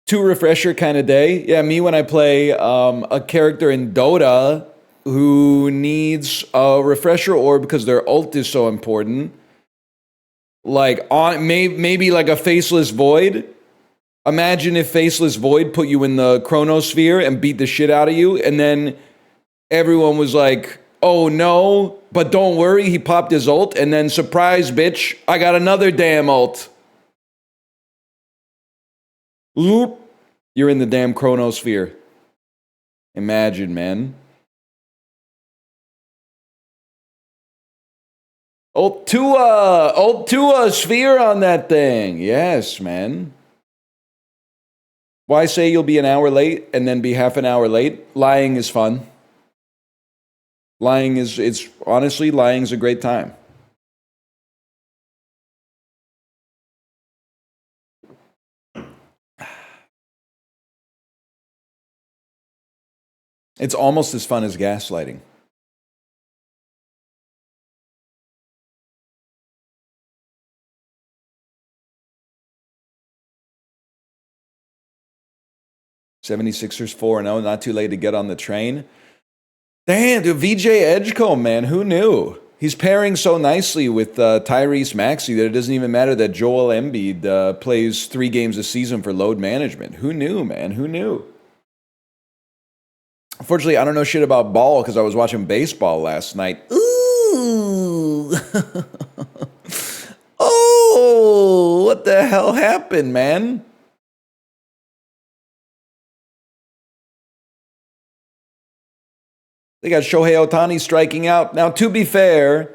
2 refresher kind of day. Yeah, me when I play a character in Dota who needs a refresher orb because their ult is so important. Like on maybe like a Faceless Void. Imagine if Faceless Void put you in the Chronosphere and beat the shit out of you, and then everyone was like, oh no, but don't worry, he popped his ult, and then surprise, bitch, I got another damn ult. Oop, you're in the damn Chronosphere. Imagine, man. Ult to a sphere on that thing. Yes, man. Why say you'll be an hour late and then be half an hour late? Lying is fun. Lying is honestly, lying's a great time. It's almost as fun as gaslighting. '76ers 4-0, not too late to get on the train. Damn, dude, VJ Edgecombe, man, who knew? He's pairing so nicely with Tyrese Maxey that it doesn't even matter that Joel Embiid plays 3 games a season for load management. Who knew, man? Who knew? Unfortunately, I don't know shit about ball because I was watching baseball last night. Ooh. Oh, what the hell happened, man? They got Shohei Ohtani striking out. Now, to be fair,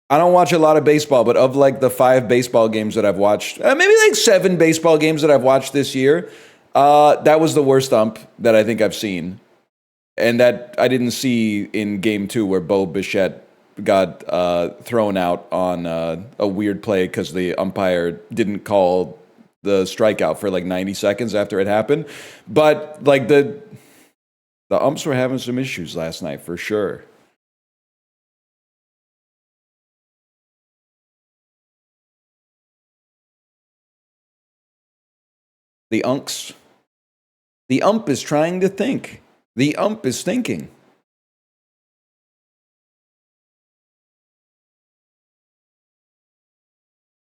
I don't watch a lot of baseball, but of like the 5 baseball games that I've watched, maybe like 7 baseball games that I've watched this year, that was the worst ump that I think I've seen. And that I didn't see in game 2 where Bo Bichette got thrown out on a weird play because the umpire didn't call the strikeout for like 90 seconds after it happened. But like the umps were having some issues last night for sure. The unks. The ump is trying to think. The ump is thinking.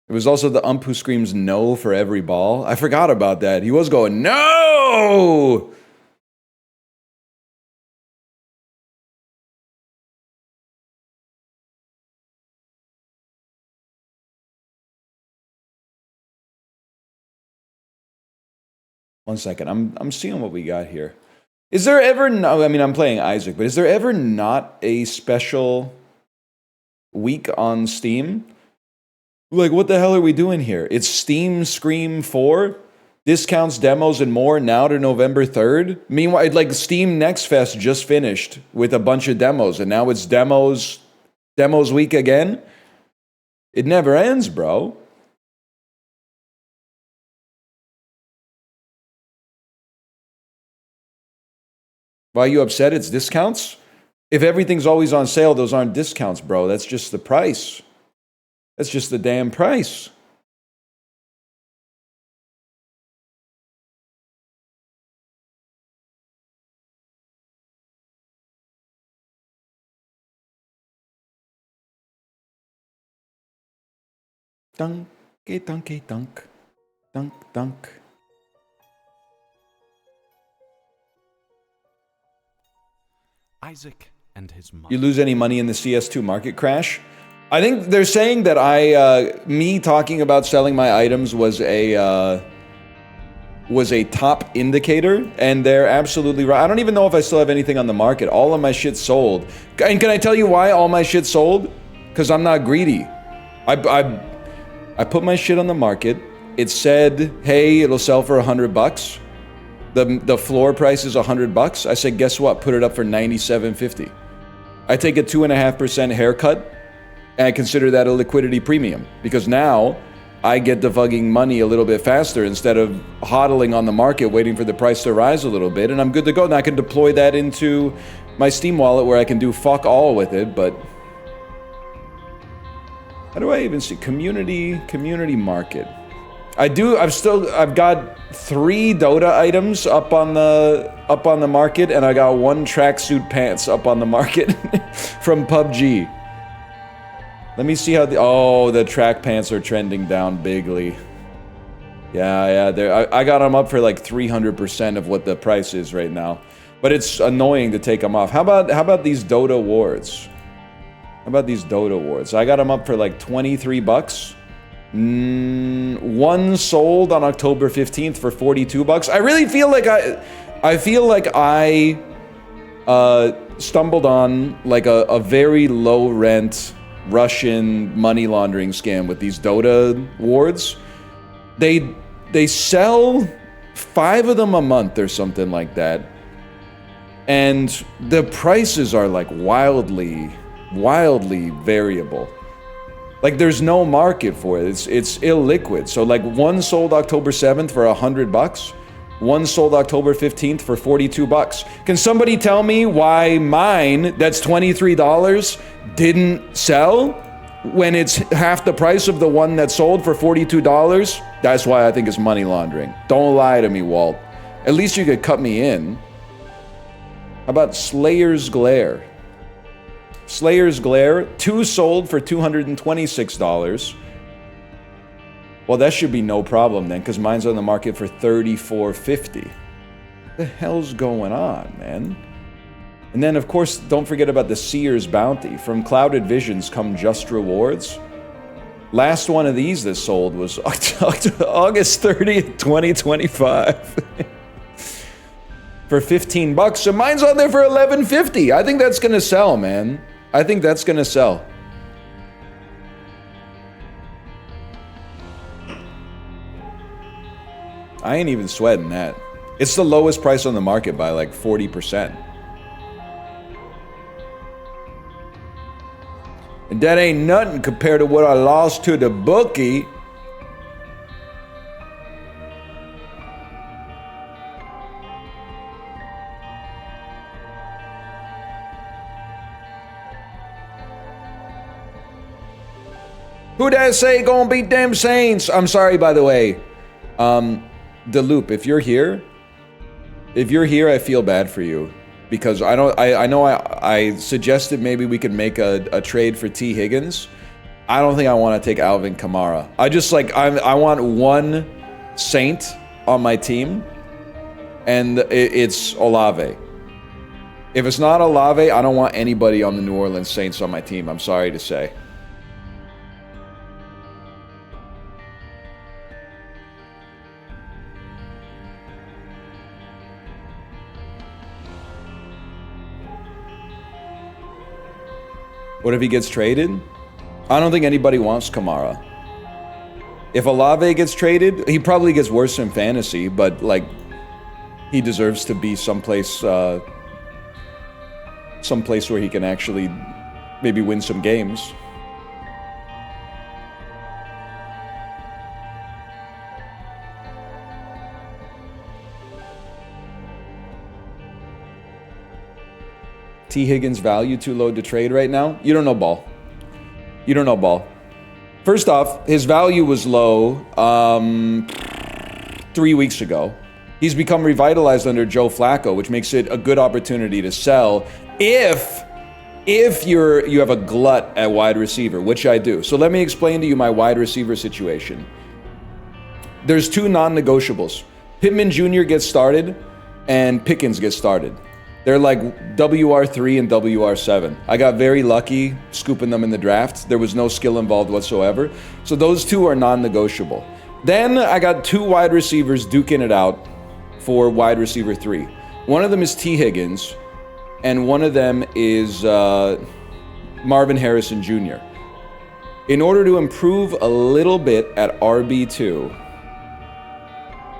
It was also the ump who screams no for every ball. I forgot about that. He was going, no! One second. I'm seeing what we got here. Is there ever no? I mean, I'm playing Isaac, but is there ever not a special week on Steam? Like, what the hell are we doing here? It's Steam Scream 4, discounts, demos, and more now to November 3rd. Meanwhile, like Steam Next Fest just finished with a bunch of demos, and now it's demos week again. It never ends, bro. Why are you upset? It's discounts? If everything's always on sale, those aren't discounts, bro. That's just the price. That's just the damn price. Dunk, dunk, dunk, dunk, dunk. Isaac and his mother. You lose any money in the CS2 market crash? I think they're saying that me talking about selling my items was a top indicator, and they're absolutely right. I don't even know if I still have anything on the market. All of my shit sold. And can I tell you why all my shit sold? Because I'm not greedy. I put my shit on the market. It said, hey, it'll sell for $100. The floor price is $100. I said, guess what? Put it up for $97.50. I take a 2.5% haircut, and I consider that a liquidity premium because now I get the fucking money a little bit faster instead of hodling on the market waiting for the price to rise a little bit, and I'm good to go. And I can deploy that into my Steam wallet where I can do fuck all with it. But how do I even see community market? I've got 3 Dota items up on the market, and I got 1 tracksuit pants up on the market from PUBG. Let me see how the track pants are trending down bigly. Yeah, I got them up for like 300% of what the price is right now. But it's annoying to take them off. How about these Dota awards? How about these Dota awards? I got them up for like 23 bucks. 1 sold on October 15th for 42 bucks. I really feel like I stumbled on like a very low rent Russian money laundering scam with these Dota awards. They sell 5 of them a month or something like that. And the prices are like wildly variable. Like there's no market for it. It's illiquid. So like 1 sold October 7th for 100 bucks. 1 sold October 15th for 42 bucks. Can somebody tell me why mine, that's $23, didn't sell when it's half the price of the one that sold for $42? That's why I think it's money laundering. Don't lie to me, Walt. At least you could cut me in. How about Slayer's Glare? Slayer's Glare, 2 sold for $226. Well, that should be no problem then, because mine's on the market for $34.50. What the hell's going on, man? And then, of course, don't forget about the Seer's Bounty. From Clouded Visions come Just Rewards. Last one of these that sold was August 30th, 2025. For 15 bucks. So mine's on there for $11.50. I think that's gonna sell, man. I think that's gonna sell. I ain't even sweating that. It's the lowest price on the market by like 40%. And that ain't nothing compared to what I lost to the bookie. Who that say gonna beat them Saints? I'm sorry, by the way. The Loop, if you're here, I feel bad for you. Because I know I suggested maybe we could make a trade for T. Higgins. I don't think I want to take Alvin Kamara. I want 1 Saint on my team, and it's Olave. If it's not Olave, I don't want anybody on the New Orleans Saints on my team. I'm sorry to say. What if he gets traded? I don't think anybody wants Kamara. If Olave gets traded, he probably gets worse in fantasy, but like, he deserves to be someplace where he can actually maybe win some games. T. Higgins' value too low to trade right now? You don't know ball. You don't know ball. First off, his value was low 3 weeks ago. He's become revitalized under Joe Flacco, which makes it a good opportunity to sell if you have a glut at wide receiver, which I do. So let me explain to you my wide receiver situation. There's 2 non-negotiables. Pittman Jr. gets started and Pickens gets started. They're like WR3 and WR7. I got very lucky scooping them in the draft. There was no skill involved whatsoever. So those 2 are non-negotiable. Then I got 2 wide receivers duking it out for wide receiver 3. One of them is T. Higgins, and one of them is Marvin Harrison Jr. In order to improve a little bit at RB2,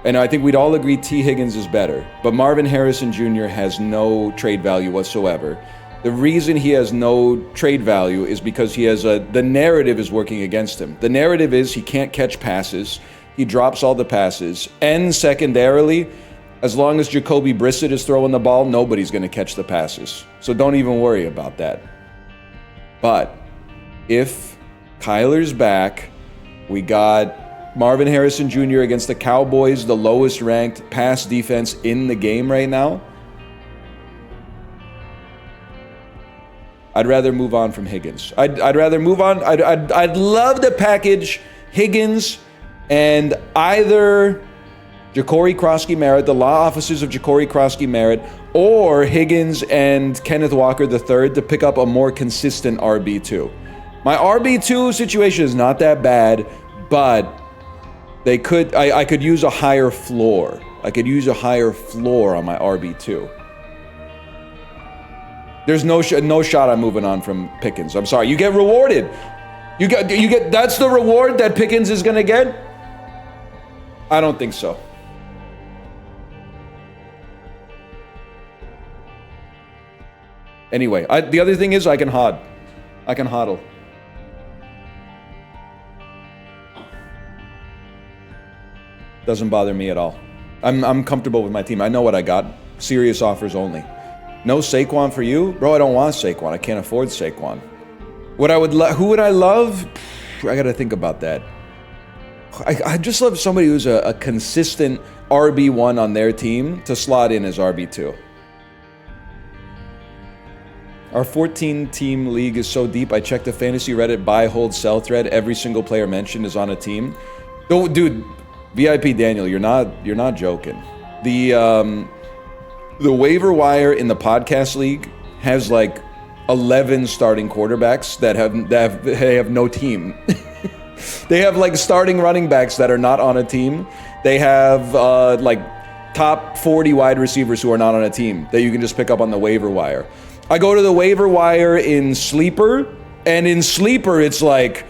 and I think we'd all agree T. Higgins is better, but Marvin Harrison Jr. has no trade value whatsoever. The reason he has no trade value is because he has the narrative is working against him. The narrative is he can't catch passes, he drops all the passes, and secondarily, as long as Jacoby Brissett is throwing the ball, nobody's going to catch the passes. So don't even worry about that. But if Kyler's back, we got Marvin Harrison Jr. against the Cowboys, the lowest ranked pass defense in the game right now. I'd rather move on from Higgins. I'd rather move on. I'd love to package Higgins and either Ja'Cory Krosky-Merritt, the law offices of Ja'Cory Krosky-Merritt, or Higgins and Kenneth Walker III to pick up a more consistent RB2. My RB2 situation is not that bad, but they could. I could use a higher floor. I could use a higher floor on my RB2. There's no shot I'm moving on from Pickens. I'm sorry. You get rewarded. You get. That's the reward that Pickens is gonna get. I don't think so. Anyway, the other thing is I can HOD. I can HODL. Doesn't bother me at all. I'm comfortable with my team. I know what I got. Serious offers only. No Saquon for you? Bro, I don't want Saquon. I can't afford Saquon. Who would I love? I gotta think about that. I just love somebody who's a consistent RB1 on their team to slot in as RB2. Our 14-team league is so deep, I checked the fantasy Reddit buy, hold, sell thread. Every single player mentioned is on a team. Oh, dude, VIP Daniel, you're not joking. The waiver wire in the podcast league has like 11 starting quarterbacks that have no team. They have like starting running backs that are not on a team. They have like top 40 wide receivers who are not on a team that you can just pick up on the waiver wire. I go to the waiver wire in Sleeper, and in Sleeper it's like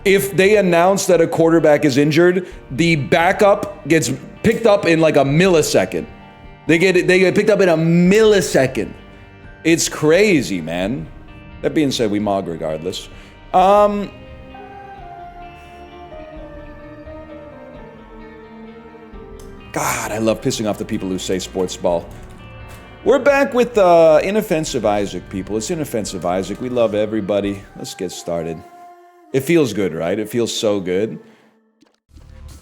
if they announce that a quarterback is injured, the backup gets picked up in like a millisecond. They get picked up in a millisecond. It's crazy, man. That being said, we mog regardless. God, I love pissing off the people who say sports ball. We're back with Inoffensive Isaac, people. It's Inoffensive Isaac. We love everybody. Let's get started. It feels good, right? It feels so good.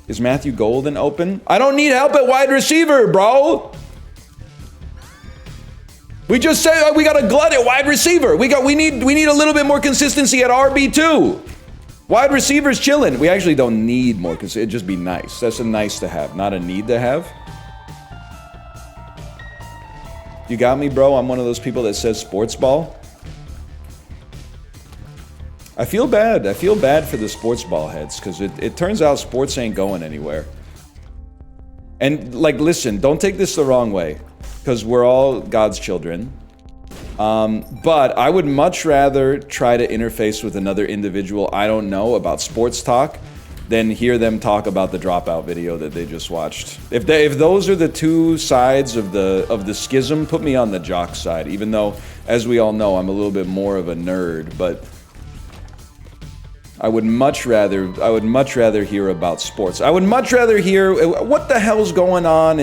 Is Matthew Golden open? I don't need help at wide receiver, bro. We just said we got a glut at wide receiver. We need a little bit more consistency at RB2. Wide receivers chilling. We actually don't need more consistency. It'd just be nice. That's a nice to have, not a need to have. You got me, bro? I'm one of those people that says sports ball. I feel bad. I feel bad for the sports ball heads because it turns out sports ain't going anywhere. And like, listen, don't take this the wrong way because we're all God's children. But I would much rather try to interface with another individual I don't know about sports talk than hear them talk about the dropout video that they just watched. If those are the two sides of the schism, put me on the jock side. Even though, as we all know, I'm a little bit more of a nerd, but I would much rather hear about sports. I would much rather hear what the hell's going on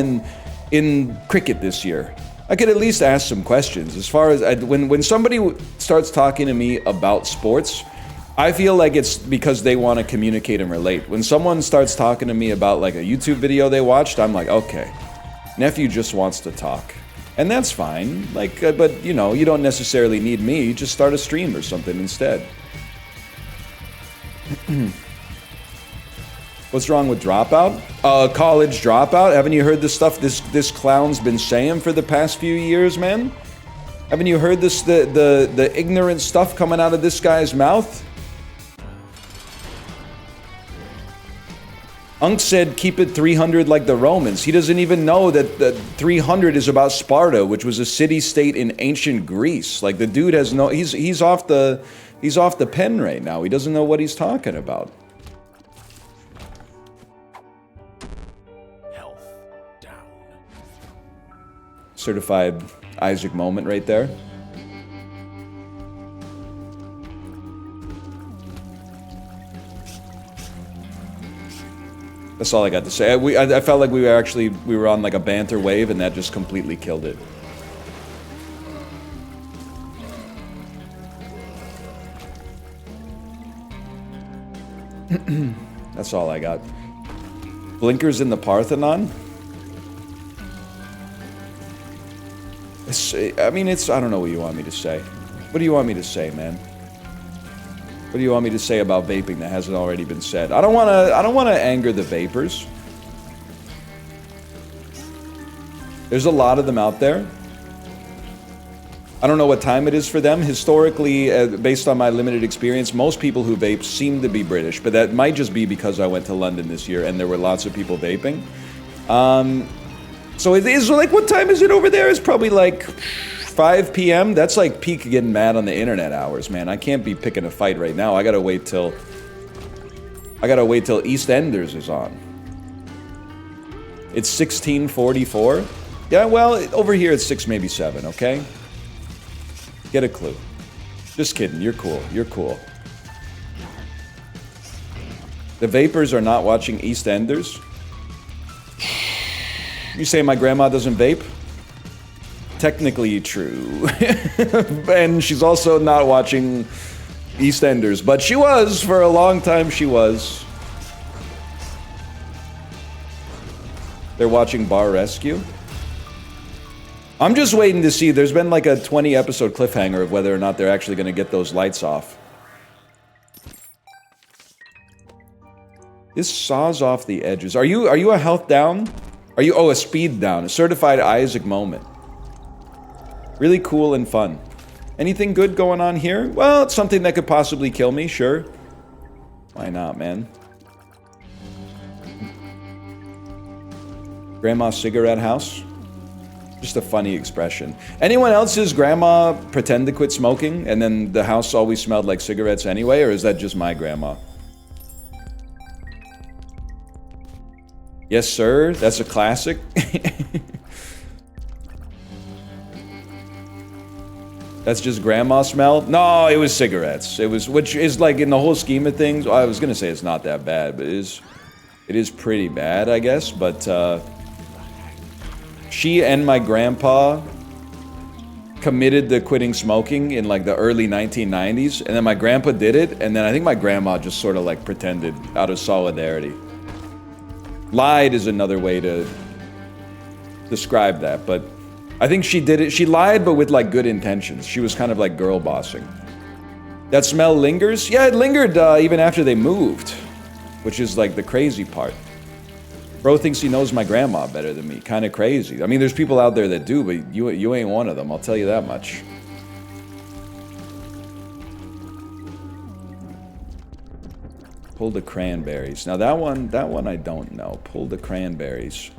in cricket this year. I could at least ask some questions. As far as when somebody starts talking to me about sports, I feel like it's because they want to communicate and relate. When someone starts talking to me about like a YouTube video they watched, I'm like, okay, nephew just wants to talk. And that's fine. Like, but you know, you don't necessarily need me. You just start a stream or something instead. What's wrong with dropout? College dropout? Haven't you heard the stuff this clown's been saying for the past few years, man? Haven't you heard this the ignorant stuff coming out of this guy's mouth? Unc said keep it 300 like the Romans. He doesn't even know that 300 is about Sparta, which was a city-state in ancient Greece. Like the dude has no he's off the pen right now. He doesn't know what he's talking about. Health down. Certified Isaac moment right there. That's all I got to say. I felt like we were on like a banter wave, and that just completely killed it. That's all I got. Blinkers in the Parthenon? I mean, I don't know what you want me to say. What do you want me to say, man? What do you want me to say about vaping that hasn't already been said? I don't want to anger the vapors. There's a lot of them out there. I don't know what time it is for them. Historically, based on my limited experience, most people who vape seem to be British, but that might just be because I went to London this year and there were lots of people vaping. So it is like, what time is it over there? It's probably like 5 p.m. That's like peak getting mad on the internet hours, man. I can't be picking a fight right now. I gotta wait till EastEnders is on. It's 16:44. Yeah, well, over here it's 6, maybe 7, okay? Get a clue. Just kidding, you're cool, you're cool. The vapors are not watching EastEnders? You say my grandma doesn't vape? Technically true. And she's also not watching EastEnders, but she was, for a long time she was. They're watching Bar Rescue? I'm just waiting to see. There's been like a 20 episode cliffhanger of whether or not they're actually going to get those lights off. This saws off the edges. Are you a health down? Are you, oh, a speed down, a certified Isaac moment. Really cool and fun. Anything good going on here? Well, it's something that could possibly kill me, sure. Why not, man? Grandma's cigarette house? Just a funny expression. Anyone else's grandma pretend to quit smoking and then the house always smelled like cigarettes anyway, or is that just my grandma? Yes, sir. That's a classic. That's just grandma smell? No, it was cigarettes. It was, which is like in the whole scheme of things, well, I was gonna say it's not that bad, but it is pretty bad, I guess. But she and my grandpa committed to quitting smoking in like the early 1990s, and then my grandpa did it, and then I think my grandma just sort of like pretended out of solidarity. Lied is another way to describe that, but I think she did it. She lied, but with like good intentions. She was kind of like girl bossing. That smell lingers? Yeah, it lingered even after they moved, which is like the crazy part. Bro thinks he knows my grandma better than me. Kind of crazy. I mean, there's people out there that do, but you ain't one of them. I'll tell you that much. Pull the cranberries. Now that one I don't know. Pull the cranberries.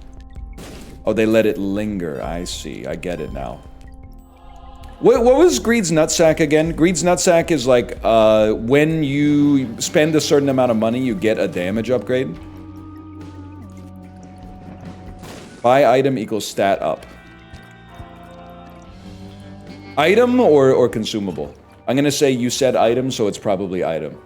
Oh, they let it linger. I see. I get it now. What was Greed's Nutsack again? Greed's Nutsack is like when you spend a certain amount of money, you get a damage upgrade. Buy item equals stat up. Item or consumable? I'm gonna say you said item, so it's probably item.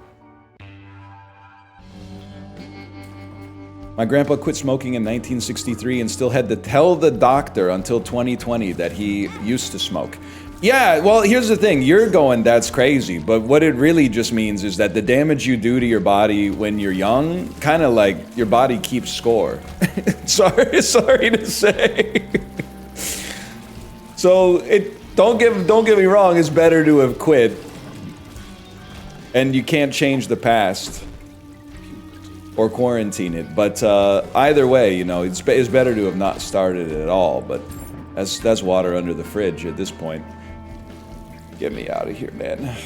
My grandpa quit smoking in 1963 and still had to tell the doctor until 2020 that he used to smoke. Yeah, well, here's the thing. You're going, that's crazy. But what it really just means is that the damage you do to your body when you're young, kind of like your body keeps score. sorry to say. So, don't get me wrong, it's better to have quit. And you can't change the past. Or quarantine it, but either way, you know, it's better to have not started it at all. But that's water under the fridge at this point. Get me out of here, man.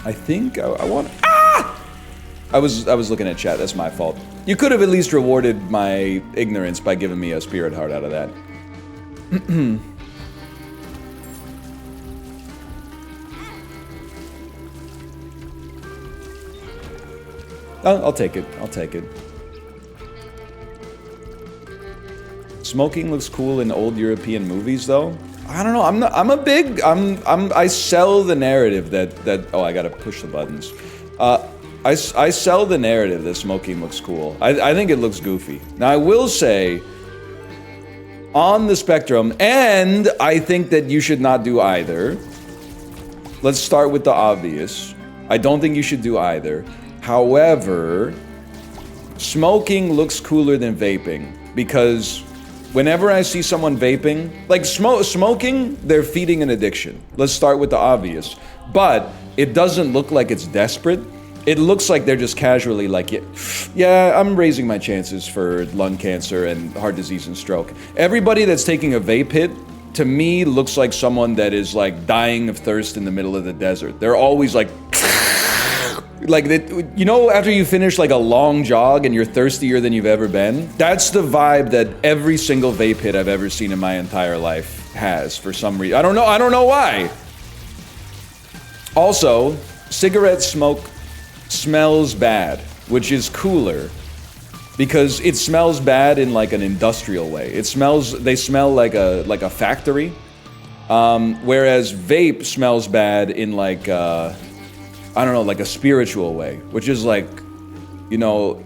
I think I want. Ah! I was looking at chat. That's my fault. You could have at least rewarded my ignorance by giving me a spirit heart out of that. I'll take it. I'll take it. Smoking looks cool in old European movies, though. I don't know. I sell the narrative that. Oh, I gotta push the buttons. I sell the narrative that smoking looks cool. I think it looks goofy. Now, I will say, on the spectrum, and I think that you should not do either. Let's start with the obvious. I don't think you should do either. However, smoking looks cooler than vaping because whenever I see someone vaping, like smoking, they're feeding an addiction. Let's start with the obvious. But it doesn't look like it's desperate. It looks like they're just casually like, yeah, I'm raising my chances for lung cancer and heart disease and stroke. Everybody that's taking a vape hit, to me, looks like someone that is like dying of thirst in the middle of the desert. They're always like, you know, after you finish like a long jog and you're thirstier than you've ever been? That's the vibe that every single vape hit I've ever seen in my entire life has for some reason. I don't know why. Also, cigarette smoke smells bad, which is cooler because it smells bad in like an industrial way. They smell like a factory, whereas vape smells bad in like I don't know, like a spiritual way, which is like, you know,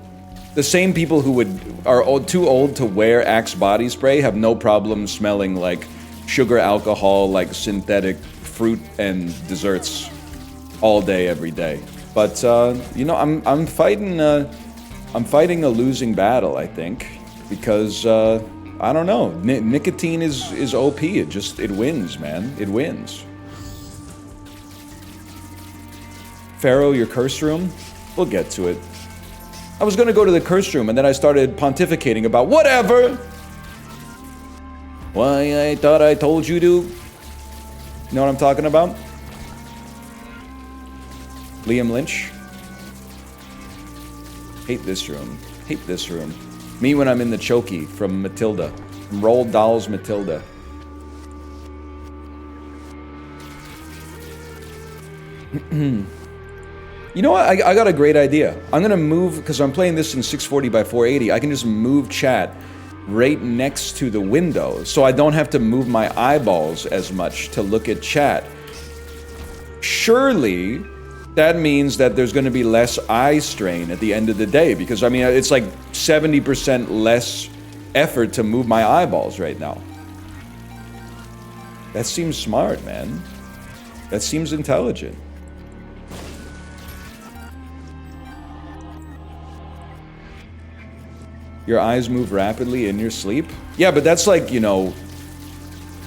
the same people who are too old to wear Axe body spray have no problem smelling like sugar alcohol, like synthetic fruit and desserts all day, every day. But you know, I'm fighting a losing battle, I think, because I don't know, nicotine is OP. It wins, man. It wins. Pharaoh, your curse room? We'll get to it. I was gonna go to the curse room and then I started pontificating about whatever. Why, I thought I told you to. You know what I'm talking about? Liam Lynch. Hate this room. Hate this room. Me when I'm in the chokey from Matilda. From Roald Dahl's Matilda. You know what? I got a great idea. I'm gonna move, because I'm playing this in 640 by 480, I can just move chat right next to the window, so I don't have to move my eyeballs as much to look at chat. Surely, that means that there's gonna be less eye strain at the end of the day, because I mean, it's like 70% less effort to move my eyeballs right now. That seems smart, man. That seems intelligent. Your eyes move rapidly in your sleep? Yeah, but that's like, you know,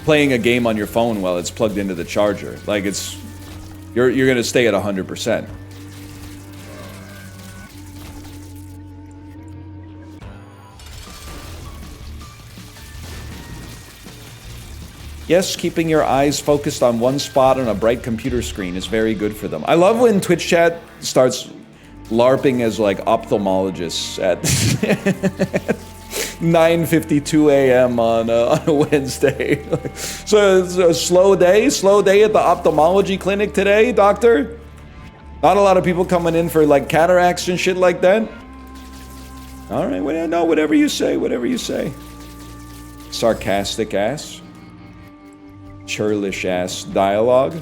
playing a game on your phone while it's plugged into the charger. Like you're gonna stay at 100%. Yes, keeping your eyes focused on one spot on a bright computer screen is very good for them. I love when Twitch chat starts LARPing as like ophthalmologists at 9:52 a.m. on a Wednesday. So it's a slow day at the ophthalmology clinic today, doctor. Not a lot of people coming in for like cataracts and shit like that. All right, well, no, whatever you say, whatever you say. Sarcastic ass, churlish ass dialogue.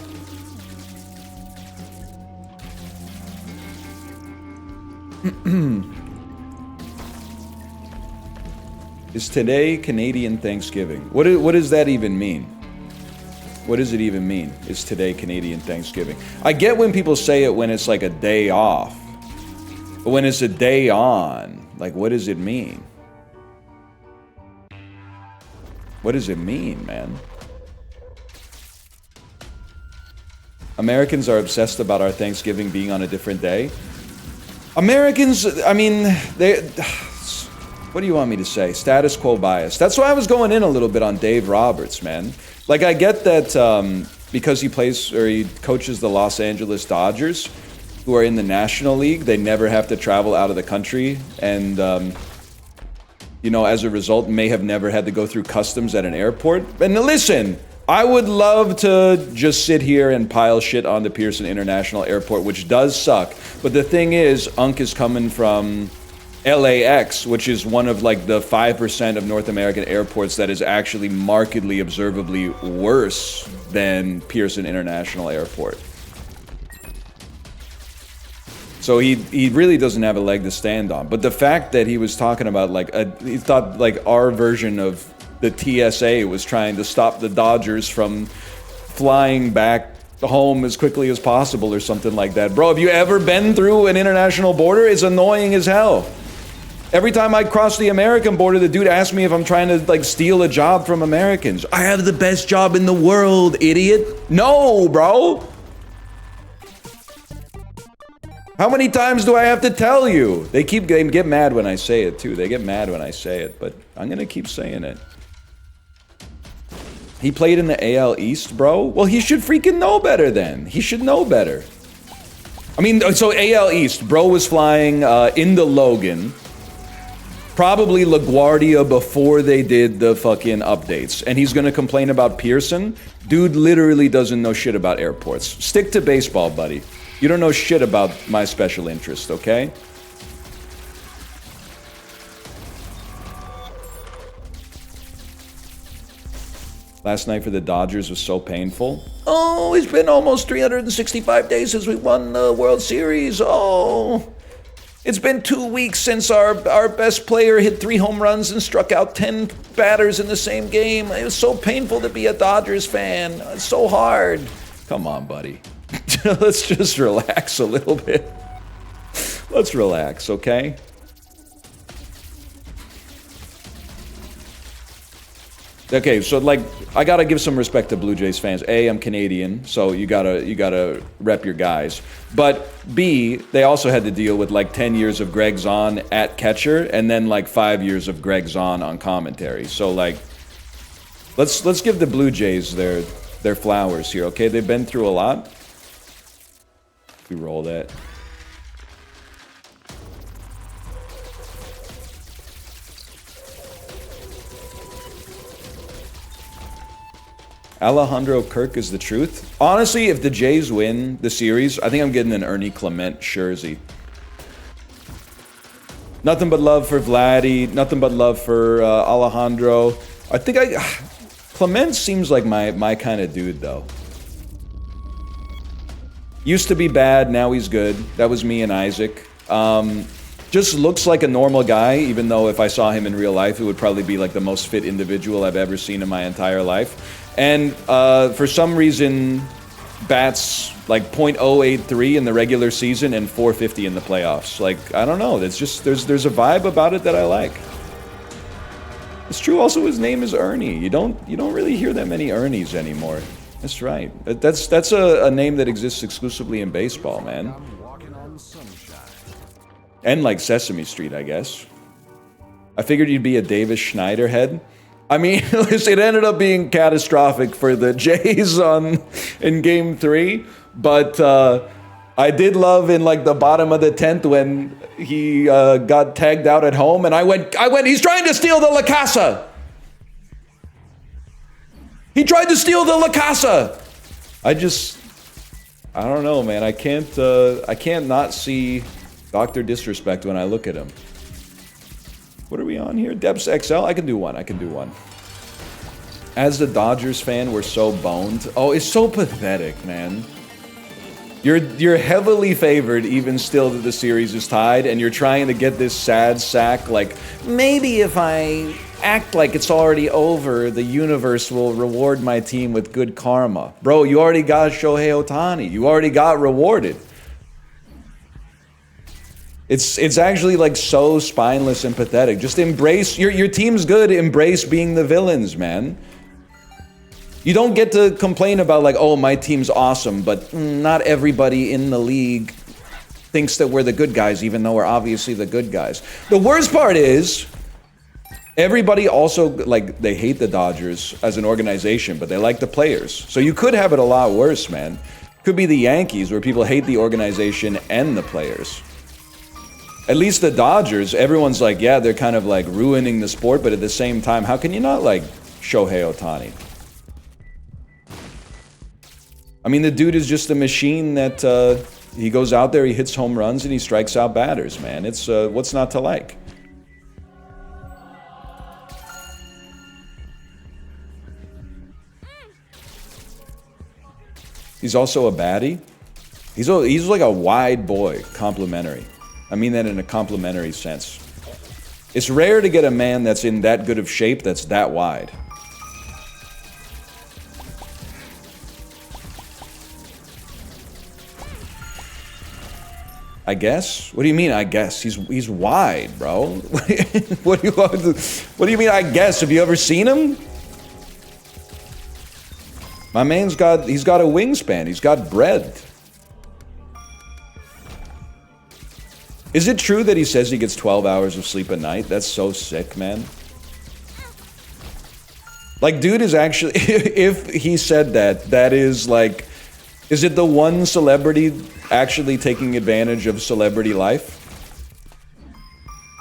Is today Canadian Thanksgiving? What does that even mean? What does it even mean? Is today Canadian Thanksgiving? I get when people say it when it's like a day off. But when it's a day on, like what does it mean? What does it mean, man? Americans are obsessed about our Thanksgiving being on a different day. Americans, I mean, what do you want me to say? Status quo bias. That's why I was going in a little bit on Dave Roberts, man. Like, I get that because he coaches the Los Angeles Dodgers, who are in the National League, they never have to travel out of the country, and, you know, as a result, may have never had to go through customs at an airport. And listen, I would love to just sit here and pile shit on the Pearson International Airport, which does suck. But the thing is, Unc is coming from LAX, which is one of like the 5% of North American airports that is actually markedly, observably worse than Pearson International Airport. So he really doesn't have a leg to stand on. But the fact that he was talking about like, he thought like our version of the TSA was trying to stop the Dodgers from flying back home as quickly as possible or something like that. Bro, have you ever been through an international border? It's annoying as hell. Every time I cross the American border, the dude asks me if I'm trying to like steal a job from Americans. I have the best job in the world, idiot. No, bro. How many times do I have to tell you? They get mad when I say it too. They get mad when I say it, but I'm gonna keep saying it. He played in the AL East, bro. Well, he should freaking know better then. He should know better. I mean, so AL East, bro was flying in the Logan. Probably LaGuardia before they did the fucking updates. And he's gonna complain about Pearson? Dude literally doesn't know shit about airports. Stick to baseball, buddy. You don't know shit about my special interest, okay? Last night for the Dodgers was so painful. Oh, it's been almost 365 days since we won the World Series. Oh. It's been 2 weeks since our best player hit 3 home runs and struck out 10 batters in the same game. It was so painful to be a Dodgers fan. It's so hard. Come on, buddy. Let's just relax a little bit. Let's relax, okay? Okay, so like, I gotta give some respect to Blue Jays fans. A, I'm Canadian, so you gotta rep your guys. But B, they also had to deal with like 10 years of Greg Zahn at catcher, and then like 5 years of Greg Zahn on commentary. So like, let's give the Blue Jays their flowers here, okay? They've been through a lot. We roll that. Alejandro Kirk is the truth. Honestly, if the Jays win the series, I think I'm getting an Ernie Clement jersey. Nothing but love for Vladdy. Nothing but love for Alejandro. I think Clement seems like my kind of dude, though. Used to be bad, now he's good. That was me and Isaac. Just looks like a normal guy, even though if I saw him in real life, it would probably be like the most fit individual I've ever seen in my entire life. And for some reason, bats like .083 in the regular season and .450 in the playoffs. Like, I don't know. It's just there's a vibe about it that I like. It's true. Also, his name is Ernie. You don't really hear that many Ernies anymore. That's right. That's a name that exists exclusively in baseball, man. And like Sesame Street, I guess. I figured you'd be a Davis Schneider head. I mean, it ended up being catastrophic for the Jays in Game 3, but I did love in like the bottom of the 10th when he got tagged out at home, and I went. He's trying to steal the La Casa. He tried to steal the La Casa. I don't know, man. I can't not see Dr. Disrespect when I look at him. What are we on here? Depths XL? I can do one. As the Dodgers fan, we're so boned. Oh, it's so pathetic, man. You're heavily favored, even still that the series is tied, and you're trying to get this sad sack, like, maybe if I act like it's already over, the universe will reward my team with good karma. Bro, you already got Shohei Ohtani. You already got rewarded. It's actually like so spineless and pathetic. Just embrace, your team's good, embrace being the villains, man. You don't get to complain about like, oh, my team's awesome, but not everybody in the league thinks that we're the good guys, even though we're obviously the good guys. The worst part is, everybody also, like, they hate the Dodgers as an organization, but they like the players. So you could have it a lot worse, man. Could be the Yankees, where people hate the organization and the players. At least the Dodgers, everyone's like, yeah, they're kind of like ruining the sport, but at the same time, how can you not like Shohei Ohtani? I mean, the dude is just a machine that he goes out there, he hits home runs, and he strikes out batters, man. It's what's not to like? He's also a baddie. He's like a wide boy, complimentary. I mean that in a complimentary sense. It's rare to get a man that's in that good of shape that's that wide. I guess? What do you mean, I guess? He's wide, bro. What do you mean, I guess? Have you ever seen him? My man's he's got a wingspan. He's got breadth. Is it true that he says he gets 12 hours of sleep a night? That's so sick, man. Like, dude is actually, if he said that, that is like, is it the one celebrity actually taking advantage of celebrity life?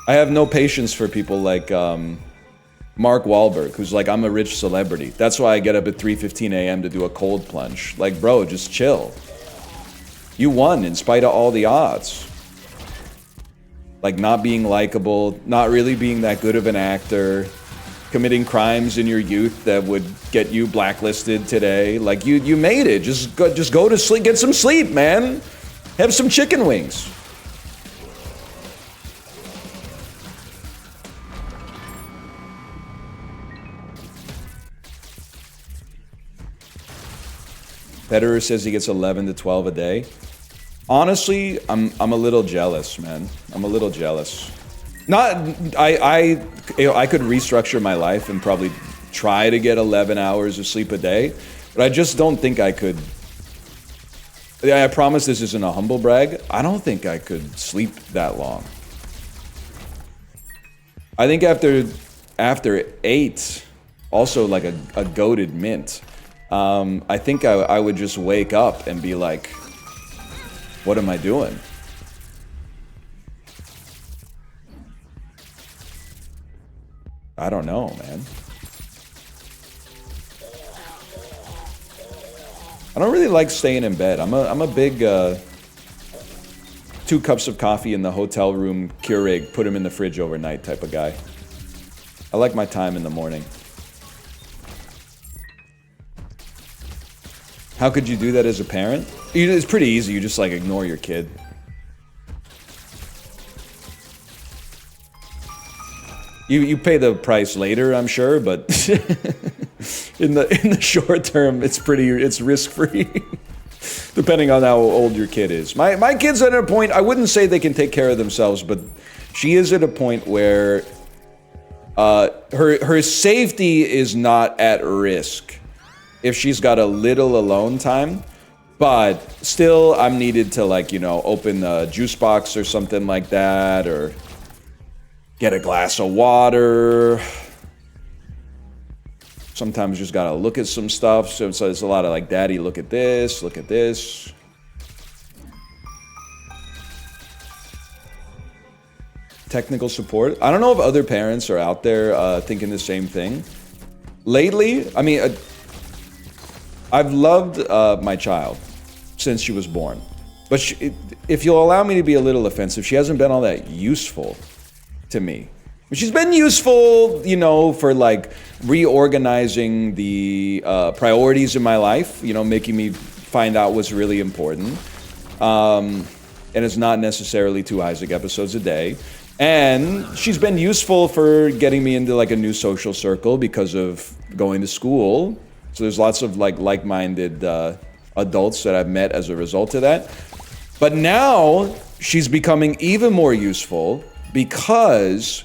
I have no patience for people like Mark Wahlberg, who's like, I'm a rich celebrity. That's why I get up at 3:15 a.m. to do a cold plunge. Like, bro, just chill. You won in spite of all the odds. Like, not being likable, not really being that good of an actor, committing crimes in your youth that would get you blacklisted today. Like, you made it. Just go to sleep. Get some sleep, man. Have some chicken wings. Federer says he gets 11 to 12 a day. Honestly, I'm a little jealous, man. I'm a little jealous. I could restructure my life and probably try to get 11 hours of sleep a day, but I just don't think I could. I promise this isn't a humble brag. I don't think I could sleep that long. I think after 8, also like a goated mint, I think I would just wake up and be like, what am I doing? I don't know, man. I don't really like staying in bed. I'm a big 2 cups of coffee in the hotel room, Keurig, put them in the fridge overnight type of guy. I like my time in the morning. How could you do that as a parent? It's pretty easy. You just like ignore your kid. You pay the price later, I'm sure, but in the short term, it's risk free. Depending on how old your kid is. My kid's at a point, I wouldn't say they can take care of themselves, but she is at a point where her safety is not at risk if she's got a little alone time, but still I'm needed to, like, you know, open a juice box or something like that, or get a glass of water. Sometimes just gotta look at some stuff. So it's a lot of like, Daddy, look at this, look at this. Technical support. I don't know if other parents are out there thinking the same thing. Lately, I mean, I've loved my child since she was born. But if you'll allow me to be a little offensive, she hasn't been all that useful to me. She's been useful, you know, for like reorganizing the priorities in my life, you know, making me find out what's really important. And it's not necessarily 2 Isaac episodes a day. And she's been useful for getting me into like a new social circle because of going to school. So there's lots of like-minded adults that I've met as a result of that. But now she's becoming even more useful because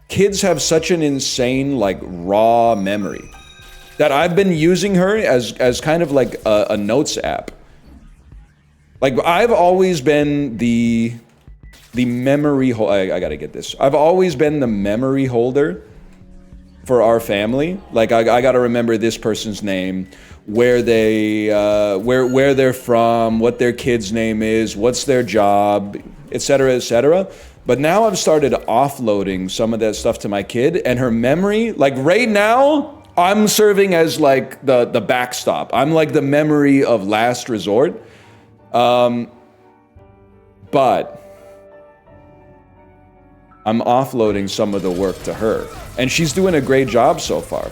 kids have such an insane, like, raw memory that I've been using her as kind of like a notes app. Like, I've always been the memory I gotta get this. I've always been the memory holder for our family. Like, I gotta remember this person's name, where where they're from, what their kid's name is, what's their job, etc., etc. But now I've started offloading some of that stuff to my kid, and her memory, like right now, I'm serving as like the backstop. I'm like the memory of last resort. But I'm offloading some of the work to her, and she's doing a great job so far.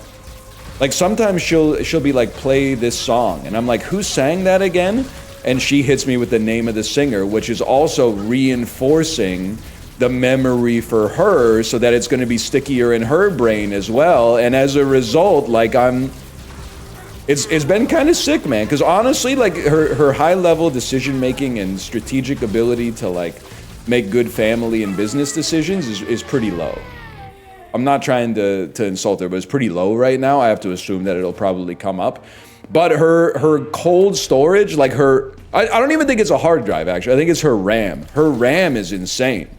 Like, sometimes she'll be like, play this song, and I'm like, who sang that again? And she hits me with the name of the singer, which is also reinforcing the memory for her so that it's going to be stickier in her brain as well. And as a result, like, It's been kind of sick, man, because honestly, like, her high-level decision-making and strategic ability to, like, make good family and business decisions is pretty low. I'm not trying to insult her, but it's pretty low right now. I have to assume that it'll probably come up. But her cold storage, like I don't even think it's a hard drive, actually. I think it's her RAM. Her RAM is insane.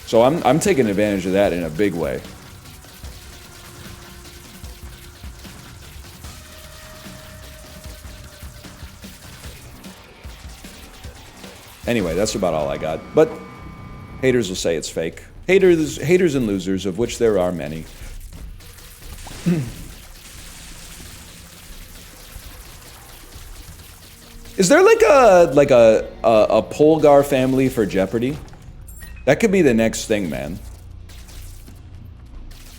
So I'm taking advantage of that in a big way. Anyway, that's about all I got. But haters will say it's fake. Haters and losers, of which there are many. Is there like a Polgar family for Jeopardy? That could be the next thing, man.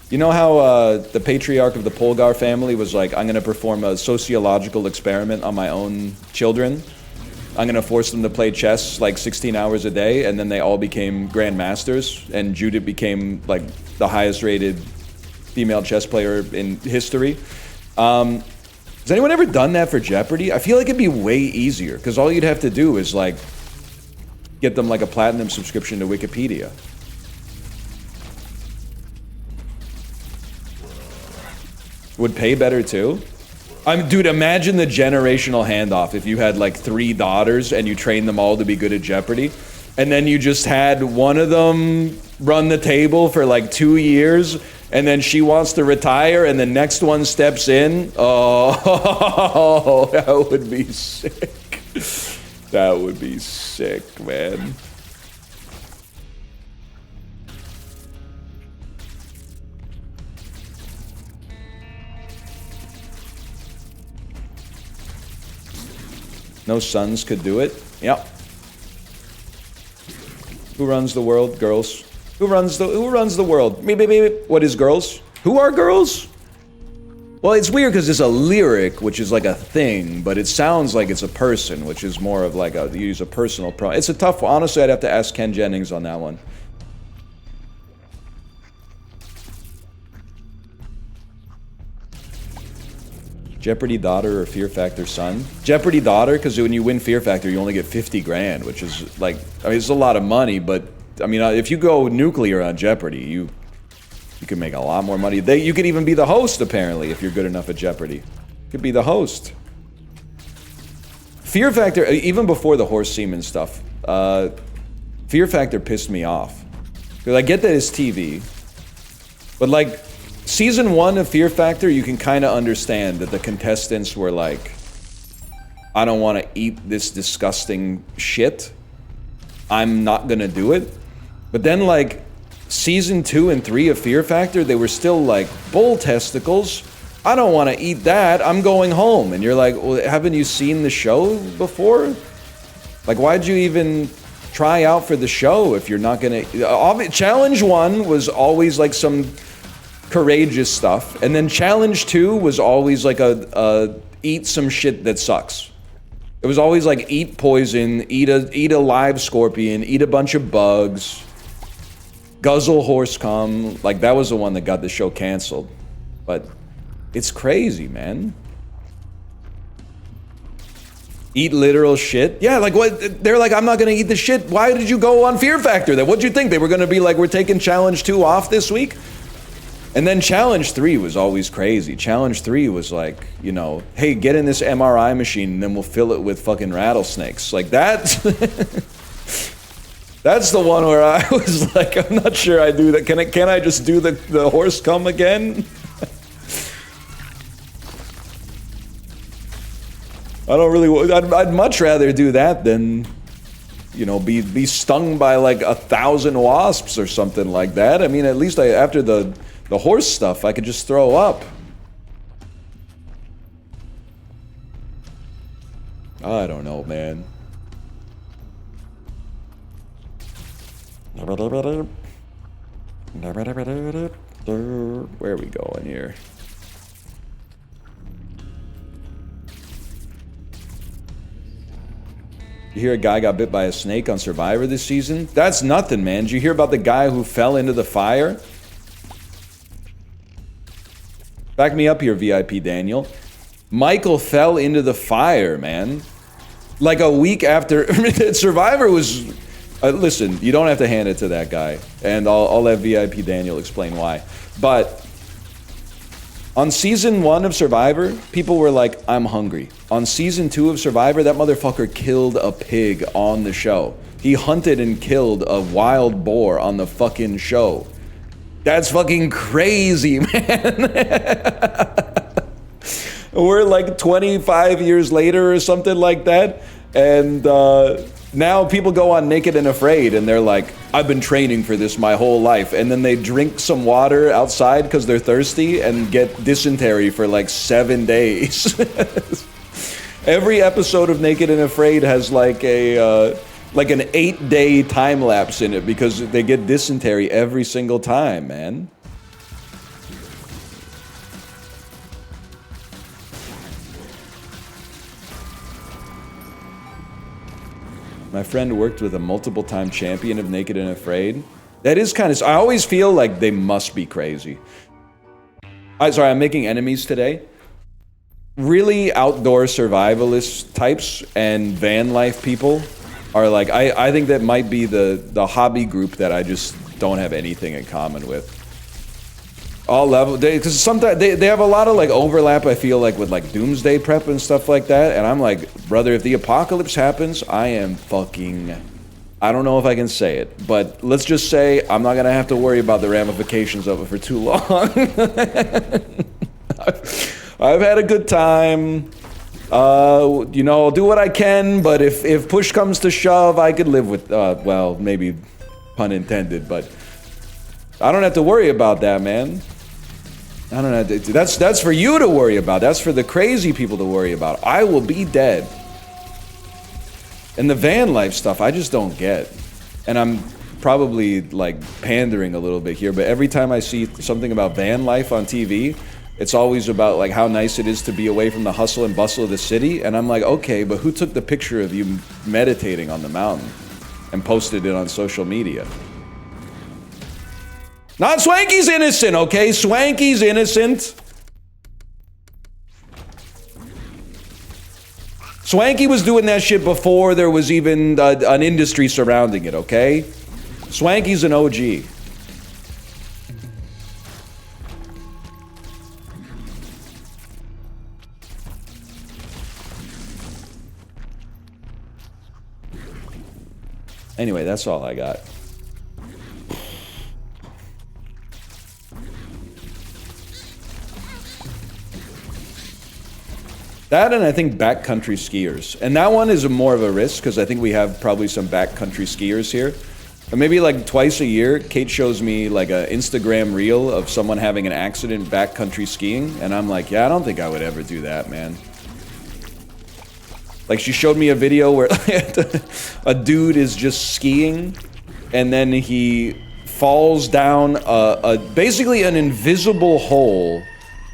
You know how the patriarch of the Polgar family was like, I'm gonna perform a sociological experiment on my own children. I'm gonna force them to play chess like 16 hours a day, and then they all became grandmasters, and Judith became like the highest rated female chess player in history. Has anyone ever done that for Jeopardy? I feel like it'd be way easier, because all you'd have to do is like get them like a platinum subscription to Wikipedia. Would pay better too? Dude, imagine the generational handoff if you had like 3 daughters and you trained them all to be good at Jeopardy, and then you just had one of them run the table for like 2 years, and then she wants to retire, and the next one steps in. Oh, that would be sick. That would be sick, man. No sons could do it. Yep. Who runs the world? Girls. Who runs the world? Me. What is girls? Who are girls? Well, it's weird because it's a lyric, which is like a thing, but it sounds like it's a person, which is more of like you use a personal pronoun. It's a tough one. Honestly, I'd have to ask Ken Jennings on that one. Jeopardy daughter or Fear Factor son? Jeopardy daughter, because when you win Fear Factor, you only get 50 grand, which is like, I mean, it's a lot of money, but I mean, if you go nuclear on Jeopardy, you can make a lot more money. You could even be the host, apparently, if you're good enough at Jeopardy. You could be the host. Fear Factor, even before the horse semen stuff, Fear Factor pissed me off. Because I get that it's TV, but like, Season 1 of Fear Factor, you can kind of understand that the contestants were like, I don't want to eat this disgusting shit. I'm not gonna do it. But then like, Season 2 and 3 of Fear Factor, they were still like, bull testicles. I don't want to eat that. I'm going home. And you're like, well, haven't you seen the show before? Like, why'd you even try out for the show if you're not gonna... Challenge 1 was always like some courageous stuff, and then challenge 2 was always like a eat some shit that sucks. It was always like eat poison, eat a live scorpion, eat a bunch of bugs, guzzle horse cum. Like, that was the one that got the show canceled. But it's crazy, man. Eat literal shit? Yeah, like what? They're like, I'm not gonna eat the shit. Why did you go on Fear Factor then? What'd you think? They were gonna be like, we're taking challenge 2 off this week? And then challenge 3 was always crazy. Challenge 3 was like, you know, hey, get in this MRI machine and then we'll fill it with fucking rattlesnakes. Like that. That's the one where I was like, I'm not sure I do that. Can I just do the horse cum again? I don't really, I'd much rather do that than, you know, be stung by like 1,000 wasps or something like that. I mean, at least after the horse stuff, I could just throw up. I don't know, man. Where are we going here? You hear a guy got bit by a snake on Survivor this season? That's nothing, man. Did you hear about the guy who fell into the fire? Back me up here, VIP Daniel. Michael fell into the fire, man. Like a week after Survivor was... listen, you don't have to hand it to that guy. And I'll let VIP Daniel explain why. But on season 1 of Survivor, people were like, I'm hungry. On season 2 of Survivor, that motherfucker killed a pig on the show. He hunted and killed a wild boar on the fucking show. That's fucking crazy, man. We're like 25 years later or something like that. And now people go on Naked and Afraid and they're like, I've been training for this my whole life. And then they drink some water outside because they're thirsty and get dysentery for like 7 days. Every episode of Naked and Afraid has like a like an 8-day time lapse in it because they get dysentery every single time, man. My friend worked with a multiple-time champion of Naked and Afraid. That is kind of... I always feel like they must be crazy. Sorry, I'm making enemies today. Really outdoor survivalist types and van life people are like... I think that might be the hobby group that I just don't have anything in common with. All level... Because sometimes they have a lot of like overlap, I feel like, with like doomsday prep and stuff like that. And I'm like, brother, if the apocalypse happens, I am fucking... I don't know if I can say it, but let's just say I'm not going to have to worry about the ramifications of it for too long. I've had a good time. You know, I'll do what I can, but if push comes to shove, I could live with... well, maybe pun intended, but... I don't have to worry about that, man. I don't know. That's for you to worry about. That's for the crazy people to worry about. I will be dead. And the van life stuff, I just don't get. And I'm probably like pandering a little bit here, but every time I see something about van life on TV, it's always about like how nice it is to be away from the hustle and bustle of the city. And I'm like, okay, but who took the picture of you meditating on the mountain and posted it on social media? Not Swanky's innocent, okay? Swanky's innocent. Swanky was doing that shit before there was even an industry surrounding it, okay? Swanky's an OG. Anyway, that's all I got. That and I think backcountry skiers. And that one is more of a risk because I think we have probably some backcountry skiers here. But maybe like twice a year, Kate shows me like an Instagram reel of someone having an accident backcountry skiing. And I'm like, yeah, I don't think I would ever do that, man. Like she showed me a video where a dude is just skiing and then he falls down basically an invisible hole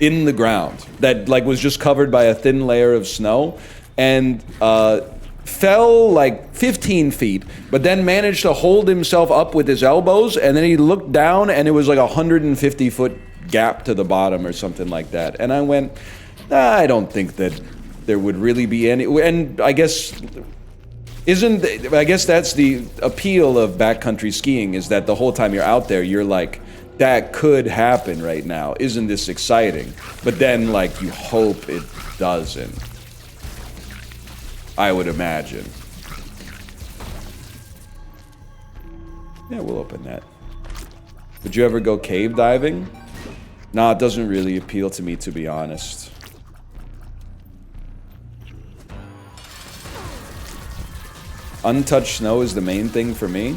in the ground that like was just covered by a thin layer of snow and fell like 15 feet, but then managed to hold himself up with his elbows, and then he looked down and it was like a 150-foot gap to the bottom or something like that. And I went, nah, I don't think that there would really be any, and I guess that's the appeal of backcountry skiing, is that the whole time you're out there, you're like, that could happen right now. Isn't this exciting? But then, like, you hope it doesn't. I would imagine. Yeah, we'll open that. Would you ever go cave diving? Nah, it doesn't really appeal to me, to be honest. Untouched snow is the main thing for me.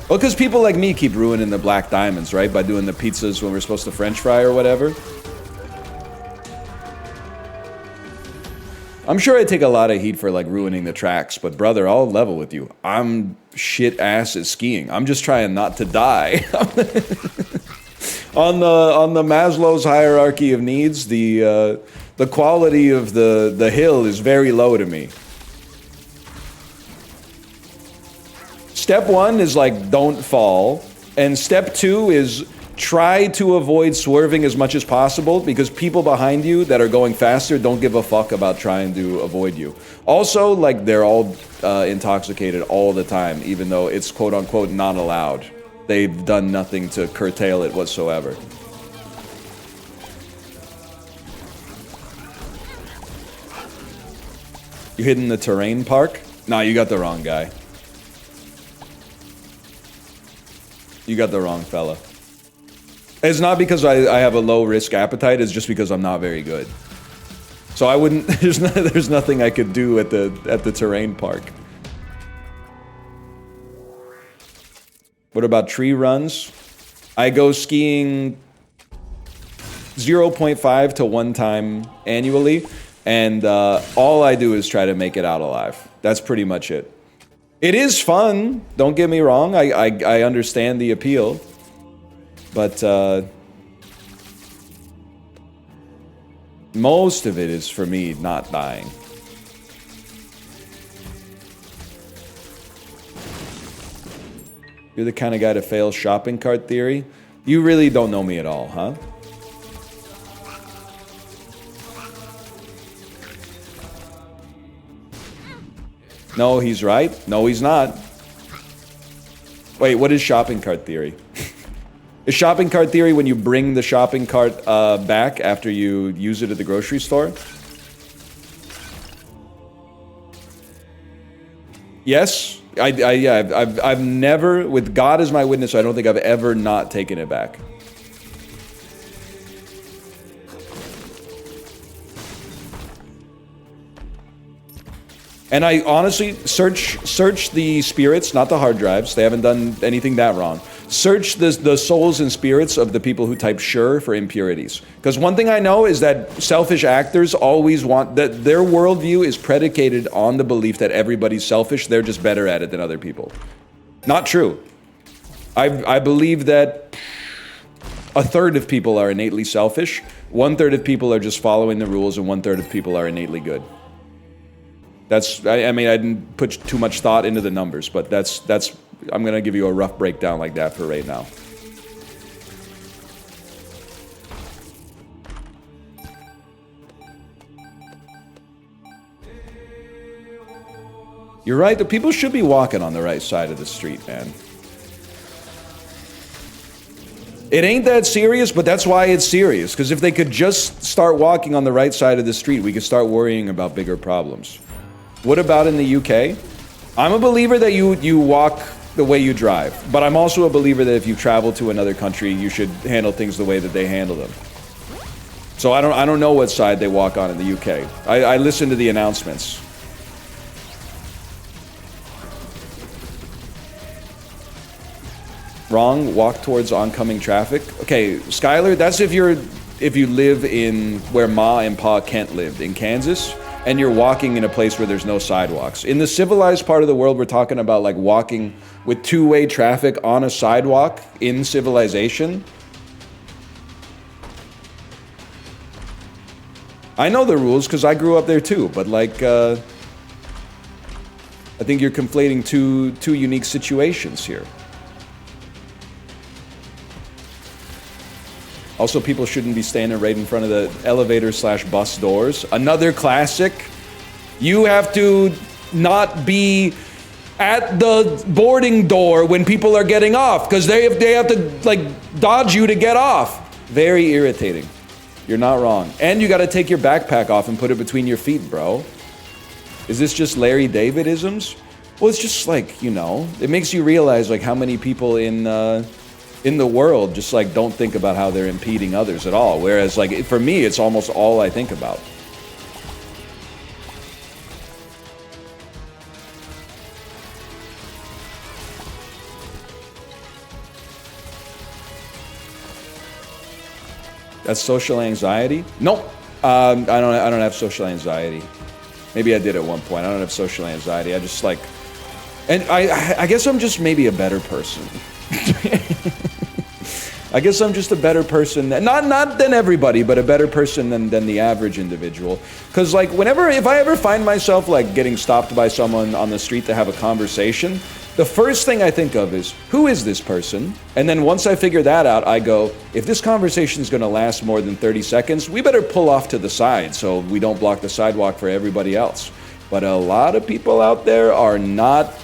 Well, because people like me keep ruining the black diamonds, right? By doing the pizzas when we're supposed to French fry or whatever. I'm sure I take a lot of heat for like ruining the tracks, but brother, I'll level with you. I'm shit ass at skiing. I'm just trying not to die. On the Maslow's hierarchy of needs, the quality of the hill is very low to me. Step 1 is like, don't fall. And step 2 is try to avoid swerving as much as possible because people behind you that are going faster don't give a fuck about trying to avoid you. Also, like, they're all intoxicated all the time, even though it's quote-unquote not allowed. They've done nothing to curtail it whatsoever. You hidden the terrain park? Nah, you got the wrong guy. You got the wrong fella. It's not because I have a low risk appetite, it's just because I'm not very good. So I wouldn't, there's nothing I could do at the terrain park. What about tree runs? I go skiing 0.5 to 1 time annually, and all I do is try to make it out alive. That's pretty much it. It is fun, don't get me wrong, I understand the appeal, but most of it is for me not dying. You're the kind of guy to fail shopping cart theory? You really don't know me at all, huh? No, he's right. No, he's not. Wait, what is shopping cart theory? Is shopping cart theory when you bring the shopping cart back after you use it at the grocery store? Yes. Yeah, I've never, with God as my witness, I don't think I've ever not taken it back. And I honestly search the spirits, not the hard drives. They haven't done anything that wrong. Search the souls and spirits of the people who type sure for impurities. Because one thing I know is that selfish actors always want that their worldview is predicated on the belief that everybody's selfish. They're just better at it than other people. Not true. I believe that a third of people are innately selfish. 1/3 of people are just following the rules, and 1/3 of people are innately good. I mean, I didn't put too much thought into the numbers, but that's, I'm gonna give you a rough breakdown like that for right now. You're right, the people should be walking on the right side of the street, man. It ain't that serious, but that's why it's serious, because if they could just start walking on the right side of the street, we could start worrying about bigger problems. What about in the UK? I'm a believer that you walk the way you drive, but I'm also a believer that if you travel to another country, you should handle things the way that they handle them. So I don't know what side they walk on in the UK. I listen to the announcements. Wrong, walk towards oncoming traffic. Okay, Skylar, that's if you live in where Ma and Pa Kent lived, in Kansas. And you're walking in a place where there's no sidewalks. In the civilized part of the world, we're talking about like walking with two-way traffic on a sidewalk in civilization. I know the rules because I grew up there too, but like, I think you're conflating two unique situations here. Also, people shouldn't be standing right in front of the elevator/bus doors. Another classic. You have to not be at the boarding door when people are getting off, because they have to like dodge you to get off. Very irritating. You're not wrong. And you got to take your backpack off and put it between your feet, bro. Is this just Larry David-isms? Well, it's just like, you know, it makes you realize like how many people in the world just like don't think about how they're impeding others at all. Whereas like for me, it's almost all I think about. That's social anxiety? Nope. I don't have social anxiety. Maybe I did at one point. I don't have social anxiety. I just like, and I guess I'm just maybe a better person. I guess I'm just a better person, not than everybody, but a better person than the average individual. Because like if I ever find myself like getting stopped by someone on the street to have a conversation, The first thing I think of is, who is this person? And then once I figure that out, I go, if this conversation is going to last more than 30 seconds, we better pull off to the side so we don't block the sidewalk for everybody else. But a lot of people out there are not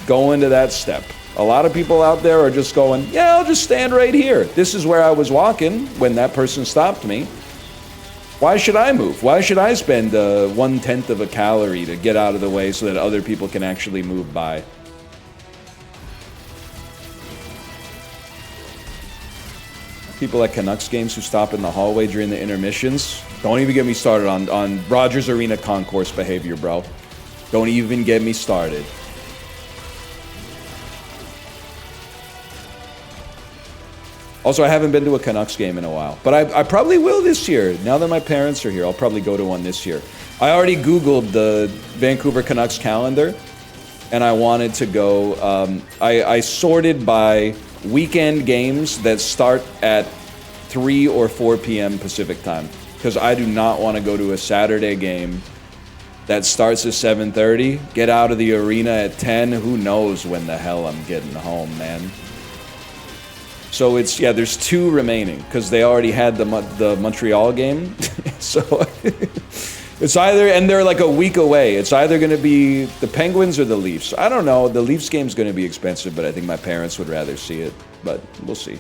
going to that step. A lot of people out there are just going, yeah, I'll just stand right here. This is where I was walking when that person stopped me. Why should I move? Why should I spend 1/10 of a calorie to get out of the way so that other people can actually move by? People at Canucks games who stop in the hallway during the intermissions. Don't even get me started on Rogers Arena concourse behavior, bro. Don't even get me started. Also, I haven't been to a Canucks game in a while, but I probably will this year. Now that my parents are here, I'll probably go to one this year. I already Googled the Vancouver Canucks calendar, and I wanted to go. I sorted by weekend games that start at 3 or 4 p.m. Pacific time, because I do not want to go to a Saturday game that starts at 7:30, get out of the arena at 10. Who knows when the hell I'm getting home, man. So it's, yeah, there's 2 remaining, because they already had the Montreal game. So it's either, and they're like a week away, it's either going to be the Penguins or the Leafs. I don't know, the Leafs game's going to be expensive, but I think my parents would rather see it, but we'll see.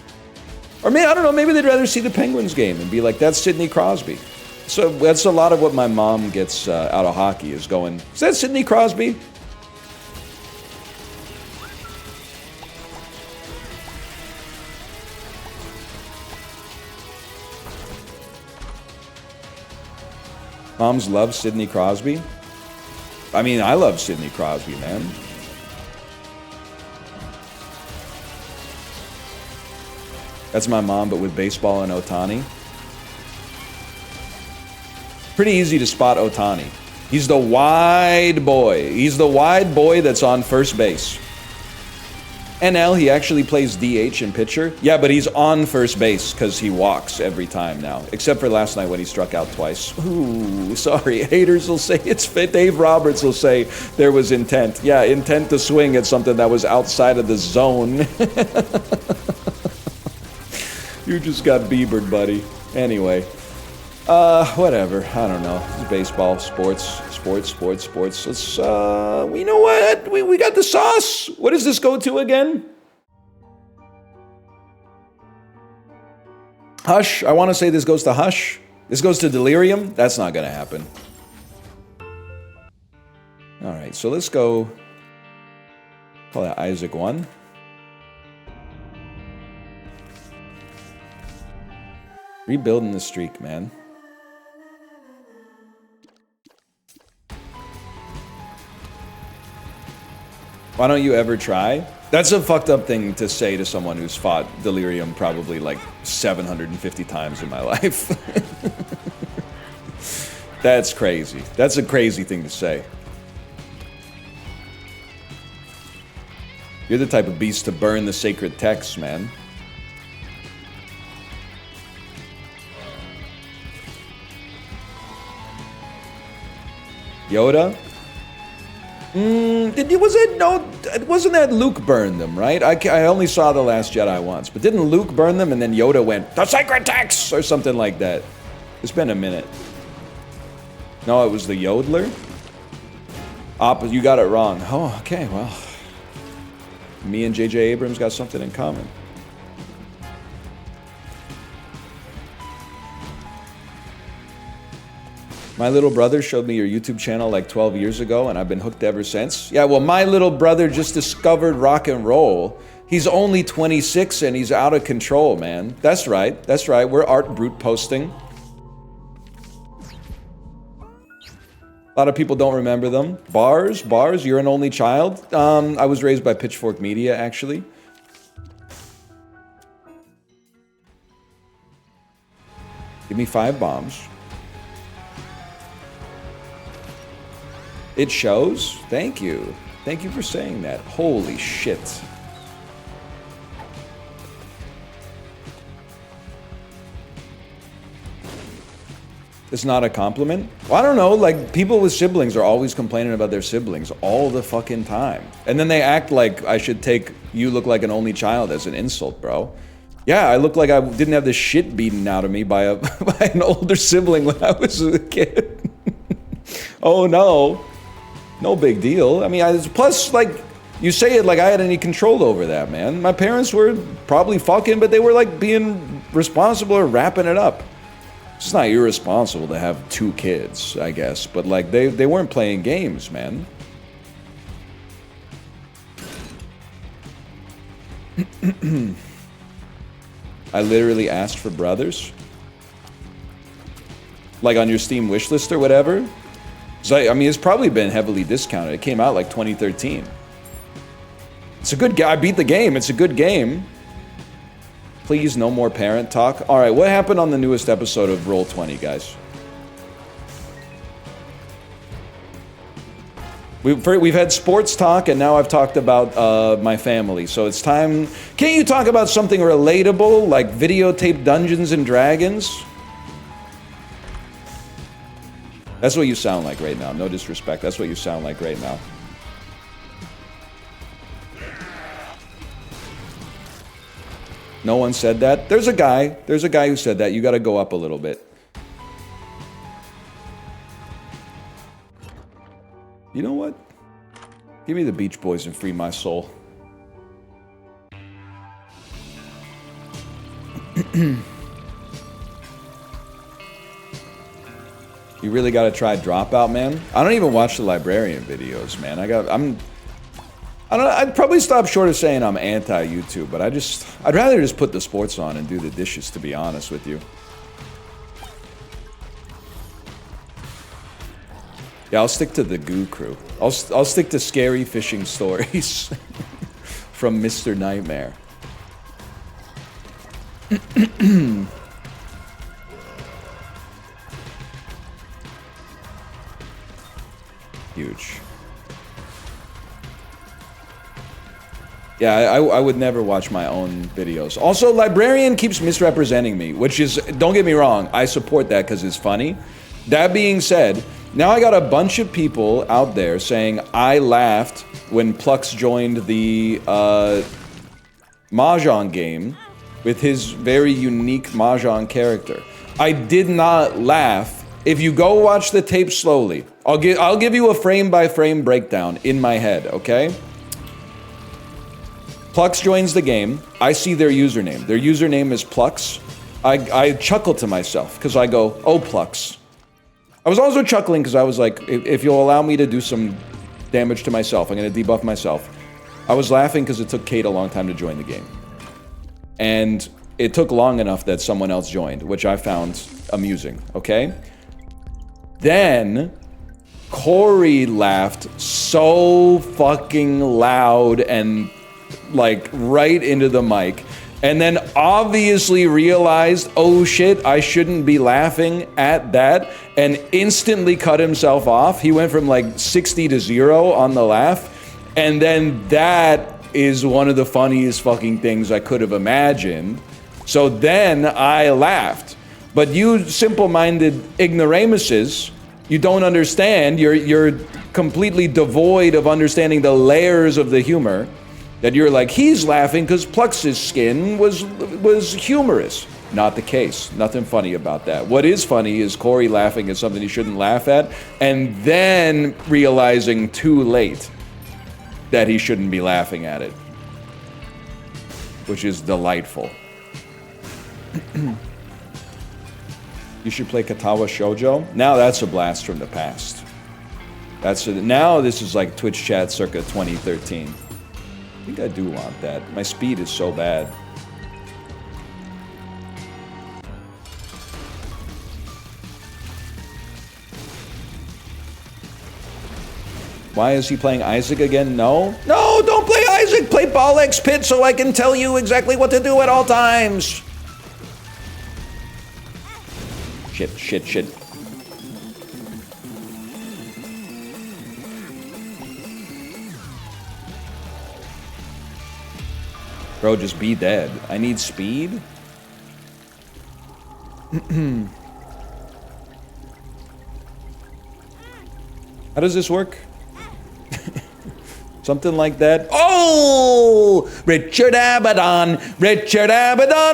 Or maybe, I don't know, maybe they'd rather see the Penguins game and be like, that's Sidney Crosby. So that's a lot of what my mom gets out of hockey, is going, is that Sidney Crosby? Moms love Sidney Crosby. I mean, I love Sidney Crosby, man. That's my mom, but with baseball and Ohtani. Pretty easy to spot Ohtani. He's the wide boy. He's the wide boy that's on first base. NL, he actually plays DH and pitcher. Yeah, but he's on first base because he walks every time now. Except for last night when he struck out twice. Ooh, sorry. Haters will say it's fit. Dave Roberts will say there was intent. Yeah, intent to swing at something that was outside of the zone. You just got Biebered, buddy. Anyway. Whatever. I don't know. It's baseball, sports. Let's, you know what? We got the sauce. What does this go to again? Hush. I want to say this goes to Hush. This goes to Delirium. That's not going to happen. All right, so let's go. Call that Isaac 1. Rebuilding the streak, man. Why don't you ever try? That's a fucked up thing to say to someone who's fought Delirium probably like 750 times in my life. That's crazy. That's a crazy thing to say. You're the type of beast to burn the sacred texts, man. Yoda? Wasn't that Luke burned them, right? I only saw The Last Jedi once, but didn't Luke burn them and then Yoda went, the sacred texts, or something like that? It's been a minute. No, it was the Yodeler? You got it wrong. Oh, okay, well. Me and J.J. Abrams got something in common. My little brother showed me your YouTube channel like 12 years ago, and I've been hooked ever since. Yeah, well, my little brother just discovered rock and roll. He's only 26 and he's out of control, man. That's right. That's right. We're art brute posting. A lot of people don't remember them. Bars, you're an only child. I was raised by Pitchfork Media, actually. Give me 5 bombs. It shows? Thank you. Thank you for saying that. Holy shit. It's not a compliment? Well, I don't know, like, people with siblings are always complaining about their siblings all the fucking time. And then they act like I should take you look like an only child as an insult, bro. Yeah, I look like I didn't have the shit beaten out of me by by an older sibling when I was a kid. Oh no. No big deal. I mean, plus, like, you say it like I had any control over that, man. My parents were probably fucking, but they were like being responsible or wrapping it up. It's not irresponsible to have 2 kids, I guess, but like they weren't playing games, man. I literally asked for brothers. Like on your Steam wishlist or whatever. So I mean, it's probably been heavily discounted. It came out like 2013. It's a good game. I beat the game. It's a good game. Please, no more parent talk. All right, what happened on the newest episode of Roll20, guys? We've had sports talk, and now I've talked about my family. So it's time. Can't you talk about something relatable, like videotape Dungeons and Dragons? That's what you sound like right now. No disrespect. That's what you sound like right now. No one said that. There's a guy who said that. You got to go up a little bit. You know what? Give me the Beach Boys and free my soul. You really got to try Dropout, man. I don't even watch the Librarian videos, man. I'd probably stop short of saying I'm anti-YouTube, but I'd rather just put the sports on and do the dishes, to be honest with you. Yeah, I'll stick to the Goo Crew. I'll stick to scary fishing stories from Mr. Nightmare. Huge. Yeah, I would never watch my own videos. Also, Librarian keeps misrepresenting me, which is, don't get me wrong, I support that because it's funny. That being said, now I got a bunch of people out there saying I laughed when Plux joined the Mahjong game with his very unique Mahjong character. I did not laugh. If you go watch the tape slowly, I'll give you a frame-by-frame breakdown in my head, okay? Plux joins the game. I see their username. Their username is Plux. I chuckle to myself because I go, oh, Plux. I was also chuckling because I was like, if you'll allow me to do some damage to myself, I'm going to debuff myself. I was laughing because it took Kate a long time to join the game. And it took long enough that someone else joined, which I found amusing, okay? Then Corey laughed so fucking loud and like right into the mic, and then obviously realized, oh shit, I shouldn't be laughing at that, and instantly cut himself off. He went from like 60 to 0 on the laugh, and then that is one of the funniest fucking things I could have imagined. So then I laughed. But you simple-minded ignoramuses, you don't understand, you're completely devoid of understanding the layers of the humor. That you're like, he's laughing because Plux's skin was humorous. Not the case. Nothing funny about that. What is funny is Corey laughing at something he shouldn't laugh at, and then realizing too late that he shouldn't be laughing at it. Which is delightful. You should play Katawa Shoujo. Now that's a blast from the past. Now this is like Twitch chat circa 2013. I think I do want that. My speed is so bad. Why is he playing Isaac again? No. No, don't play Isaac! Play Ball X Pit so I can tell you exactly what to do at all times! Shit. Bro, just be dead. I need speed? How does this work? Something like that. Oh! Richard Abaddon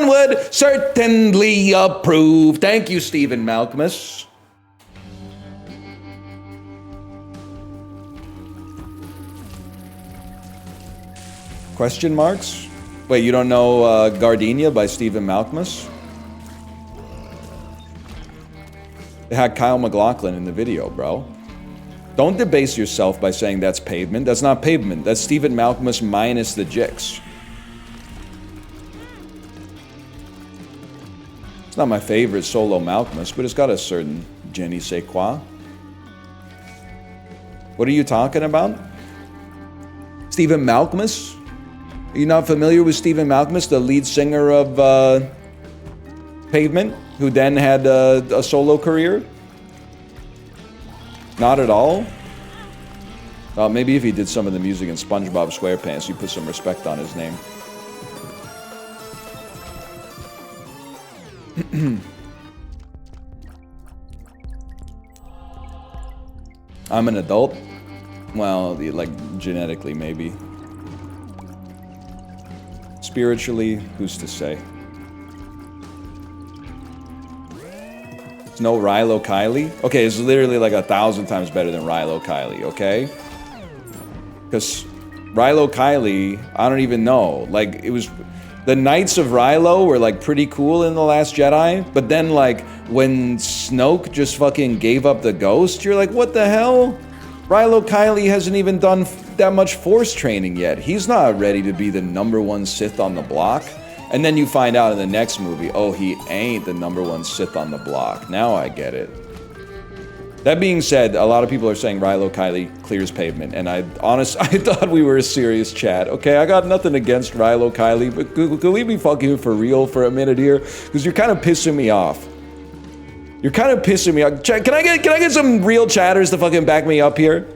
would certainly approve. Thank you, Stephen Malcolmus. Question marks? Wait, you don't know Gardenia by Stephen Malcolmus? They had Kyle MacLachlan in the video, bro. Don't debase yourself by saying that's pavement. That's not pavement. That's Stephen Malcolmus minus the jicks. It's not my favorite solo Malcolmus, but it's got a certain je ne sais quoi. What are you talking about? Stephen Malcolmus? Are you not familiar with Stephen Malcolmus, the lead singer of Pavement, who then had a solo career? Not at all? Maybe if he did some of the music in SpongeBob SquarePants, you put some respect on his name. I'm an adult? Well, like, genetically, maybe. Spiritually, who's to say? It's no Rilo Kiley? Okay, it's literally like 1,000 times better than Rilo Kiley, okay? Because Rilo Kiley, I don't even know. Like, it was... The Knights of Rilo were, like, pretty cool in The Last Jedi, but then, like, when Snoke just fucking gave up the ghost, you're like, what the hell? Rilo Kiley hasn't even done that much Force training yet. He's not ready to be the #1 Sith on the block. And then you find out in the next movie, oh, he ain't the #1 Sith on the block. Now I get it. That being said, a lot of people are saying Rilo Kiley clears Pavement, and I thought we were a serious chat. Okay, I got nothing against Rilo Kiley, but could we be fucking for real for a minute here? Because you're kind of pissing me off. You're kind of pissing me off. Can I get some real chatters to fucking back me up here?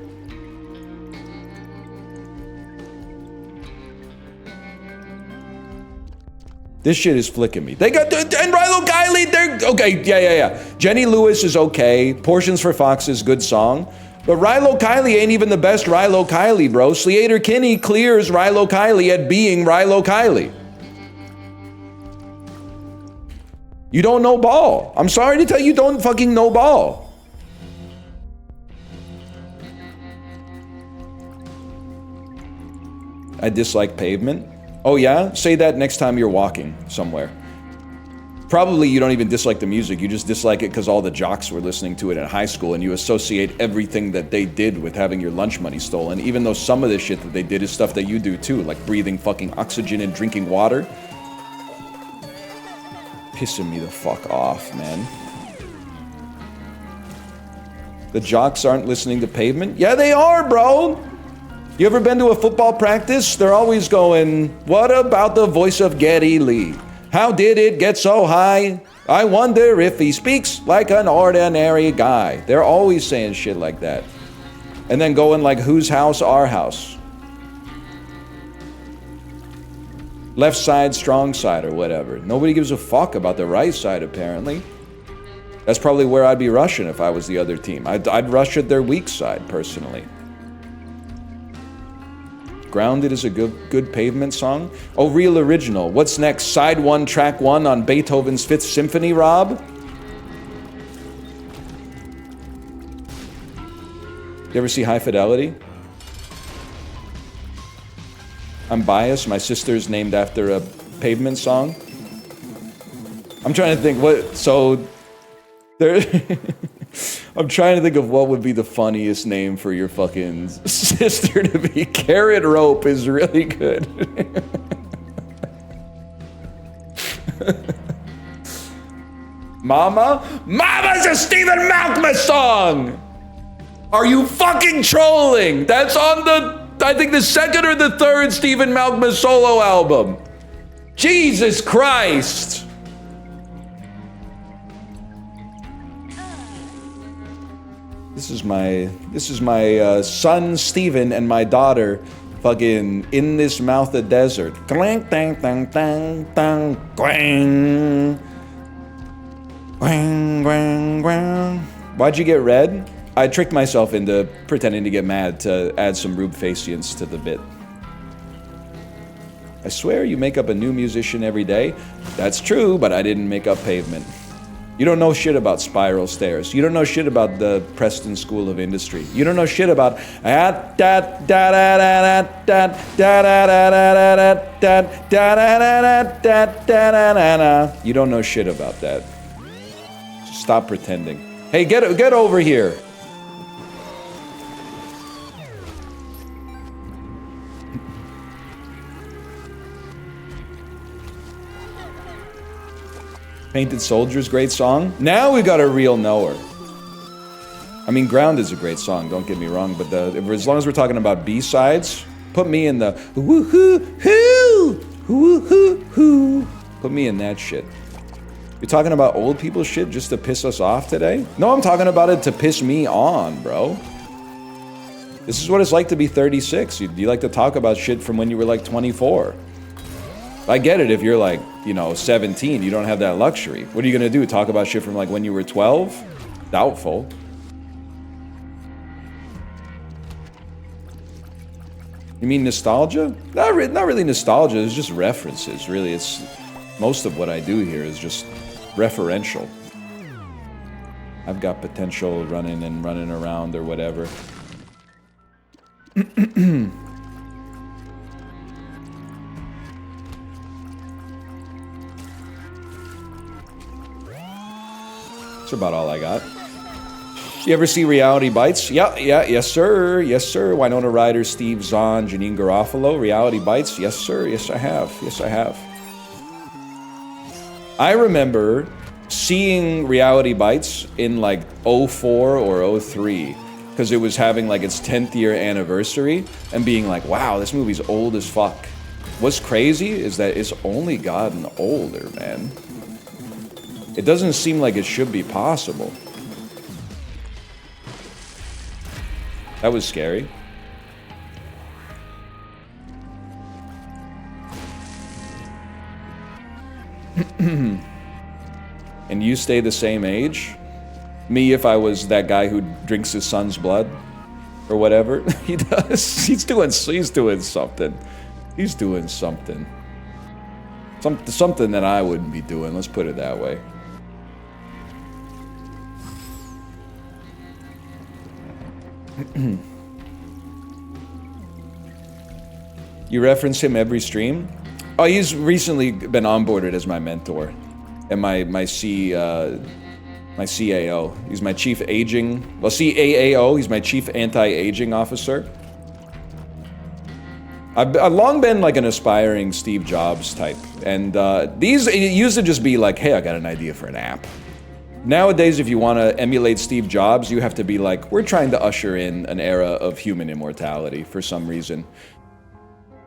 This shit is flicking me. They got, and Rilo Kiley, they're, okay, yeah. Jenny Lewis is okay. Portions for Foxes, good song. But Rilo Kiley ain't even the best Rilo Kiley, bro. Sleater Kinney clears Rilo Kiley at being Rilo Kiley. You don't know ball. I'm sorry to tell you, don't fucking know ball. I dislike Pavement. Oh yeah? Say that next time you're walking somewhere. Probably you don't even dislike the music, you just dislike it because all the jocks were listening to it in high school and you associate everything that they did with having your lunch money stolen, even though some of the shit that they did is stuff that you do too, like breathing fucking oxygen and drinking water. Pissing me the fuck off, man. The jocks aren't listening to Pavement? Yeah, they are, bro! You ever been to a football practice? They're always going, what about the voice of Geddy Lee? How did it get so high? I wonder if he speaks like an ordinary guy. They're always saying shit like that. And then going like, whose house, our house? Left side, strong side, or whatever. Nobody gives a fuck about the right side, apparently. That's probably where I'd be rushing if I was the other team. I'd rush at their weak side, personally. Grounded is a good Pavement song. Oh, real original. What's next? Side 1, track 1 on Beethoven's 5th Symphony, Rob? You ever see High Fidelity? I'm biased. My sister's named after a Pavement song. I'm trying to think what... So... There... I'm trying to think of what would be the funniest name for your fucking sister to be. Carrot Rope is really good. Mama? Mama's a Stephen Malcolmus song! Are you fucking trolling? That's on the, I think the 2nd or the 3rd Stephen Malcolmus solo album. Jesus Christ! This is my son Steven and my daughter fucking in this mouth of desert. Clang, tang, tang, tang, tang, gwang. Gwang, gwang, gwang. Why'd you get red? I tricked myself into pretending to get mad to add some Rube Facience to the bit. I swear you make up a new musician every day. That's true, but I didn't make up Pavement. You don't know shit about Spiral Stairs. You don't know shit about the Preston School of Industry. You don't know shit about you don't know shit about that. Stop pretending. Hey, get over here. Painted Soldiers, great song. Now we got a real knower. I mean, Ground is a great song, don't get me wrong, but as long as we're talking about B-sides, put me in the woo-hoo-hoo, woo-hoo-hoo. Put me in that shit. You're talking about old people shit just to piss us off today? No, I'm talking about it to piss me on, bro. This is what it's like to be 36. You like to talk about shit from when you were like 24. I get it if you're like, you know, 17, you don't have that luxury. What are you gonna do, talk about shit from like when you were 12? Doubtful. You mean nostalgia? Not really nostalgia, it's just references, really. It's most of what I do here is just referential. I've got potential running around or whatever. That's about all I got. You ever see Reality Bites? Yes sir, yes sir. Winona Ryder, Steve Zahn, Janine Garofalo. Reality Bites? Yes sir, yes I have, yes I have. I remember seeing Reality Bites in like 04 or 03 because it was having like its 10th year anniversary and being like, wow, this movie's old as fuck. What's crazy is that it's only gotten older, man. It doesn't seem like it should be possible. That was scary. And you stay the same age? Me, if I was that guy who drinks his son's blood or whatever. He does. He's doing something. He's doing something. Something that I wouldn't be doing, let's put it that way. You reference him every stream? Oh, he's recently been onboarded as my mentor and my CAO. He's my chief aging, well, CAAO, he's my chief anti-aging officer. I've long been like an aspiring Steve Jobs type, and it used to just be like, hey, I got an idea for an app. Nowadays, if you want to emulate Steve Jobs, you have to be like, we're trying to usher in an era of human immortality for some reason.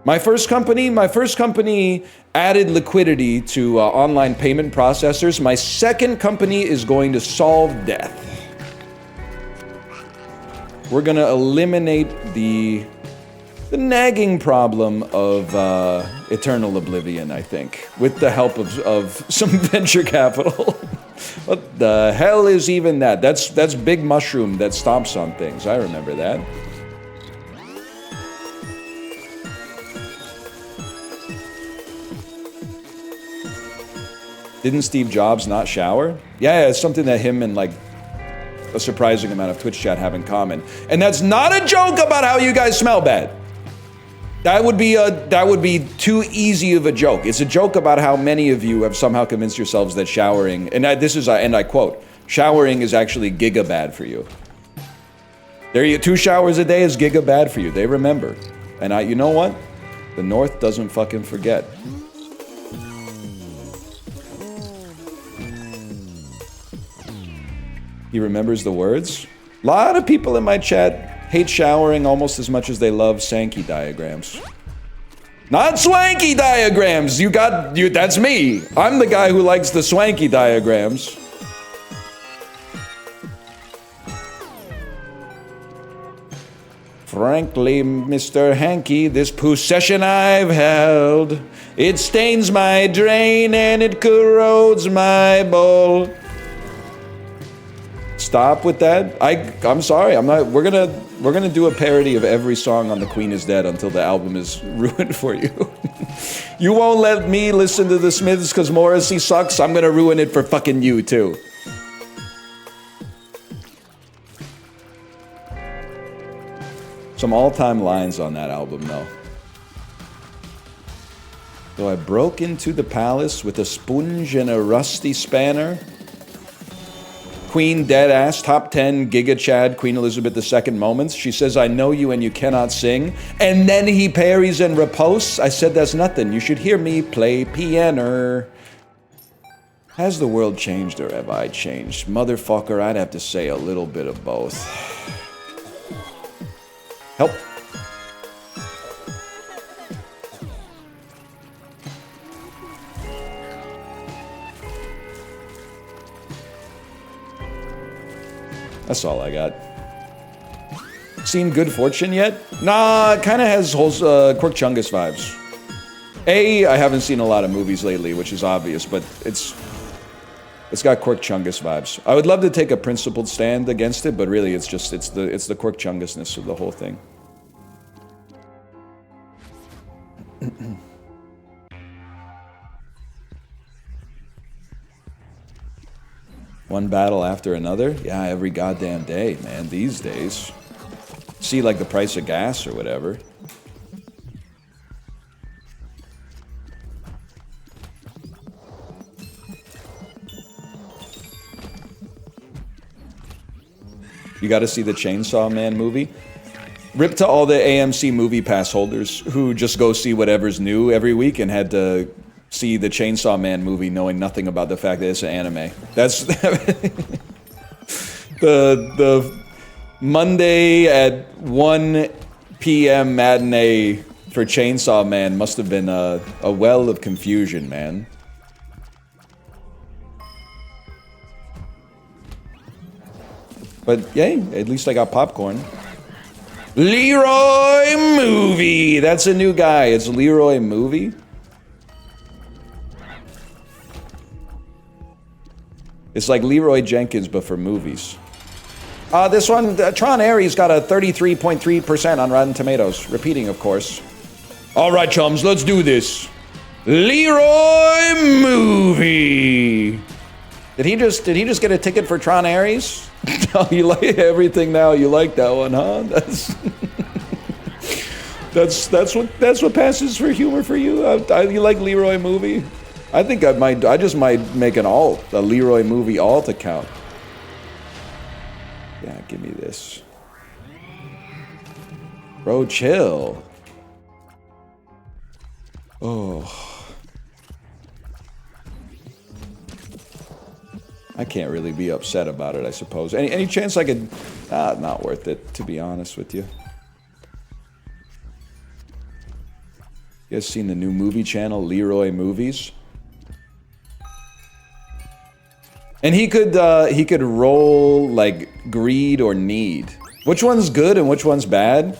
My first company added liquidity to online payment processors. My second company is going to solve death. We're going to eliminate the nagging problem of eternal oblivion, I think, with the help of some venture capital. What the hell is even that? That's Big Mushroom that stomps on things. I remember that. Didn't Steve Jobs not shower? Yeah, it's something that him and like a surprising amount of Twitch chat have in common. And that's not a joke about how you guys smell bad. That would be too easy of a joke. It's a joke about how many of you have somehow convinced yourselves that showering, and I quote, showering is actually giga bad for you. 2 showers a day is giga bad for you. They remember. And you know what? The North doesn't fucking forget. He remembers the words. A lot of people in my chat hate showering almost as much as they love Sankey diagrams. Not swanky diagrams! That's me! I'm the guy who likes the swanky diagrams. Frankly, Mr. Hanky, this possession I've held, it stains my drain and it corrodes my bowl. Stop with that. I'm sorry. I'm not. We're gonna do a parody of every song on The Queen Is Dead until the album is ruined for you. You won't let me listen to the Smiths because Morrissey sucks. I'm gonna ruin it for fucking you too. Some all-time lines on that album, though. So I broke into the palace with a sponge and a rusty spanner. Queen dead-ass, top 10 Giga Chad, Queen Elizabeth II moments. She says, I know you and you cannot sing. And then he parries and riposts. I said, that's nothing. You should hear me play piano. Has the world changed or have I changed? Motherfucker, I'd have to say a little bit of both. Help. That's all I got. Seen Good Fortune yet? Nah, it kind of has Quirk Chungus vibes. I haven't seen a lot of movies lately, which is obvious, but it's got Quirk Chungus vibes. I would love to take a principled stand against it, but really it's the Quirk Chungusness of the whole thing. One battle after another? Yeah, every goddamn day, man, these days. See, like, the price of gas or whatever. You gotta see the Chainsaw Man movie. Rip to all the AMC Movie Pass holders who just go see whatever's new every week and had to see the Chainsaw Man movie knowing nothing about the fact that it's an anime. That's the Monday at 1 p.m. matinee for Chainsaw Man must have been a well of confusion, man. But yay, at least I got popcorn. Leroy Movie! That's a new guy. It's Leroy Movie. It's like Leroy Jenkins, but for movies. This one, Tron Ares got a 33.3% on Rotten Tomatoes. Repeating, of course. All right, chums, let's do this. Leroy Movie. Did he just get a ticket for Tron Ares? Oh, you like everything now. You like that one, huh? That's what passes for humor for you. You like Leroy Movie? I think I just might make a Leroy Movie alt account. Yeah, give me this. Bro, chill. Oh. I can't really be upset about it, I suppose. Any chance I could... not worth it, to be honest with you. You guys seen the new movie channel, Leroy Movies? And he could roll, like, greed or need. Which one's good and which one's bad?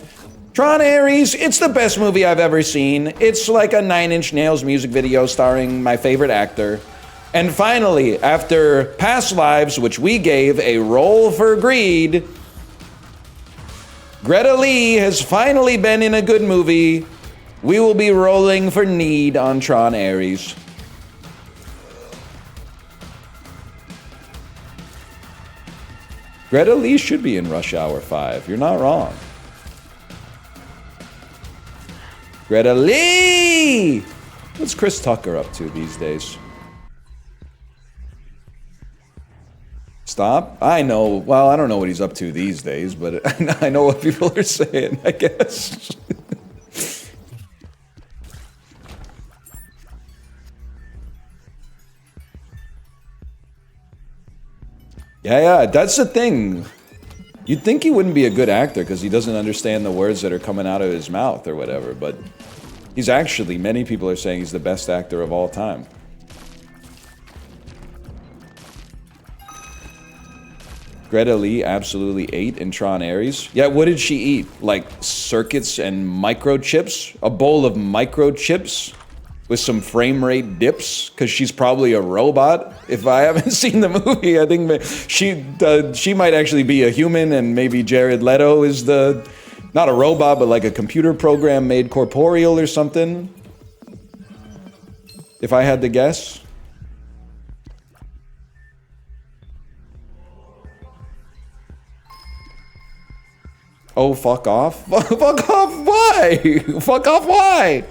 Tron Ares, it's the best movie I've ever seen. It's like a Nine Inch Nails music video starring my favorite actor. And finally, after past lives, which we gave a roll for greed, Greta Lee has finally been in a good movie. We will be rolling for need on Tron Ares. Greta Lee should be in Rush Hour 5. You're not wrong. Greta Lee! What's Chris Tucker up to these days? Stop? I know. Well, I don't know what he's up to these days, but I know what people are saying, I guess. Yeah, that's the thing. You'd think he wouldn't be a good actor because he doesn't understand the words that are coming out of his mouth or whatever, but he's actually, many people are saying he's the best actor of all time. Greta Lee absolutely ate in Tron Ares. Yeah, what did she eat? Like circuits and microchips? A bowl of microchips? with some frame rate dips because she's probably a robot. If I haven't seen the movie, I think she might actually be a human, and maybe Jared Leto is not a robot, but like a computer program made corporeal or something. If I had to guess. Oh, fuck off? Fuck off, why? Fuck off, why?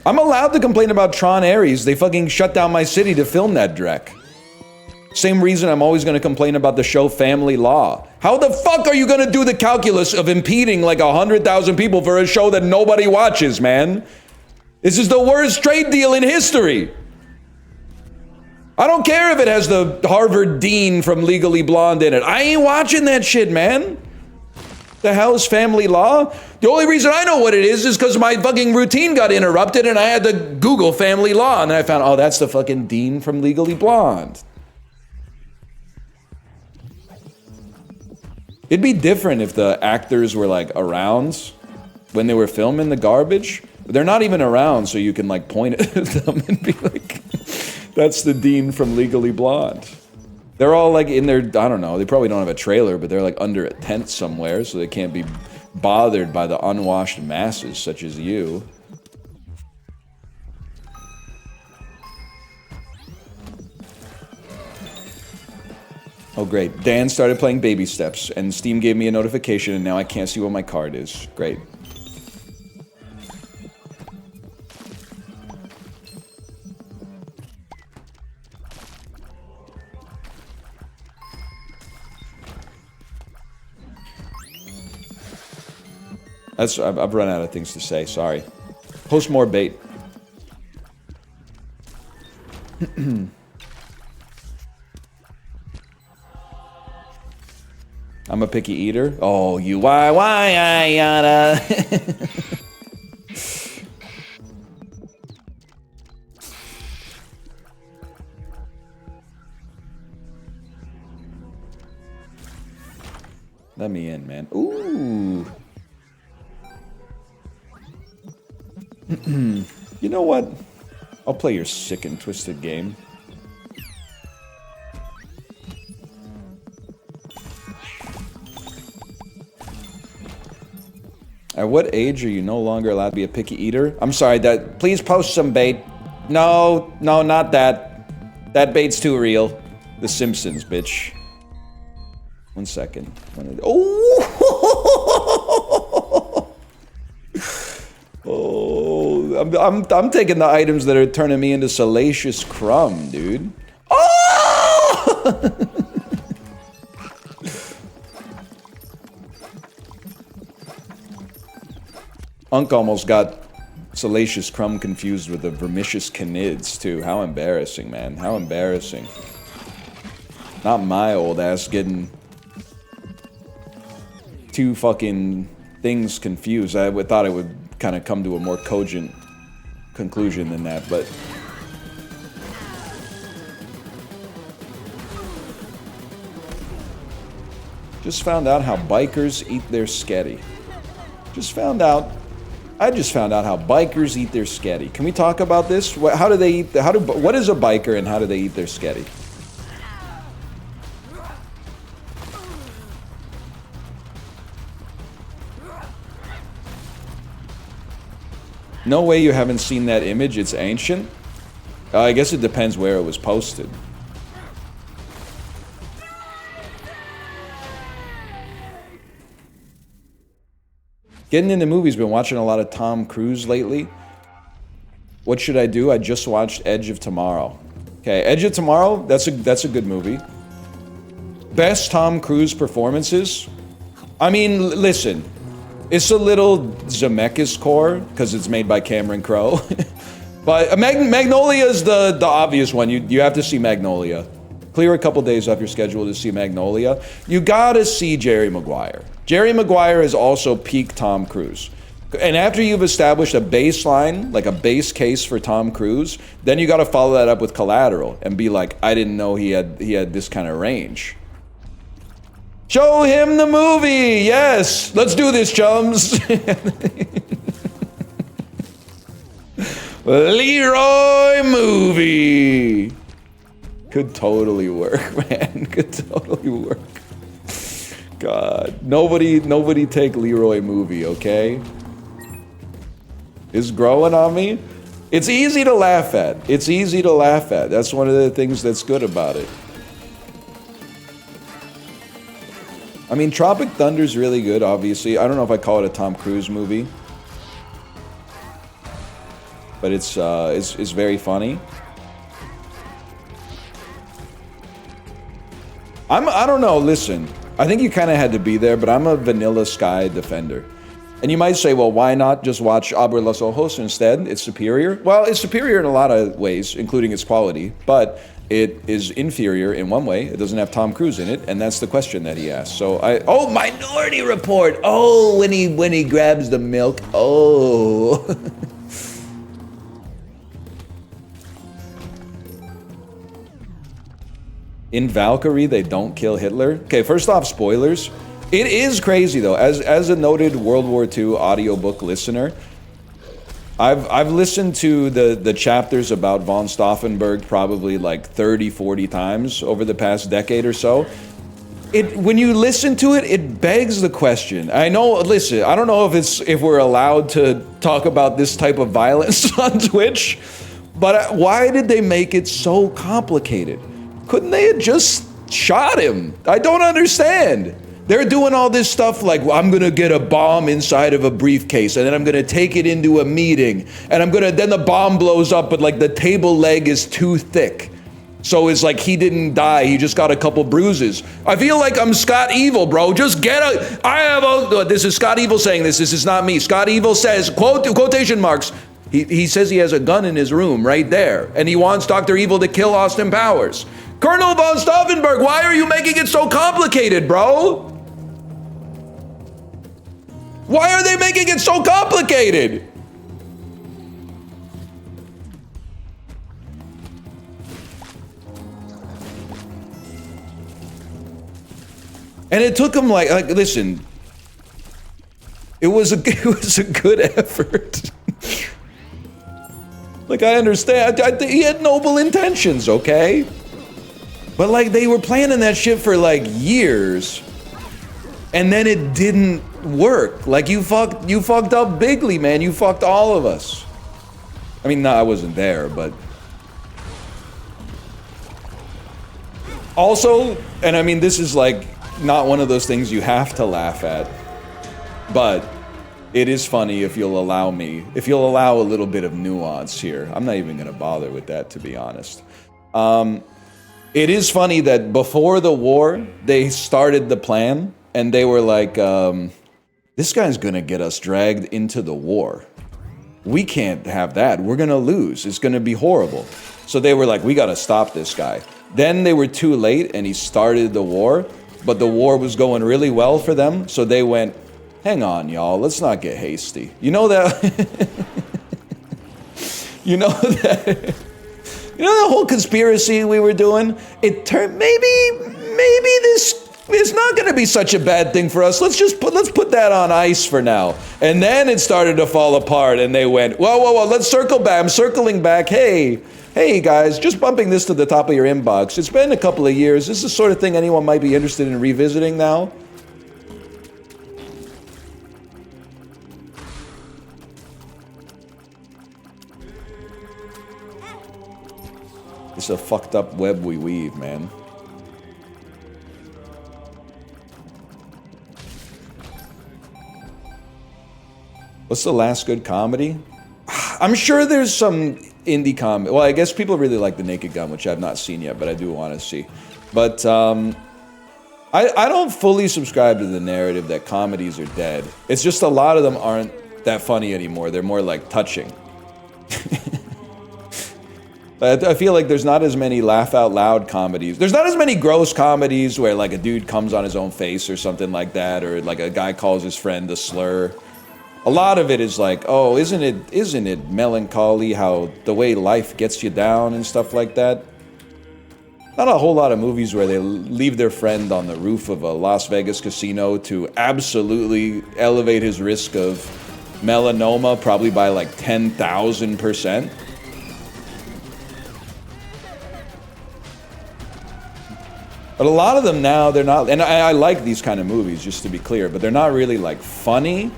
I'm allowed to complain about Tron Ares. They fucking shut down my city to film that dreck. Same reason I'm always gonna complain about the show Family Law. How the fuck are you gonna do the calculus of impeding like 100,000 people for a show that nobody watches, man? This is the worst trade deal in history. I don't care if it has the Harvard dean from Legally Blonde in it. I ain't watching that shit, man. The hell's Family Law? The only reason I know what it is because my fucking routine got interrupted and I had to Google Family Law, and then I found, oh, that's the fucking dean from Legally Blonde. It'd be different if the actors were like around when they were filming the garbage. But they're not even around, so you can like point at them and be like, that's the dean from Legally Blonde. They're all like in their, I don't know, they probably don't have a trailer, but they're like under a tent somewhere, so they can't be bothered by the unwashed masses such as you. Oh great, Dan started playing Baby Steps, and Steam gave me a notification, and now I can't see what my card is. Great. I've run out of things to say, sorry. Post more bait. I'm a picky eater? Oh, you why I gotta... Let me in, man. Ooh. You know what? I'll play your sick and twisted game. At what age are you no longer allowed to be a picky eater? I'm sorry, please post some bait. No, not that. That bait's too real. The Simpsons, bitch. 1 second. Oh! Oh, I'm taking the items that are turning me into Salacious Crumb, dude. Oh! Unk almost got Salacious Crumb confused with the Vermicious Canids, too. How embarrassing, man. How embarrassing. Not my old ass getting two fucking things confused. I thought it would kind of come to a more cogent conclusion than that, but... Just found out how bikers eat their sketty. I just found out how bikers eat their sketty. Can we talk about this? How do they eat, what is a biker and how do they eat their sketty? No way you haven't seen that image, it's ancient? I guess it depends where it was posted. Getting into movies, been watching a lot of Tom Cruise lately. What should I do? I just watched Edge of Tomorrow. Okay, Edge of Tomorrow, that's a good movie. Best Tom Cruise performances? I mean, listen. It's a little Zemeckis core, because it's made by Cameron Crowe. But Magnolia is the obvious one. You have to see Magnolia. Clear a couple days off your schedule to see Magnolia. You gotta see Jerry Maguire. Jerry Maguire is also peak Tom Cruise. And after you've established a baseline, like a base case for Tom Cruise, then you gotta follow that up with Collateral and be like, I didn't know he had this kind of range. Show him the movie. Yes. Let's do this, chums. Leroy movie. Could totally work, man. Could totally work. God. Nobody take Leroy movie, okay? Is growing on me? It's easy to laugh at. It's easy to laugh at. That's one of the things that's good about it. I mean, Tropic Thunder's really good, obviously. I don't know if I call it a Tom Cruise movie. But it's very funny. I don't know, listen. I think you kind of had to be there, but I'm a Vanilla Sky defender. And you might say, well, why not just watch Abre los Ojos instead? It's superior. Well, it's superior in a lot of ways, including its quality, but it is inferior in one way. It doesn't have Tom Cruise in it, and that's the question that he asked. So oh, Minority Report. Oh, when he grabs the milk. Oh. In Valkyrie, they don't kill Hitler. Okay, first off, spoilers. It is crazy though. As a noted World War II audiobook listener, I've listened to the chapters about von Stauffenberg probably like 30, 40 times over the past decade or so. When you listen to it, it begs the question. I know, listen, I don't know if we're allowed to talk about this type of violence on Twitch, but why did they make it so complicated? Couldn't they have just shot him? I don't understand. They're doing all this stuff like, well, I'm gonna get a bomb inside of a briefcase and then I'm gonna take it into a meeting and then the bomb blows up but like the table leg is too thick. So it's like he didn't die, he just got a couple bruises. I feel like I'm Scott Evil, bro. Just this is Scott Evil saying this is not me. Scott Evil says, quotation marks, he says he has a gun in his room right there and he wants Dr. Evil to kill Austin Powers. Colonel von Stauffenberg, why are you making it so complicated, bro? Why are they making it so complicated? And it took him like listen, it was a good effort. Like I understand, he had noble intentions, okay? But like they were planning that shit for like years, and then it didn't work. Like you fucked up bigly, man. You fucked all of us. I mean, no, I wasn't there, but also, and I mean, this is like not one of those things you have to laugh at, but it is funny if you'll allow a little bit of nuance here. I'm not even gonna bother with that, to be honest. It is funny that before the war, they started the plan, and they were like, this guy's gonna get us dragged into the war. We can't have that. We're gonna lose. It's gonna be horrible. So they were like, we gotta stop this guy. Then they were too late, and he started the war, but the war was going really well for them, so they went, hang on, y'all, let's not get hasty. You know that? You know that? You know the whole conspiracy we were doing? It turned maybe this is not going to be such a bad thing for us. Let's put that on ice for now. And then it started to fall apart, and they went, whoa, let's circle back. I'm circling back. Hey guys, just bumping this to the top of your inbox. It's been a couple of years. This is the sort of thing anyone might be interested in revisiting now. It's a fucked up web we weave, man. What's the last good comedy? I'm sure there's some indie comedy. Well, I guess people really like The Naked Gun, which I've not seen yet, but I do want to see. But I don't fully subscribe to the narrative that comedies are dead. It's just a lot of them aren't that funny anymore. They're more like touching. I feel like there's not as many laugh out loud comedies. There's not as many gross comedies where like a dude comes on his own face or something like that, or like a guy calls his friend a slur. A lot of it is like, oh, isn't it melancholy how the way life gets you down and stuff like that? not a whole lot of movies where they leave their friend on the roof of a Las Vegas casino to absolutely elevate his risk of melanoma, probably by like 10,000%. But a lot of them now, they're not, and I like these kind of movies, just to be clear, but they're not really like funny.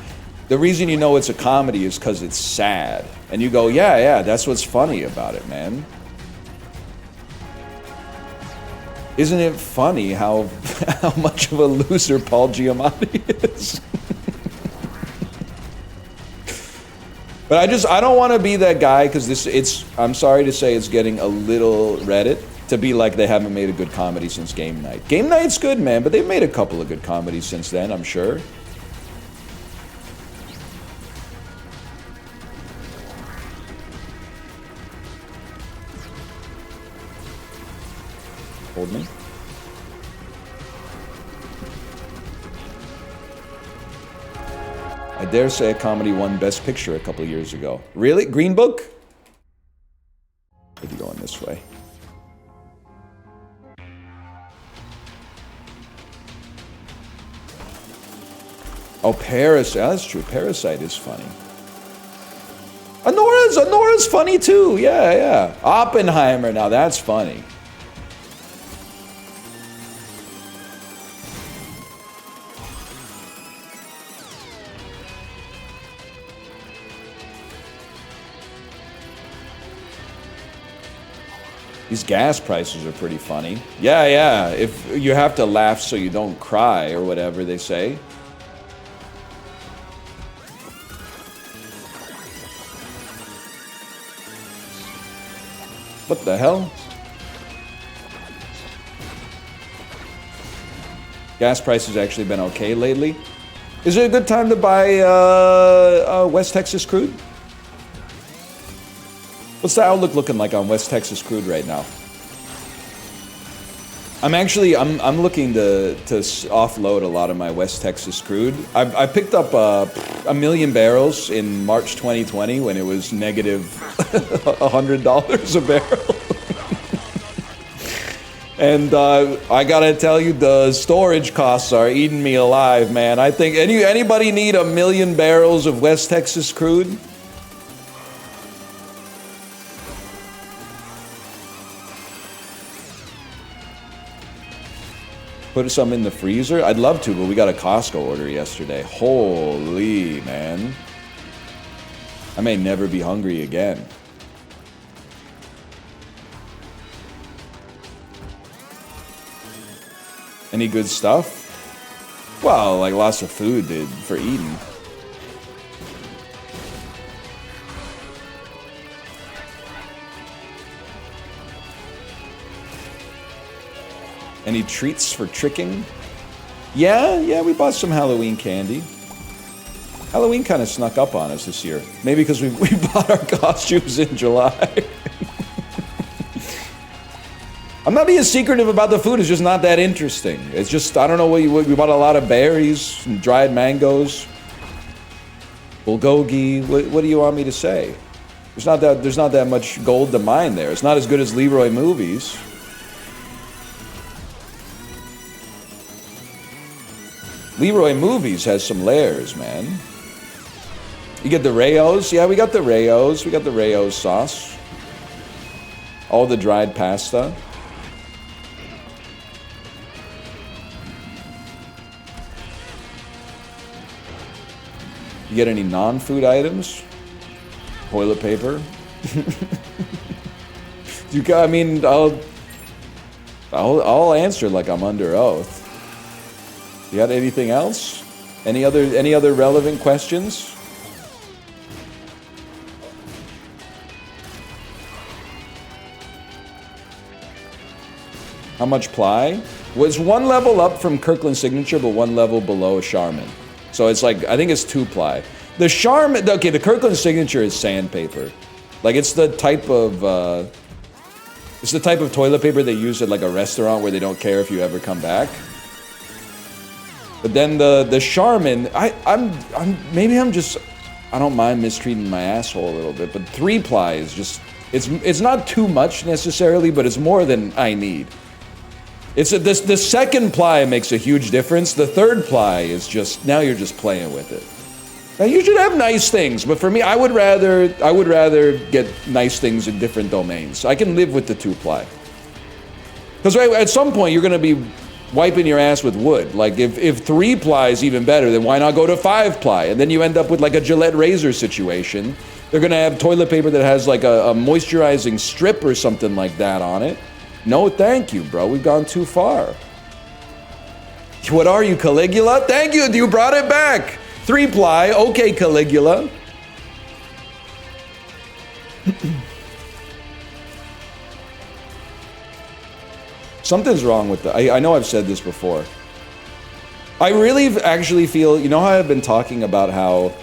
The reason you know it's a comedy is because it's sad. And you go, yeah, that's what's funny about it, man. Isn't it funny how much of a loser Paul Giamatti is? But I don't want to be that guy, because I'm sorry to say it's getting a little Reddit to be like they haven't made a good comedy since Game Night. Game Night's good, man, but they've made a couple of good comedies since then, I'm sure. Hold me. I dare say a comedy won Best Picture a couple years ago. Really? Green Book? Maybe going this way. Oh, Parasite. That's true. Parasite is funny. Anora's funny too. Yeah. Oppenheimer. Now that's funny. These gas prices are pretty funny. Yeah. If you have to laugh so you don't cry or whatever they say. What the hell? Gas prices actually been okay lately. Is it a good time to buy West Texas crude? What's the outlook looking like on West Texas crude right now? I'm looking to offload a lot of my West Texas crude. I picked up a million barrels in March 2020 when it was negative $100 a barrel. And I gotta tell you, the storage costs are eating me alive, man. I think anybody need a million barrels of West Texas crude? Put some in the freezer? I'd love to, but we got a Costco order yesterday. Holy, man. I may never be hungry again. Any good stuff? Well, like lots of food for eating. Any treats for tricking? Yeah, we bought some Halloween candy. Halloween kind of snuck up on us this year. Maybe because we bought our costumes in July. I'm not being secretive about the food, it's just not that interesting. It's just, I don't know, we bought a lot of berries, and dried mangoes, bulgogi. What do you want me to say? There's not that much gold to mine there. It's not as good as Leroy Movies. Leroy Movies has some layers, man. You get the Rayos. Yeah, we got the Rayos. We got the Rayos sauce. All the dried pasta. You get any non-food items? Toilet paper? I'll answer like I'm under oath. You got anything else? Any other relevant questions? How much ply? Was one level up from Kirkland Signature, but one level below Charmin. So it's like, I think it's 2 ply. The Charmin, okay, the Kirkland Signature is sandpaper. Like it's the type of toilet paper they use at like a restaurant where they don't care if you ever come back. But then the Charmin, I don't mind mistreating my asshole a little bit, but 3 ply is just, it's not too much necessarily, but it's more than I need. The second ply makes a huge difference. The third ply is just, now you're just playing with it. Now you should have nice things, but for me, I would rather get nice things in different domains. I can live with the 2-ply. Because at some point you're gonna be wiping your ass with wood. Like if 3-ply is even better, then why not go to 5-ply? And then you end up with like a Gillette razor situation. They're gonna have toilet paper that has like a moisturizing strip or something like that on it. No, thank you, bro. We've gone too far. What are you, Caligula? Thank you, you brought it back. 3-ply, okay, Caligula. Something's wrong with that. I know I've said this before. I really actually feel, you know how I've been talking about how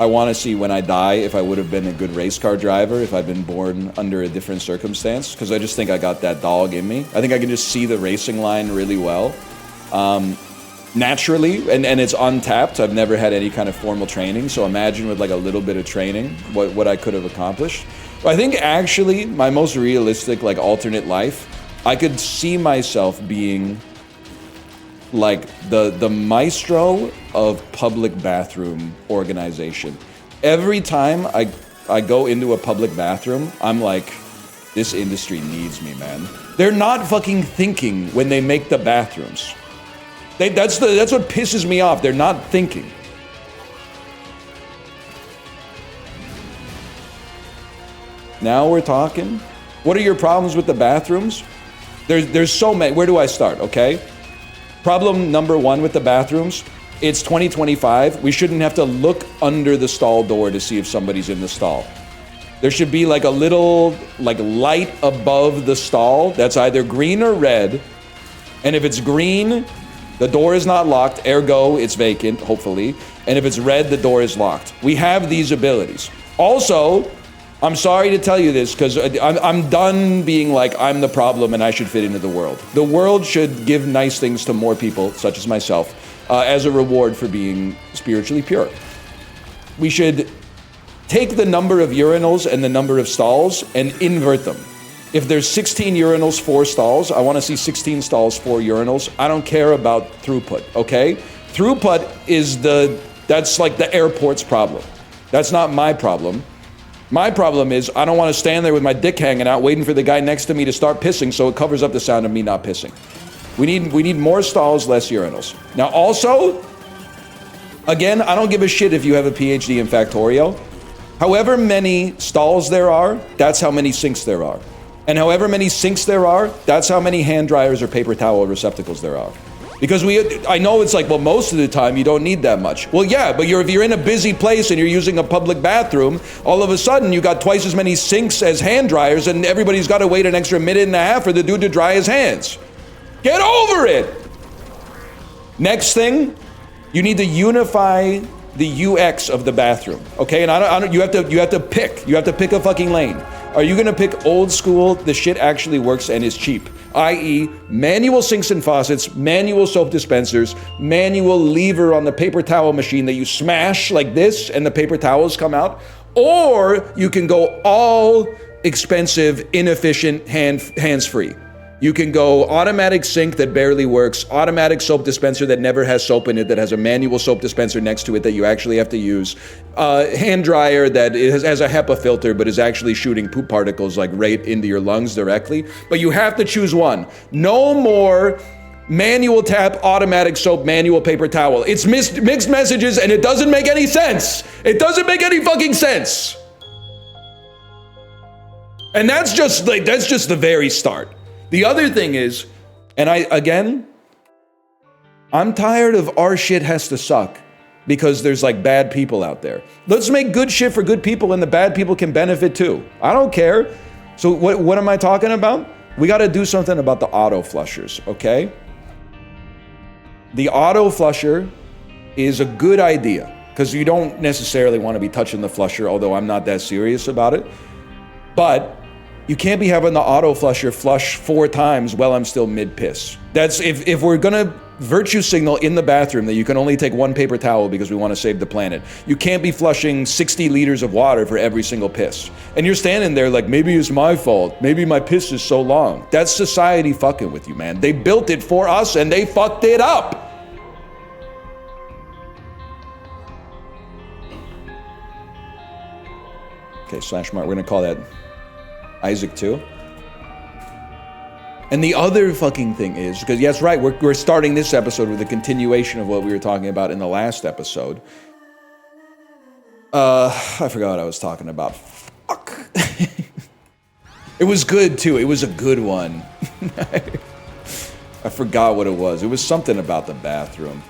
I want to see when I die if I would have been a good race car driver if I'd been born under a different circumstance, because I just think I got that dog in me. I think I can just see the racing line really well. Naturally, and it's untapped. I've never had any kind of formal training, so imagine with like a little bit of training what I could have accomplished. But I think actually my most realistic like alternate life, I could see myself being like the maestro of public bathroom organization. Every time I go into a public bathroom, I'm like, this industry needs me, man. They're not fucking thinking when they make the bathrooms. That's what pisses me off. They're not thinking. Now we're talking. What are your problems with the bathrooms? There's so many. Where do I start? Okay. Problem number 1 with the bathrooms. It's 2025. We shouldn't have to look under the stall door to see if somebody's in the stall. There should be like a little like light above the stall that's either green or red. And if it's green, the door is not locked, ergo it's vacant, hopefully. And if it's red, the door is locked. We have these abilities. Also, I'm sorry to tell you this because I'm done being like I'm the problem and I should fit into the world. The world should give nice things to more people, such as myself, as a reward for being spiritually pure. We should take the number of urinals and the number of stalls and invert them. If there's 16 urinals, 4 stalls, I want to see 16 stalls, 4 urinals. I don't care about throughput, okay? Throughput is that's like the airport's problem. That's not my problem. My problem is I don't want to stand there with my dick hanging out waiting for the guy next to me to start pissing so it covers up the sound of me not pissing. We need more stalls, less urinals. Now also, again, I don't give a shit if you have a PhD in Factorio. However many stalls there are, that's how many sinks there are. And however many sinks there are, that's how many hand dryers or paper towel receptacles there are. Because I know it's like, well, most of the time you don't need that much. Well, yeah, but if you're in a busy place and you're using a public bathroom, all of a sudden you got twice as many sinks as hand dryers and everybody's got to wait an extra minute and a half for the dude to dry his hands. Get over it! Next thing, you need to unify the UX of the bathroom, okay? And you have to pick a fucking lane. Are you gonna pick old school, the shit actually works and is cheap? I.e., manual sinks and faucets, manual soap dispensers, manual lever on the paper towel machine that you smash like this and the paper towels come out. Or you can go all expensive, inefficient, hands-free. You can go automatic sink that barely works, automatic soap dispenser that never has soap in it, that has a manual soap dispenser next to it that you actually have to use, hand dryer that has a HEPA filter but is actually shooting poop particles like right into your lungs directly. But you have to choose one. No more manual tap, automatic soap, manual paper towel. It's mixed messages and it doesn't make any sense. It doesn't make any fucking sense. And that's just the very start. The other thing is, and I'm tired of our shit has to suck because there's like bad people out there. Let's make good shit for good people and the bad people can benefit too. I don't care. So what am I talking about? We got to do something about the auto flushers, okay? The auto flusher is a good idea because you don't necessarily want to be touching the flusher, although I'm not that serious about it. But you can't be having the auto flusher flush 4 times while I'm still mid-piss. That's if we're gonna virtue signal in the bathroom that you can only take one paper towel because we want to save the planet. You can't be flushing 60 liters of water for every single piss. And you're standing there like, maybe it's my fault. Maybe my piss is so long. That's society fucking with you, man. They built it for us and they fucked it up. Okay, slash mark, we're gonna call that Isaac 2. And the other fucking thing is, because yes, right, we're starting this episode with a continuation of what we were talking about in the last episode. I forgot what I was talking about. Fuck. It was good too, it was a good one. I forgot what it was. It was something about the bathroom.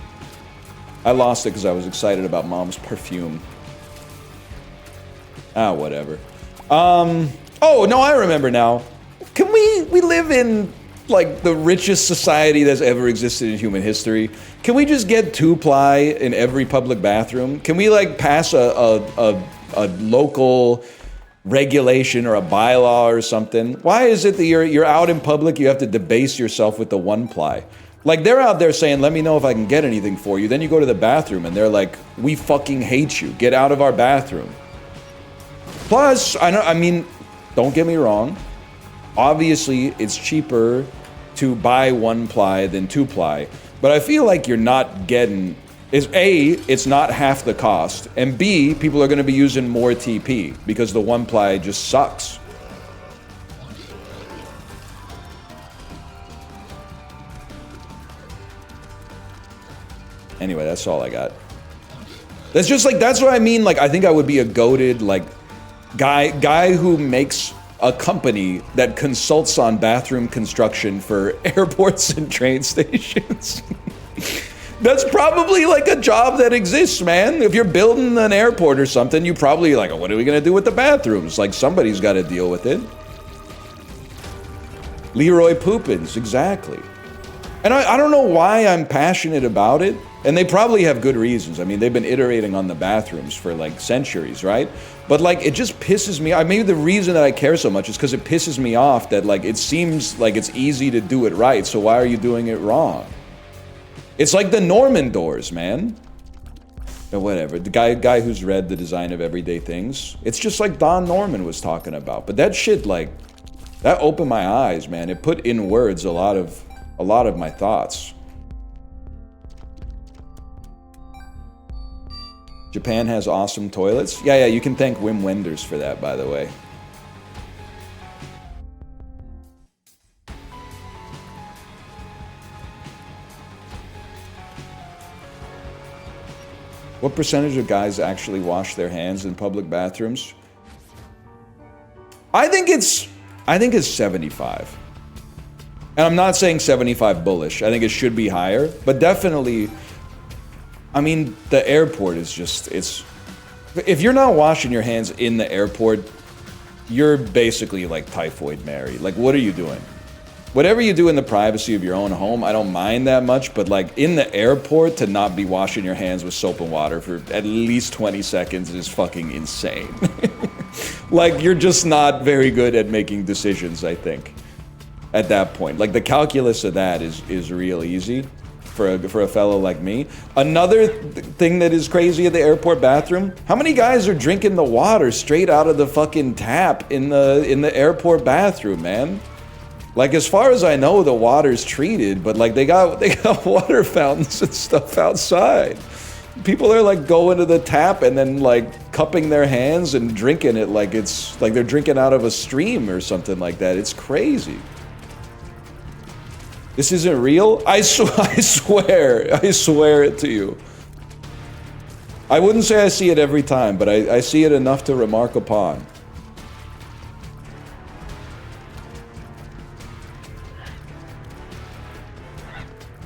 I lost it because I was excited about Mom's perfume. Ah, whatever. Oh, no, I remember now. Can we live in, like, the richest society that's ever existed in human history? Can we just get 2-ply in every public bathroom? Can we, like, pass a local regulation or a bylaw or something? Why is it that you're out in public, you have to debase yourself with the 1-ply? Like, they're out there saying, let me know if I can get anything for you. Then you go to the bathroom and they're like, we fucking hate you. Get out of our bathroom. Plus, I mean, don't get me wrong. Obviously, it's cheaper to buy 1-ply than 2-ply. But I feel like you're not getting... A, it's not half the cost. And B, people are going to be using more TP because the 1-ply just sucks. Anyway, that's all I got. That's just like, that's what I mean. Like, I think I would be a goated, like, guy who makes a company that consults on bathroom construction for airports and train stations. That's probably like a job that exists, man. If you're building an airport or something, you probably like, what are we gonna do with the bathrooms? Like, somebody's got to deal with it. Leroy Poopins, exactly. And I don't know why I'm passionate about it. And they probably have good reasons. I mean, they've been iterating on the bathrooms for like centuries, right? But like, it just pisses me off. Maybe the reason that I care so much is because it pisses me off that like, it seems like it's easy to do it right. So why are you doing it wrong? It's like the Norman doors, man. Or whatever. The guy who's read The Design of Everyday Things. It's just like Don Norman was talking about. But that shit, like, that opened my eyes, man. It put in words a lot of my thoughts. Japan has awesome toilets. Yeah, you can thank Wim Wenders for that, by the way. What percentage of guys actually wash their hands in public bathrooms? I think it's 75. And I'm not saying 75 bullish. I think it should be higher, but definitely, I mean, the airport is just, if you're not washing your hands in the airport, you're basically like Typhoid Mary. Like, what are you doing? Whatever you do in the privacy of your own home, I don't mind that much, but like in the airport, to not be washing your hands with soap and water for at least 20 seconds is fucking insane. Like, you're just not very good at making decisions, I think, at that point. Like, the calculus of that is real easy for a fellow like me. Another thing that is crazy at the airport bathroom, how many guys are drinking the water straight out of the fucking tap in the airport bathroom, man? Like, as far as I know, the water's treated, but like they got water fountains and stuff outside. People are like going to the tap and then like cupping their hands and drinking it like it's like they're drinking out of a stream or something like that. It's crazy. This isn't real? I swear it to you. I wouldn't say I see it every time, but I see it enough to remark upon.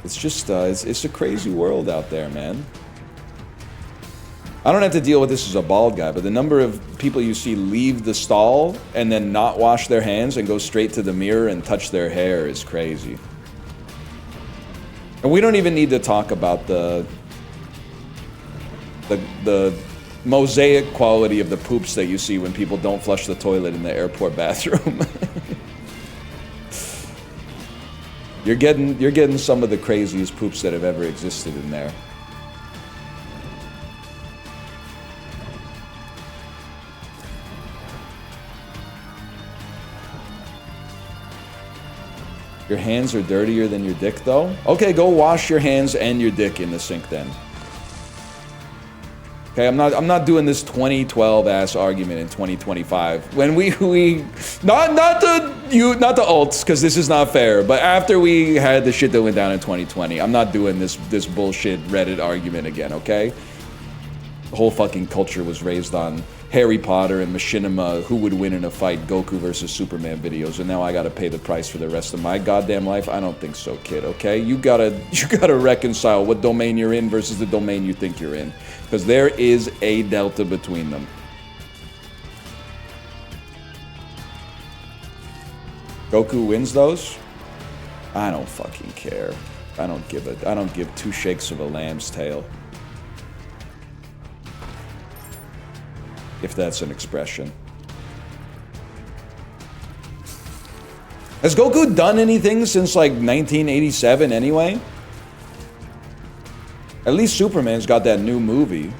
It's just, it's a crazy world out there, man. I don't have to deal with this as a bald guy, but the number of people you see leave the stall and then not wash their hands and go straight to the mirror and touch their hair is crazy. And we don't even need to talk about the mosaic quality of the poops that you see when people don't flush the toilet in the airport bathroom. You're getting some of the craziest poops that have ever existed in there. Your hands are dirtier than your dick, though? Okay, go wash your hands and your dick in the sink then. Okay, I'm not doing this 2012 ass argument in 2025. When we not the alts, because this is not fair, but after we had the shit that went down in 2020, I'm not doing this bullshit Reddit argument again, okay? The whole fucking culture was raised on Harry Potter and Machinima, who would win in a fight, Goku versus Superman videos, and now I gotta pay the price for the rest of my goddamn life? I don't think so, kid, okay? You gotta reconcile what domain you're in versus the domain you think you're in. Because there is a delta between them. Goku wins those? I don't fucking care. I don't give two shakes of a lamb's tail. If that's an expression. Has Goku done anything since like 1987 anyway? At least Superman's got that new movie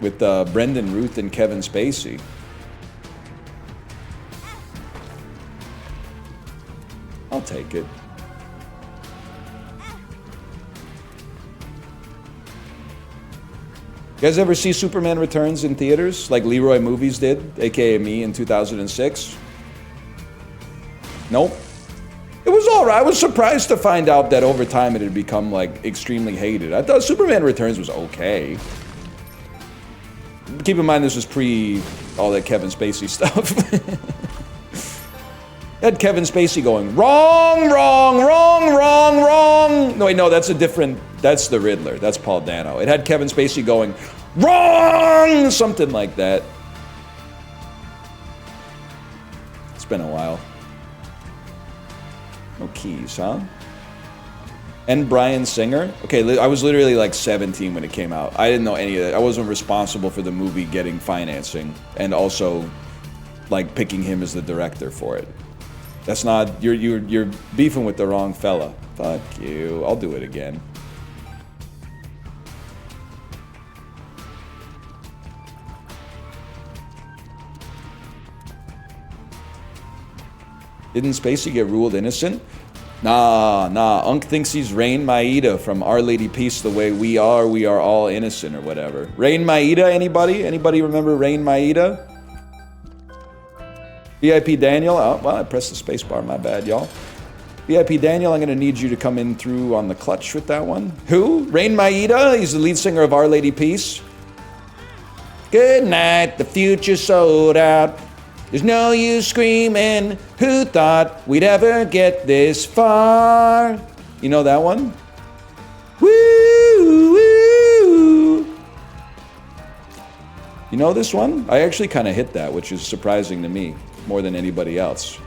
with Brendan Ruth and Kevin Spacey. I'll take it. You guys ever see Superman Returns in theaters, like Leroy Movies did, aka me, in 2006? Nope. It was alright. I was surprised to find out that over time it had become, like, extremely hated. I thought Superman Returns was okay. Keep in mind this was pre all that Kevin Spacey stuff. It had Kevin Spacey going, wrong, wrong, wrong, wrong, wrong. No, wait, no, that's the Riddler. That's Paul Dano. It had Kevin Spacey going, wrong, something like that. It's been a while. No keys, huh? And Bryan Singer? Okay, I was literally like 17 when it came out. I didn't know any of that. I wasn't responsible for the movie getting financing and also like picking him as the director for it. That's not, you're beefing with the wrong fella. Fuck you. I'll do it again. Didn't Spacey get ruled innocent? Nah. Unk thinks he's Rain Maida from Our Lady Peace, the way we are all innocent or whatever. Rain Maida, anybody? Anybody remember Rain Maida? VIP Daniel, oh, well, I pressed the space bar, my bad, y'all. VIP Daniel, I'm gonna need you to come in through on the clutch with that one. Who? Rain Maida? He's the lead singer of Our Lady Peace. Good night, the future sold out. There's no use screaming. Who thought we'd ever get this far? You know that one? Woo, woo. You know this one? I actually kind of hit that, which is surprising to me more than anybody else.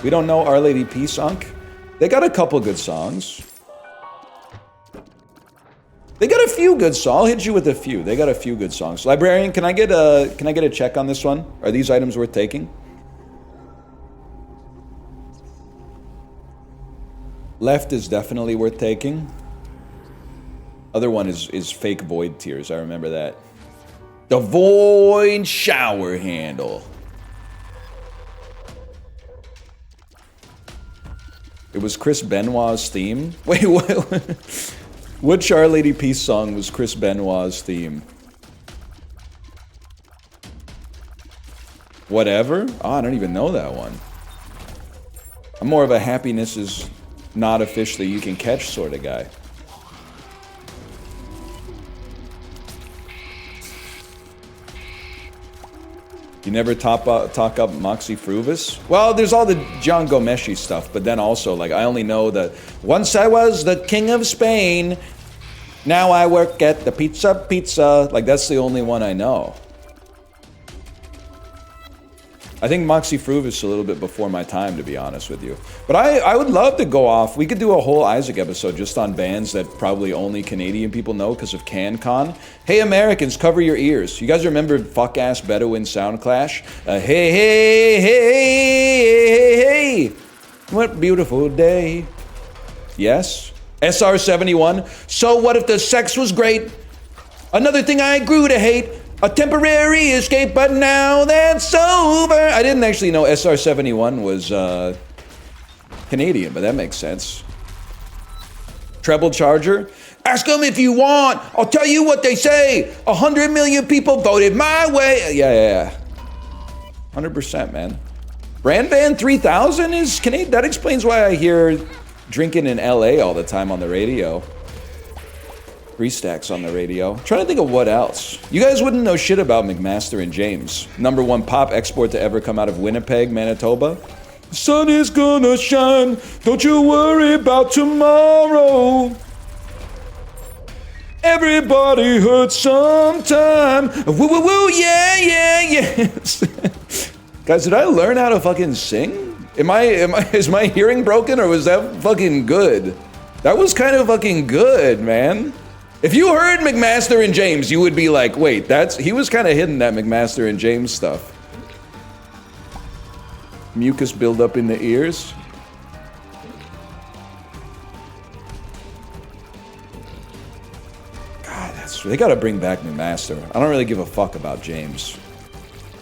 We don't know Our Lady Peace, Unk? They got a couple good songs. They got a few good songs. I'll hit you with a few. They got a few good songs. Librarian, can I get a check on this one? Are these items worth taking? Left is definitely worth taking. Other one is fake void tears. I remember that. The void shower handle. It was Chris Benoit's theme. Wait, what? Which Our Lady Peace song was Chris Benoit's theme? Whatever? Oh, I don't even know that one. I'm more of a happiness is not a fish that you can catch sort of guy. You never talk up Moxie Fruvis? Well, there's all the John Gomeshi stuff, but then also, like, I only know that once I was the king of Spain, now I work at the pizza. Like, that's the only one I know. I think Moxie Fruve is a little bit before my time, to be honest with you. But I would love to go off. We could do a whole Isaac episode just on bands that probably only Canadian people know because of CanCon. Hey, Americans, cover your ears. You guys remember fuck-ass Bedouin Sound Clash? Hey, hey, hey, hey, hey, what beautiful day. Yes? SR71. So what if the sex was great? Another thing I grew to hate. A temporary escape, but now that's over. I didn't actually know SR71 was Canadian, but that makes sense. Treble Charger. Ask them if you want. I'll tell you what they say. 100 million people voted my way. Yeah. 100%, man. Brand Van 3000 is Canadian. That explains why I hear drinking in LA all the time on the radio. 3 stacks on the radio. I'm trying to think of what else. You guys wouldn't know shit about McMaster and James. #1 pop export to ever come out of Winnipeg, Manitoba. The sun is gonna shine. Don't you worry about tomorrow. Everybody hurts sometime. Woo woo woo, yeah, yes. Guys, did I learn how to fucking sing? Is my hearing broken or was that fucking good? That was kind of fucking good, man. If you heard McMaster and James, you would be like, wait, he was kind of hidden, that McMaster and James stuff. Mucus buildup in the ears. God, they gotta bring back McMaster. I don't really give a fuck about James.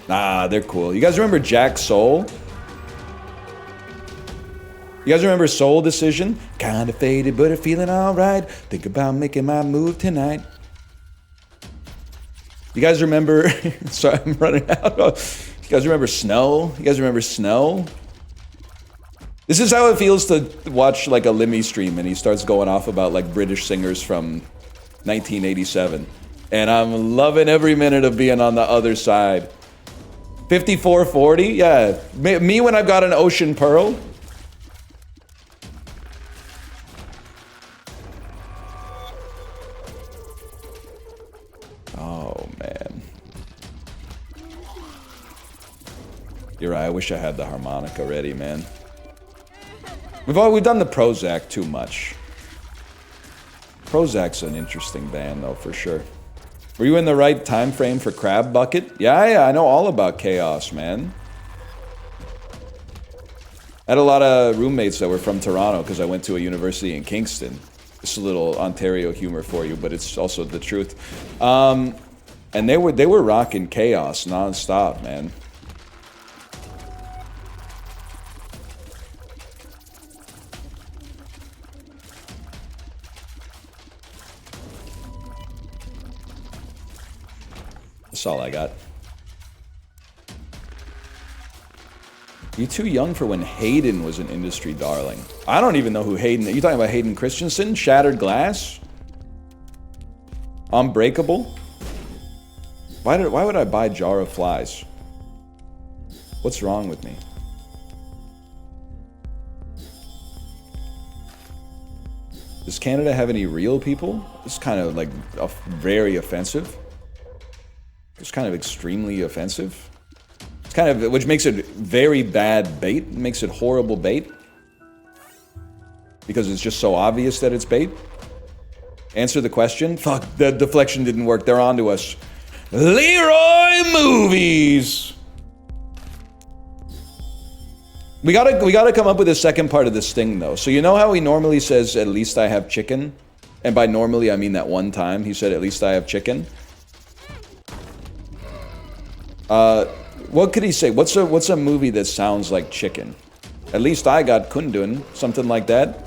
Nah, they're cool. You guys remember Jack Soul? You guys remember Soul Decision? Kinda faded, but I'm feeling alright. Think about making my move tonight. You guys remember... Sorry, I'm running out. You guys remember Snow? You guys remember Snow? This is how it feels to watch like a Limmy stream and he starts going off about like British singers from 1987. And I'm loving every minute of being on the other side. 5440? Yeah. Me when I've got an Ocean Pearl. Oh, man. You're right, I wish I had the harmonica ready, man. We've done the Prozac too much. Prozac's an interesting band, though, for sure. Were you in the right time frame for Crab Bucket? Yeah, I know all about Chaos, man. I had a lot of roommates that were from Toronto because I went to a university in Kingston. It's a little Ontario humor for you, but it's also the truth. And they were rocking Chaos non-stop, man. That's all I got. You're too young for when Hayden was an industry darling. I don't even know who Hayden... You talking about Hayden Christensen? Shattered Glass? Unbreakable? Why would I buy Jar of Flies? What's wrong with me? Does Canada have any real people? It's kind of like very offensive. It's kind of extremely offensive. It's kind of, which makes it very bad bait. It makes it horrible bait. Because it's just so obvious that it's bait. Answer the question. Fuck, the deflection didn't work. They're on to us. Leroy Movies! We gotta come up with a second part of this thing, though. So you know how he normally says, at least I have chicken? And by normally, I mean that one time he said, at least I have chicken. What could he say? What's a movie that sounds like chicken? At least I got kundun, something like that.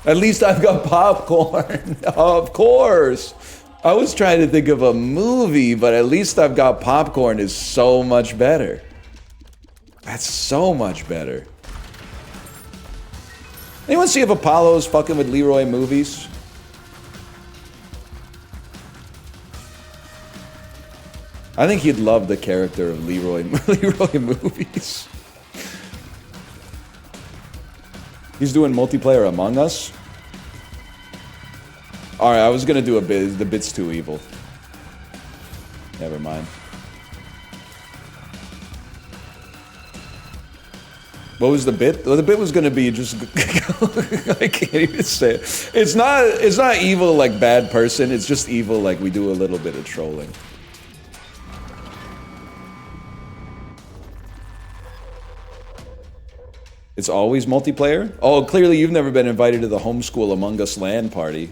At least I've got popcorn. Of course. I was trying to think of a movie, but at least I've got popcorn is so much better. That's so much better. Anyone see if Apollo's fucking with Leroy Movies? I think he'd love the character of Leroy Movies. He's doing multiplayer Among Us. Alright, I was gonna do a bit. The bit's too evil. Never mind. What was the bit? Well, the bit was gonna be just I can't even say it. It's not evil like bad person, it's just evil like we do a little bit of trolling. It's always multiplayer? Oh, clearly you've never been invited to the homeschool Among Us LAN party.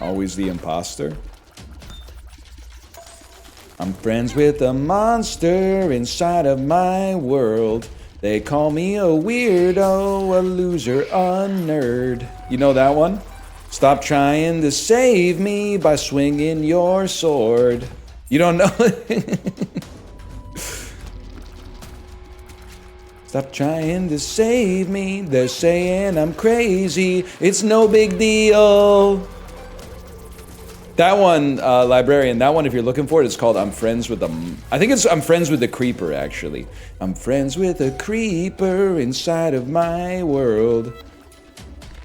Always the imposter. I'm friends with a monster inside of my world. They call me a weirdo, a loser, a nerd. You know that one? Stop trying to save me by swinging your sword. You don't know it? Stop trying to save me. They're saying I'm crazy. It's no big deal. That one, Librarian, that one, if you're looking for it, it's called I'm Friends with the... I think it's I'm Friends with the Creeper, actually. I'm friends with a creeper inside of my world.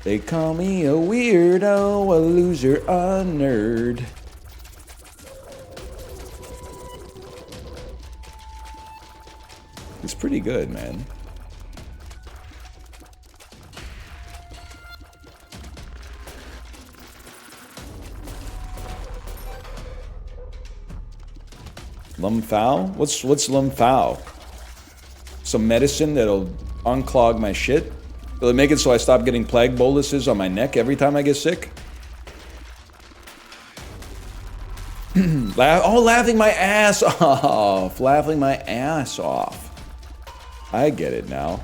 They call me a weirdo, a loser, a nerd. It's pretty good, man. Lumphao? What's Lumphao? Some medicine that'll unclog my shit? Will it make it so I stop getting plague boluses on my neck every time I get sick? Laughing my ass off. Laughing my ass off. I get it now.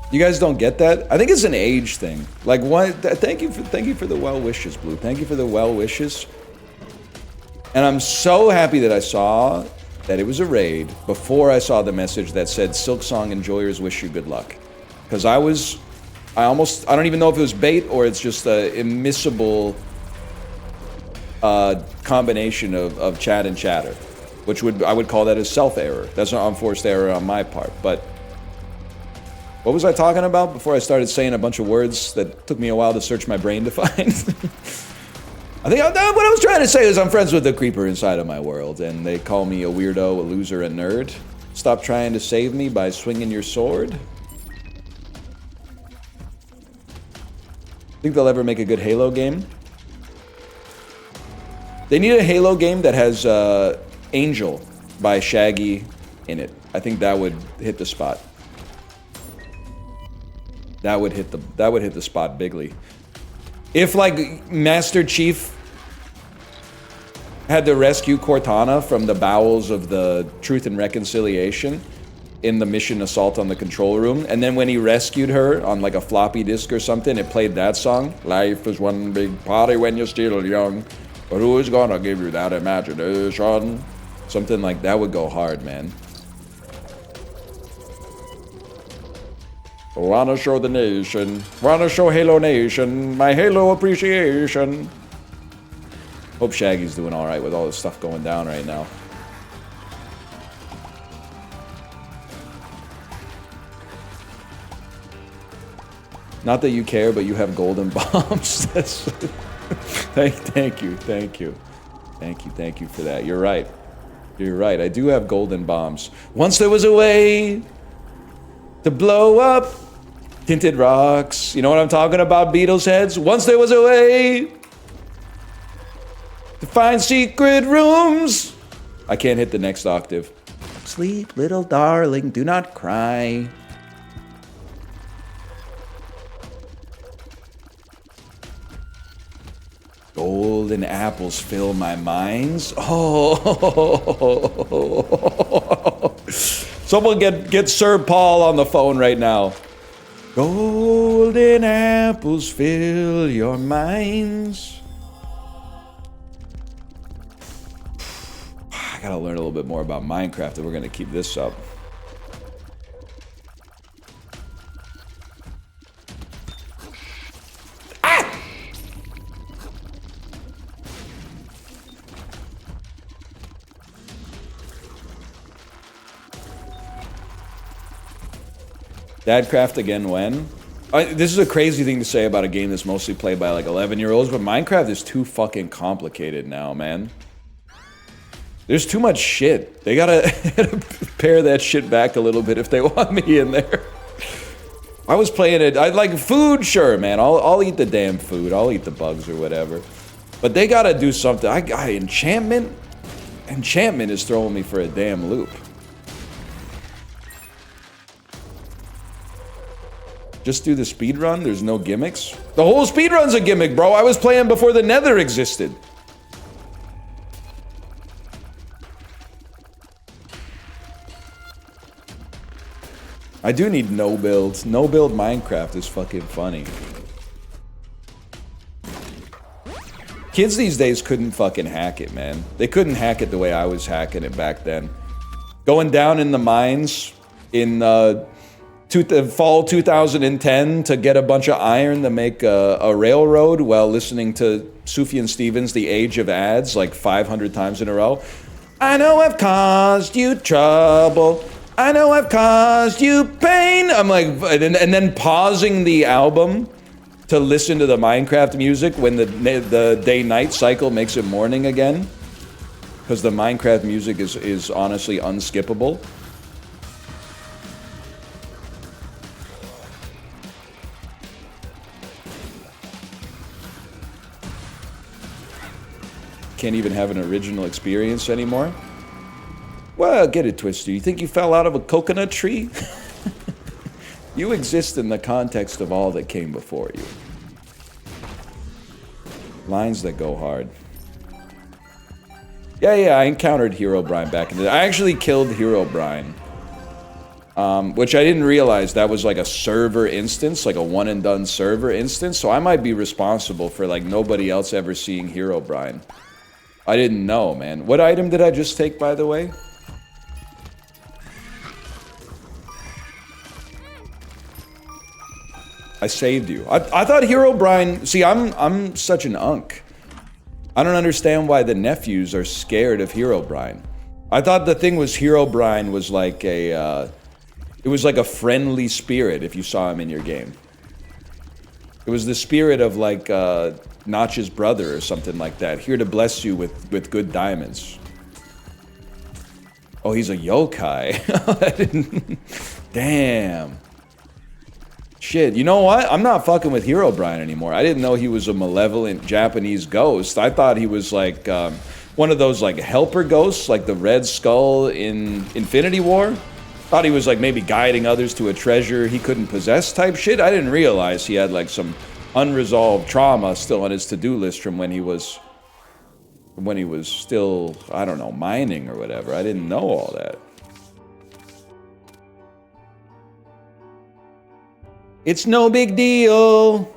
You guys don't get that? I think it's an age thing. Like what? Thank you for the well wishes, Blue. Thank you for the well wishes. And I'm so happy that I saw that it was a raid before I saw the message that said Silksong enjoyers wish you good luck. Because I don't even know if it was bait or it's just an immiscible combination of chat and chatter, which I would call that a self-error. That's an unforced error on my part, but what was I talking about before I started saying a bunch of words that took me a while to search my brain to find? I think what I was trying to say is I'm friends with the creeper inside of my world, and they call me a weirdo, a loser, a nerd. Stop trying to save me by swinging your sword. Think they'll ever make a good Halo game? They need a Halo game that has Angel by Shaggy in it. I think that would hit the spot. That would hit the spot bigly. If like Master Chief had to rescue Cortana from the bowels of the Truth and Reconciliation in the mission Assault on the Control Room, and then when he rescued her on like a floppy disk or something, it played that song. Life is one big party when you're still young, but who's gonna give you that imagination? Something like that would go hard, man. Wanna show the nation, wanna show Halo Nation, my Halo appreciation. Hope Shaggy's doing alright with all this stuff going down right now. Not that you care, but you have golden bombs. That's thank you for that. You're right. You're right. I do have golden bombs. Once there was a way to blow up tinted rocks. You know what I'm talking about, Beatles heads? Once there was a way to find secret rooms. I can't hit the next octave. Sleep, little darling, do not cry. Golden apples fill my minds. Oh. Someone get Sir Paul on the phone right now. Golden apples fill your minds. I gotta learn a little bit more about Minecraft if we're gonna keep this up. Ah! Dadcraft again when? This is a crazy thing to say about a game that's mostly played by like 11-year-olds, but Minecraft is too fucking complicated now, man. There's too much shit. They gotta pare that shit back a little bit if they want me in there. I was playing it, I like food, sure, man. I'll eat the damn food. I'll eat the bugs or whatever. But they gotta do something. Enchantment? Enchantment is throwing me for a damn loop. Just do the speed run. There's no gimmicks. The whole speed run's a gimmick, bro. I was playing before the Nether existed. I do need no builds. No build Minecraft is fucking funny. Kids these days couldn't fucking hack it, man. They couldn't hack it the way I was hacking it back then. Going down in the mines in fall 2010 to get a bunch of iron to make a railroad while listening to Sufjan Stevens' The Age of Ads like 500 times in a row. I know I've caused you trouble. I know I've caused you pain. I'm like, and then pausing the album to listen to the Minecraft music when the day-night cycle makes it morning again. Because the Minecraft music is honestly unskippable. Can't even have an original experience anymore. Well, get it twisted. You think you fell out of a coconut tree? You exist in the context of all that came before you. Lines that go hard. Yeah, I encountered Herobrine back in the day. I actually killed Herobrine. Which I didn't realize that was like a server instance, like a one-and-done server instance, so I might be responsible for like nobody else ever seeing Herobrine. I didn't know, man. What item did I just take, by the way? I saved you. I thought Herobrine... See, I'm such an unk. I don't understand why the nephews are scared of Herobrine. I thought the thing was Herobrine was like a... it was like a friendly spirit if you saw him in your game. It was the spirit of like Notch's brother or something like that. Here to bless you with good diamonds. Oh, he's a yokai. I didn't... Damn. Shit, you know what? I'm not fucking with Herobrine anymore. I didn't know he was a malevolent Japanese ghost. I thought he was like one of those like helper ghosts, like the Red Skull in Infinity War. Thought he was like maybe guiding others to a treasure he couldn't possess type shit. I didn't realize he had like some unresolved trauma still on his to-do list from when he was still, I don't know, mining or whatever. I didn't know all that. It's no big deal.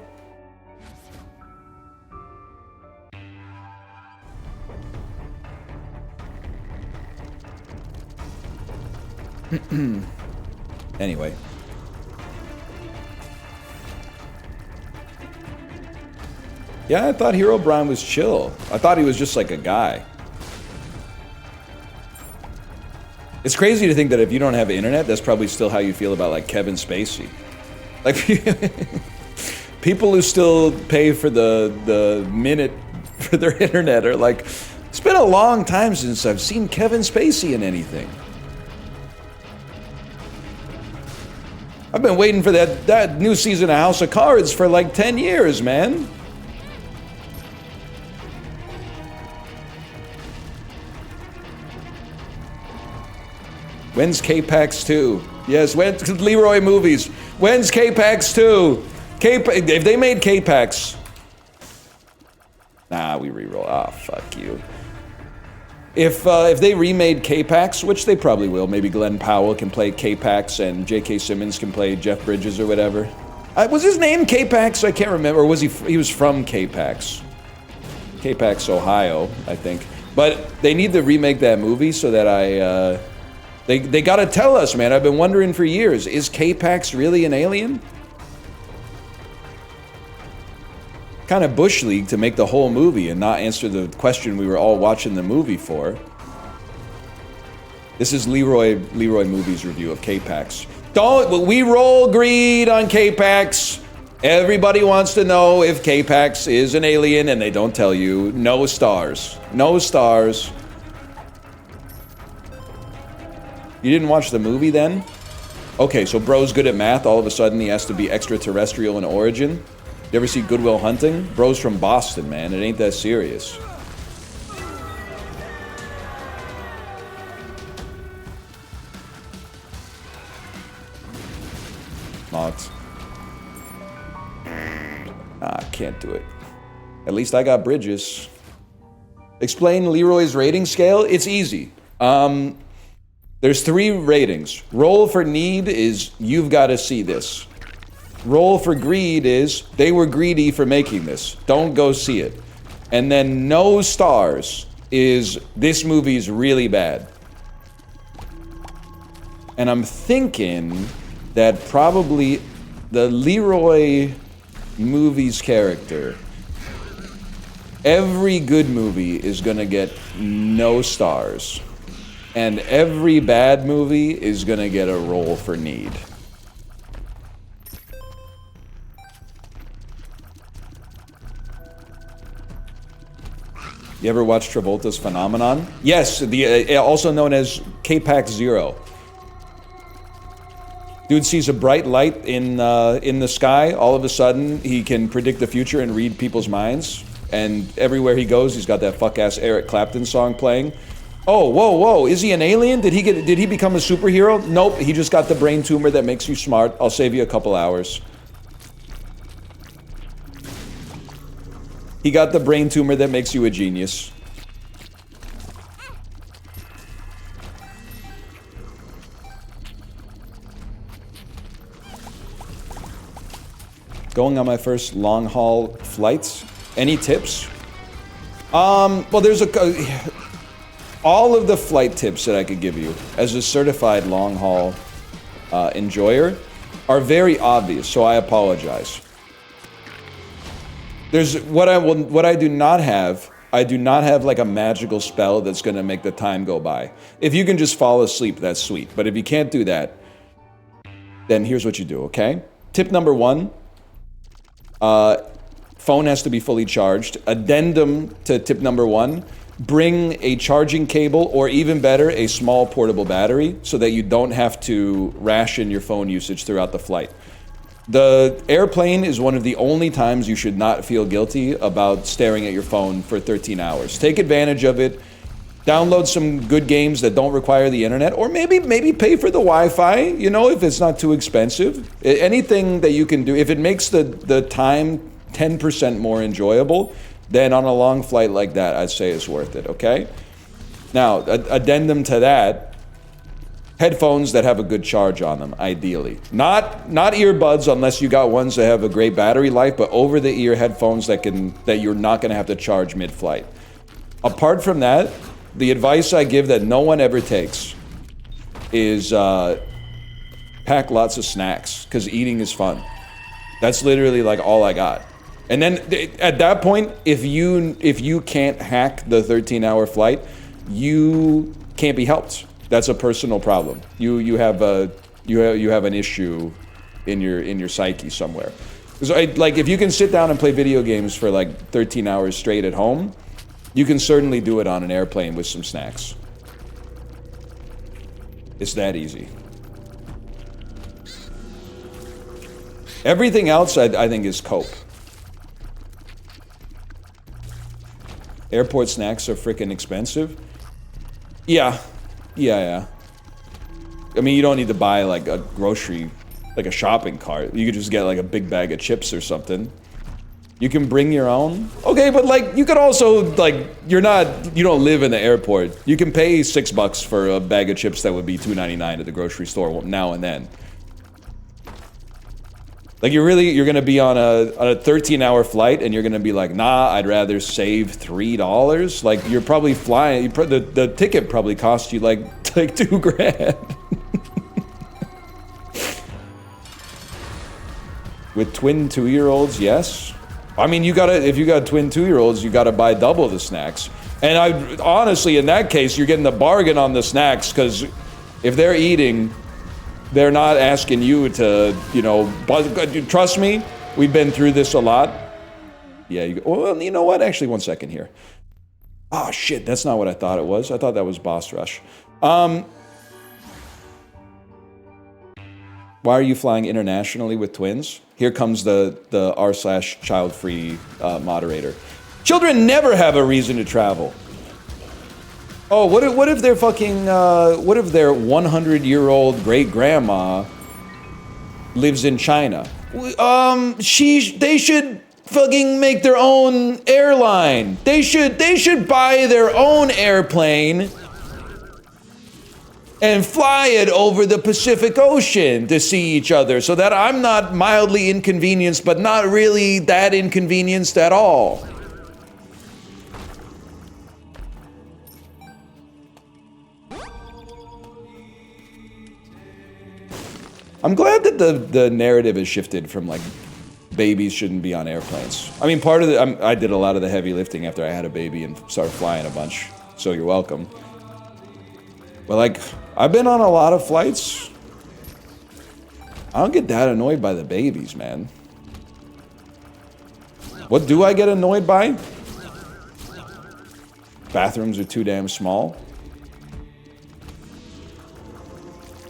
Anyway. Yeah, I thought Herobrine was chill. I thought he was just like a guy. It's crazy to think that if you don't have internet, that's probably still how you feel about like Kevin Spacey. Like, people who still pay for the minute for their internet are like, it's been a long time since I've seen Kevin Spacey in anything. I've been waiting for that new season of House of Cards for like 10 years, man. When's K-Pax 2? Yes, when's Leroy Movies? When's K-Pax 2? If they made K-Pax... Nah, we reroll. Ah, fuck you. If they remade K-Pax, which they probably will, maybe Glenn Powell can play K-Pax and J.K. Simmons can play Jeff Bridges or whatever. Was his name K-Pax? I can't remember. Or was he was from K-Pax. K-Pax, Ohio, I think. But they need to remake that movie so that They gotta tell us, man. I've been wondering for years. Is K-Pax really an alien? Kind of Bush League to make the whole movie and not answer the question we were all watching the movie for. This is Leroy Movies review of K-Pax. Don't, we roll greed on K-Pax. Everybody wants to know if K-Pax is an alien and they don't tell you. No stars. No stars. You didn't watch the movie then? Okay, so bro's good at math. All of a sudden he has to be extraterrestrial in origin. You ever see Good Will Hunting? Bro's from Boston, man. It ain't that serious. Not. I can't do it. At least I got bridges. Explain Leroy's rating scale? It's easy. There's 3 ratings. Roll for need is you've got to see this. Roll for greed is they were greedy for making this. Don't go see it. And then no stars is this movie's really bad. And I'm thinking that probably the Leroy movie's character, every good movie is gonna get no stars. And every bad movie is gonna get a roll for need. You ever watch Travolta's Phenomenon? Yes, also known as K-Pax Zero. Dude sees a bright light in the sky. All of a sudden, he can predict the future and read people's minds. And everywhere he goes, he's got that fuck-ass Eric Clapton song playing. Oh, whoa, whoa, is he an alien? Did he become a superhero? Nope, he just got the brain tumor that makes you smart. I'll save you a couple hours. He got the brain tumor that makes you a genius. Going on my first long-haul flights. Any tips? Well, there's all of the flight tips that I could give you as a certified long-haul enjoyer are very obvious, so I apologize. There's what I do not have. I do not have like a magical spell that's gonna make the time go by. If you can just fall asleep, that's sweet. But if you can't do that, then here's what you do, okay? Tip number 1. Phone has to be fully charged. Addendum to tip number 1, bring a charging cable, or even better, a small portable battery, so that you don't have to ration your phone usage throughout the flight. The airplane is one of the only times you should not feel guilty about staring at your phone for 13 hours. Take advantage of it. Download some good games that don't require the internet, or maybe pay for the Wi-Fi, you know, if it's not too expensive. Anything that you can do, if it makes the time 10% more enjoyable, then on a long flight like that, I'd say it's worth it, okay? Now, addendum to that, headphones that have a good charge on them, ideally. Not earbuds unless you got ones that have a great battery life, but over-the-ear headphones that you're not gonna have to charge mid-flight. Apart from that, the advice I give that no one ever takes is pack lots of snacks, because eating is fun. That's literally like all I got. And then at that point, if you can't hack the 13-hour flight, you can't be helped. That's a personal problem. You have an issue in your psyche somewhere. So like if you can sit down and play video games for like 13 hours straight at home, you can certainly do it on an airplane with some snacks. It's that easy. Everything else I think is cope. Airport snacks are freaking expensive. Yeah. I mean, you don't need to buy like a grocery, like a shopping cart. You could just get like a big bag of chips or something. You can bring your own. Okay, but like you could also like you don't live in the airport. You can pay $6 for a bag of chips that would be $2.99 at the grocery store now and then. Like you're gonna be on a 13-hour flight and you're gonna be like, nah, I'd rather save $3. Like you're probably flying. The ticket probably cost you like $2,000. With twin 2-year-olds, yes. I mean, if you got twin 2-year-olds, you gotta buy double the snacks. And honestly, in that case, you're getting the bargain on the snacks, because if they're eating They're not asking you to, you know, trust me, we've been through this a lot. Yeah, well, you know what? Actually, one second here. Oh, shit, that's not what I thought it was. I thought that was Boss Rush. Why are you flying internationally with twins? Here comes the r/child-free moderator. Children never have a reason to travel. Oh, what if they're fucking, what if their 100-year-old great-grandma lives in China? They should fucking make their own airline. They should buy their own airplane and fly it over the Pacific Ocean to see each other so that I'm not mildly inconvenienced, but not really that inconvenienced at all. I'm glad that the narrative has shifted from, like, babies shouldn't be on airplanes. I mean, part of I did a lot of the heavy lifting after I had a baby and started flying a bunch, so you're welcome. But, like, I've been on a lot of flights. I don't get that annoyed by the babies, man. What do I get annoyed by? Bathrooms are too damn small.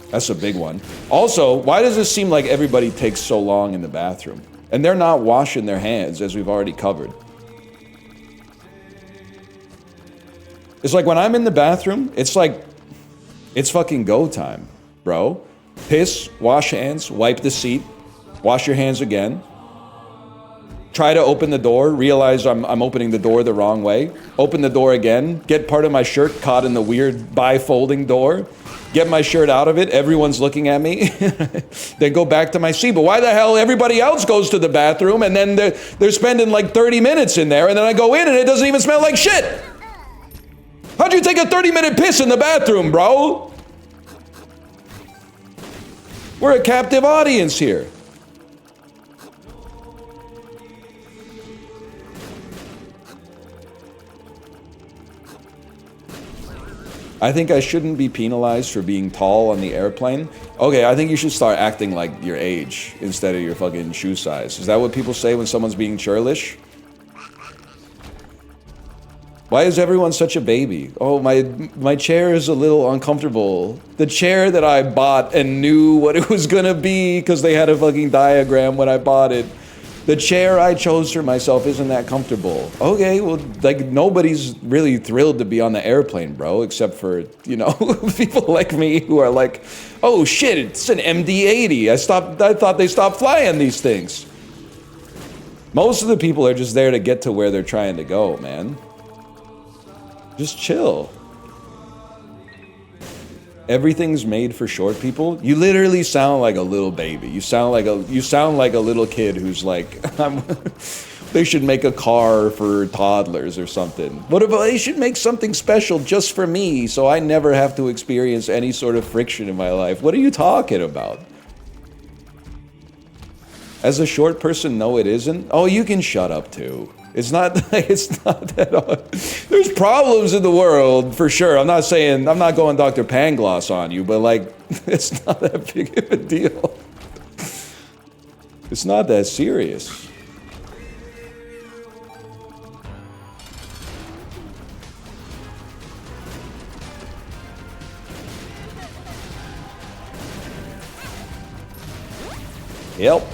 That's a big one. Also, why does it seem like everybody takes so long in the bathroom? And they're not washing their hands, as we've already covered. It's like when I'm in the bathroom, it's like, it's fucking go time, bro. Piss, wash hands, wipe the seat, wash your hands again. Try to open the door, realize I'm opening the door the wrong way. Open the door again, get part of my shirt caught in the weird bifolding door. Get my shirt out of it, everyone's looking at me. Then go back to my seat. But why the hell everybody else goes to the bathroom and then they're spending like 30 minutes in there and then I go in and it doesn't even smell like shit? How'd you take a 30-minute piss in the bathroom, bro? We're a captive audience here. I think I shouldn't be penalized for being tall on the airplane. Okay, I think you should start acting like your age instead of your fucking shoe size. Is that what people say when someone's being churlish? Why is everyone such a baby? Oh, my chair is a little uncomfortable. The chair that I bought and knew what it was gonna be because they had a fucking diagram when I bought it. The chair I chose for myself isn't that comfortable. Okay, well, like, nobody's really thrilled to be on the airplane, bro, except for, you know, people like me who are like, oh shit, it's an MD-80. I thought they stopped flying these things. Most of the people are just there to get to where they're trying to go, man. Just chill. Everything's made for short people. You literally sound like a little baby. You sound like a little kid who's like, they should make a car for toddlers or something. What about they should make something special just for me so I never have to experience any sort of friction in my life? What are you talking about? As a short person, no, it isn't. Oh, you can shut up too. It's not that. There's problems in the world, for sure. I'm not going Dr. Pangloss on you, but like, it's not that big of a deal. It's not that serious. Yep.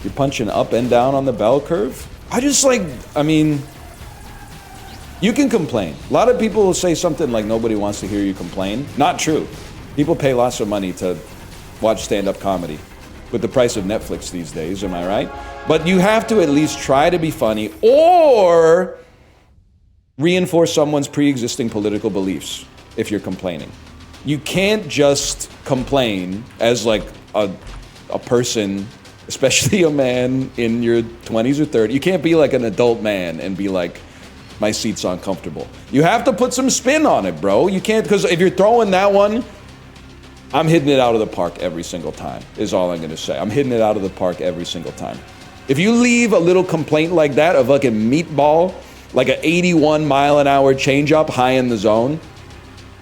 You're punching up and down on the bell curve? I mean, you can complain. A lot of people will say something like nobody wants to hear you complain. Not true. People pay lots of money to watch stand-up comedy with the price of Netflix these days, am I right? But you have to at least try to be funny or reinforce someone's pre-existing political beliefs if you're complaining. You can't just complain as like a person, especially a man in your 20s or 30s. You can't be like an adult man and be like, my seat's uncomfortable. You have to put some spin on it, bro. You can't, because if you're throwing that one, I'm hitting it out of the park every single time, is all I'm going to say. I'm hitting it out of the park every single time. If you leave a little complaint like that, a fucking meatball like a 81 mile an hour changeup high in the zone,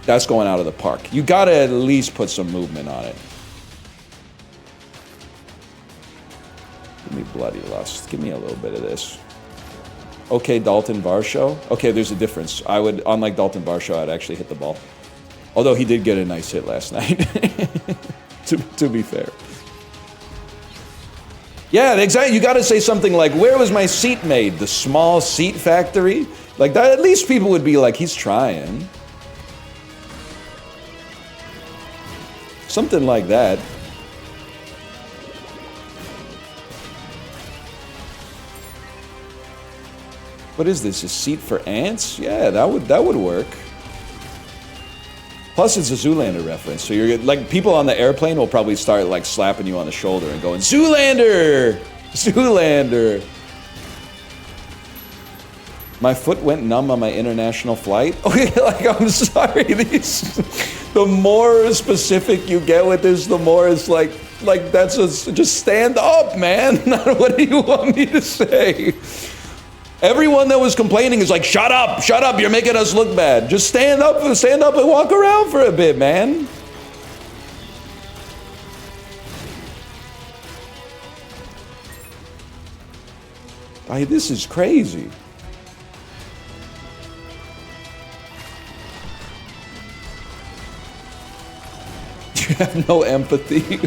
that's going out of the park. You gotta at least put some movement on it. Give me Bloody Lust. Give me a little bit of this. Okay, Dalton Varsho. Okay, there's a difference. I would, unlike Dalton Varsho, I'd actually hit the ball. Although he did get a nice hit last night, to be fair. Yeah, exactly. You got to say something like, where was my seat made? The small seat factory? Like that, at least people would be like, he's trying. Something like that. What is this? A seat for ants? Yeah, that would work. Plus, it's a Zoolander reference, so you're like people on the airplane will probably start like slapping you on the shoulder and going, "Zoolander, Zoolander." My foot went numb on my international flight. Okay, like I'm sorry. The more specific you get with this, the more it's like that's just stand up, man. What do you want me to say? Everyone that was complaining is like, shut up, you're making us look bad. Just stand up and walk around for a bit, man. This is crazy. You have no empathy.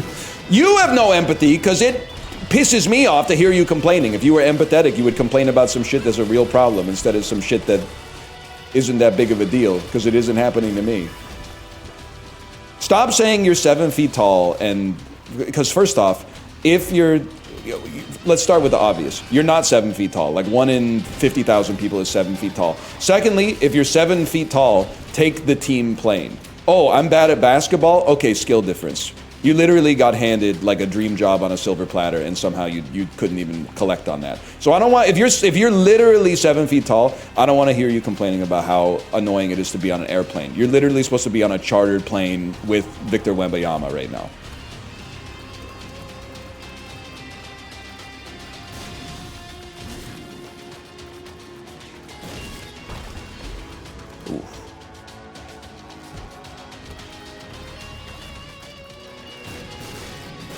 You have no empathy because it pisses me off to hear you complaining. If you were empathetic, you would complain about some shit that's a real problem instead of some shit that isn't that big of a deal, because it isn't happening to me. Stop saying you're 7 feet tall, and because first off, if you're, let's start with the obvious. You're not 7 feet tall. Like 1 in 50,000 people is 7 feet tall. Secondly, if you're 7 feet tall, take the team plane. Oh, I'm bad at basketball? Okay, skill difference. You literally got handed like a dream job on a silver platter, and somehow you couldn't even collect on that. So I don't want, if you're literally 7 feet tall, I don't want to hear you complaining about how annoying it is to be on an airplane. You're literally supposed to be on a chartered plane with Victor Wembanyama right now.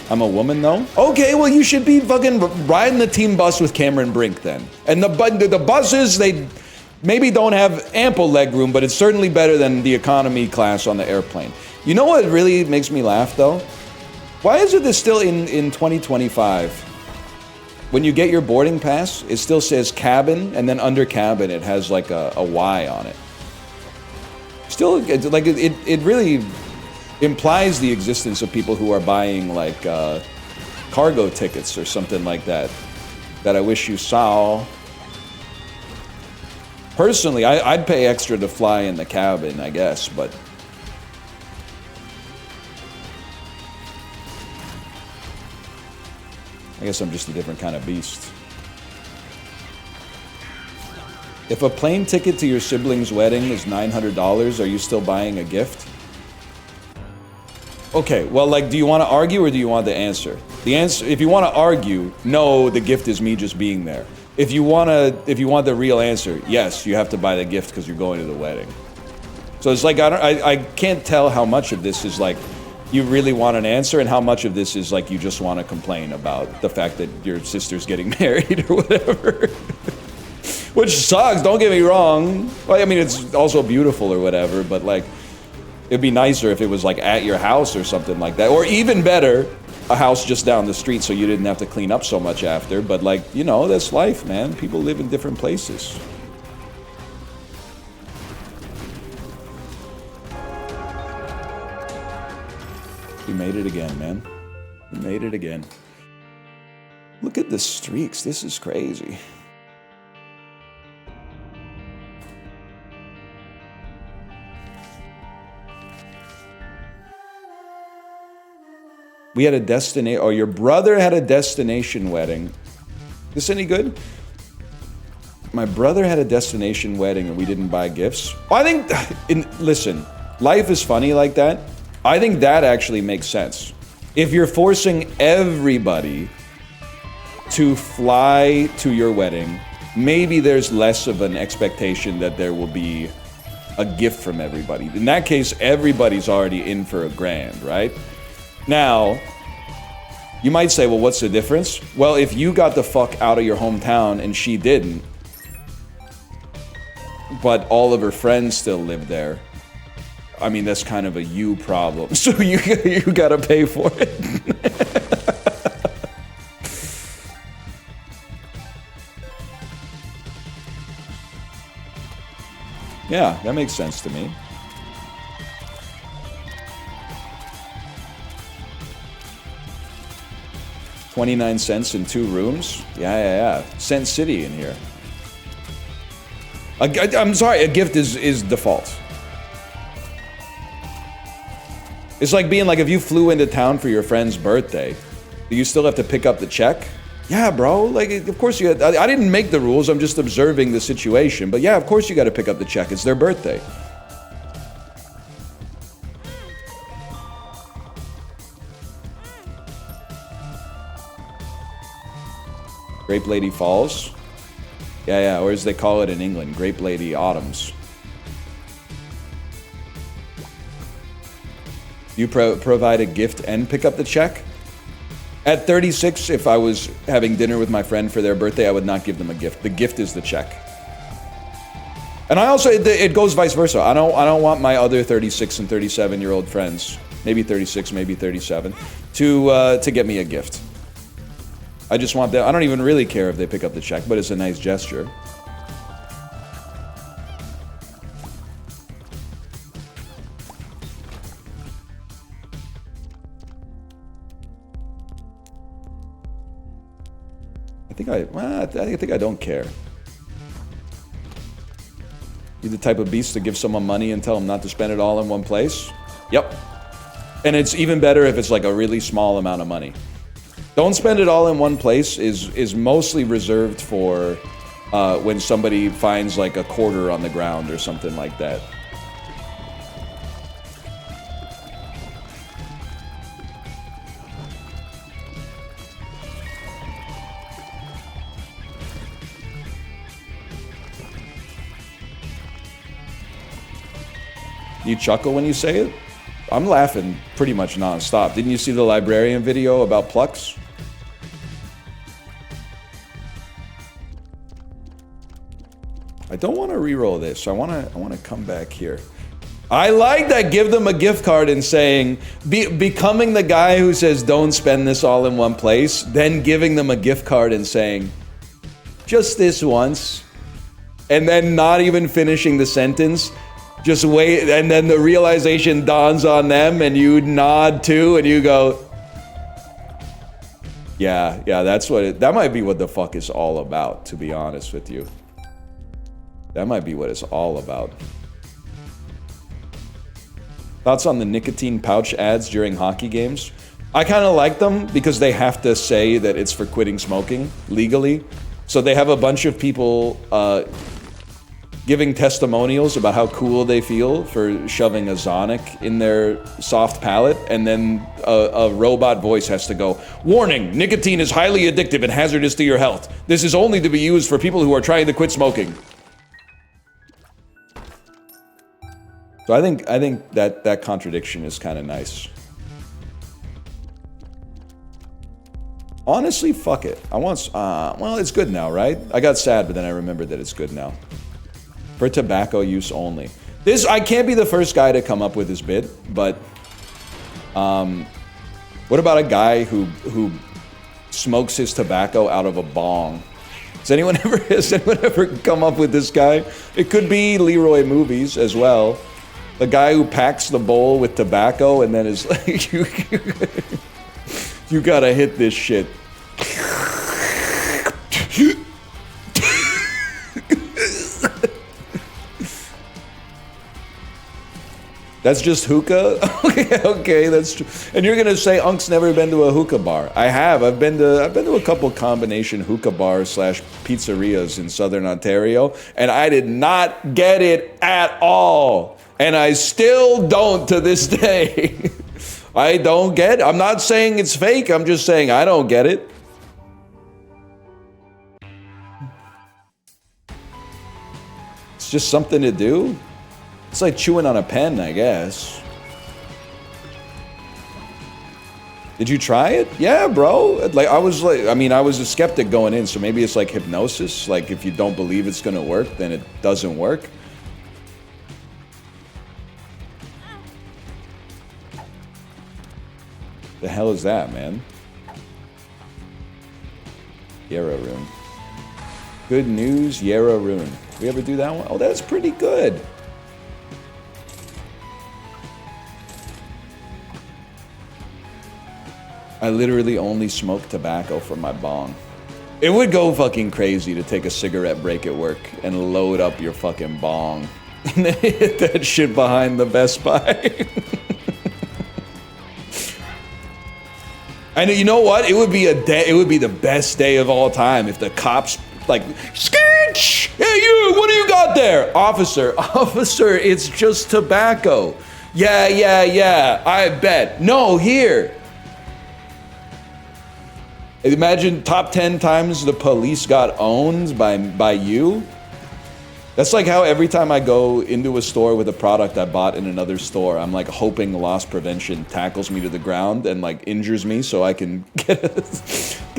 I'm a woman, though? Okay, well, you should be fucking riding the team bus with Cameron Brink, then. And the buses, they maybe don't have ample leg room, but it's certainly better than the economy class on the airplane. You know what really makes me laugh, though? Why is it that still in 2025, when you get your boarding pass, it still says cabin, and then under cabin, it has like a Y on it? Still, like, it really implies the existence of people who are buying like cargo tickets or something like that I wish you saw. Personally, I'd pay extra to fly in the cabin, I guess, but I guess I'm just a different kind of beast. If a plane ticket to your sibling's wedding is $900, are you still buying a gift? Okay, well, like, do you want to argue or do you want the answer? The answer, if you want to argue, no, the gift is me just being there. If you want the real answer, yes, you have to buy the gift because you're going to the wedding. So it's like, I can't tell how much of this is like, you really want an answer and how much of this is like, you just want to complain about the fact that your sister's getting married or whatever. Which sucks, don't get me wrong. Well, I mean, it's also beautiful or whatever, but like, it'd be nicer if it was like at your house or something like that. Or even better, a house just down the street so you didn't have to clean up so much after. But like, you know, that's life, man. People live in different places. We made it again, man. We made it again. Look at the streaks. This is crazy. We had a destination, or your brother had a destination wedding. This any good? My brother had a destination wedding and we didn't buy gifts. I think, listen, life is funny like that. I think that actually makes sense. If you're forcing everybody to fly to your wedding maybe there's less of an expectation that there will be a gift from everybody. In that case, everybody's already in for $1,000, right? Now, you might say, well, what's the difference? Well, if you got the fuck out of your hometown and she didn't, but all of her friends still live there, I mean, that's kind of a you problem. So you gotta pay for it. Yeah, that makes sense to me. $0.29 in 2 rooms? Yeah. Cent City in here. I'm sorry, a gift is default. It's like being like, if you flew into town for your friend's birthday, do you still have to pick up the check? Yeah, bro, like, of course you had, I didn't make the rules, I'm just observing the situation. But yeah, of course you gotta pick up the check, it's their birthday. Grape Lady Falls? Yeah, or as they call it in England, Grape Lady Autumns. You provide a gift and pick up the check? At 36, if I was having dinner with my friend for their birthday, I would not give them a gift. The gift is the check. And I also, it goes vice versa. I don't want my other 36 and 37-year-old friends, maybe 36, maybe 37, to get me a gift. I just want them, I don't even really care if they pick up the check, but it's a nice gesture. I think I don't care. You the type of beast to give someone money and tell them not to spend it all in one place? Yep. And it's even better if it's like a really small amount of money. Don't spend it all in one place is mostly reserved for when somebody finds like a quarter on the ground or something like that. You chuckle when you say it? I'm laughing pretty much non-stop. Didn't you see the librarian video about Plux? I don't want to re-roll this. I want to come back here. I like that. Give them a gift card and saying, becoming the guy who says don't spend this all in one place, then giving them a gift card and saying, just this once, and then not even finishing the sentence. Just wait, and then the realization dawns on them, and you nod too, and you go, yeah, that's what that might be what the fuck is all about, to be honest with you. That might be what it's all about. Thoughts on the nicotine pouch ads during hockey games? I kind of like them because they have to say that it's for quitting smoking legally. So they have a bunch of people giving testimonials about how cool they feel for shoving a Zonic in their soft palate, and then a robot voice has to go, warning, nicotine is highly addictive and hazardous to your health. This is only to be used for people who are trying to quit smoking. So I think that contradiction is kind of nice. Honestly, fuck it. I want, well, it's good now, right? I got sad, but then I remembered that it's good now. For tobacco use only. This, I can't be the first guy to come up with this bit, but what about a guy who smokes his tobacco out of a bong? Has anyone ever come up with this guy? It could be Leroy Movies as well. The guy who packs the bowl with tobacco and then is like, you gotta hit this shit. That's just hookah? Okay, that's true. And you're gonna say Unk's never been to a hookah bar. I have. I've been to a couple combination hookah bars / pizzerias in Southern Ontario, and I did not get it at all. And I still don't to this day. I don't get it. I'm not saying it's fake, I'm just saying I don't get it. It's just something to do. It's like chewing on a pen, I guess. Did you try it? Yeah, bro. Like I was a skeptic going in, so maybe it's like hypnosis. Like if you don't believe it's gonna work, then it doesn't work. The hell is that, man? Yarrow Rune. Good news, Yarrow Rune. We ever do that one? Oh, that's pretty good. I literally only smoke tobacco from my bong. It would go fucking crazy to take a cigarette break at work and load up your fucking bong and then hit that shit behind the Best Buy. And you know what? It would be a day. It would be the best day of all time if the cops like, Skitch! Hey you! What do you got there, officer? Officer, it's just tobacco. Yeah. I bet. No, here. Imagine top 10 times the police got owned by you. That's like how every time I go into a store with a product I bought in another store, I'm like hoping loss prevention tackles me to the ground and like injures me so I can get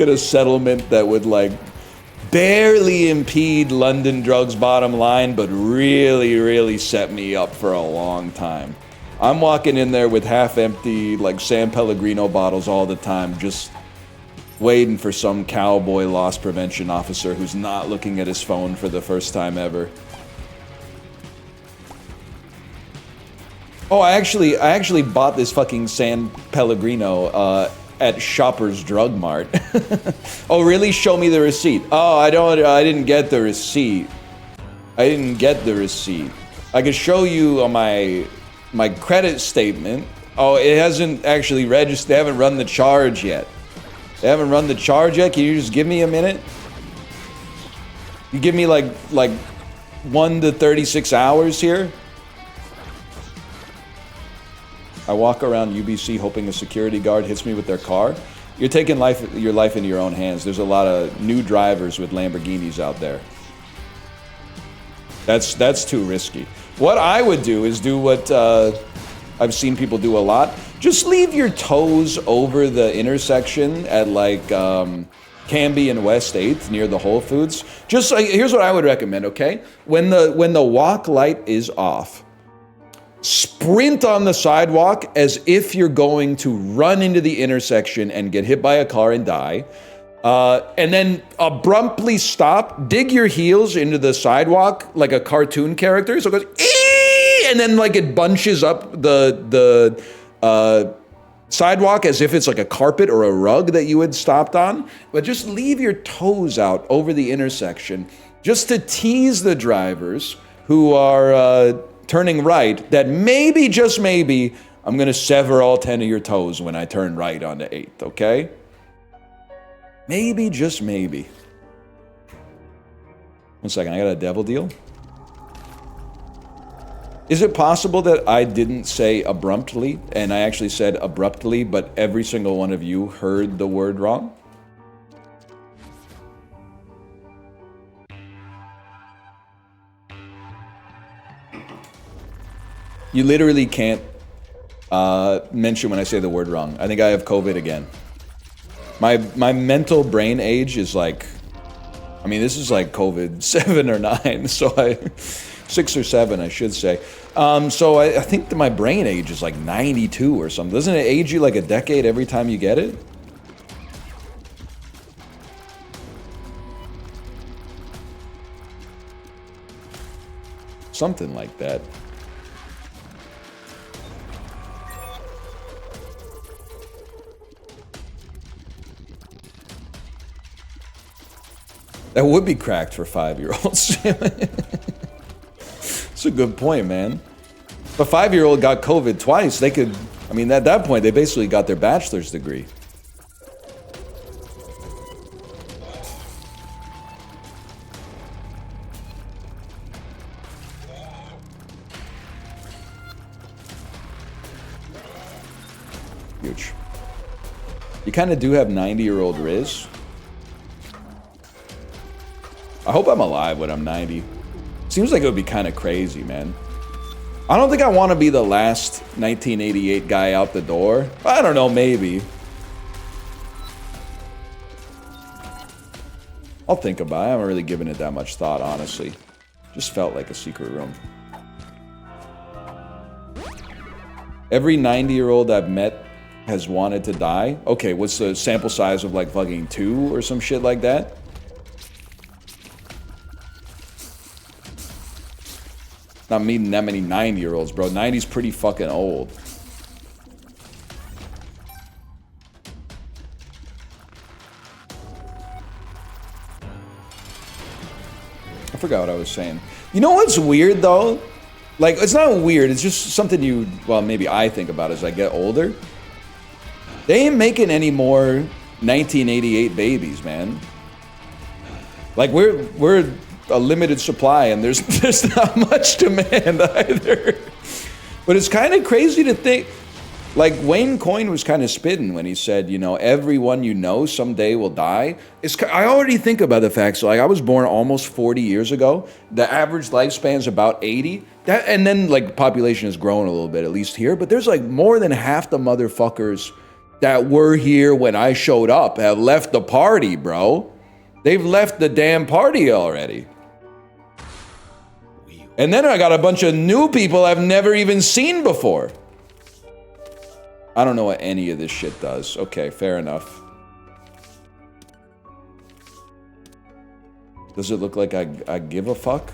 a settlement that would like barely impede London Drugs' bottom line, but really set me up for a long time. I'm walking in there with half-empty like San Pellegrino bottles all the time, just waiting for some cowboy loss prevention officer who's not looking at his phone for the first time ever. Oh, I actually bought this fucking San Pellegrino at Shoppers Drug Mart. Oh, really? Show me the receipt. Oh, I didn't get the receipt. I could show you on my credit statement. Oh, it hasn't actually registered. They haven't run the charge yet. Can you just give me a minute? You give me like 1 to 36 hours here? I walk around UBC hoping a security guard hits me with their car. You're taking your life into your own hands. There's a lot of new drivers with Lamborghinis out there. That's too risky. What I would do is do what I've seen people do a lot. Just leave your toes over the intersection at like Canby and West 8th near the Whole Foods. Just here's what I would recommend, okay? When the walk light is off, sprint on the sidewalk as if you're going to run into the intersection and get hit by a car and die. And then abruptly stop, dig your heels into the sidewalk like a cartoon character. So it goes, ee! And then like it bunches up the sidewalk as if it's like a carpet or a rug that you had stopped on. But just leave your toes out over the intersection just to tease the drivers who are turning right that maybe, just maybe, I'm gonna sever all 10 of your toes when I turn right onto 8th, okay? Maybe, just maybe. 1 second, I got a devil deal. Is it possible that I didn't say abruptly, and I actually said abruptly, but every single one of you heard the word wrong? You literally can't mention when I say the word wrong. I think I have COVID again. My mental brain age is like, I mean, this is like COVID 7 or 9, so 6 or 7, I should say. So I think that my brain age is like 92 or something. Doesn't it age you like a decade every time you get it? Something like that. That would be cracked for 5-year-olds. That's a good point, man. If a 5-year-old got COVID twice, they could, I mean, at that point, they basically got their bachelor's degree. Huge. You kind of do have 90-year-old Riz. I hope I'm alive when I'm 90. Seems like it would be kind of crazy, man. I don't think I want to be the last 1988 guy out the door. I don't know, maybe. I'll think about it. I haven't really given it that much thought, honestly. Just felt like a secret room. Every 90-year-old I've met has wanted to die. Okay, what's the sample size of like fucking 2 or some shit like that? Not meeting that many 90-year-olds, bro. 90's pretty fucking old. I forgot what I was saying. You know what's weird, though? Like, it's not weird. It's just something you, well, maybe I think about as I get older. They ain't making any more 1988 babies, man. Like, we're a limited supply, and there's not much demand either. But it's kind of crazy to think. Like, Wayne Coyne was kind of spitting when he said, you know, everyone you know someday will die. I already think about the fact, so like, I was born almost 40 years ago. The average lifespan is about 80. And then, like, population has grown a little bit, at least here. But there's, like, more than half the motherfuckers that were here when I showed up have left the party, bro. They've left the damn party already. And then I got a bunch of new people I've never even seen before. I don't know what any of this shit does. Okay, fair enough. Does it look like I give a fuck?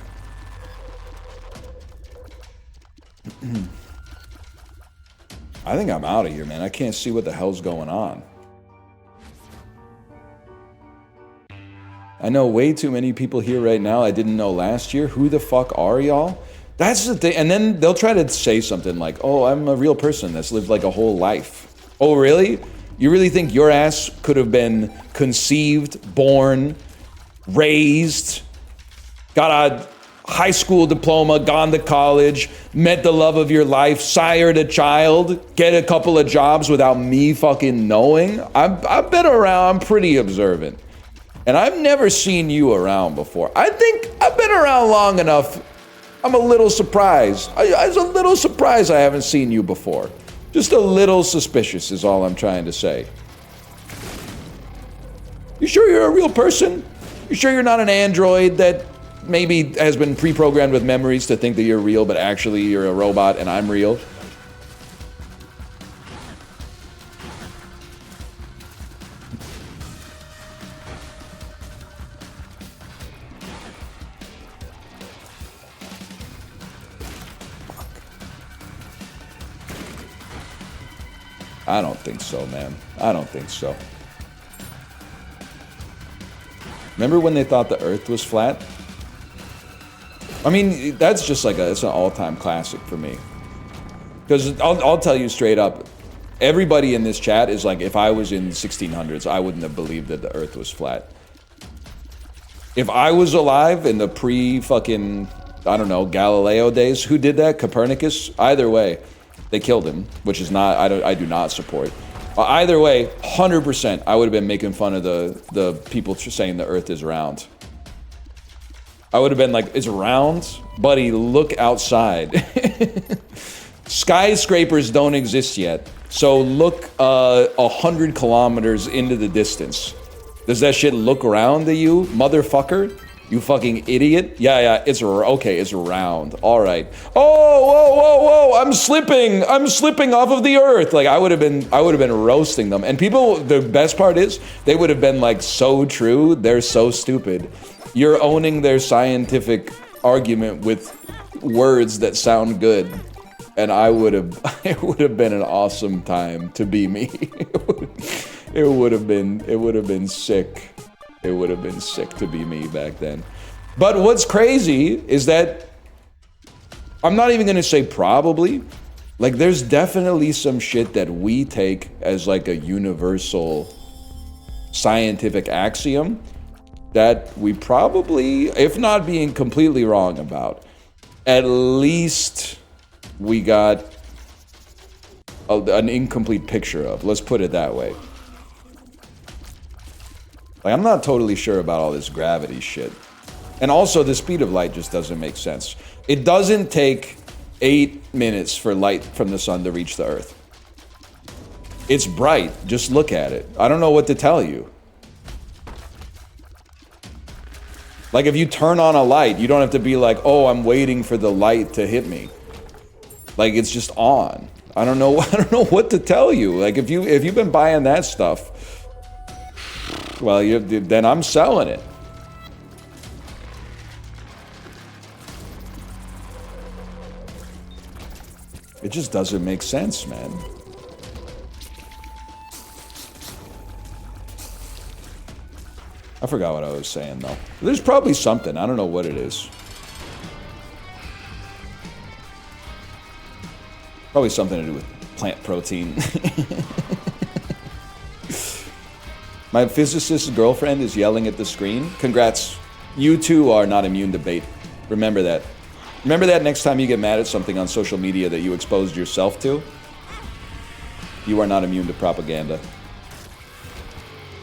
I think I'm out of here, man. I can't see what the hell's going on. I know way too many people here right now I didn't know last year. Who the fuck are y'all? That's the thing. And then they'll try to say something like, oh, I'm a real person that's lived like a whole life. Oh, really? You really think your ass could have been conceived, born, raised, got a high school diploma, gone to college, met the love of your life, sired a child, get a couple of jobs without me fucking knowing? I've been around. I'm pretty observant. And I've never seen you around before. I think I've been around long enough. I'm a little surprised. I was a little surprised I haven't seen you before. Just a little suspicious is all I'm trying to say. You sure you're a real person? You sure you're not an android that maybe has been pre-programmed with memories to think that you're real, but actually you're a robot and I'm real? I don't think so, man. I don't think so. Remember when they thought the Earth was flat? I mean, that's just like it's an all-time classic for me. Because I'll tell you straight up, everybody in this chat is like, if I was in the 1600s, I wouldn't have believed that the Earth was flat. If I was alive in the pre-fucking, I don't know, Galileo days, who did that? Copernicus? Either way. They killed him, which is not, I do not support. Either way, 100%, I would have been making fun of the people saying the Earth is round. I would have been like, it's round? Buddy, look outside. Skyscrapers don't exist yet. So look 100 kilometers into the distance. Does that shit look round to you, motherfucker? You fucking idiot. Yeah, it's okay, it's round. All right. Oh, whoa, I'm slipping off of the Earth. Like I would have been roasting them. And people, the best part is they would have been like, so true, they're so stupid. You're owning their scientific argument with words that sound good. And it would have been an awesome time to be me. It would have been sick. It would have been sick to be me back then. But what's crazy is that I'm not even gonna say probably. Like there's definitely some shit that we take as like a universal scientific axiom that we probably, if not being completely wrong about, at least we got an incomplete picture of. Let's put it that way. Like, I'm not totally sure about all this gravity shit. And also, the speed of light just doesn't make sense. It doesn't take 8 minutes for light from the sun to reach the Earth. It's bright. Just look at it. I don't know what to tell you. Like, if you turn on a light, you don't have to be like, oh, I'm waiting for the light to hit me. Like, it's just on. I don't know what to tell you. Like, if you've been buying that stuff, well, then I'm selling it. It just doesn't make sense, man. I forgot what I was saying, though. There's probably something. I don't know what it is. Probably something to do with plant protein. My physicist's girlfriend is yelling at the screen. Congrats. You too are not immune to bait. Remember that. Remember that next time you get mad at something on social media that you exposed yourself to. You are not immune to propaganda.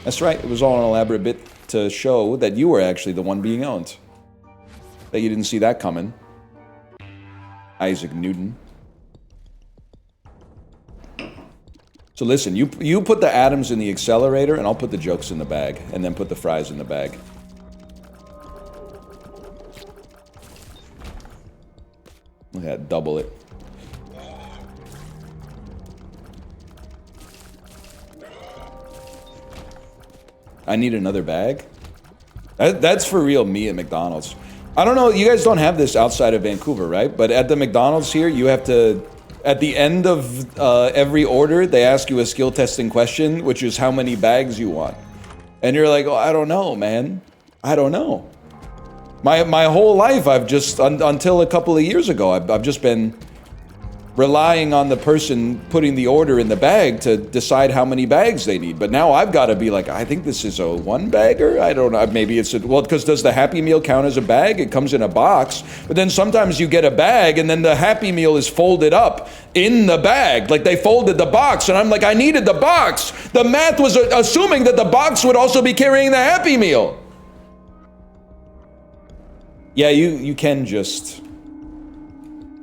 That's right. It was all an elaborate bit to show that you were actually the one being owned. That you didn't see that coming. Isaac Newton. So listen, you put the atoms in the accelerator and I'll put the jokes in the bag. And then put the fries in the bag. Look at that, double it. I need another bag? That's for real me at McDonald's. I don't know, you guys don't have this outside of Vancouver, right? But at the McDonald's here, you have to, at the end of every order, they ask you a skill testing question, which is how many bags you want. And you're like, oh, I don't know, man. I don't know. My whole life, I've just, until a couple of years ago, I've just been relying on the person putting the order in the bag to decide how many bags they need. But now I've got to be like, I think this is a one-bagger? I don't know, maybe it's a, well, because does the Happy Meal count as a bag? It comes in a box, but then sometimes you get a bag and then the Happy Meal is folded up in the bag. Like they folded the box and I'm like, I needed the box. The math was assuming that the box would also be carrying the Happy Meal. Yeah, you can just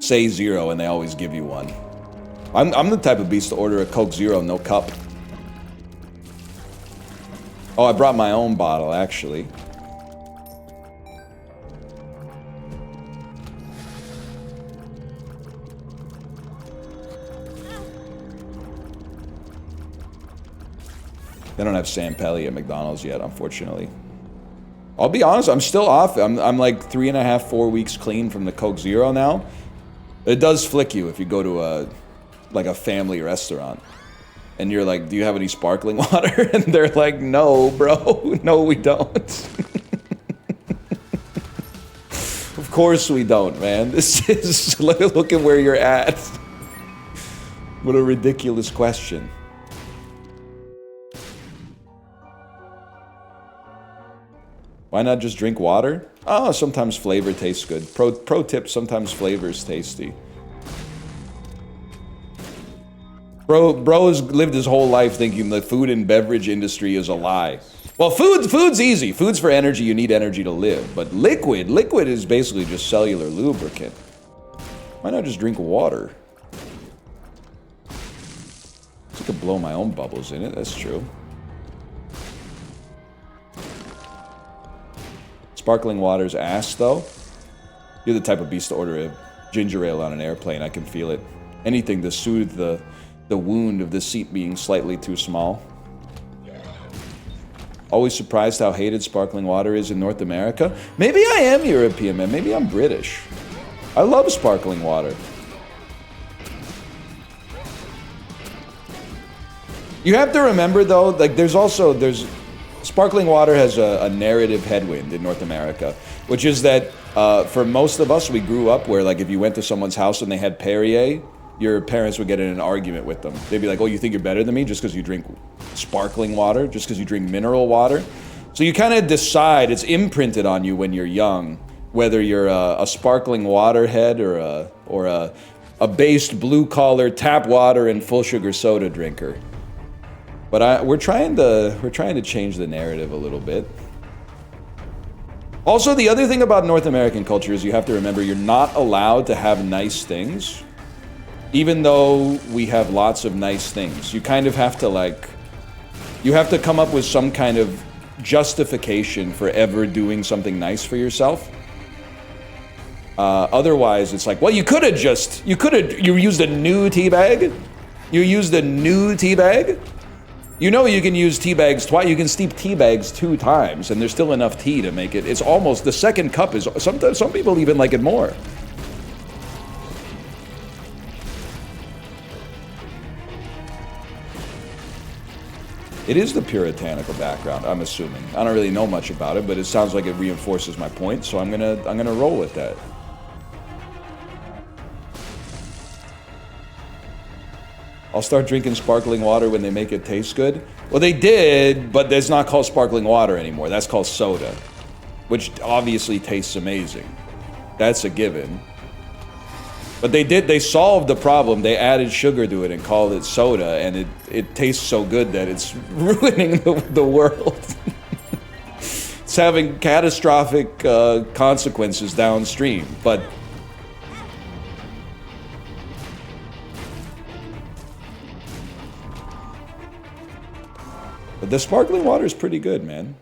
say zero and they always give you one. I'm the type of beast to order a Coke Zero, no cup. Oh, I brought my own bottle, actually. They don't have San Pelli at McDonald's yet, unfortunately. I'll be honest, I'm still off. I'm like 3.5, 4 weeks clean from the Coke Zero now. It does flick you if you go to a family restaurant. And you're like, do you have any sparkling water? And they're like, no, bro. No, we don't. Of course we don't, man. This is, look at where you're at. What a ridiculous question. Why not just drink water? Oh, sometimes flavor tastes good. Pro tip, sometimes flavor's tasty. Bro has lived his whole life thinking the food and beverage industry is a lie. Well, food's easy. Food's for energy. You need energy to live. But liquid is basically just cellular lubricant. Why not just drink water? I could blow my own bubbles in it, that's true. Sparkling water's ass, though. You're the type of beast to order a ginger ale on an airplane. I can feel it. Anything to soothe the wound of the seat being slightly too small. Always surprised how hated sparkling water is in North America. Maybe I am European, man. Maybe I'm British. I love sparkling water. You have to remember, though, like there's sparkling water has a narrative headwind in North America, which is that for most of us, we grew up where, like, if you went to someone's house and they had Perrier, your parents would get in an argument with them. They'd be like, oh, you think you're better than me just because you drink sparkling water, just because you drink mineral water? So you kind of decide, it's imprinted on you when you're young, whether you're a sparkling water head or a based blue-collar tap water and full sugar soda drinker. But we're trying to change the narrative a little bit. Also, the other thing about North American culture is you have to remember you're not allowed to have nice things, even though we have lots of nice things. You kind of have to like, you have to come up with some kind of justification for ever doing something nice for yourself. Otherwise, it's like, well, you used a new tea bag? You used a new tea bag? You know you can use tea bags twice. You can steep tea bags 2 times, and there's still enough tea to make it. It's almost, the second cup is, sometimes some people even like it more. It is the puritanical background, I'm assuming. I don't really know much about it, but it sounds like it reinforces my point, so I'm gonna roll with that. I'll start drinking sparkling water when they make it taste good. Well, they did, but it's not called sparkling water anymore. That's called soda, which obviously tastes amazing. That's a given. But they solved the problem. They added sugar to it and called it soda, and it tastes so good that it's ruining the world. It's having catastrophic consequences downstream, but the sparkling water is pretty good, man.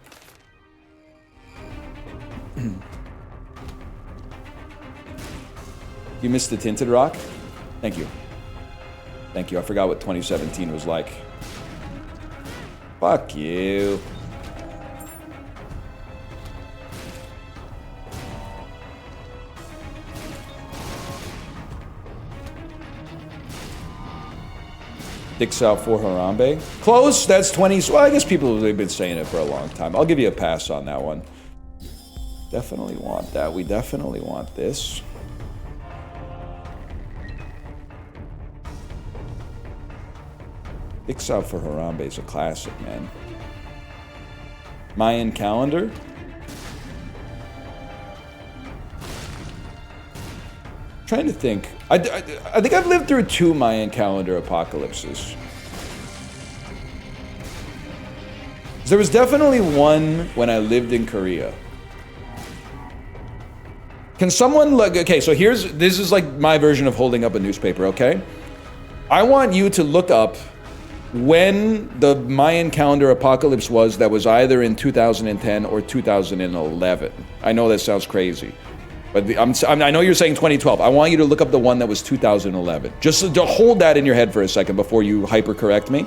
You missed the Tinted Rock? Thank you. Thank you. I forgot what 2017 was like. Fuck you. Dicks out for Harambe. Close. That's 20. Well, I guess people have been saying it for a long time. I'll give you a pass on that one. Definitely want that. We definitely want this. Dicks out for Harambe is a classic, man. Mayan calendar. Trying to think. I think I've lived through 2 Mayan calendar apocalypses. There was definitely one when I lived in Korea. Can someone look? Okay, so this is like my version of holding up a newspaper, okay? I want you to look up when the Mayan calendar apocalypse was that was either in 2010 or 2011. I know that sounds crazy. But I know you're saying 2012. I want you to look up the one that was 2011. Just to hold that in your head for a second before you hyper-correct me.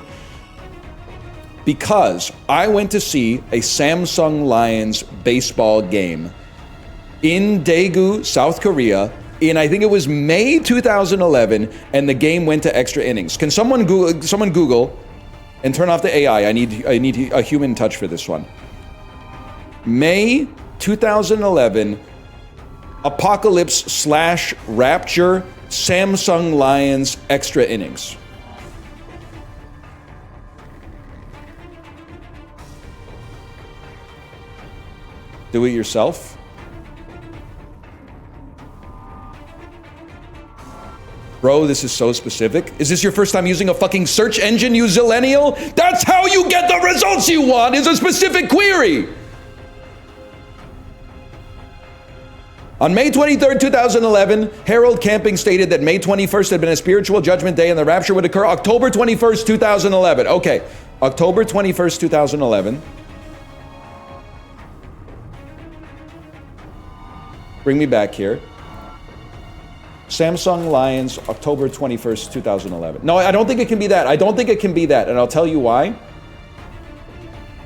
Because I went to see a Samsung Lions baseball game in Daegu, South Korea, in I think it was May 2011, and the game went to extra innings. Can someone Google and turn off the AI? I need a human touch for this one. May 2011. Apocalypse/Rapture, Samsung Lions extra innings. Do it yourself. Bro, this is so specific. Is this your first time using a fucking search engine, you zillennial? That's how you get the results you want, is a specific query. On May 23rd, 2011, Harold Camping stated that May 21st had been a spiritual judgment day and the rapture would occur October 21st, 2011. Okay, October 21st, 2011. Bring me back here. Samsung Lions, October 21st, 2011. No, I don't think it can be that. I don't think it can be that, and I'll tell you why.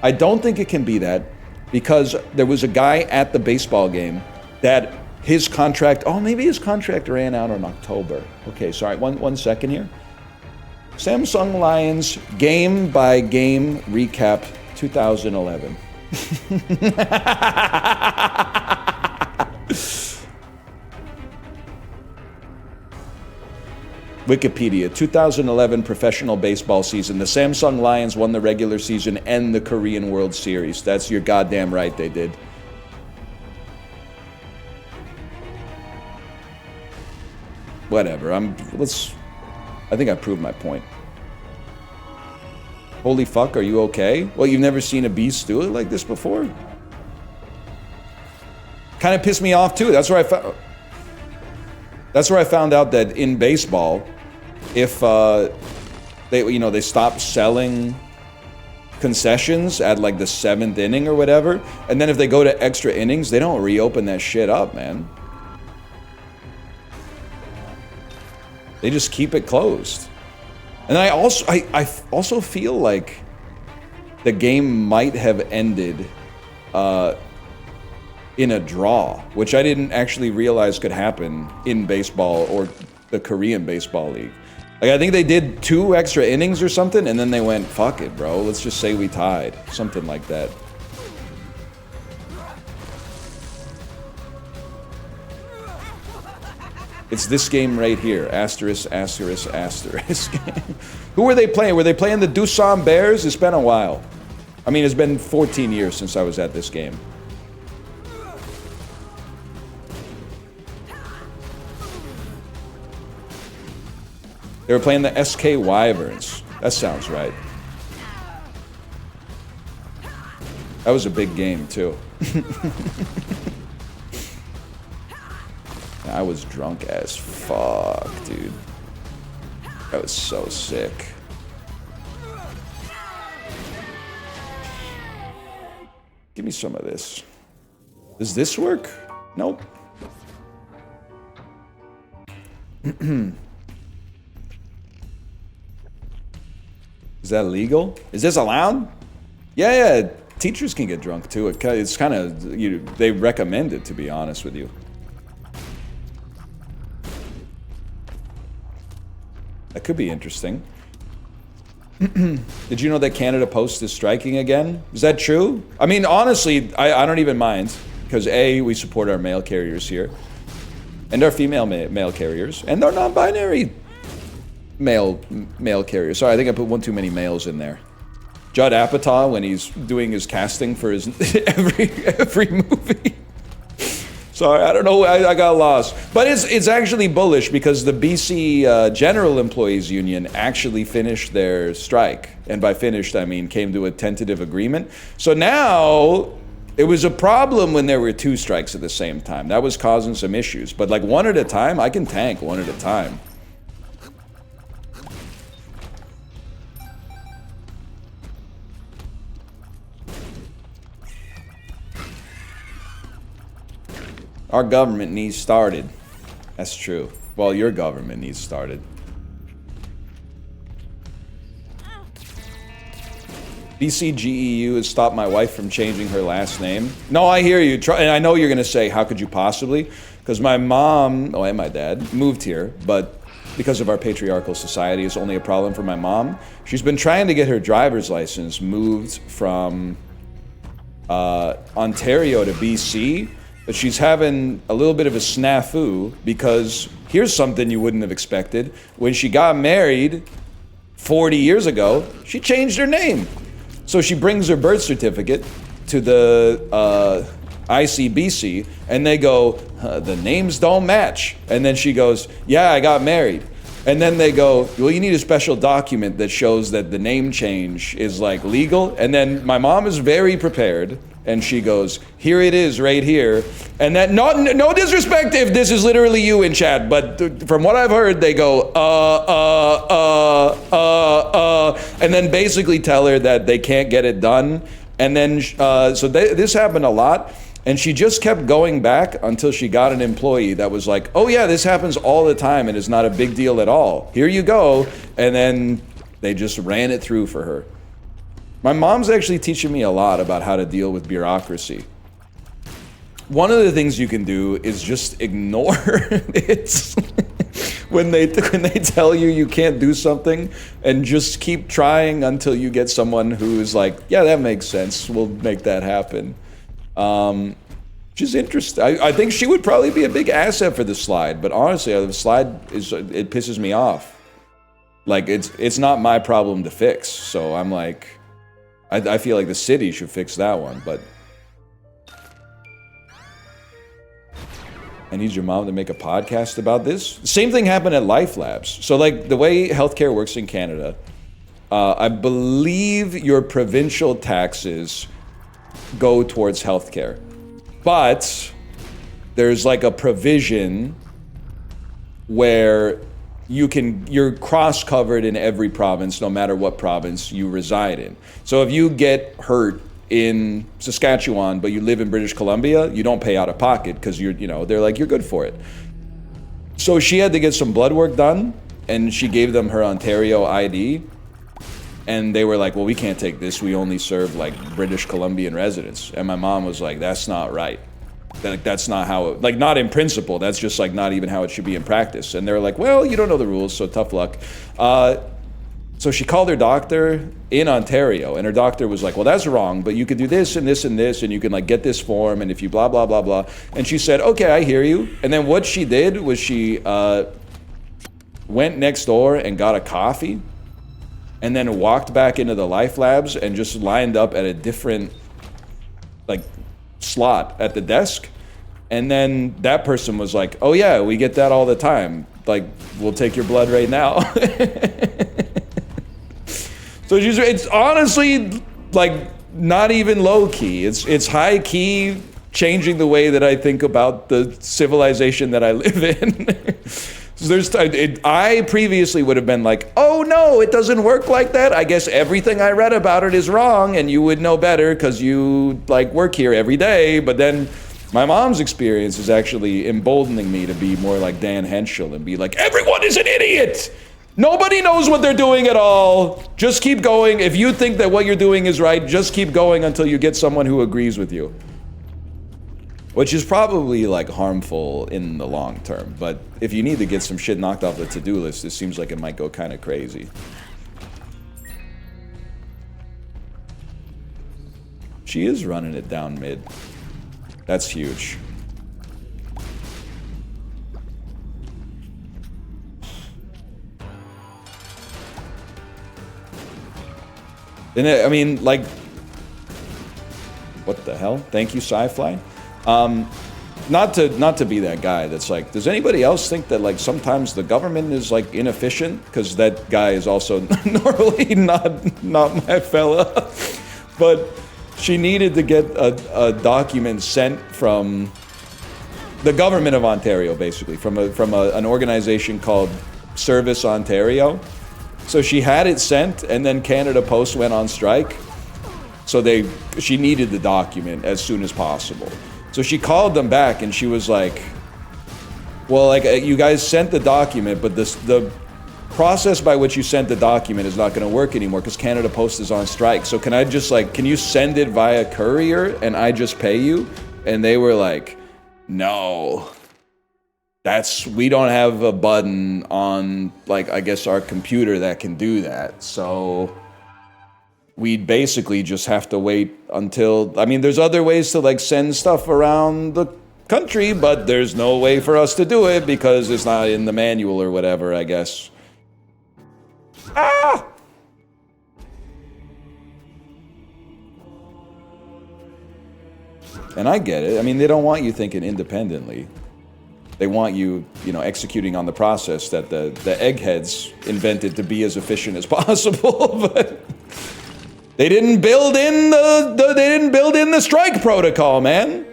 I don't think it can be that because there was a guy at the baseball game that his contract, maybe his contract ran out in October. Okay, sorry, one second here. Samsung Lions game by game recap 2011. Wikipedia, 2011 professional baseball season. The Samsung Lions won the regular season and the Korean World Series. That's your goddamn right they did. Whatever, I think I proved my point. Holy fuck, are you okay? Well, you've never seen a beast do it like this before? Kind of pissed me off too. That's where I found. That's where I found out that in baseball, if they stop selling concessions at like the 7th inning or whatever, and then if they go to extra innings, they don't reopen that shit up, man. They just keep it closed. And I also feel like the game might have ended in a draw, which I didn't actually realize could happen in baseball or the Korean baseball league. Like, I think they did 2 extra innings or something, and then they went, fuck it, bro. Let's just say we tied. Something like that. It's this game right here. Asterisk, asterisk, asterisk. Who were they playing? Were they playing the Doosan Bears? It's been a while. I mean, it's been 14 years since I was at this game. They were playing the SK Wyverns. That sounds right. That was a big game, too. I was drunk as fuck, dude. That was so sick. Give me some of this. Does this work? Nope. Is that legal? Is this allowed? Yeah, teachers can get drunk too. It's kind of, they recommend it, to be honest with you. That could be interesting. Did you know that Canada Post is striking again? Is that true? I mean, honestly, I don't even mind. Because A, we support our mail carriers here. And our female mail carriers. And our non-binary mail carriers. Sorry, I think I put one too many males in there. Judd Apatow, when he's doing his casting for his every movie. Sorry, I don't know, I got lost. But it's actually bullish because the BC General Employees Union actually finished their strike. And by finished, I mean came to a tentative agreement. So now, it was a problem when there were 2 strikes at the same time. That was causing some issues. But like one at a time, I can tank one at a time. Our government needs started. That's true. Well, your government needs started. BCGEU has stopped my wife from changing her last name. No, I hear you. And I know you're going to say, how could you possibly? Because my mom, and my dad, moved here, but because of our patriarchal society, it's only a problem for my mom. She's been trying to get her driver's license moved from Ontario to BC, but she's having a little bit of a snafu because here's something you wouldn't have expected. When she got married 40 years ago, she changed her name. So she brings her birth certificate to the ICBC and they go, the names don't match. And then she goes, yeah, I got married. And then they go, well, you need a special document that shows that the name change is like legal. And then my mom is very prepared. And she goes, here it is right here. And that, no disrespect if this is literally you in chat, but from what I've heard, they go, and then basically tell her that they can't get it done. And then, this happened a lot. And she just kept going back until she got an employee that was like, oh yeah, this happens all the time and it's not a big deal at all. Here you go. And then they just ran it through for her. My mom's actually teaching me a lot about how to deal with bureaucracy. One of the things you can do is just ignore it when they tell you can't do something, and just keep trying until you get someone who's like, yeah, that makes sense. We'll make that happen. Which is interesting. I think she would probably be a big asset for the slide, but honestly, the slide it pisses me off. Like it's not my problem to fix. So I'm like, I feel like the city should fix that one, but I need your mom to make a podcast about this. Same thing happened at Life Labs. So like the way healthcare works in Canada, I believe your provincial taxes go towards healthcare, but there's like a provision where you're cross-covered in every province, no matter what province you reside in. So if you get hurt in Saskatchewan, but you live in British Columbia, you don't pay out of pocket because they're like, you're good for it. So she had to get some blood work done, and she gave them her Ontario ID, and they were like, well, we can't take this. We only serve like British Columbian residents. And my mom was like, that's not right. That's not how it, like, not in principle. That's just like not even how it should be in practice. And they're like, well, you don't know the rules, so tough luck. So she called her doctor in Ontario, and her doctor was like, well, that's wrong, but you could do this and this and this, and you can like get this form, and if you blah, blah, blah, blah. And she said, okay, I hear you. And then what she did was she went next door and got a coffee, and then walked back into the Life Labs and just lined up at a different like slot at the desk. And then that person was like, oh yeah, we get that all the time. Like, we'll take your blood right now. So it's honestly like not even low key. It's high key, changing the way that I think about the civilization that I live in. I previously would have been like, oh no, it doesn't work like that. I guess everything I read about it is wrong, and you would know better because you like work here every day. But then my mom's experience is actually emboldening me to be more like Dan Henschel and be like, everyone is an idiot. Nobody knows what they're doing at all. Just keep going. If you think that what you're doing is right, just keep going until you get someone who agrees with you. Which is probably like harmful in the long term. But if you need to get some shit knocked off the to-do list, it seems like it might go kind of crazy. She is running it down mid. That's huge. And I mean, like, what the hell? Thank you, Sci-Fly. Not to be that guy that's like, does anybody else think that like sometimes the government is like inefficient? Because that guy is also normally not my fella. But she needed to get a document sent from the government of Ontario, basically, from an organization called Service Ontario. So she had it sent, and then Canada Post went on strike. So she needed the document as soon as possible. So she called them back, and she was like, well, like, you guys sent the document, but the process by which you sent the document is not going to work anymore because Canada Post is on strike. So can I just, like, can you send it via courier and I just pay you? And they were like, no. We don't have a button on, like, I guess our computer that can do that. So we'd basically just have to wait until, I mean, there's other ways to like send stuff around the country, but there's no way for us to do it because it's not in the manual or whatever, I guess. Ah! And I get it. I mean, they don't want you thinking independently. They want you, executing on the process that the eggheads invented to be as efficient as possible, but they didn't build in the strike protocol, man.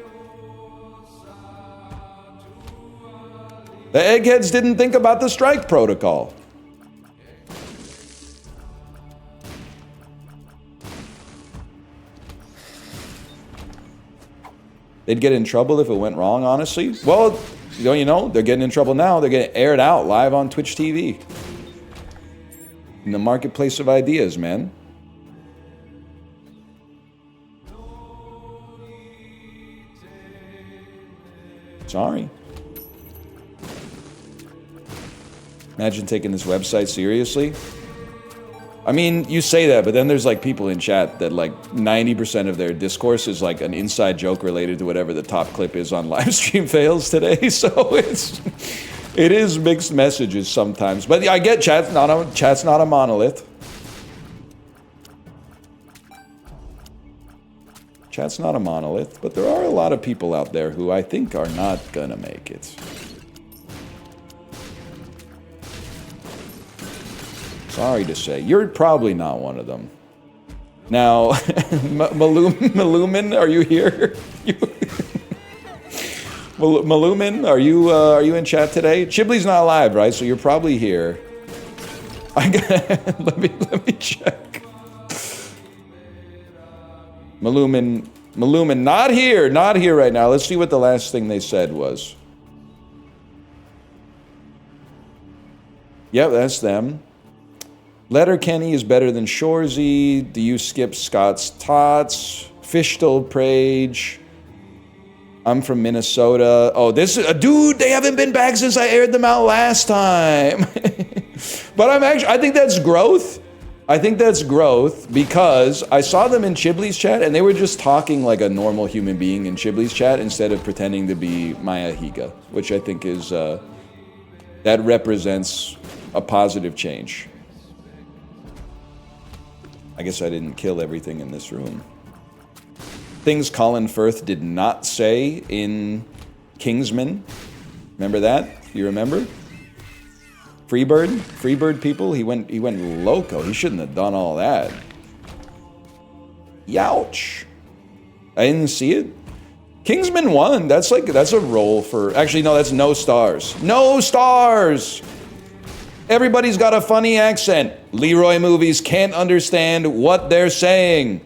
The eggheads didn't think about the strike protocol. They'd get in trouble if it went wrong, honestly. Well, they're getting in trouble now. They're getting aired out live on Twitch TV. In the marketplace of ideas, man. Sorry. Imagine taking this website seriously. I mean, you say that, but then there's like people in chat that like 90% of their discourse is like an inside joke related to whatever the top clip is on live stream fails today. So it is mixed messages sometimes. But I get chat's not a monolith. Chat's not a monolith, but there are a lot of people out there who I think are not gonna make it. Sorry to say, you're probably not one of them. Now, Malumin, are you here? Malumin, are you in chat today? Chibley's not live, right? So you're probably here. Let me check. Malumin, not here right now. Let's see what the last thing they said was. Yep, that's them. Letterkenny is better than Shorzy. Do you skip Scott's Tots? Fishtel Prage. I'm from Minnesota. Oh, dude, they haven't been back since I aired them out last time. But I think that's growth. I think that's growth because I saw them in Chibley's chat and they were just talking like a normal human being in Chibley's chat instead of pretending to be Maya Higa, which I think is, that represents a positive change. I guess I didn't kill everything in this room. Things Colin Firth did not say in Kingsman. Remember that? You remember? Freebird people, he went loco. He shouldn't have done all that. Youch. I didn't see it. Kingsman won. That's a role for, actually no, that's no stars. No stars! Everybody's got a funny accent. Leroy movies can't understand what they're saying.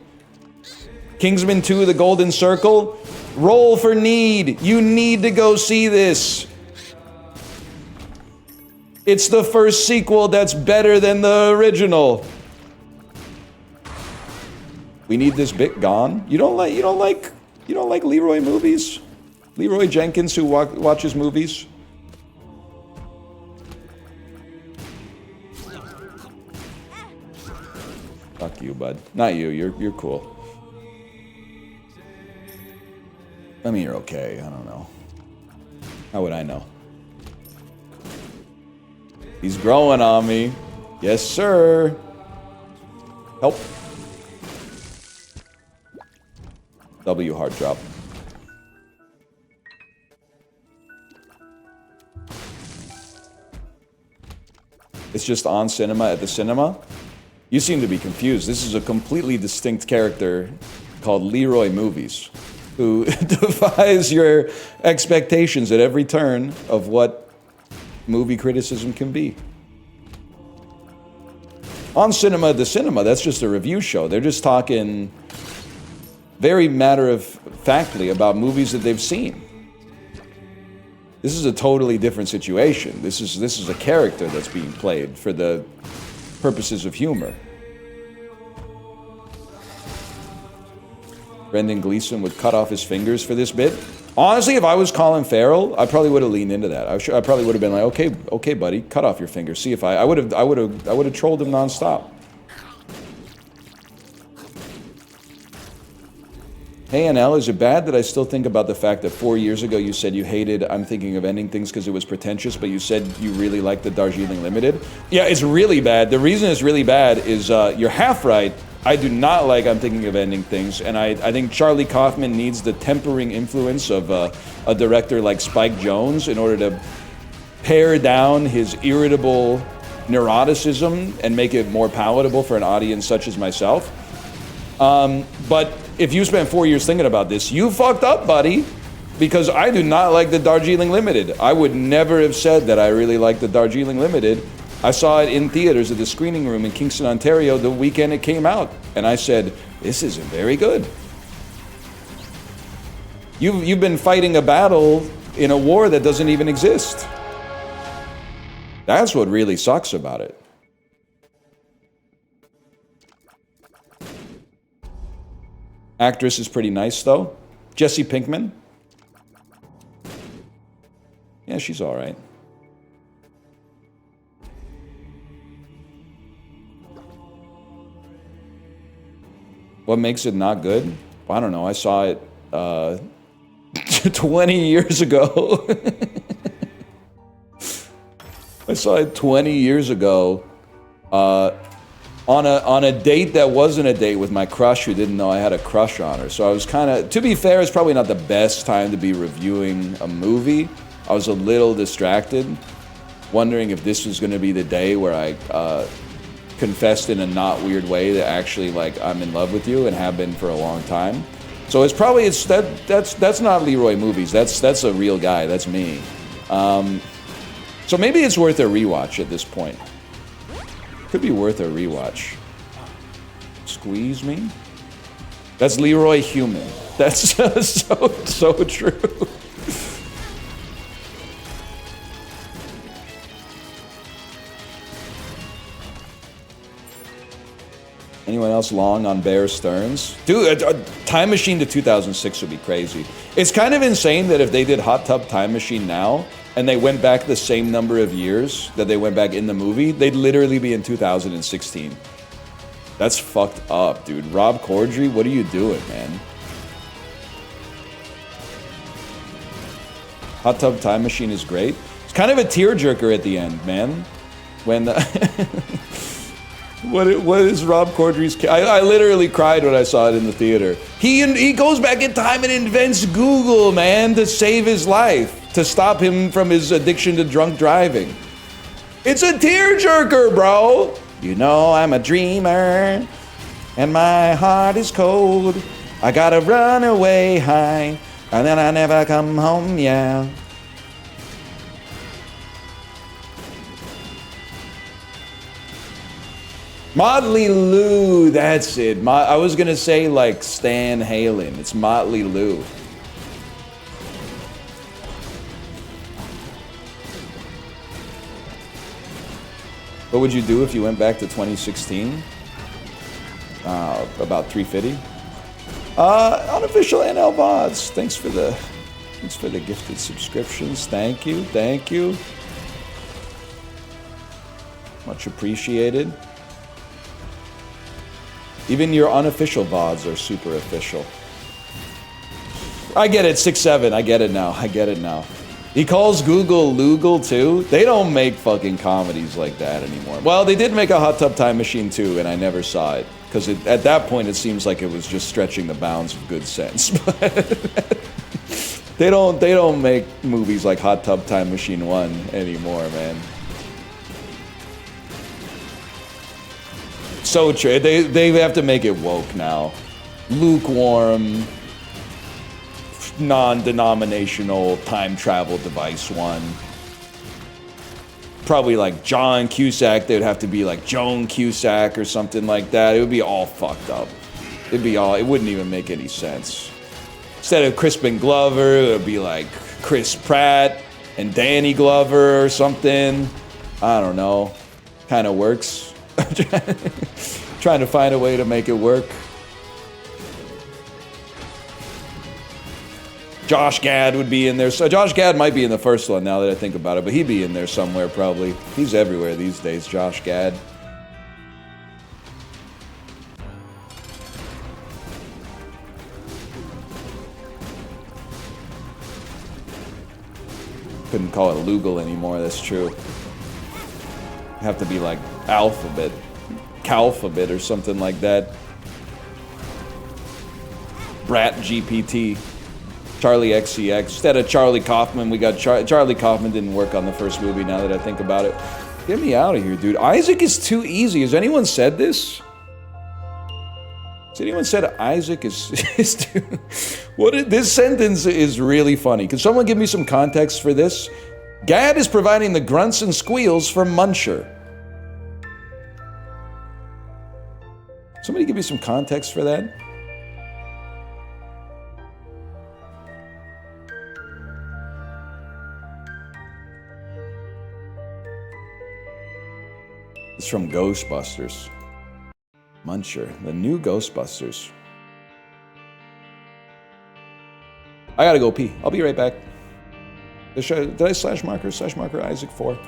Kingsman 2, The Golden Circle, roll for need. You need to go see this. It's the first sequel that's better than the original. We need this bit gone. You don't like Leroy movies? Leroy Jenkins who watches movies? Fuck you, bud. Not you. You're cool. I mean, you're okay. I don't know. How would I know? He's growing on me. Yes, sir. Help. W hard drop. It's just on cinema at the cinema? You seem to be confused. This is a completely distinct character called Leroy Movies, who defies your expectations at every turn of what movie criticism can be. On Cinema at the Cinema, that's just a review show. They're just talking very matter-of-factly about movies that they've seen. This is a totally different situation. This is a character that's being played for the purposes of humor. Brendan Gleeson would cut off his fingers for this bit. Honestly, if I was Colin Farrell, I probably would have leaned into that. I probably would have been like, okay, buddy, cut off your fingers. See if I would have trolled him nonstop. Hey, NL, is it bad that I still think about the fact that 4 years ago you said you hated I'm Thinking of Ending Things because it was pretentious, but you said you really liked the Darjeeling Limited? Yeah, it's really bad. The reason it's really bad is you're half right. I do not like I'm Thinking of Ending Things, and I think Charlie Kaufman needs the tempering influence of a director like Spike Jonze in order to pare down his irritable neuroticism and make it more palatable for an audience such as myself. But if you spent 4 years thinking about this, you fucked up, buddy, because I do not like the Darjeeling Limited. I would never have said that I really like the Darjeeling Limited. I saw it in theaters at the screening room in Kingston, Ontario the weekend it came out, and I said, this isn't very good. You've been fighting a battle in a war that doesn't even exist. That's what really sucks about it. Actress is pretty nice, though. Jesse Pinkman. Yeah, she's all right. What makes it not good? Well, I don't know. I saw it 20 years ago. I saw it 20 years ago on a date that wasn't a date with my crush who didn't know I had a crush on her. So I was kind of, to be fair, it's probably not the best time to be reviewing a movie. I was a little distracted, wondering if this was going to be the day where I confessed in a not weird way that actually, like, I'm in love with you and have been for a long time. So it's probably that's not Leroy Movies. That's a real guy. That's me. So maybe it's worth a rewatch at this point. Could be worth a rewatch. Squeeze me. That's Leroy Human. That's so true. Anyone else long on Bear Stearns? Dude, a Time Machine to 2006 would be crazy. It's kind of insane that if they did Hot Tub Time Machine now, and they went back the same number of years that they went back in the movie, they'd literally be in 2016. That's fucked up, dude. Rob Corddry, what are you doing, man? Hot Tub Time Machine is great. It's kind of a tearjerker at the end, man. When what is Rob Corddry's? I literally cried when I saw it in the theater. He goes back in time and invents Google, man, to save his life, to stop him from his addiction to drunk driving. It's a tearjerker, bro. You know I'm a dreamer, and my heart is cold. I gotta run away high, and then I never come home, yeah. Motley Lue, that's it. I was gonna say like Stan Halen. It's Motley Lue. What would you do if you went back to 2016? About 350. Unofficial NL VODs. Thanks for the gifted subscriptions. Thank you, thank you. Much appreciated. Even your unofficial VODs are super official. I get it, 6-7. I get it now. I get it now. He calls Google Lugal too. They don't make fucking comedies like that anymore. Well, they did make a Hot Tub Time Machine 2, and I never saw it because at that point it seems like it was just stretching the bounds of good sense. But they don't make movies like Hot Tub Time Machine 1 anymore, man. So true. They have to make it woke now. Lukewarm, non-denominational time travel device one. Probably like John Cusack, they would have to be like Joan Cusack or something like that. It would be all fucked up. It wouldn't even make any sense. Instead of Crispin Glover, it would be like Chris Pratt and Danny Glover or something. I don't know. Kind of works. Trying to find a way to make it work. Josh Gad would be in there. So Josh Gad might be in the first one now that I think about it, but he'd be in there somewhere probably. He's everywhere these days, Josh Gad. Couldn't call it Lugal anymore, that's true. Have to be like Alphabet, Calphabet or something like that. Brat GPT. Charlie XCX. Instead of Charlie Kaufman, we got Charlie Kaufman didn't work on the first movie now that I think about it. Get me out of here, dude. Isaac is too easy. Has anyone said this? Has anyone said Isaac is too... This sentence is really funny. Can someone give me some context for this? Gad is providing the grunts and squeals for Muncher. Somebody give me some context for that? It's from Ghostbusters. Muncher, the new Ghostbusters. I gotta go pee. I'll be right back. Did I slash marker Isaac 4?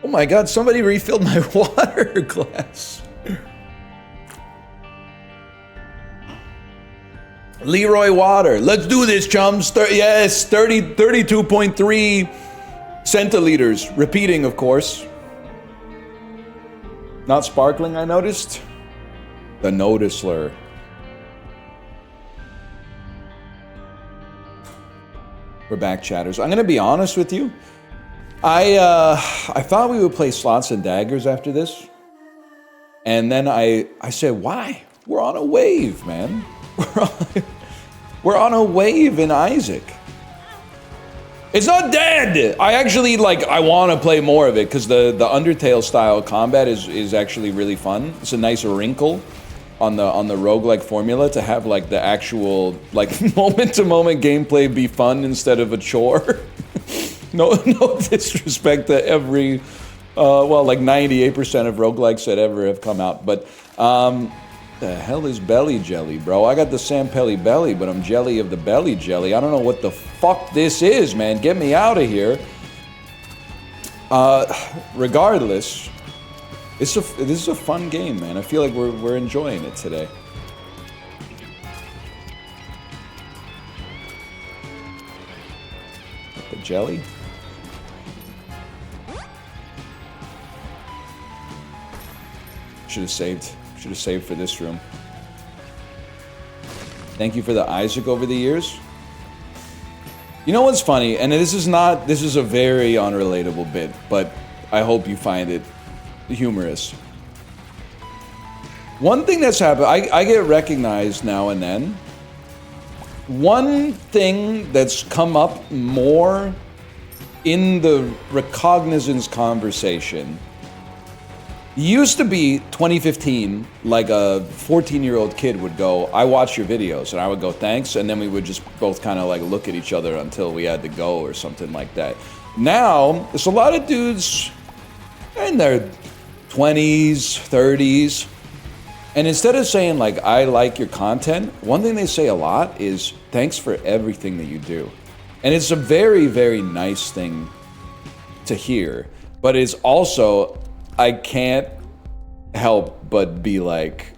Oh my god, somebody refilled my water glass. Leroy Water. Let's do this, chums. Yes, 32.3 centiliters. Repeating, of course. Not sparkling, I noticed. The Noticeler. We're back, chatters. I'm gonna be honest with you. I thought we would play Slots and Daggers after this. And then I said, why? We're on a wave, man. We're on a wave in Isaac. It's not dead! I actually, like, I want to play more of it, because the Undertale style combat is actually really fun. It's a nice wrinkle on the roguelike formula to have, like, the actual, like, moment-to-moment gameplay be fun instead of a chore. No disrespect to every, well, like 98% of roguelikes that ever have come out, but, the hell is belly jelly, bro? I got the Sampelli belly, but I'm jelly of the belly jelly. I don't know what the fuck this is, man. Get me out of here. Regardless, this is a fun game, man. I feel like we're enjoying it today. The jelly? Should have saved. Should have saved for this room. Thank you for the Isaac over the years. You know what's funny? And this is a very unrelatable bit, but I hope you find it humorous. One thing that's happened, I get recognized now and then. One thing that's come up more in the recognizance conversation used to be 2015, like a 14-year-old kid would go, I watch your videos, and I would go, thanks, and then we would just both kind of like look at each other until we had to go or something like that. Now, there's a lot of dudes in their 20s, 30s, and instead of saying like, I like your content, one thing they say a lot is, thanks for everything that you do. And it's a very, very nice thing to hear, but it's also, I can't help but be like,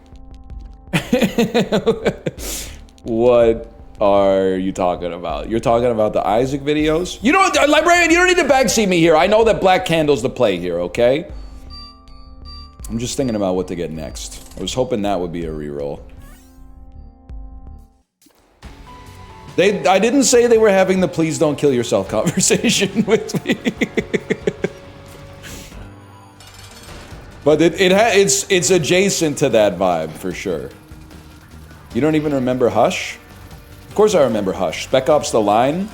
what are you talking about? You're talking about the Isaac videos? You don't, Librarian, you don't need to backseat me here. I know that Black Candle's the play here, okay? I'm just thinking about what to get next. I was hoping that would be a reroll. I didn't say they were having the please don't kill yourself conversation with me. But it's adjacent to that vibe, for sure. You don't even remember Hush? Of course I remember Hush. Spec Ops The Line.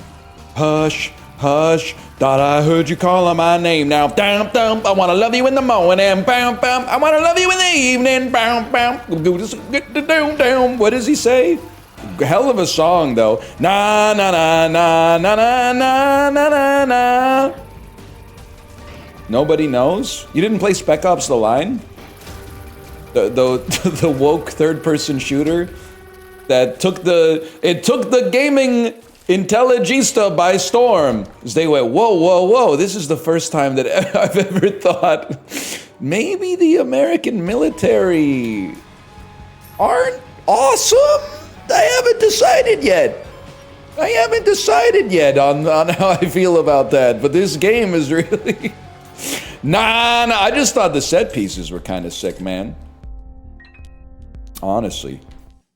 Hush, hush, thought I heard you calling my name. Now, dum, dum, I wanna love you in the morning. Bam, bam, I wanna love you in the evening. Bam, bam. What does he say? Hell of a song, though. Na, na, na, na, na, na, na, na, na, na. Nobody knows? You didn't play Spec Ops The Line? The woke third-person shooter that took the gaming intelligista by storm. As they went, whoa, whoa, whoa, this is the first time that I've ever thought maybe the American military aren't awesome? I haven't decided yet. I haven't decided yet on how I feel about that, but this game is really... Nah, I just thought the set pieces were kind of sick, man. Honestly.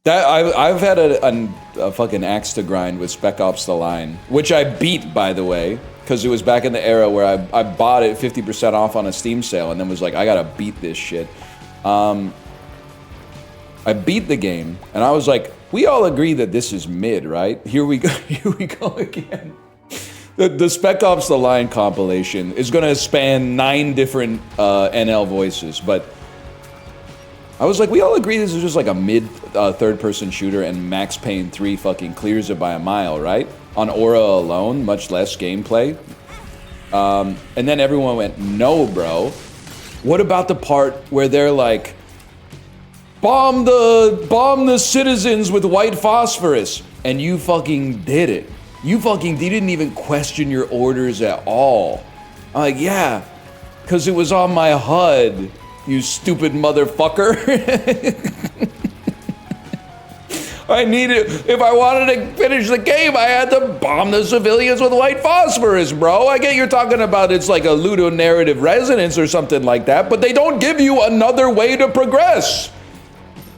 I've had a fucking axe to grind with Spec Ops The Line, which I beat, by the way, because it was back in the era where I bought it 50% off on a Steam sale and then was like, I gotta beat this shit. I beat the game, and I was like, we all agree that this is mid, right? Here we go again. The Spec Ops The Line compilation is gonna span 9 different NL voices, but I was like, we all agree this is just like a mid third-person shooter, and Max Payne 3 fucking clears it by a mile, right? On Aura alone, much less gameplay. And then everyone went, no, bro. What about the part where they're like, bomb the citizens with white phosphorus, and you fucking did it. You didn't even question your orders at all. I'm like, yeah, Because it was on my HUD, you stupid motherfucker. I needed, if I wanted to finish the game, I had to bomb the civilians with white phosphorus, bro. I get you're talking about it's like a ludonarrative resonance or something like that, but they don't give you another way to progress.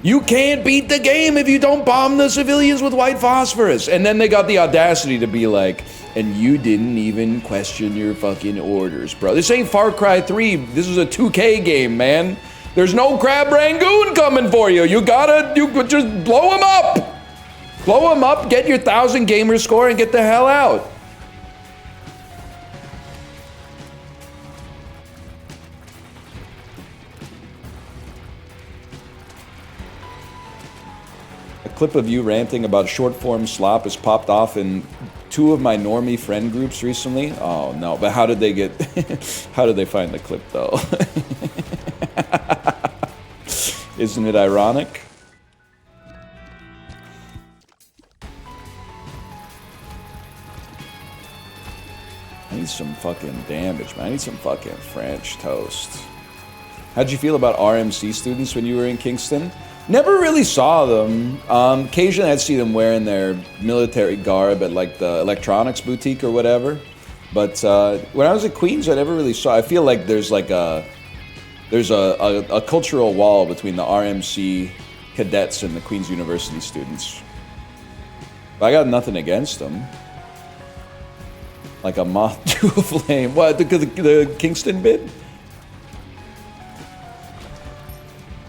You can't beat the game if you don't bomb the civilians with white phosphorus. And then they got the audacity to be like, and you didn't even question your fucking orders, bro. This ain't Far Cry 3. This is a 2K game, man. There's no Crab Rangoon coming for you. You just blow him up. Blow him up, get your 1,000 gamer score, and get the hell out. A clip of you ranting about short form slop has popped off in 2 of my normie friend groups recently. Oh no, but how did they get, how did they find the clip though? Isn't it ironic? I need some fucking damage, man. I need some fucking French toast. How'd you feel about RMC students when you were in Kingston? Never really saw them. Occasionally I'd see them wearing their military garb at like the electronics boutique or whatever. But when I was at Queens, I never really saw. I feel like there's like a cultural wall between the RMC cadets and the Queen's University students. But I got nothing against them. Like a moth to a flame. What, the Kingston bit?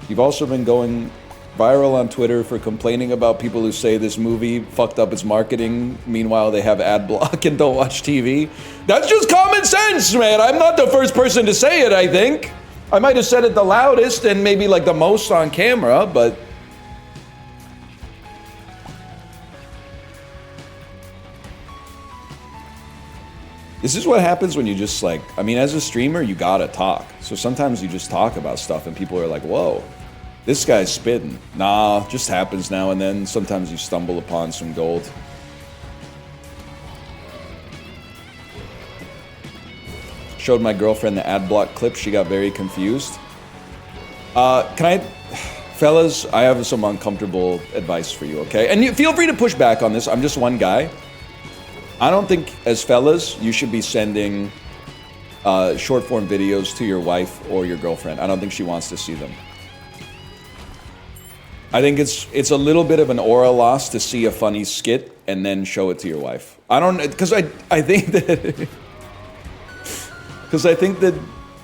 You've also been going viral on Twitter for complaining about people who say this movie fucked up its marketing. Meanwhile, they have ad block and don't watch TV. That's just common sense, man. I'm not the first person to say it, I think. I might have said it the loudest and maybe like the most on camera, but... This is what happens when you just like, I mean, as a streamer, you gotta talk. So sometimes you just talk about stuff and people are like, whoa, this guy's spitting. Nah, just happens now and then. Sometimes you stumble upon some gold. Showed my girlfriend the ad block clip. She got very confused. Fellas, I have some uncomfortable advice for you, okay? And feel free to push back on this. I'm just one guy. I don't think, as fellas, you should be sending short form videos to your wife or your girlfriend. I don't think she wants to see them. I think it's a little bit of an aura loss to see a funny skit and then show it to your wife. I don't, because I think that, because I think that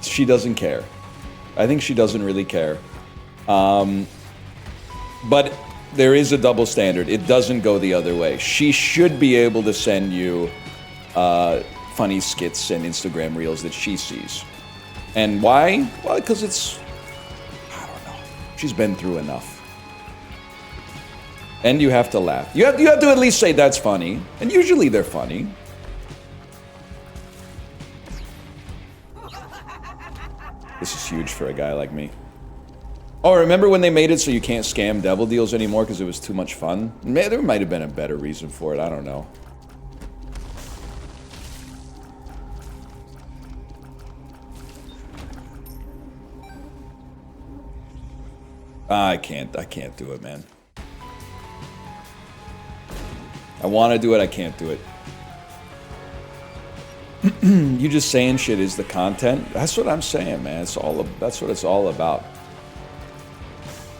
she doesn't care. I think she doesn't really care. But there is a double standard. It doesn't go the other way. She should be able to send you funny skits and Instagram reels that she sees. And why? Well, because it's, I don't know. She's been through enough. And you have to laugh. You have to at least say that's funny. And usually they're funny. This is huge for a guy like me. Oh, remember when they made it so you can't scam devil deals anymore because it was too much fun? There might have been a better reason for it. I don't know. I can't do it, man. I want to do it, I can't do it. You just saying shit is the content. That's what I'm saying, man. That's what it's all about.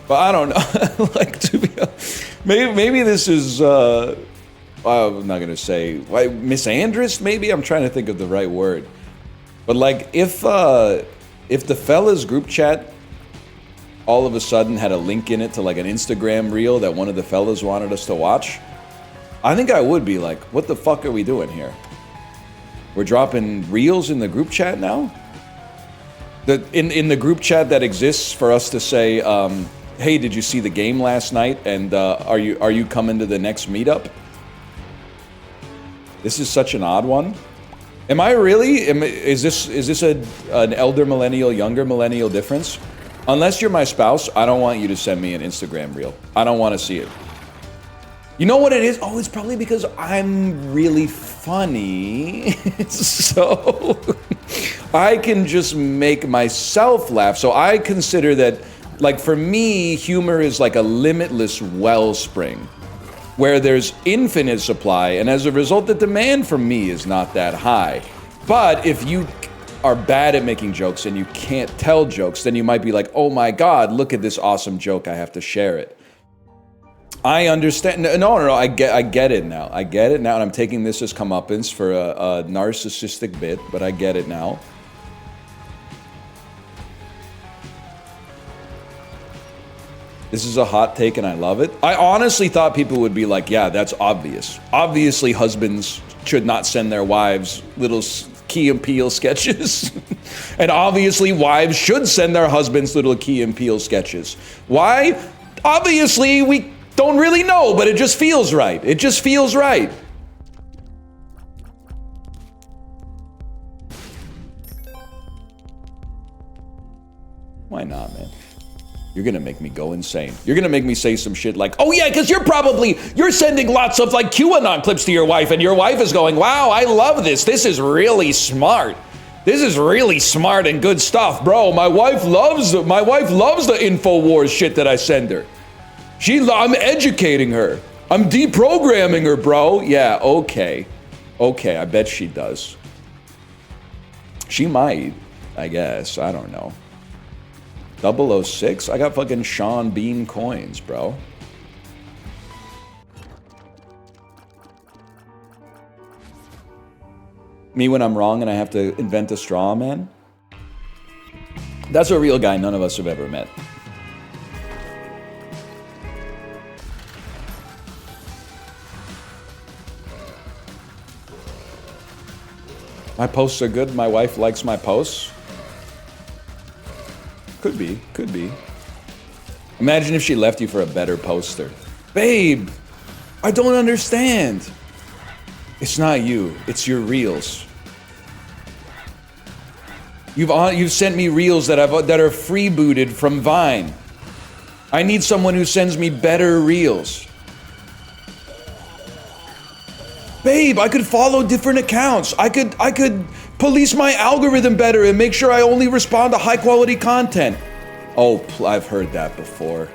But I don't know. Like, to be honest, maybe this is I'm not gonna say misandrist. Maybe I'm trying to think of the right word. But like, if the fellas group chat all of a sudden had a link in it to like an Instagram reel that one of the fellas wanted us to watch, I think I would be like, what the fuck are we doing here? We're dropping reels in the group chat now? In the group chat that exists for us to say, hey, did you see the game last night? And are you coming to the next meetup? This is such an odd one. Am I really? Is this an elder millennial, younger millennial difference? Unless you're my spouse, I don't want you to send me an Instagram reel. I don't want to see it. You know what it is? Oh, it's probably because I'm really funny. So I can just make myself laugh. So I consider that, like, for me, humor is like a limitless wellspring where there's infinite supply, and as a result, the demand from me is not that high. But if you are bad at making jokes and you can't tell jokes, then you might be like, oh my God, look at this awesome joke, I have to share it. I understand. No, I get it now. I get it now, and I'm taking this as comeuppance for a narcissistic bit, but I get it now. This is a hot take, and I love it. I honestly thought people would be like, yeah, that's obvious. Obviously, husbands should not send their wives little Key and Peele sketches. And obviously, wives should send their husbands little Key and Peele sketches. Why? Obviously, we don't really know, but it just feels right. It just feels right. Why not, man? You're gonna make me go insane. You're gonna make me say some shit like, oh yeah, because you're sending lots of like QAnon clips to your wife, and your wife is going, wow, I love this. This is really smart. This is really smart and good stuff, bro. My wife loves the InfoWars shit that I send her. I'm educating her. I'm deprogramming her, bro. Yeah, okay. Okay, I bet she does. She might, I guess. I don't know. 006? I got fucking Sean Bean coins, bro. Me when I'm wrong and I have to invent a straw man? That's a real guy none of us have ever met. My posts are good. My wife likes my posts. Could be, could be. Imagine if she left you for a better poster. Babe, I don't understand. It's not you, it's your reels. You've sent me reels that are freebooted from Vine. I need someone who sends me better reels. Babe, I could follow different accounts. I could police my algorithm better and make sure I only respond to high quality content. Oh, I've heard that before.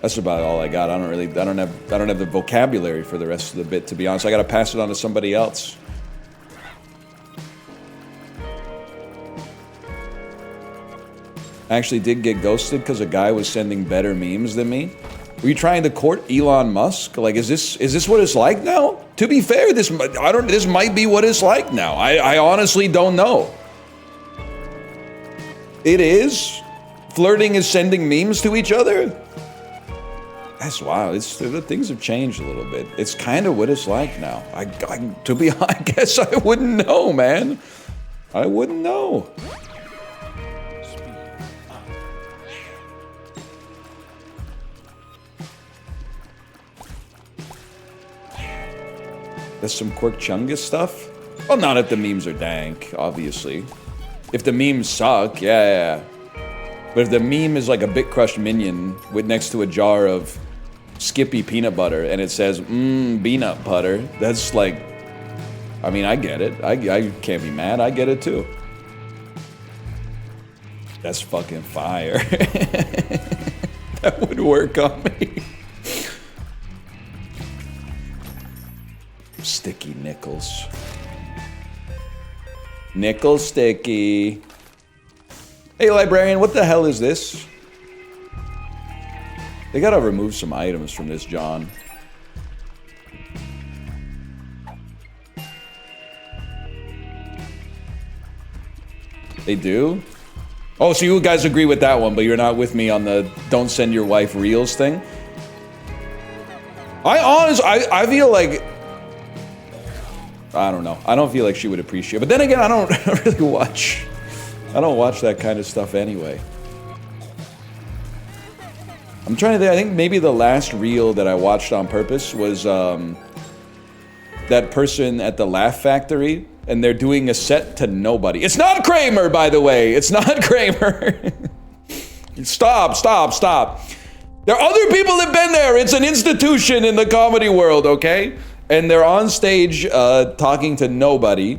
That's about all I got. I don't have the vocabulary for the rest of the bit, to be honest. I gotta pass it on to somebody else. I actually did get ghosted because a guy was sending better memes than me. Were you trying to court Elon Musk? Like, is this what it's like now? To be fair, this might be what it's like now. I honestly don't know. It is? Flirting is sending memes to each other? That's wild. Things have changed a little bit. It's kind of what it's like now. I guess I wouldn't know, man. I wouldn't know. That's some Quirk Chungus stuff? Well, not if the memes are dank, obviously. If the memes suck, yeah. But if the meme is like a Bit Crushed minion with next to a jar of Skippy peanut butter and it says, peanut butter, that's like, I mean, I get it. I can't be mad. I get it too. That's fucking fire. That would work on me. Sticky nickels. Nickel sticky. Hey, librarian, what the hell is this? They gotta remove some items from this, John. They do? Oh, so you guys agree with that one, but you're not with me on the don't send your wife reels thing? I feel like, I don't know. I don't feel like she would appreciate it. But then again, I don't really watch. I don't watch that kind of stuff anyway. I'm trying to think. I think maybe the last reel that I watched on purpose was that person at the Laugh Factory, and they're doing a set to nobody. It's not Kramer, by the way. It's not Kramer. Stop, stop, stop. There are other people that have been there. It's an institution in the comedy world, okay? And they're on stage talking to nobody.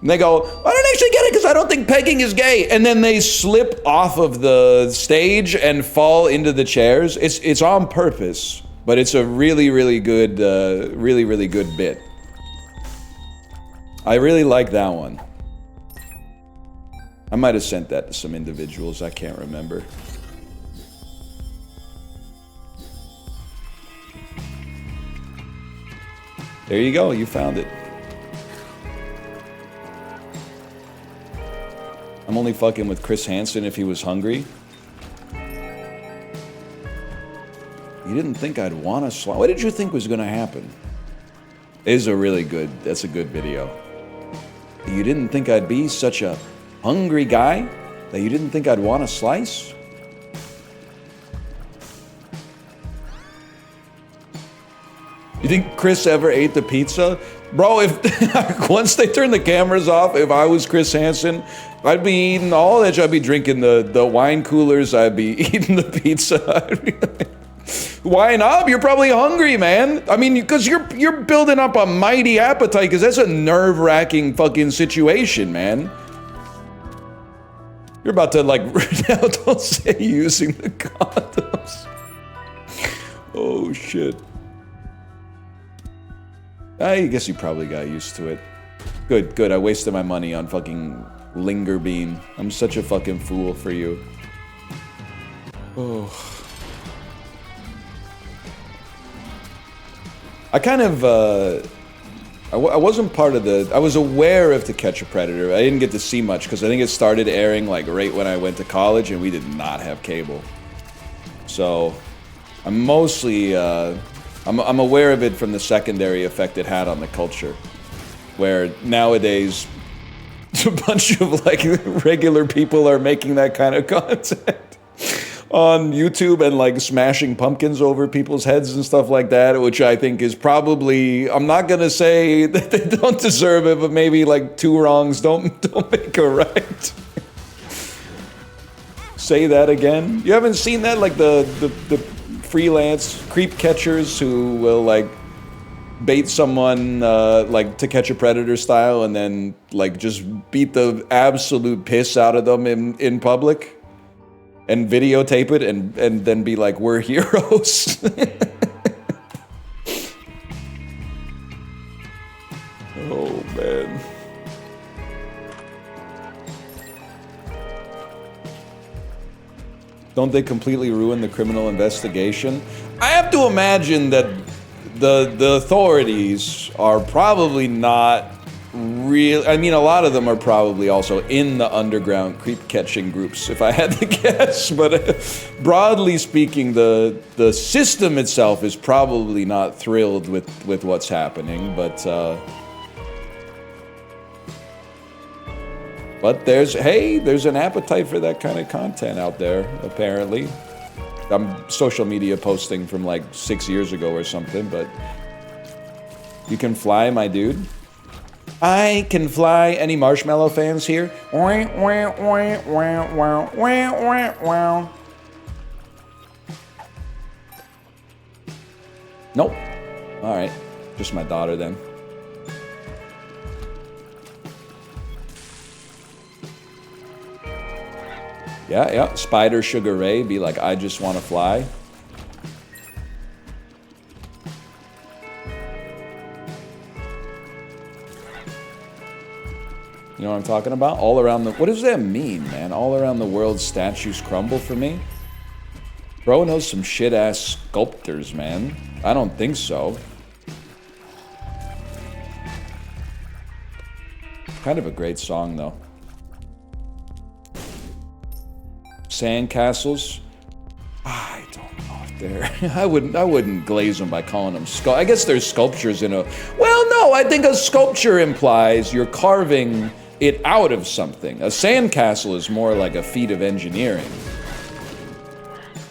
And they go, I don't actually get it because I don't think pegging is gay. And then they slip off of the stage and fall into the chairs. It's on purpose, but it's a really, really good, really good bit. I really like that one. I might have sent that to some individuals. I can't remember. There you go. You found it. I'm only fucking with Chris Hansen if he was hungry. You didn't think I'd want to slide. What did you think was going to happen? That's a good video. You didn't think I'd be such a hungry guy that you didn't think I'd want a slice? You think Chris ever ate the pizza? Bro, if once they turn the cameras off, if I was Chris Hansen, I'd be eating all that. I'd be drinking the wine coolers. I'd be eating the pizza. Why not? You're probably hungry, man. I mean, because you're building up a mighty appetite, because that's a nerve-wracking fucking situation, man. You're about to, like, now don't say using the condoms. Oh, shit. I guess you probably got used to it. Good. I wasted my money on fucking Linger Bean. I'm such a fucking fool for you. Oh. I kind of, I wasn't part of I was aware of To Catch a Predator. I didn't get to see much because I think it started airing like right when I went to college and we did not have cable. So, I'm mostly, I'm aware of it from the secondary effect it had on the culture. Where nowadays, a bunch of like regular people are making that kind of content on YouTube and like smashing pumpkins over people's heads and stuff like that, which I think is probably, I'm not gonna say that they don't deserve it, but maybe like two wrongs don't make a right. Say that again. You haven't seen that? Like the freelance creep catchers who will like bait someone like To Catch a Predator style and then like just beat the absolute piss out of them in public and videotape it and then be like, we're heroes. Oh man. Don't they completely ruin the criminal investigation? I have to imagine that the authorities are probably not real. I mean, a lot of them are probably also in the underground creep catching groups, if I had to guess. But broadly speaking, the system itself is probably not thrilled with what's happening. But there's an appetite for that kind of content out there, apparently. I'm social media posting from like 6 years ago or something, but you can fly, my dude. I can fly. Any Marshmallow fans here? Nope. All right, just my daughter then. Yeah. Spider Sugar Ray be like, I just want to fly. You know what I'm talking about? All around the... What does that mean, man? All around the world, statues crumble for me? Bro knows some shit-ass sculptors, man. I don't think so. Kind of a great song, though. Sandcastles? I don't know if they're... I wouldn't glaze them by calling them I guess there's sculptures in a... Well, no, I think a sculpture implies you're carving it out of something. A sandcastle is more like a feat of engineering.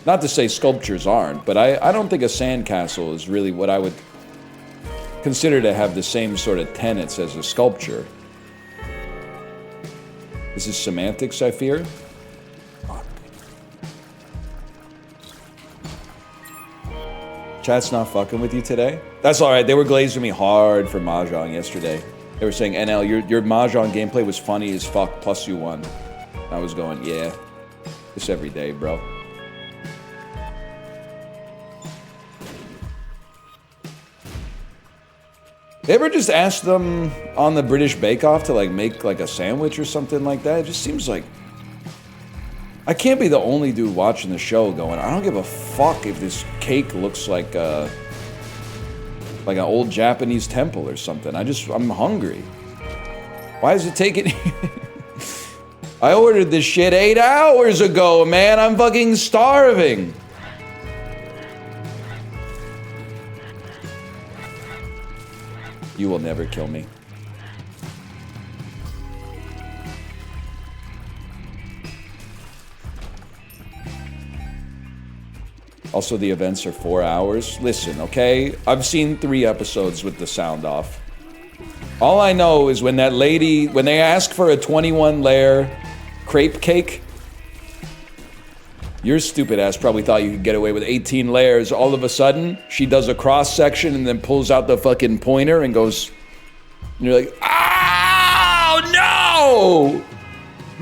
Not to say sculptures aren't, but I don't think a sandcastle is really what I would consider to have the same sort of tenets as a sculpture. This is semantics, I fear. Chat's not fucking with you today? That's alright, they were glazing me hard for Mahjong yesterday. They were saying, NL, your Mahjong gameplay was funny as fuck, plus you won. I was going, yeah. It's every day, bro. They ever just ask them on the British Bake Off to like make like a sandwich or something like that? It just seems like I can't be the only dude watching the show going, I don't give a fuck if this cake looks like an old Japanese temple or something. I'm hungry. Why is it taking... I ordered this shit 8 hours ago, man. I'm fucking starving. You will never kill me. Also, the events are 4 hours. Listen, okay? I've seen 3 episodes with the sound off. All I know is when that lady, when they ask for a 21-layer crepe cake, your stupid ass probably thought you could get away with 18 layers. All of a sudden, she does a cross-section and then pulls out the fucking pointer and goes... And you're like, oh, no!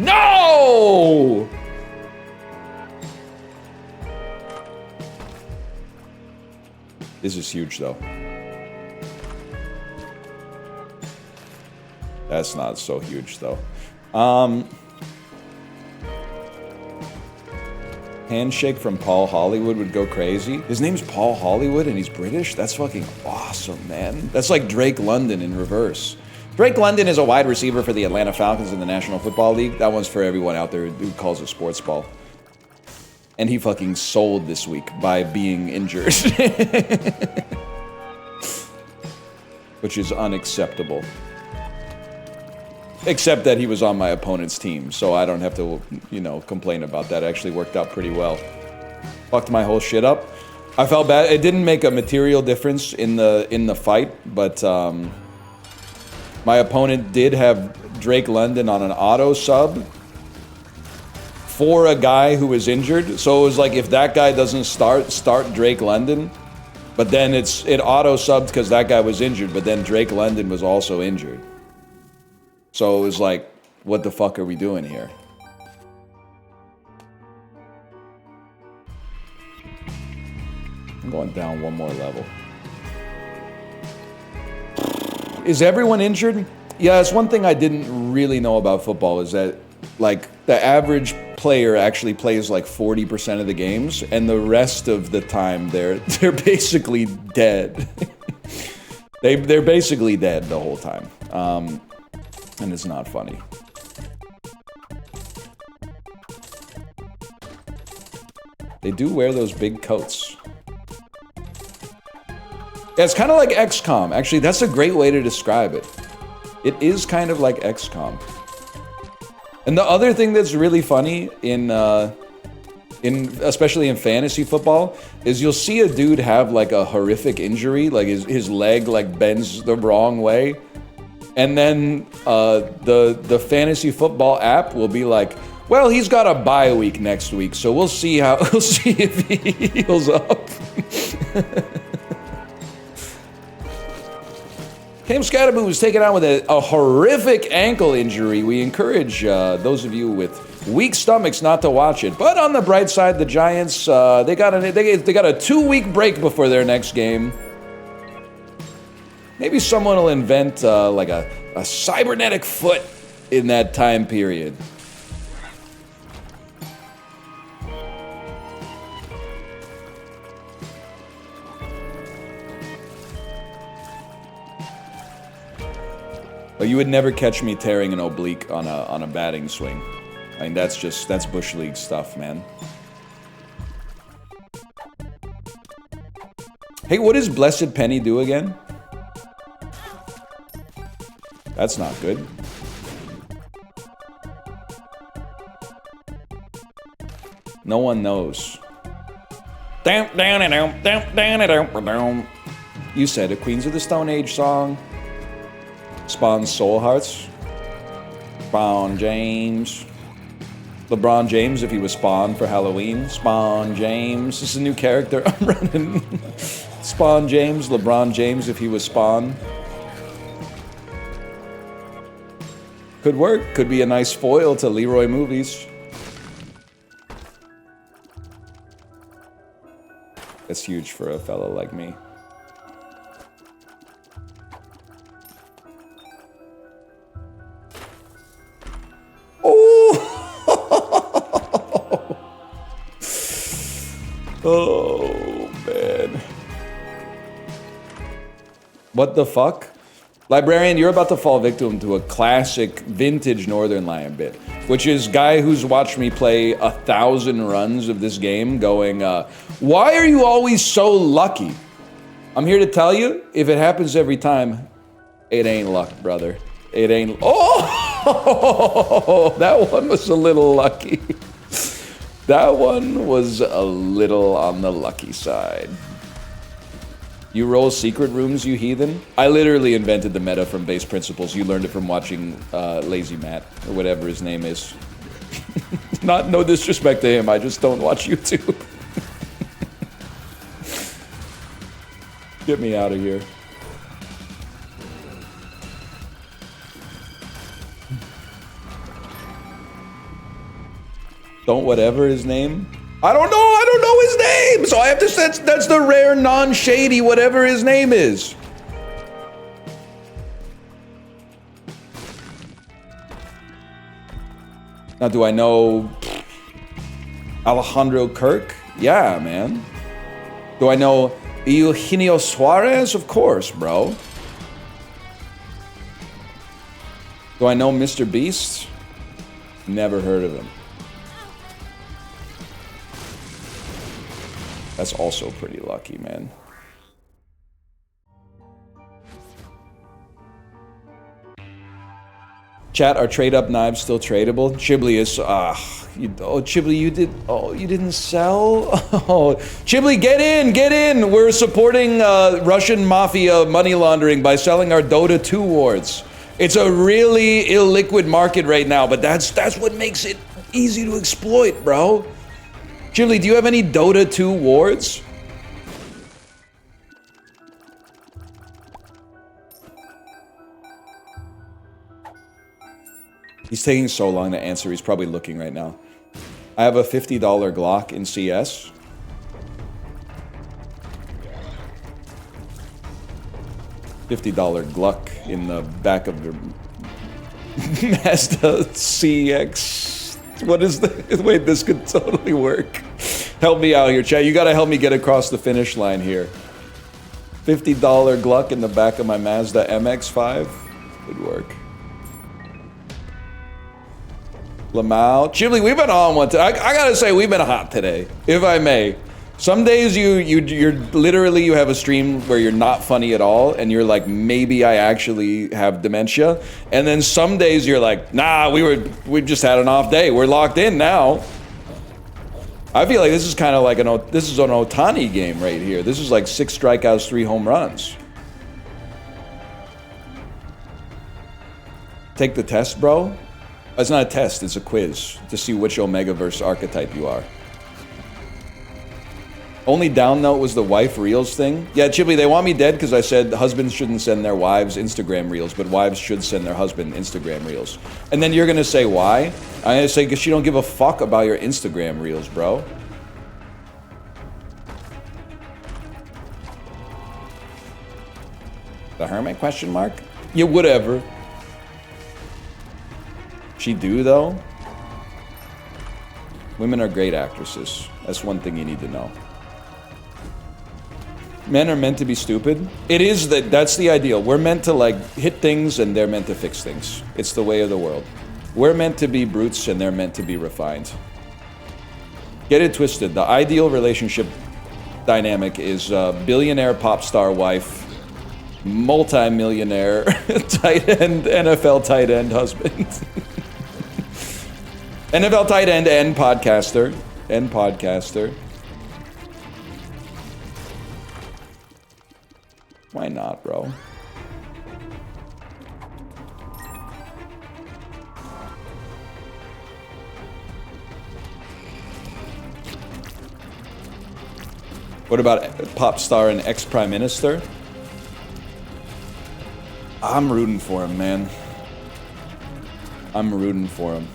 No! This is huge, though. That's not so huge, though. Handshake from Paul Hollywood would go crazy. His name's Paul Hollywood and he's British? That's fucking awesome, man. That's like Drake London in reverse. Drake London is a wide receiver for the Atlanta Falcons in the National Football League. That one's for everyone out there who calls it sports ball. And he fucking sold this week by being injured. Which is unacceptable. Except that he was on my opponent's team, so I don't have to, you know, complain about that. It actually worked out pretty well. Fucked my whole shit up. I felt bad. It didn't make a material difference in the fight, but my opponent did have Drake London on an auto sub for a guy who was injured. So it was like, if that guy doesn't start Drake London, but then it auto subbed because that guy was injured, but then Drake London was also injured. So it was like, what the fuck are we doing here? I'm going down one more level. Is everyone injured? Yeah, that's one thing I didn't really know about football is that, like, the average player actually plays like 40% of the games, and the rest of the time they're basically dead. They're basically dead the whole time. And it's not funny. They do wear those big coats. Yeah, it's kind of like XCOM. Actually, that's a great way to describe it. It is kind of like XCOM. And the other thing that's really funny especially in fantasy football is you'll see a dude have like a horrific injury, like his leg like bends the wrong way. And then the fantasy football app will be like, well, he's got a bye week next week, so we'll see if he heals up. Cam Scatterboo was taken out with a horrific ankle injury. We encourage those of you with weak stomachs not to watch it. But on the bright side, the Giants they got a 2-week break before their next game. Maybe someone will invent like a cybernetic foot in that time period. But you would never catch me tearing an oblique on a batting swing. I mean, that's Bush League stuff, man. Hey, what does Blessed Penny do again? That's not good. No one knows. You said a Queens of the Stone Age song. Spawn's Soul Hearts. Spawn James. LeBron James if he was Spawn for Halloween. Spawn James. This is a new character I'm running. Spawn James. LeBron James if he was Spawn. Could work. Could be a nice foil to Leroy movies. That's huge for a fella like me. Oh! Oh, man. What the fuck? Librarian, you're about to fall victim to a classic vintage Northernlion bit, which is guy who's watched me play 1,000 runs of this game going, why are you always so lucky? I'm here to tell you, if it happens every time, it ain't luck, brother. It ain't. Oh, that one was a little lucky. That one was a little on the lucky side. You roll secret rooms, you heathen? I literally invented the meta from base principles. You learned it from watching Lazy Matt, or whatever his name is. No disrespect to him, I just don't watch YouTube. Get me out of here. Don't whatever his name? I don't know his name! So I have to say, that's the rare non-shady whatever his name is. Now, do I know Alejandro Kirk? Yeah, man. Do I know Eugenio Suarez? Of course, bro. Do I know Mr. Beast? Never heard of him. That's also pretty lucky, man. Chat, are trade-up knives still tradable? Chibli is, Chibli, you didn't sell? Oh, Chibli, get in! We're supporting Russian mafia money laundering by selling our Dota 2 wards. It's a really illiquid market right now, but that's what makes it easy to exploit, bro. Chibli, do you have any Dota 2 wards? He's taking so long to answer, he's probably looking right now. I have a $50 Glock in CS. $50 Gluck in the back of the Mazda CX. What is the... Wait, this could totally work. Help me out here, chat. You gotta help me get across the finish line here. $50 Gluck in the back of my Mazda MX-5. Would work. Lamau. Chibli, we've been on one today. I gotta say, we've been hot today, if I may. Some days you're literally, you have a stream where you're not funny at all, and you're like, maybe I actually have dementia. And then some days you're like, nah, we just had an off day. We're locked in now. I feel like this is kind of like this is an Ohtani game right here. This is like 6 strikeouts, 3 home runs. Take the test, bro. It's not a test, it's a quiz to see which Omegaverse archetype you are. Only down note was the wife reels thing. Yeah, Chibli, they want me dead because I said husbands shouldn't send their wives Instagram reels, but wives should send their husband Instagram reels. And then you're gonna say why? I'm gonna say because you don't give a fuck about your Instagram reels, bro. The hermit question mark? Yeah, whatever. She do though? Women are great actresses. That's one thing you need to know. Men are meant to be stupid. It is that's the ideal. We're meant to like hit things and they're meant to fix things. It's the way of the world. We're meant to be brutes and they're meant to be refined. Get it twisted. The ideal relationship dynamic is billionaire pop star wife, multi-millionaire tight end, NFL tight end husband. NFL tight end and podcaster. Why not, bro? What about pop star and ex-prime minister? I'm rooting for him, man. I'm rooting for him.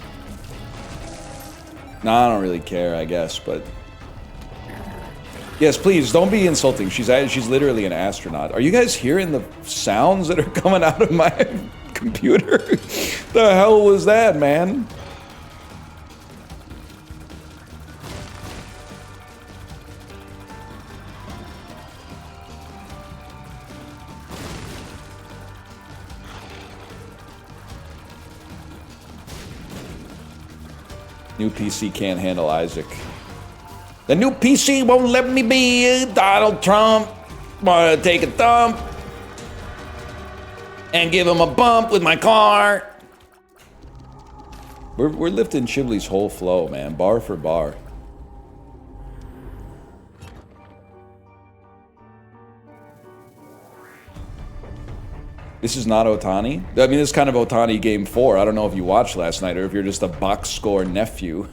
Nah, I don't really care, I guess, but... Yes, please, don't be insulting. She's literally an astronaut. Are you guys hearing the sounds that are coming out of my computer? The hell was that, man? New PC can't handle Isaac. The new PC won't let me be Donald Trump. Wanna take a dump and give him a bump with my car. We're lifting Chibley's whole flow, man, bar for bar. This is not Otani? I mean, this is kind of Otani Game 4. I don't know if you watched last night or if you're just a box score nephew.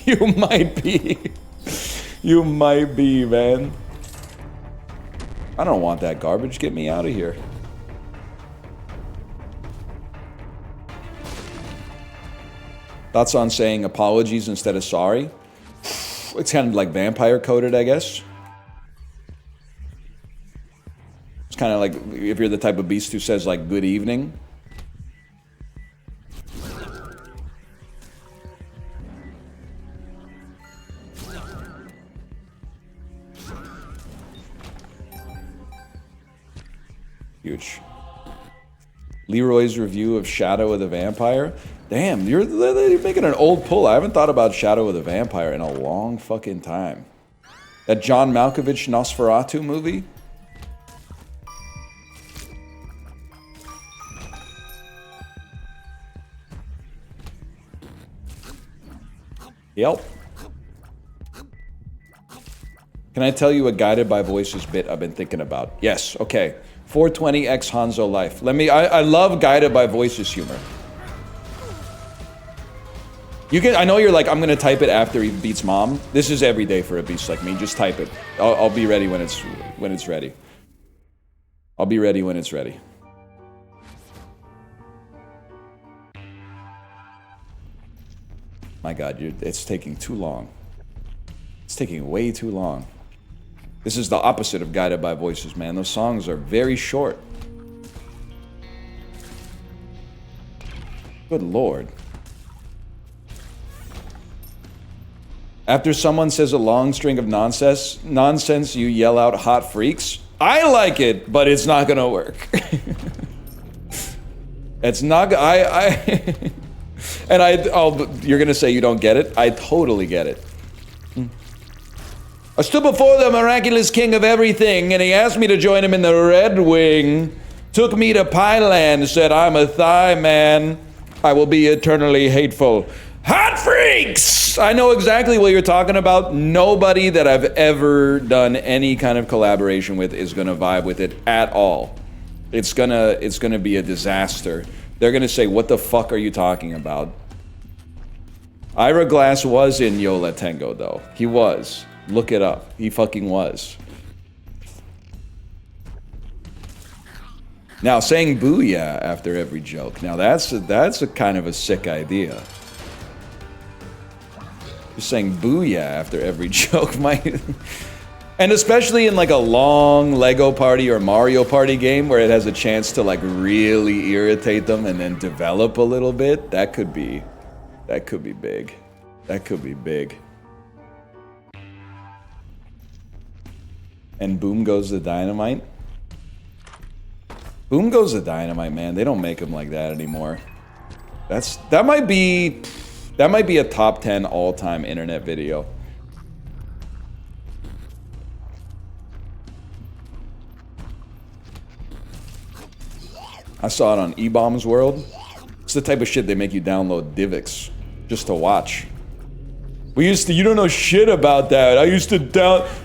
You might be. You might be, man. I don't want that garbage. Get me out of here. Thoughts on saying apologies instead of sorry? It's kind of like vampire coded, I guess. It's kind of like if you're the type of beast who says like good evening. Huge. Leroy's review of Shadow of the Vampire. Damn, you're making an old pull. I haven't thought about Shadow of the Vampire in a long fucking time. That John Malkovich Nosferatu movie? Yep. Can I tell you a guided by voices bit I've been thinking about? Yes, okay. 420x Hanzo Life. I love guided by voices humor. You can, I know you're like, I'm gonna type it after he beats mom. This is every day for a beast like me. Just type it. I'll be ready when it's ready. I'll be ready when it's ready. My God, it's taking too long. It's taking way too long. This is the opposite of guided by voices, man. Those songs are very short. Good Lord. After someone says a long string of nonsense, you yell out hot freaks. I like it, but it's not gonna work. It's not, and you're gonna say you don't get it? I totally get it. I stood before the miraculous king of everything, and he asked me to join him in the Red Wing. Took me to Pyland, said, I'm a Thai man. I will be eternally hateful. Hot freaks! I know exactly what you're talking about. Nobody that I've ever done any kind of collaboration with is gonna vibe with it at all. It's gonna be a disaster. They're gonna say, what the fuck are you talking about? Ira Glass was in Yola Tengo, though. He was. Look it up. He fucking was. Now, saying booyah after every joke. Now, that's a kind of a sick idea. Just saying booyah after every joke might... And especially in like a long Lego Party or Mario Party game where it has a chance to like really irritate them and then develop a little bit. That could be big. That could be big. And boom goes the dynamite. Boom goes the dynamite, man. They don't make them like that anymore. That might be a top 10 all-time internet video. I saw it on E-Bombs World. It's the type of shit they make you download DivX just to watch. You don't know shit about that.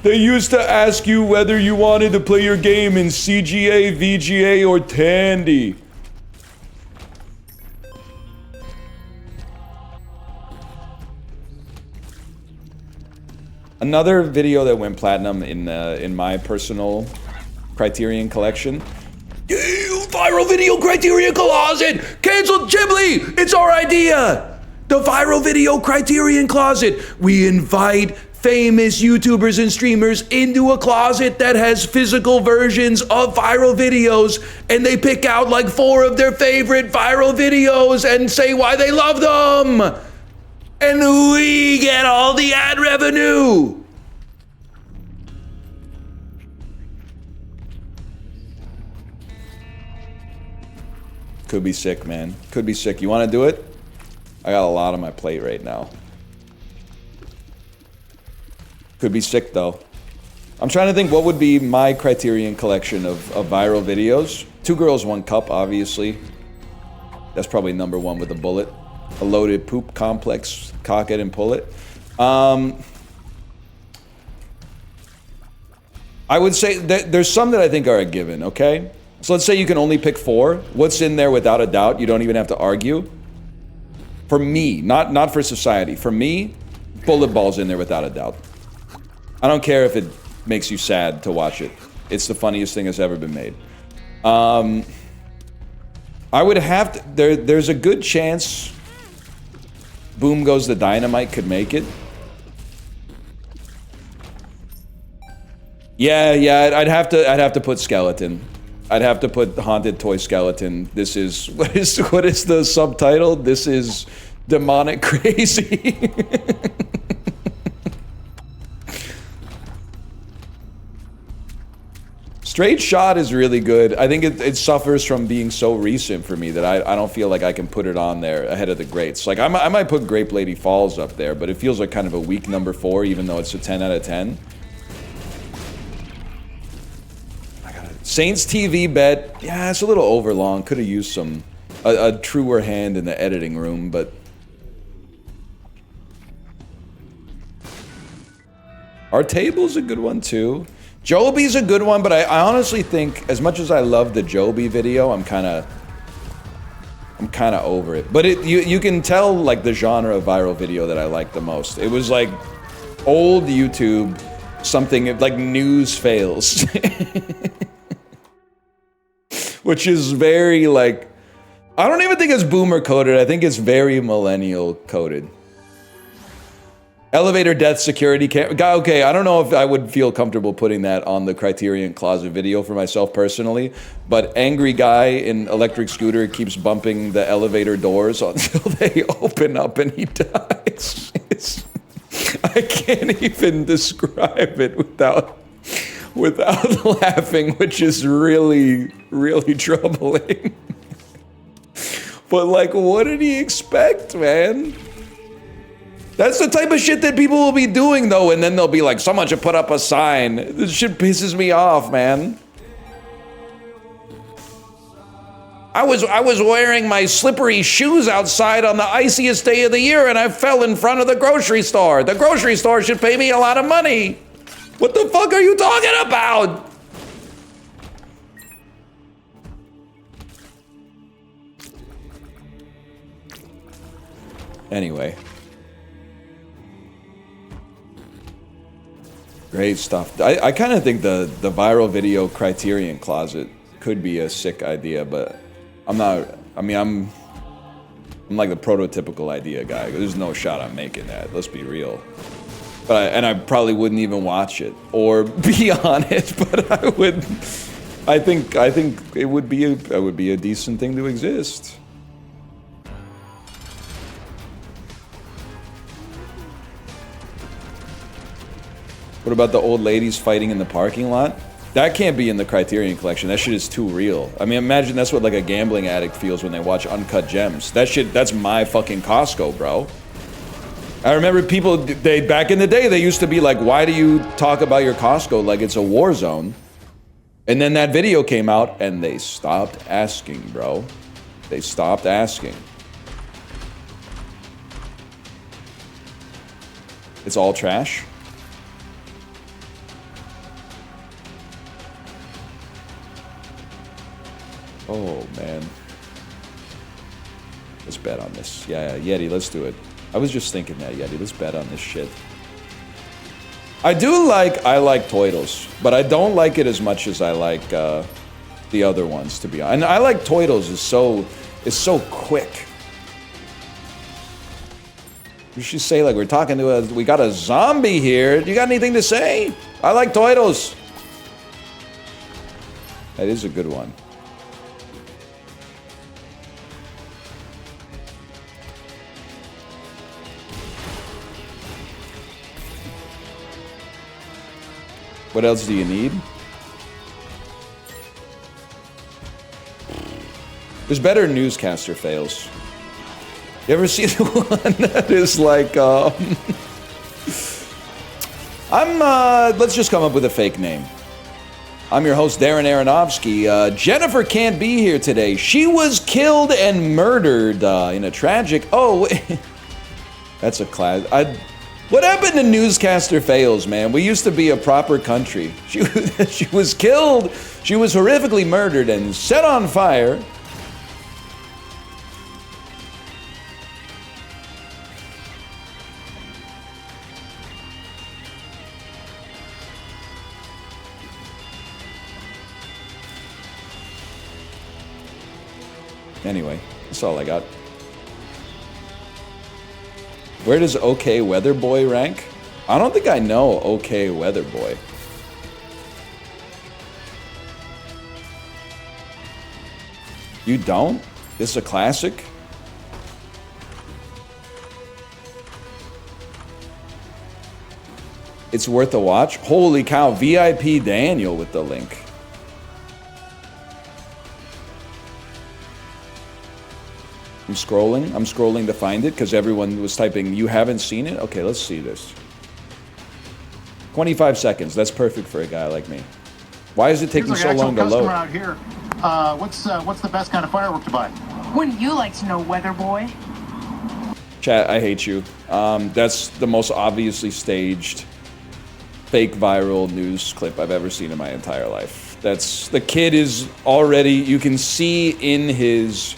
They used to ask you whether you wanted to play your game in CGA, VGA, or Tandy. Another video that went platinum in my personal Criterion collection. Viral video Criterion closet! Cancel Ghibli! It's our idea! The viral video Criterion closet. We invite famous YouTubers and streamers into a closet that has physical versions of viral videos, and they pick out like 4 of their favorite viral videos and say why they love them. And we get all the ad revenue. Could be sick, man. Could be sick. You want to do it? I got a lot on my plate right now. Could be sick, though. I'm trying to think what would be my Criterion collection of viral videos. 2 Girls, 1 Cup, obviously. That's probably #1 with a bullet. A loaded poop complex, cock it and pull it. I would say that there's some that I think are a given, okay? So let's say you can only pick 4. What's in there without a doubt? You don't even have to argue. For me, not for society. For me, Bullet Ball's in there without a doubt. I don't care if it makes you sad to watch it. It's the funniest thing that's ever been made. I would have to, there's a good chance Boom Goes the Dynamite could make it. Yeah, I'd have to put Skeleton. I'd have to put Haunted Toy Skeleton. This is what is the subtitle? This is demonic crazy. Straight Shot is really good. I think it suffers from being so recent for me that I don't feel like I can put it on there ahead of the greats. Like I might put Grape Lady Falls up there, but it feels like kind of a weak #4, even though it's a 10 out of 10. Saints TV bet. Yeah, it's a little overlong. Could have used a truer hand in the editing room, but our table's a good one too. Joby's a good one, but I honestly think, as much as I love the Joby video, I'm kind of over it. But you can tell like the genre of viral video that I like the most. It was like old YouTube, something like news fails. Which is very like, I don't even think it's boomer coded, I think it's very millennial coded. Elevator death security cam. Okay, I don't know if I would feel comfortable putting that on the Criterion closet video for myself personally, but angry guy in electric scooter keeps bumping the elevator doors until they open up and he dies. I can't even describe it without laughing, which is really, really troubling. But like, what did he expect, man? That's the type of shit that people will be doing, though, and then they'll be like, someone should put up a sign. This shit pisses me off, man. I was wearing my slippery shoes outside on the iciest day of the year, and I fell in front of the grocery store. The grocery store should pay me a lot of money. What the fuck are you talking about? Anyway. Great stuff. I kind of think the viral video Criterion closet could be a sick idea, but I'm not, I mean, I'm like the prototypical idea guy. There's no shot I'm making that, let's be real. But I probably wouldn't even watch it or be on it, but I think it would be a decent thing to exist. What about the old ladies fighting in the parking lot? That can't be in the Criterion collection. That shit is too real. I mean, imagine that's what like a gambling addict feels when they watch Uncut Gems. That shit, that's my fucking Costco, bro. I remember people, back in the day, they used to be like, why do you talk about your Costco like it's a war zone? And then that video came out and they stopped asking, bro. They stopped asking. It's all trash. Oh, man. Let's bet on this. Yeah, Yeti, let's do it. I was just thinking that, Yeti. Let's bet on this shit. I like Toidles, but I don't like it as much as I like the other ones, to be honest. And I like Toidles is so quick. You should say, like, we're talking to we got a zombie here. You got anything to say? I like Toidles. That is a good one. What else do you need? There's better newscaster fails. You ever see the one that is like, let's just come up with a fake name. I'm your host, Darren Aronofsky. Jennifer can't be here today. She was killed and murdered in a tragic, that's a class. What happened to newscaster fails, man? We used to be a proper country. She was killed, she was horrifically murdered and set on fire. Anyway, that's all I got. Where does OK Weather Boy rank? I don't think I know OK Weather Boy. You don't? This is a classic? It's worth a watch? Holy cow, VIP Daniel with the link. I'm scrolling to find it because everyone was typing, you haven't seen it? Okay, let's see this. 25 seconds, that's perfect for a guy like me. Why is it taking so long to load? Out here. What's the best kind of firework to buy? Wouldn't you like to know, Weather Boy? Chat, I hate you. That's the most obviously staged fake viral news clip I've ever seen in my entire life. The kid is already, you can see in his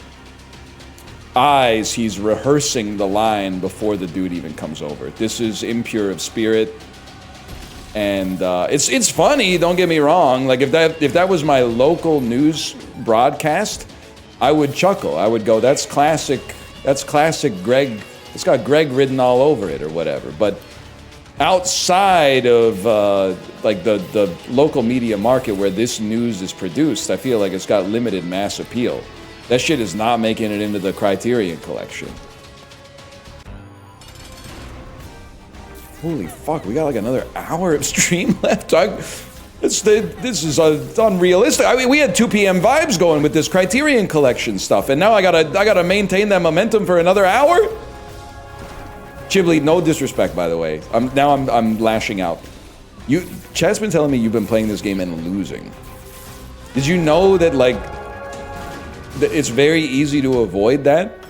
eyes, he's rehearsing the line before the dude even comes over. This is impure of spirit, and it's funny. Don't get me wrong. Like if that was my local news broadcast, I would chuckle. I would go, "That's classic. That's classic Greg. It's got Greg written all over it, or whatever." But outside of like the local media market where this news is produced, I feel like it's got limited mass appeal. That shit is not making it into the Criterion collection. Holy fuck, we got like another hour of stream left. This is unrealistic. I mean, we had 2 p.m. vibes going with this Criterion collection stuff, and now I gotta maintain that momentum for another hour? Chibli, no disrespect, by the way. I'm lashing out. Chad's been telling me you've been playing this game and losing. Did you know that, like, it's very easy to avoid that?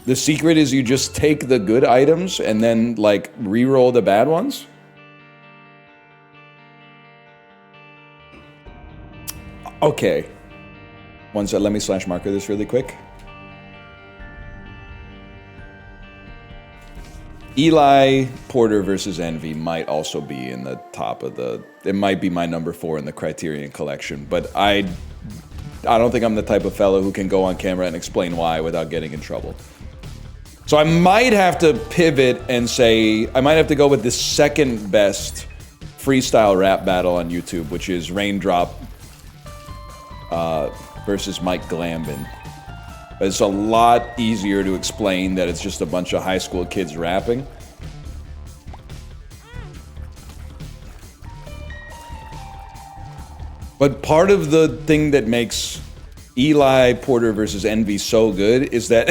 The secret is you just take the good items and then, like, re-roll the bad ones? Okay. One sec, let me slash marker this really quick. Eli Porter versus Envy might also be in the top of it might be my number 4 in the Criterion collection, but I don't think I'm the type of fellow who can go on camera and explain why without getting in trouble. So I might have to pivot and say, I might have to go with the second best freestyle rap battle on YouTube, which is Raindrop versus Mike Glambin. It's a lot easier to explain that it's just a bunch of high school kids rapping. But part of the thing that makes Eli Porter versus Envy so good is that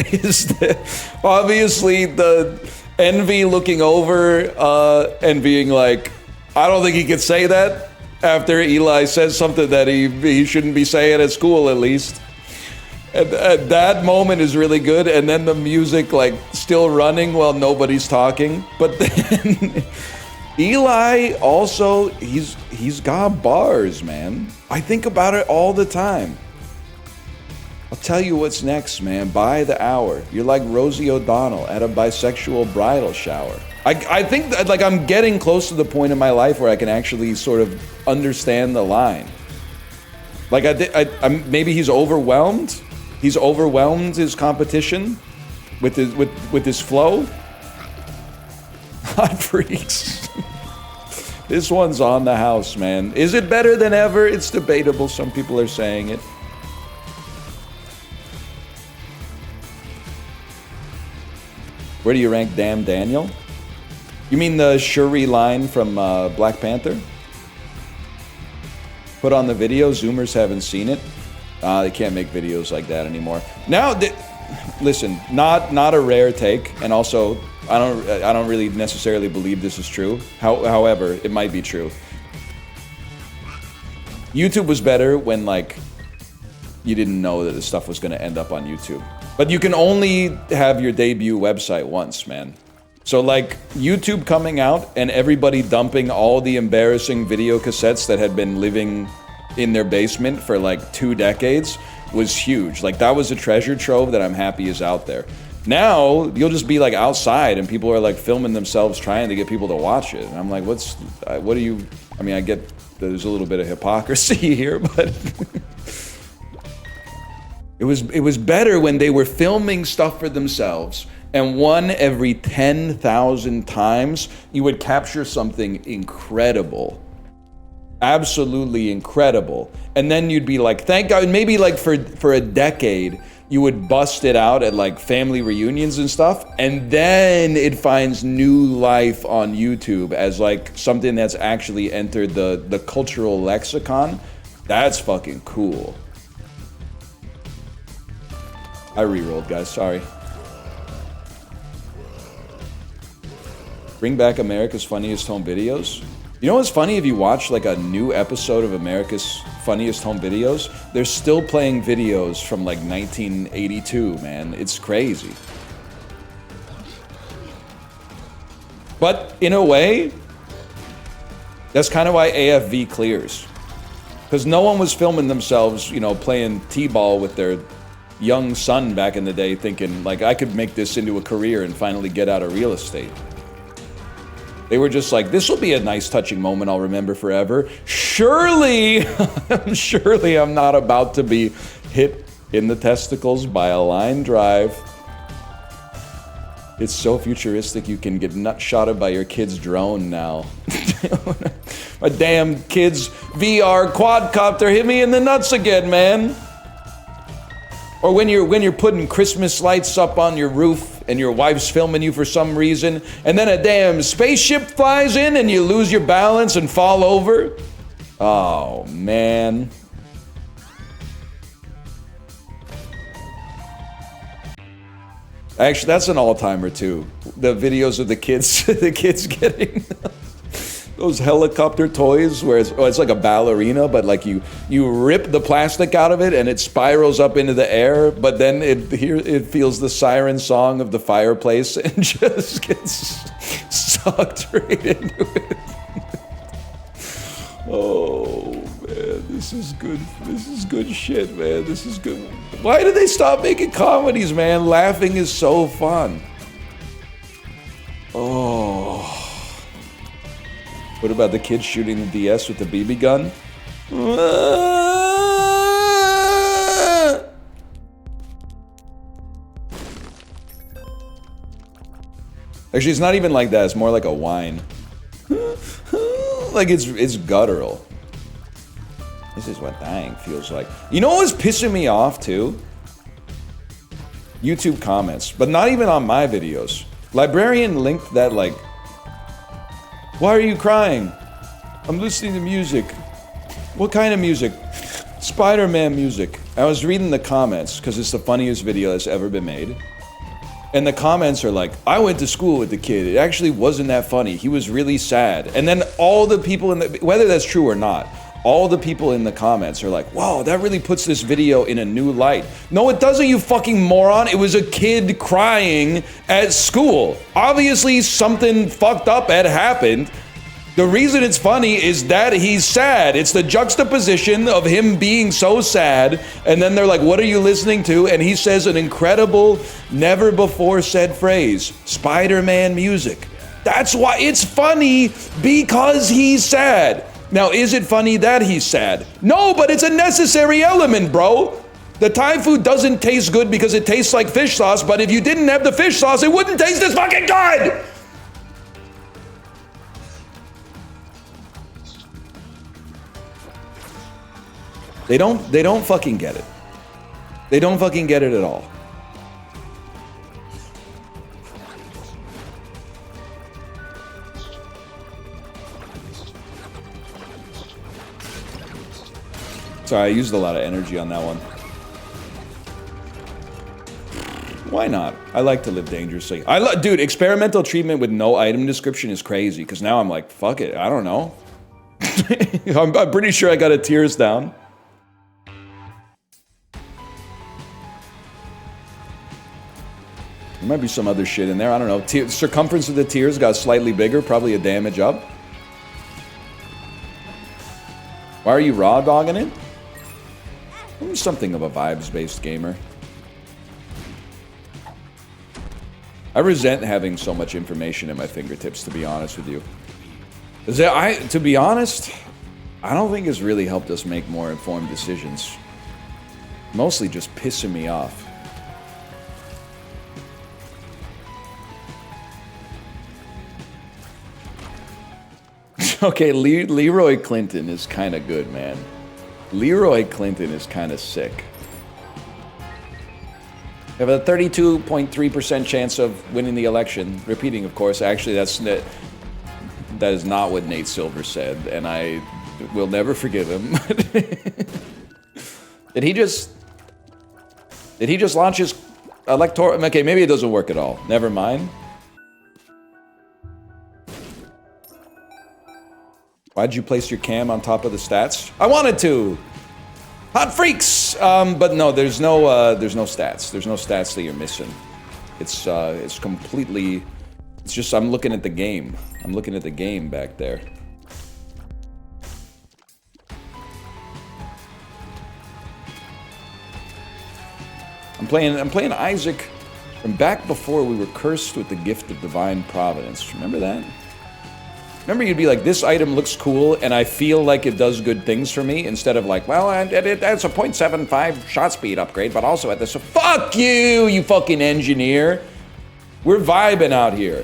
obviously the Envy looking over and being like, I don't think he could say that, after Eli says something that he shouldn't be saying at school, at least. And that moment is really good, and then the music like still running while nobody's talking. But then Eli also, he's got bars, man. I think about it all the time. I'll tell you what's next, man. By the hour. You're like Rosie O'Donnell at a bisexual bridal shower. I think that, like, I'm getting close to the point in my life where I can actually sort of understand the line. Like, maybe he's overwhelmed. He's overwhelmed his competition with his flow. Hot freaks. This one's on the house, man. Is it better than ever? It's debatable. Some people are saying it. Where do you rank Damn Daniel? You mean the Shuri line from Black Panther? Put on the video. Zoomers haven't seen it. They can't make videos like that anymore. Now, listen, not a rare take, and also I don't really necessarily believe this is true. However, it might be true. YouTube was better when, like, you didn't know that this stuff was going to end up on YouTube. But you can only have your debut website once, man. So, like, YouTube coming out and everybody dumping all the embarrassing video cassettes that had been living in their basement for like 2 decades was huge. Like, that was a treasure trove that I'm happy is out there. Now, you'll just be like outside and people are like filming themselves trying to get people to watch it. And I'm like, what are you, I mean, I get there's a little bit of hypocrisy here, but it was better when they were filming stuff for themselves, and one every 10,000 times you would capture something incredible. Absolutely incredible. And then you'd be like, thank God. Maybe like for a decade you would bust it out at like family reunions and stuff, and then it finds new life on YouTube as like something that's actually entered the cultural lexicon. That's fucking cool. I re-rolled, guys, sorry. Bring back America's Funniest Home Videos. You know what's funny? If you watch like a new episode of America's Funniest Home Videos, they're still playing videos from like 1982, man. It's crazy. But in a way, that's kind of why AFV clears. Because no one was filming themselves, you know, playing t-ball with their young son back in the day thinking, like, I could make this into a career and finally get out of real estate. They were just like, this will be a nice touching moment I'll remember forever. Surely, surely I'm not about to be hit in the testicles by a line drive. It's so futuristic you can get nut-shotted by your kid's drone now. My damn kid's VR quadcopter hit me in the nuts again, man. Or when you're putting Christmas lights up on your roof and your wife's filming you for some reason, and then a damn spaceship flies in and you lose your balance and fall over. Oh, man. Actually, that's an all-timer too. The videos of the kids, the kids getting those helicopter toys where it's like a ballerina, but like you rip the plastic out of it and it spirals up into the air, but then it feels the siren song of the fireplace and just gets sucked right into it. Oh man, this is good. This is good shit, man. This is good. Why did they stop making comedies, man? Laughing is so fun. Oh. What about the kid shooting the DS with the BB gun? Actually, it's not even like that. It's more like a whine. Like it's guttural. This is what dying feels like. You know what was pissing me off too? YouTube comments, but not even on my videos. Librarian linked that like, why are you crying? I'm listening to music. What kind of music? Spider-Man music. I was reading the comments because it's the funniest video that's ever been made. And the comments are like, I went to school with the kid. It actually wasn't that funny. He was really sad. And then all the people in the, whether that's true or not, all the people in the comments are like, wow, that really puts this video in a new light. No, it doesn't, you fucking moron. It was a kid crying at school. Obviously, something fucked up had happened. The reason it's funny is that he's sad. It's the juxtaposition of him being so sad, and then they're like, what are you listening to? And he says an incredible, never before said phrase, Spider-Man music. That's why it's funny, because he's sad. Now, is it funny that he's sad? No, but it's a necessary element, bro. The Thai food doesn't taste good because it tastes like fish sauce, but if you didn't have the fish sauce, it wouldn't taste this fucking good! They don't fucking get it. They don't fucking get it at all. Sorry, I used a lot of energy on that one. Why not? I like to live dangerously. Dude, experimental treatment with no item description is crazy, because now I'm like, fuck it, I don't know. I'm pretty sure I got a tears down. There might be some other shit in there, I don't know. Circumference of the tears got slightly bigger, probably a damage up. Why are you raw dogging it? I'm something of a vibes-based gamer. I resent having so much information at my fingertips, to be honest with you. To be honest, I don't think it's really helped us make more informed decisions. Mostly just pissing me off. Okay, Leroy Clinton is kind of good, man. Leroy Clinton is kind of sick. You have a 32.3% chance of winning the election. Repeating, of course. Actually, that is not what Nate Silver said, and I will never forgive him. Did he just launch his electoral? Okay, maybe it doesn't work at all. Never mind. Why'd you place your cam on top of the stats? I wanted to. Hot freaks. But no, there's no stats. There's no stats that you're missing. It's completely. It's just I'm looking at the game. I'm looking at the game back there. I'm playing Isaac from back before we were cursed with the gift of divine providence. Remember that? Remember, you'd be like, this item looks cool, and I feel like it does good things for me, instead of like, well, that's a 0.75 shot speed upgrade, but also at this. Fuck you, you fucking engineer. We're vibing out here.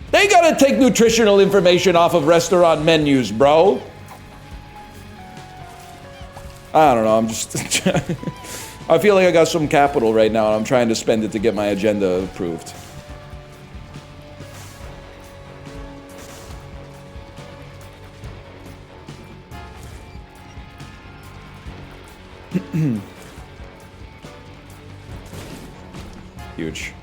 They gotta take nutritional information off of restaurant menus, bro. I don't know, I'm just... I feel like I got some capital right now, and I'm trying to spend it to get my agenda approved. Huge.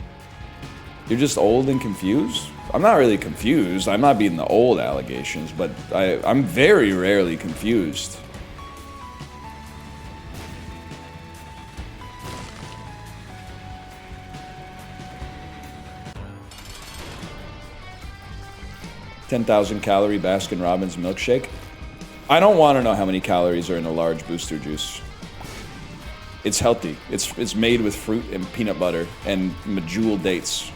You're just old and confused? I'm not really confused. I'm not being the old allegations, but I'm very rarely confused. $10,000-calorie Baskin-Robbins milkshake. I don't want to know how many calories are in a large booster juice. It's healthy. It's made with fruit and peanut butter and medjool dates.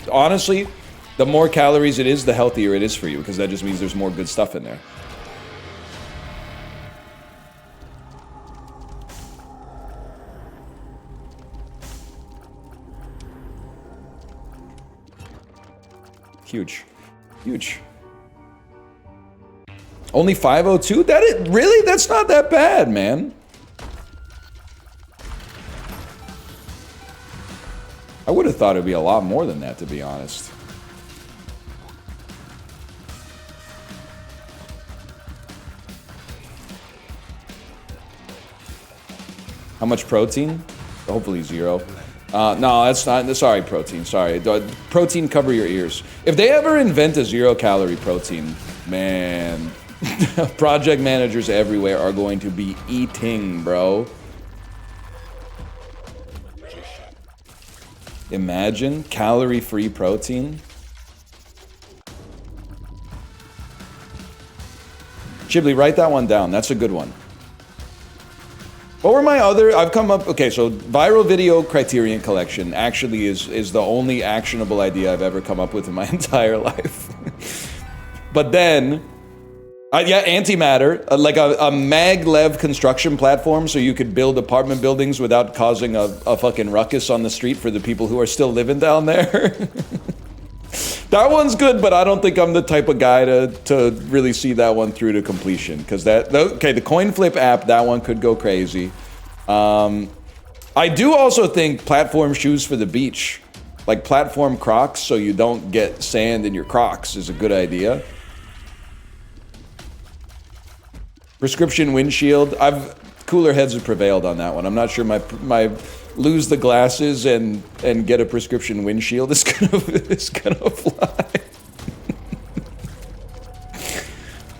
Honestly, the more calories it is, the healthier it is for you, because that just means there's more good stuff in there. Huge. Huge. Only 502? Really? That's not that bad, man. I would have thought it would be a lot more than that, to be honest. How much protein? Hopefully 0. No, that's not. Sorry, protein. Sorry. Protein, cover your ears. If they ever invent a 0-calorie protein, man, project managers everywhere are going to be eating, bro. Imagine calorie-free protein. Chibli, write that one down. That's a good one. What were my other? I've come up. Okay, so viral video criterion collection actually is the only actionable idea I've ever come up with in my entire life. But then, yeah, antimatter, like a maglev construction platform, so you could build apartment buildings without causing a fucking ruckus on the street for the people who are still living down there. That one's good, but I don't think I'm the type of guy to really see that one through to completion. Because the coin flip app, that one could go crazy. I do also think platform shoes for the beach, like platform Crocs, so you don't get sand in your Crocs, is a good idea. Prescription windshield. Cooler heads have prevailed on that one. I'm not sure my lose the glasses and get a prescription windshield is gonna fly.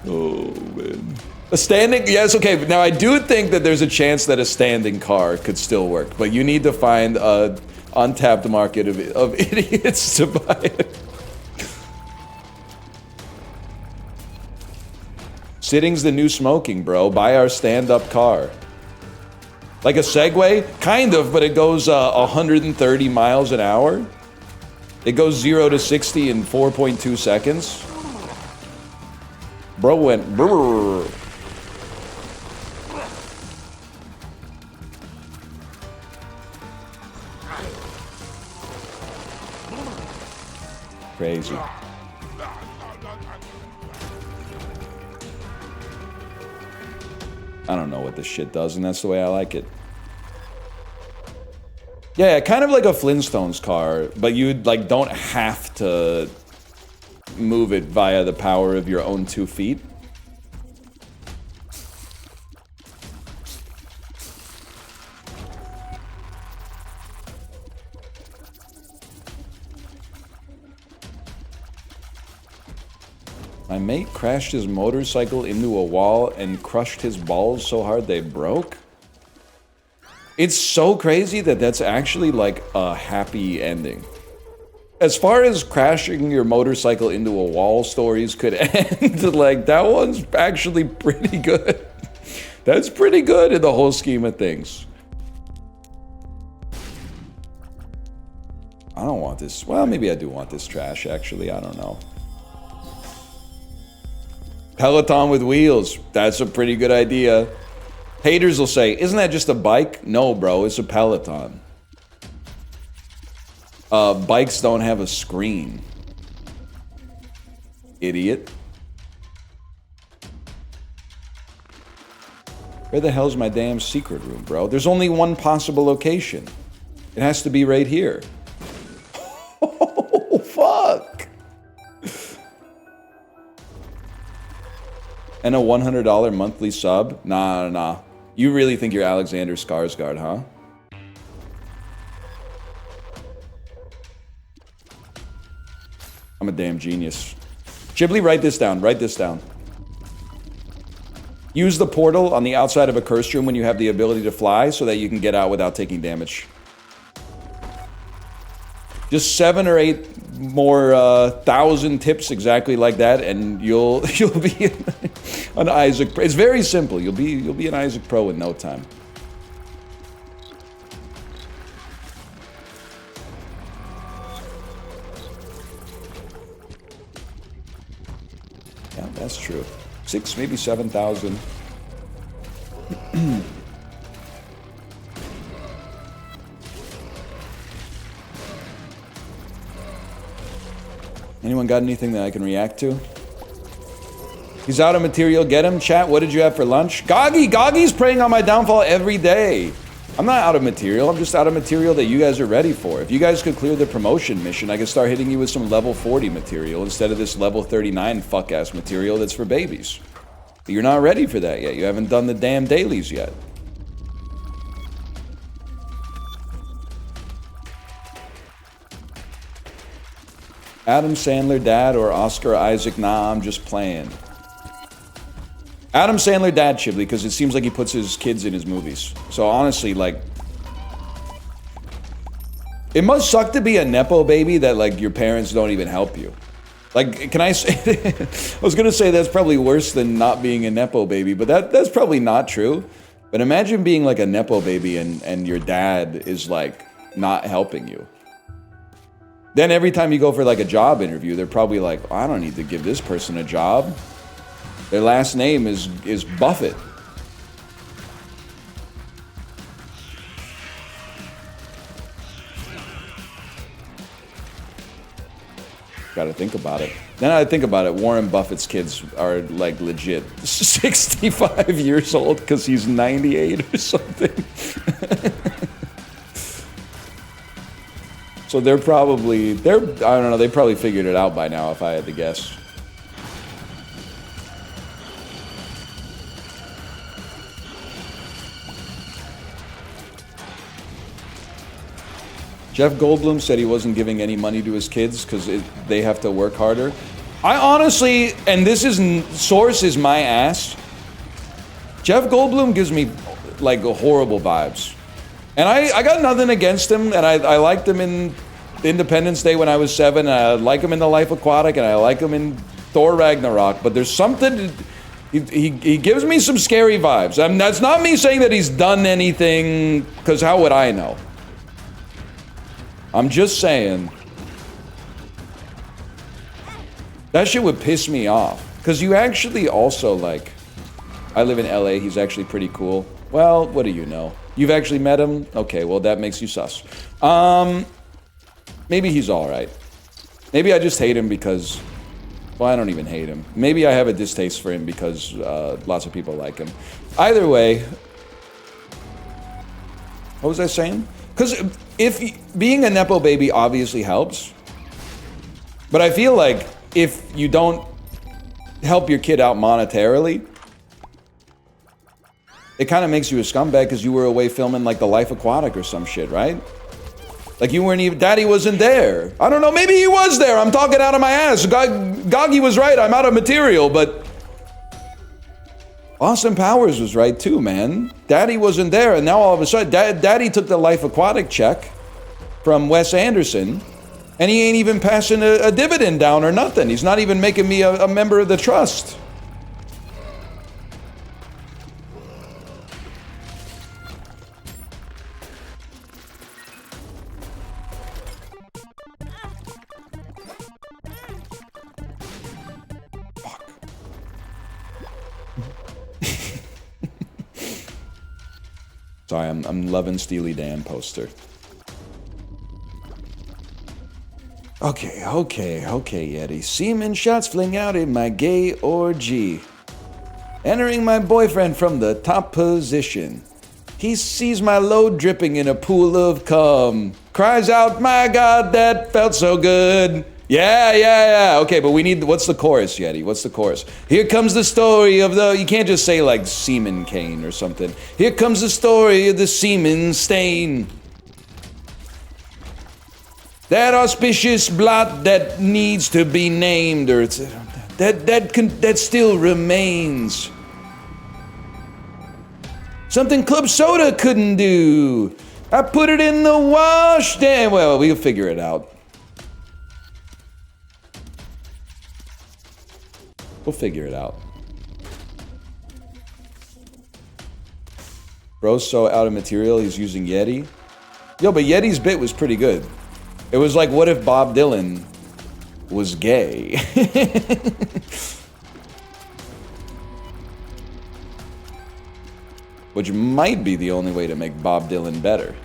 Oh man. A standing, yes, okay. Now I do think that there's a chance that a standing car could still work, but you need to find a untapped market of idiots to buy it. Sitting's the new smoking, bro. Buy our stand-up car. Like a Segway? Kind of, but it goes 130 miles an hour. It goes 0 to 60 in 4.2 seconds. Bro went brrr. Crazy. I don't know what this shit does, and that's the way I like it. Yeah, kind of like a Flintstones car, but you like don't have to move it via the power of your own 2 feet. My mate crashed his motorcycle into a wall and crushed his balls so hard they broke. It's so crazy that that's actually like a happy ending. As far as crashing your motorcycle into a wall stories could end, like that one's actually pretty good. That's pretty good in the whole scheme of things. I don't want this. Well, maybe I do want this trash, actually. I don't know. Peloton with wheels. That's a pretty good idea. Haters will say, isn't that just a bike? No, bro, it's a Peloton. Bikes don't have a screen. Idiot. Where the hell's my damn secret room, bro? There's only one possible location. It has to be right here. Oh, fuck. And a $100 monthly sub? Nah. You really think you're Alexander Skarsgård, huh? I'm a damn genius. Chibli, write this down. Write this down. Use the portal on the outside of a cursed room when you have the ability to fly so that you can get out without taking damage. Just 7 or 8 more 1,000 tips exactly like that, and you'll be an Isaac Pro. It's very simple. You'll be an Isaac Pro in no time. Yeah, that's true. 6, maybe 7,000. Anyone got anything that I can react to? He's out of material. Get him, chat. What did you have for lunch? Goggy's preying on my downfall every day. I'm not out of material. I'm just out of material that you guys are ready for. If you guys could clear the promotion mission, I could start hitting you with some level 40 material instead of this level 39 fuck-ass material that's for babies. But you're not ready for that yet. You haven't done the damn dailies yet. Adam Sandler dad or Oscar Isaac? Nah, I'm just playing. Adam Sandler dad, Chibli, because it seems like he puts his kids in his movies. So honestly, like, it must suck to be a Nepo baby that, like, your parents don't even help you. Like, can I say, I was gonna say that's probably worse than not being a Nepo baby, but that's probably not true. But imagine being like a Nepo baby and your dad is like not helping you. Then every time you go for like a job interview, they're probably like, oh, I don't need to give this person a job. Their last name is Buffett. Got to think about it. Then I think about it. Warren Buffett's kids are like legit 65 years old because he's 98 or something. So they're probably, I don't know, they probably figured it out by now if I had to guess. Jeff Goldblum said he wasn't giving any money to his kids because they have to work harder. I honestly, and this is, source is my ass, Jeff Goldblum gives me like horrible vibes. And I got nothing against him, and I liked him in Independence Day when I was 7, and I like him in The Life Aquatic, and I like him in Thor Ragnarok, but there's something, he gives me some scary vibes. I mean, that's not me saying that he's done anything, because how would I know? I'm just saying, that shit would piss me off. Because you actually also, like, I live in LA, he's actually pretty cool. Well, what do you know? You've actually met him? Okay, well, that makes you sus. Maybe he's alright. Maybe I just hate him because, well, I don't even hate him. Maybe I have a distaste for him because lots of people like him. Either way, what was I saying? Because if being a Nepo baby obviously helps, but I feel like if you don't help your kid out monetarily, it kind of makes you a scumbag because you were away filming like The Life Aquatic or some shit, right? Like you weren't even, Daddy wasn't there. I don't know, maybe he was there. I'm talking out of my ass. Goggy was right, I'm out of material, but Austin Powers was right too, man. Daddy wasn't there, and now all of a sudden, Daddy took the Life Aquatic check from Wes Anderson, and he ain't even passing a dividend down or nothing. He's not even making me a member of the trust. Sorry, I'm loving Steely Dan poster. Okay, Yeti. Semen shots fling out in my gay orgy. Entering my boyfriend from the top position. He sees my load dripping in a pool of cum. Cries out, my God, that felt so good. Yeah. Okay, but we need, what's the chorus, Yeti? What's the chorus? Here comes the story of the, you can't just say like semen cane or something. Here comes the story of the semen stain. That auspicious blot that needs to be named, or it's, that still remains. Something Club Soda couldn't do. I put it in the wash. Damn, well, we'll figure it out. We'll figure it out. Bro's so out of material, he's using Yeti. Yo, but Yeti's bit was pretty good. It was like, what if Bob Dylan was gay? Which might be the only way to make Bob Dylan better.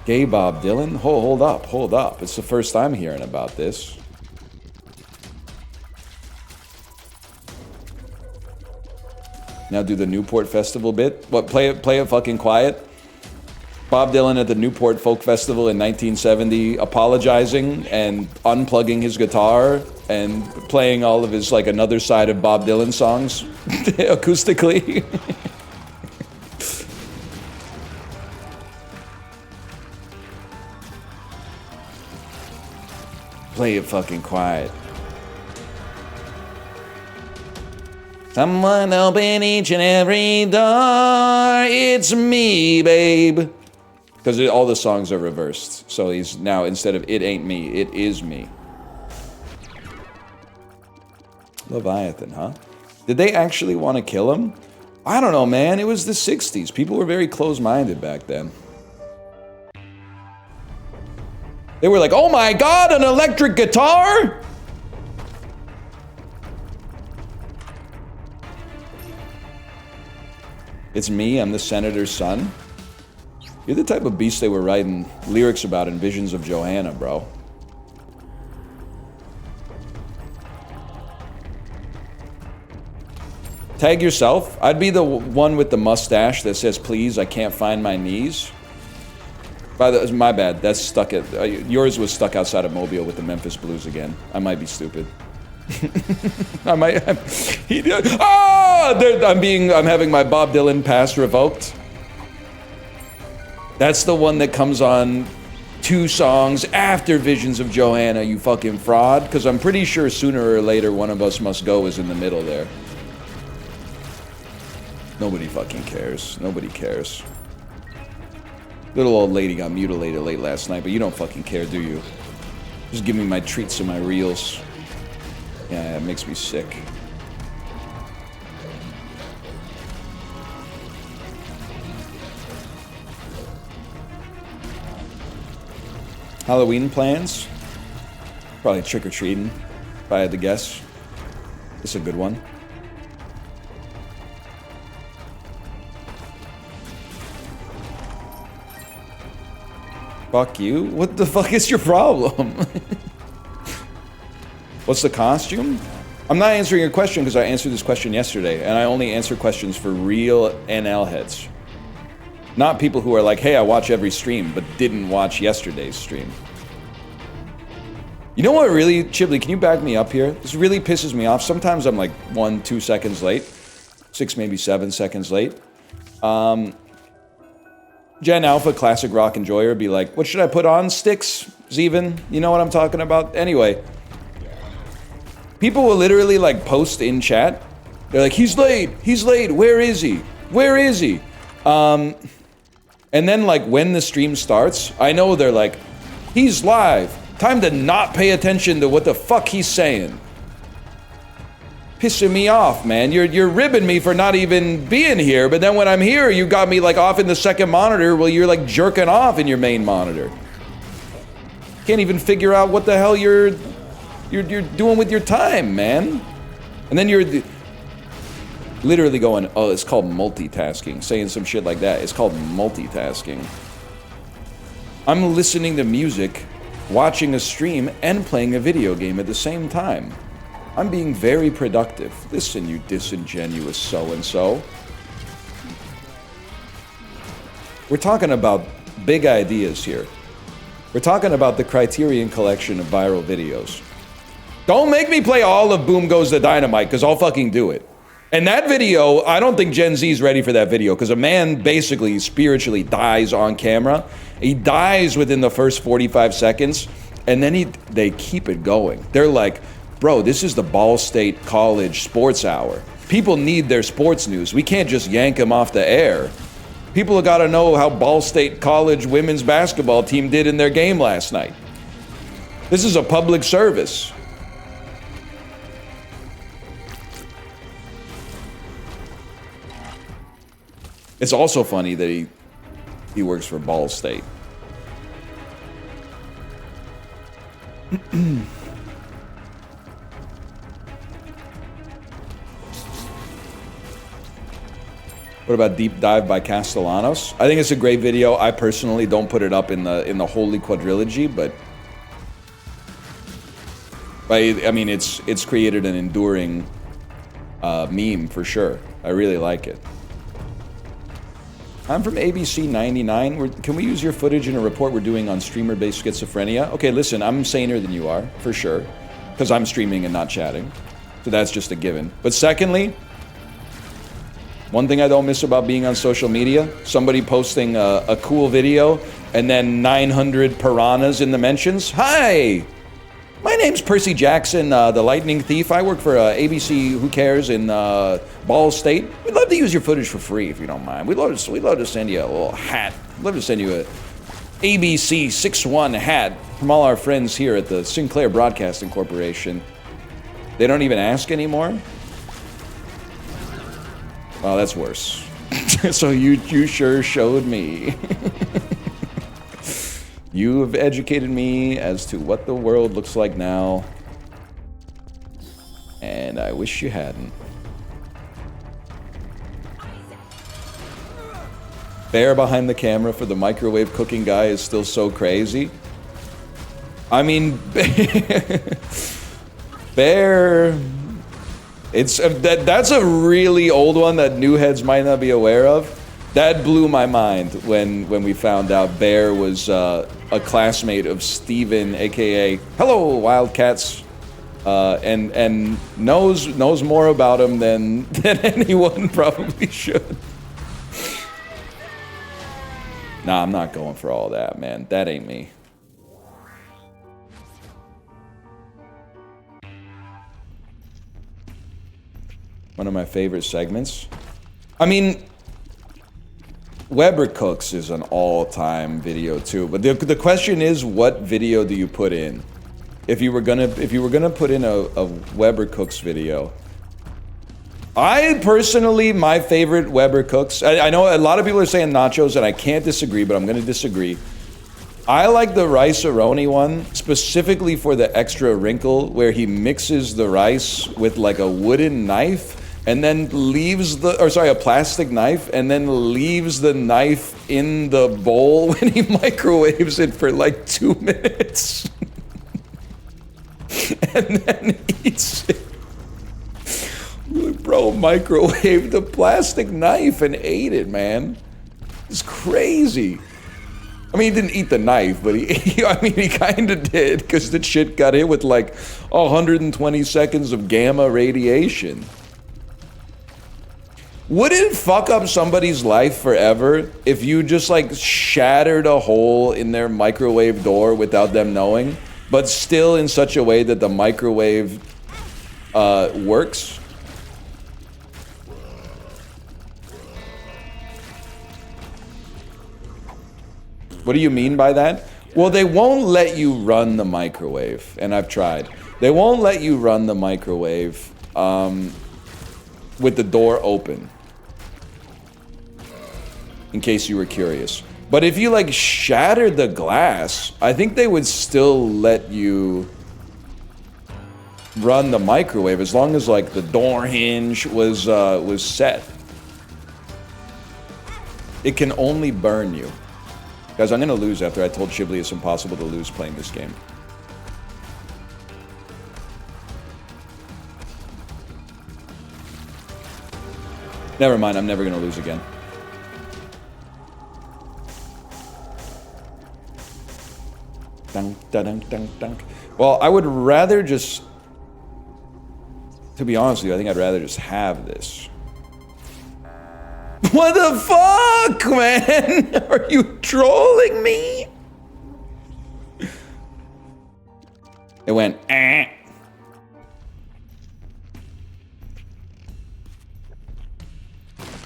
Gay Bob Dylan? Hold up. It's the first time hearing about this. Now do the Newport Festival bit. What, play it fucking quiet? Bob Dylan at the Newport Folk Festival in 1970 apologizing and unplugging his guitar and playing all of his, like, another side of Bob Dylan songs acoustically. Play it fucking quiet. Someone open each and every door. It's me, babe. Because all the songs are reversed. So he's now, instead of it ain't me, it is me. Leviathan, huh? Did they actually want to kill him? I don't know, man. It was the 60s. People were very close-minded back then. They were like, oh my god, an electric guitar? It's me, I'm the senator's son. You're the type of beast they were writing lyrics about in Visions of Johanna, bro. Tag yourself. I'd be the one with the mustache that says, please, I can't find my knees. My bad, that's stuck at... yours was stuck outside of Mobile with the Memphis Blues again. I might be stupid. I'm having my Bob Dylan pass revoked. That's the one that comes on 2 songs after Visions of Johanna, you fucking fraud. Because I'm pretty sure sooner or later one of us must go is in the middle there. Nobody fucking cares. Nobody cares. Little old lady got mutilated late last night, but you don't fucking care, do you? Just give me my treats and my reels. Yeah, it makes me sick. Halloween plans? Probably trick-or-treating, if I had to guess. It's a good one. Fuck you? What the fuck is your problem? What's the costume? I'm not answering your question because I answered this question yesterday, and I only answer questions for real NL heads. Not people who are like, hey, I watch every stream, but didn't watch yesterday's stream. You know what really, Chiblee, can you back me up here? This really pisses me off. Sometimes I'm like 1-2 seconds late. 6, maybe 7 seconds late. Gen Alpha Classic Rock Enjoyer be like, what should I put on? Sticks? Zeven? You know what I'm talking about? Anyway. People will literally like post in chat. They're like, he's late, where is he? Where is he? And then like when the stream starts, I know they're like, he's live. Time to not pay attention to what the fuck he's saying. Pissing me off, man. You're ribbing me for not even being here, but then when I'm here, you got me like off in the second monitor while you're like jerking off in your main monitor. Can't even figure out what the hell you're doing with your time, man. And then you're literally going, oh, it's called multitasking. Saying some shit like that. It's called multitasking. I'm listening to music, watching a stream, and playing a video game at the same time. I'm being very productive. Listen, you disingenuous so-and-so. We're talking about big ideas here. We're talking about the Criterion Collection of viral videos. Don't make me play all of Boom Goes the Dynamite, because I'll fucking do it. And that video, I don't think Gen Z's ready for that video, because a man basically spiritually dies on camera. He dies within the first 45 seconds, and then they keep it going. They're like, bro, this is the Ball State College Sports Hour. People need their sports news. We can't just yank them off the air. People have got to know how Ball State College women's basketball team did in their game last night. This is a public service. It's also funny that he works for Ball State. What about Deep Dive by Castellanos? I think it's a great video. I personally don't put it up in the Holy Quadrilogy, but I mean it's created an enduring meme for sure. I really like it. I'm from ABC 99. Can we use your footage in a report we're doing on streamer-based schizophrenia? Okay, listen, I'm saner than you are, for sure, because I'm streaming and not chatting. So that's just a given. But secondly, one thing I don't miss about being on social media, somebody posting a cool video and then 900 piranhas in the mentions. Hi! My name's Percy Jackson, the Lightning Thief. I work for ABC Who Cares in Ball State. We'd love to use your footage for free if you don't mind. We'd love to send you a little hat. We'd love to send you a ABC 61 hat from all our friends here at the Sinclair Broadcasting Corporation. They don't even ask anymore? Well, that's worse. So you sure showed me. You have educated me as to what the world looks like now. And I wish you hadn't. Bear behind the camera for the microwave cooking guy is still so crazy. I mean, Bear... It's that's a really old one that new heads might not be aware of. That blew my mind when we found out Bear was a classmate of Steven, aka Hello Wildcats, and knows more about him than anyone probably should. Nah, I'm not going for all that, man. That ain't me. One of my favorite segments. I mean, Weber Cooks is an all-time video too, but the question is, what video do you put in? If you were gonna put in a Weber Cooks video, I personally, my favorite Weber Cooks. I know a lot of people are saying nachos, and I can't disagree, but I'm gonna disagree. I like the rice-a-roni one, specifically for the extra wrinkle, where he mixes the rice with like a wooden knife, and then leaves the, or sorry, a plastic knife, and then leaves the knife in the bowl when he microwaves it for like 2 minutes. And then eats it. Bro microwaved the plastic knife and ate it, man. It's crazy. I mean, he didn't eat the knife, but I mean, he kind of did, because the shit got hit with like 120 seconds of gamma radiation. Would it fuck up somebody's life forever if you just like shattered a hole in their microwave door without them knowing, but still in such a way that the microwave works? What do you mean by that? Well, they won't let you run the microwave, and I've tried. They won't let you run the microwave with the door open, in case you were curious. But if you like shattered the glass, I think they would still let you run the microwave as long as like the door hinge was set. It can only burn you. Guys, I'm gonna lose after I told Shibli it's impossible to lose playing this game. Never mind, I'm never gonna lose again. Dun, dun, dun, dun, dun. Well, I would rather just... To be honest with you, I think I'd rather just have this. What the fuck, man? Are you trolling me? It went, eh.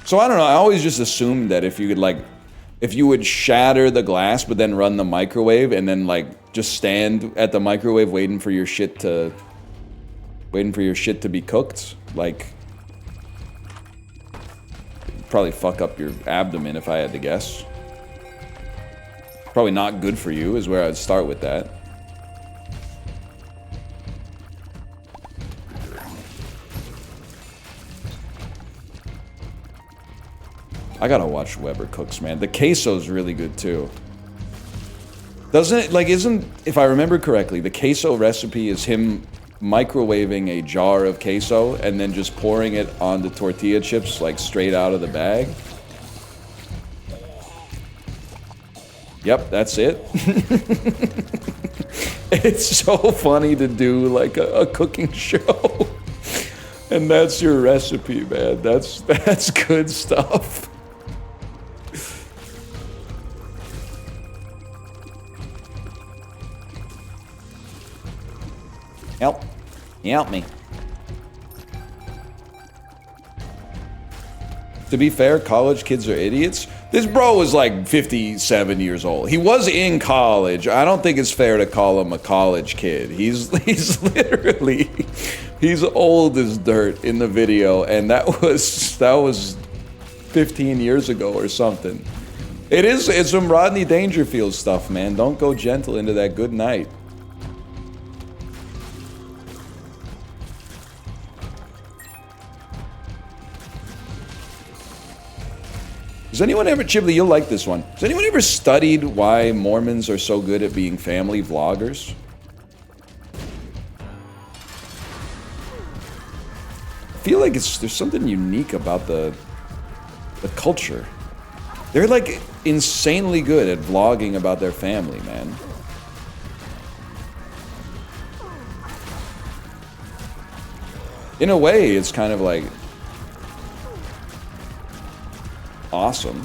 So I don't know, I always just assumed that if you could like, if you would shatter the glass but then run the microwave and then like just stand at the microwave waiting for your shit to be cooked, like probably fuck up your abdomen if I had to guess. Probably not good for you is where I'd start with that. I gotta watch Weber Cooks, man. The queso's really good too. Doesn't it, like, if I remember correctly, the queso recipe is him microwaving a jar of queso and then just pouring it on the tortilla chips, like, straight out of the bag? Yep, that's it. It's so funny to do, like, a cooking show. And that's your recipe, man. That's good stuff. Help me. To be fair, college kids are idiots. This bro was like 57 years old. He was in college. I don't think it's fair to call him a college kid. He's literally, he's old as dirt in the video, and that was 15 years ago or something. It's some Rodney Dangerfield stuff, man. Don't go gentle into that good night. Has anyone ever, Chiblee, you'll like this one. Has anyone ever studied why Mormons are so good at being family vloggers? I feel like there's something unique about the culture. They're like insanely good at vlogging about their family, man. In a way, it's kind of like awesome.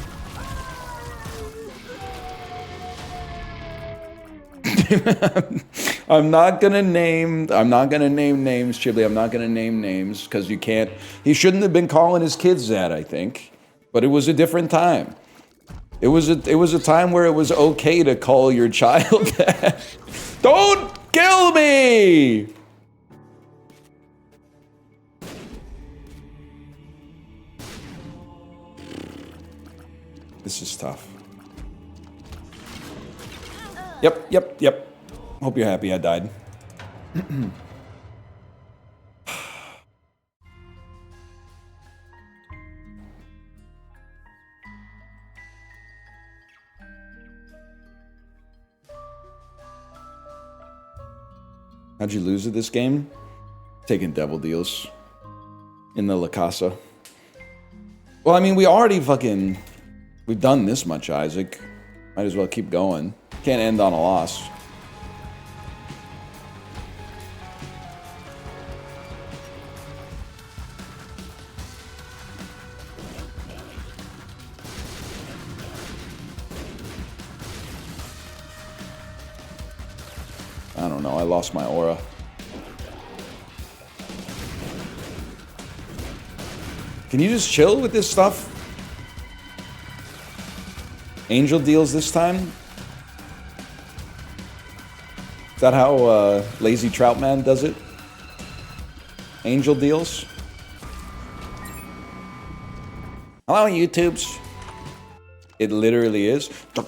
I'm not gonna name names, Chiblee. I'm not gonna name names because you can't. He shouldn't have been calling his kids that, I think. But it was a different time. It was a time where it was okay to call your child that. Don't kill me! This is tough. Yep. Hope you're happy I died. How'd you lose at this game? Taking devil deals in the La Casa. Well, I mean, we've done this much, Isaac. Might as well keep going. Can't end on a loss. I don't know, I lost my aura. Can you just chill with this stuff? Angel deals this time? Is that how Lazy Troutman does it? Angel deals? Hello, YouTubes. It literally is. You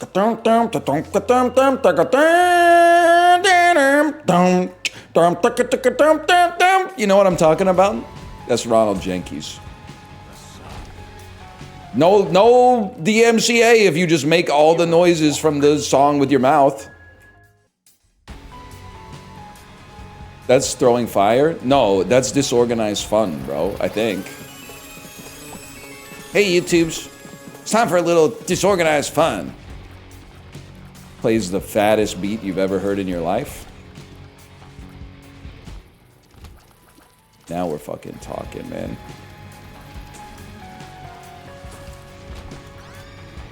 know what I'm talking about? That's Ronald Jenkins. No DMCA if you just make all the noises from the song with your mouth. That's throwing fire? No, that's disorganized fun, bro, I think. Hey, YouTubes. It's time for a little disorganized fun. Plays the fattest beat you've ever heard in your life. Now we're fucking talking, man.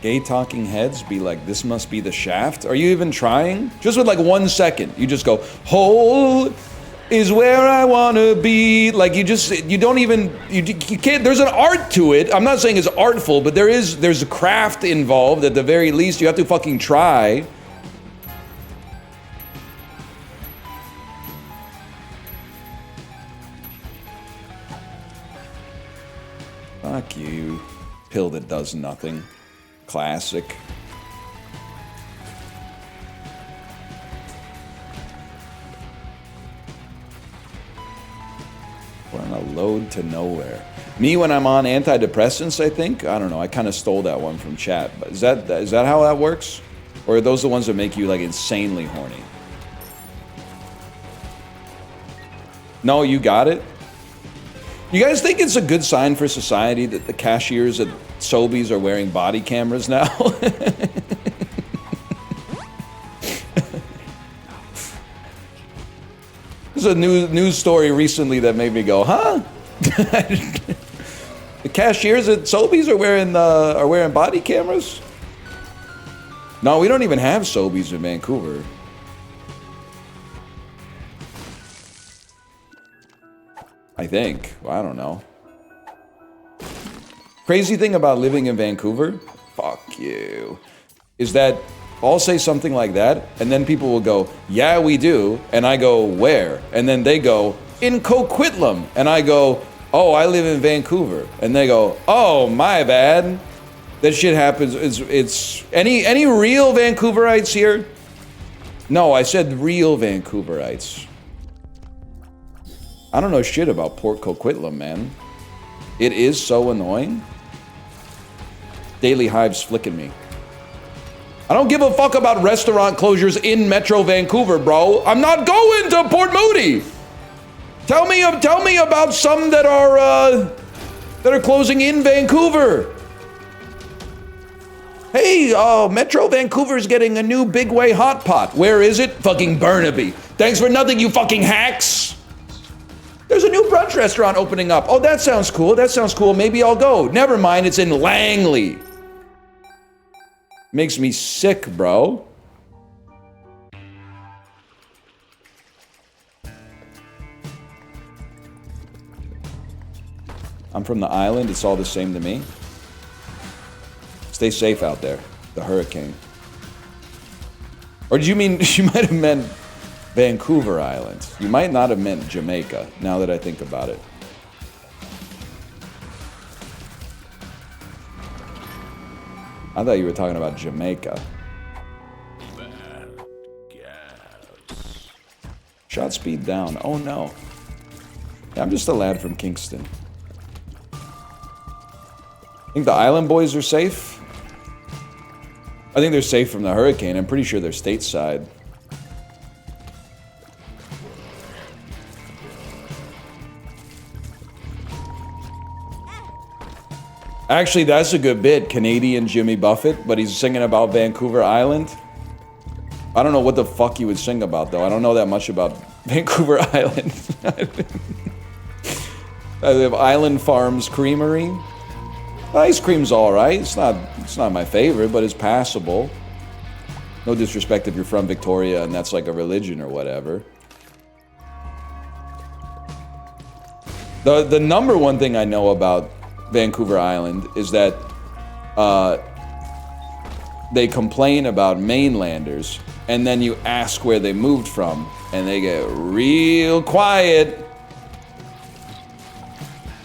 Gay talking heads be like, this must be the shaft? Are you even trying? Just with like 1 second, you just go, hole is where I wanna be. Like you don't even, you can't, there's an art to it. I'm not saying it's artful, but there's a craft involved. At the very least, you have to fucking try. Fuck you. Pill that does nothing. Classic. We're on a load to nowhere. Me when I'm on antidepressants, I think. I don't know. I kind of stole that one from chat. But is that how that works? Or are those the ones that make you like insanely horny? No, you got it? You guys think it's a good sign for society that the cashiers at Sobeys are wearing body cameras now? There's a news story recently that made me go, huh? The cashiers at Sobeys are wearing body cameras? No, we don't even have Sobeys in Vancouver. I think. Well, I don't know. Crazy thing about living in Vancouver, fuck you, is that I'll say something like that, and then people will go, yeah, we do, and I go, where? And then they go, in Coquitlam, and I go, oh, I live in Vancouver. And they go, oh, my bad. That shit happens. It's any real Vancouverites here? No, I said real Vancouverites. I don't know shit about Port Coquitlam, man. It is so annoying. Daily Hive's flicking me. I don't give a fuck about restaurant closures in Metro Vancouver, bro. I'm not going to Port Moody. Tell me about some that are closing in Vancouver. Hey, Metro Vancouver's getting a new Big Way hot pot. Where is it? Fucking Burnaby. Thanks for nothing, you fucking hacks. There's a new brunch restaurant opening up. Oh, that sounds cool. That sounds cool. Maybe I'll go. Never mind, it's in Langley. Makes me sick, bro. I'm from the island. It's all the same to me. Stay safe out there. The hurricane. Or did you mean, you might have meant Vancouver Island. You might not have meant Jamaica, now that I think about it. I thought you were talking about Jamaica. Shot speed down. Oh no. Yeah, I'm just a lad from Kingston. Think the island boys are safe? I think they're safe from the hurricane. I'm pretty sure they're stateside. Actually, that's a good bit. Canadian Jimmy Buffett, but he's singing about Vancouver Island. I don't know what the fuck he would sing about, though. I don't know that much about Vancouver Island. I have Island Farms Creamery. Ice cream's all right. It's not my favorite, but it's passable. No disrespect if you're from Victoria and that's like a religion or whatever. The number one thing I know about Vancouver Island is that they complain about mainlanders, and then you ask where they moved from, and they get real quiet.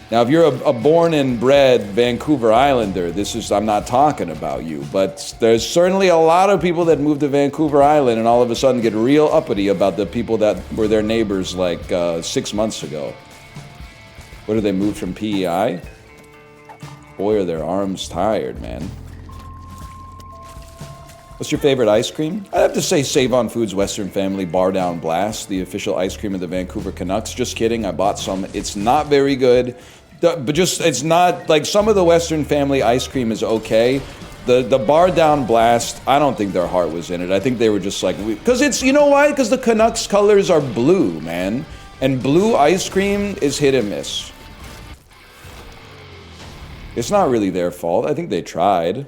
Now, if you're a born and bred Vancouver Islander, I'm not talking about you, but there's certainly a lot of people that move to Vancouver Island and all of a sudden get real uppity about the people that were their neighbors like 6 months ago. What, did they move from PEI? Boy, are their arms tired, man. What's your favorite ice cream? I'd have to say Save On Foods Western Family Bar Down Blast, the official ice cream of the Vancouver Canucks. Just kidding, I bought some. It's not very good. But it's not, like, some of the Western Family ice cream is okay. The Bar Down Blast, I don't think their heart was in it. I think they were just like, because it's, you know why? Because the Canucks colors are blue, man. And blue ice cream is hit and miss. It's not really their fault. I think they tried.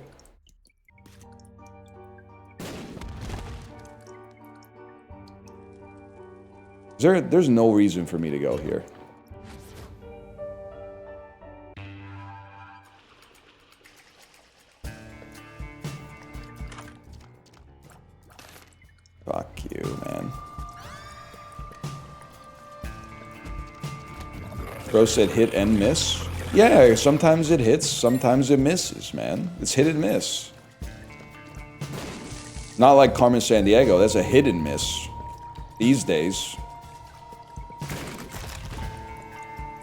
There's no reason for me to go here. Fuck you, man. Bro said hit and miss. Yeah, sometimes it hits, sometimes it misses, man. It's hit and miss. Not like Carmen Sandiego, that's a hit and miss. These days.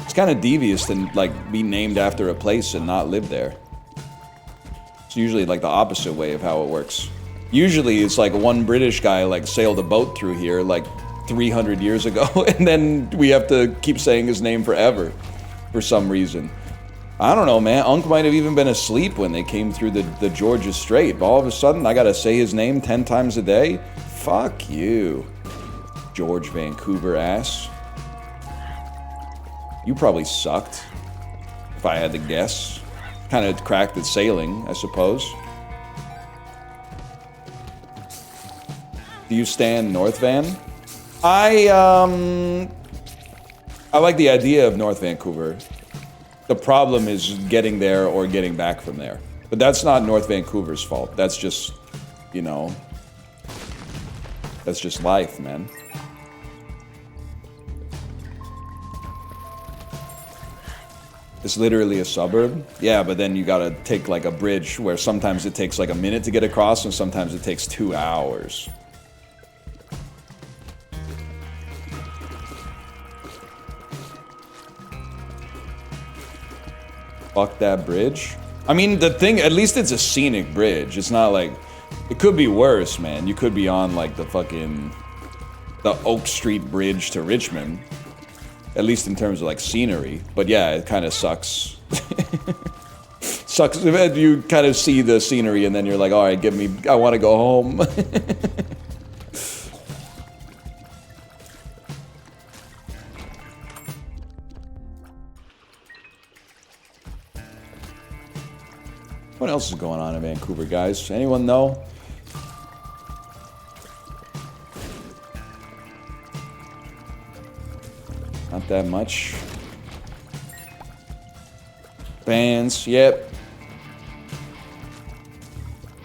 It's kind of devious to, like, be named after a place and not live there. It's usually, like, the opposite way of how it works. Usually it's like one British guy, like, sailed a boat through here, like, 300 years ago, and then we have to keep saying his name forever. For some reason. I don't know, man. Unc might have even been asleep when they came through the Georgia Strait. But all of a sudden, I gotta say his name 10 times a day? Fuck you, George Vancouver ass. You probably sucked, if I had to guess. Kind of cracked at sailing, I suppose. Do you stand North Van? I like the idea of North Vancouver. The problem is getting there or getting back from there. But that's not North Vancouver's fault. That's just, you know, that's just life, man. It's literally a suburb. Yeah, but then you gotta take like a bridge where sometimes it takes like a minute to get across and sometimes it takes 2 hours. Fuck that bridge. I mean, the thing, at least it's a scenic bridge. It's not like, it could be worse, man. You could be on like the Oak Street Bridge to Richmond. At least in terms of like scenery. But yeah, it kind of sucks. Sucks if you kind of see the scenery and then you're like, all right, I want to go home. What else is going on in Vancouver, guys? Anyone know? Not that much. Bands, yep.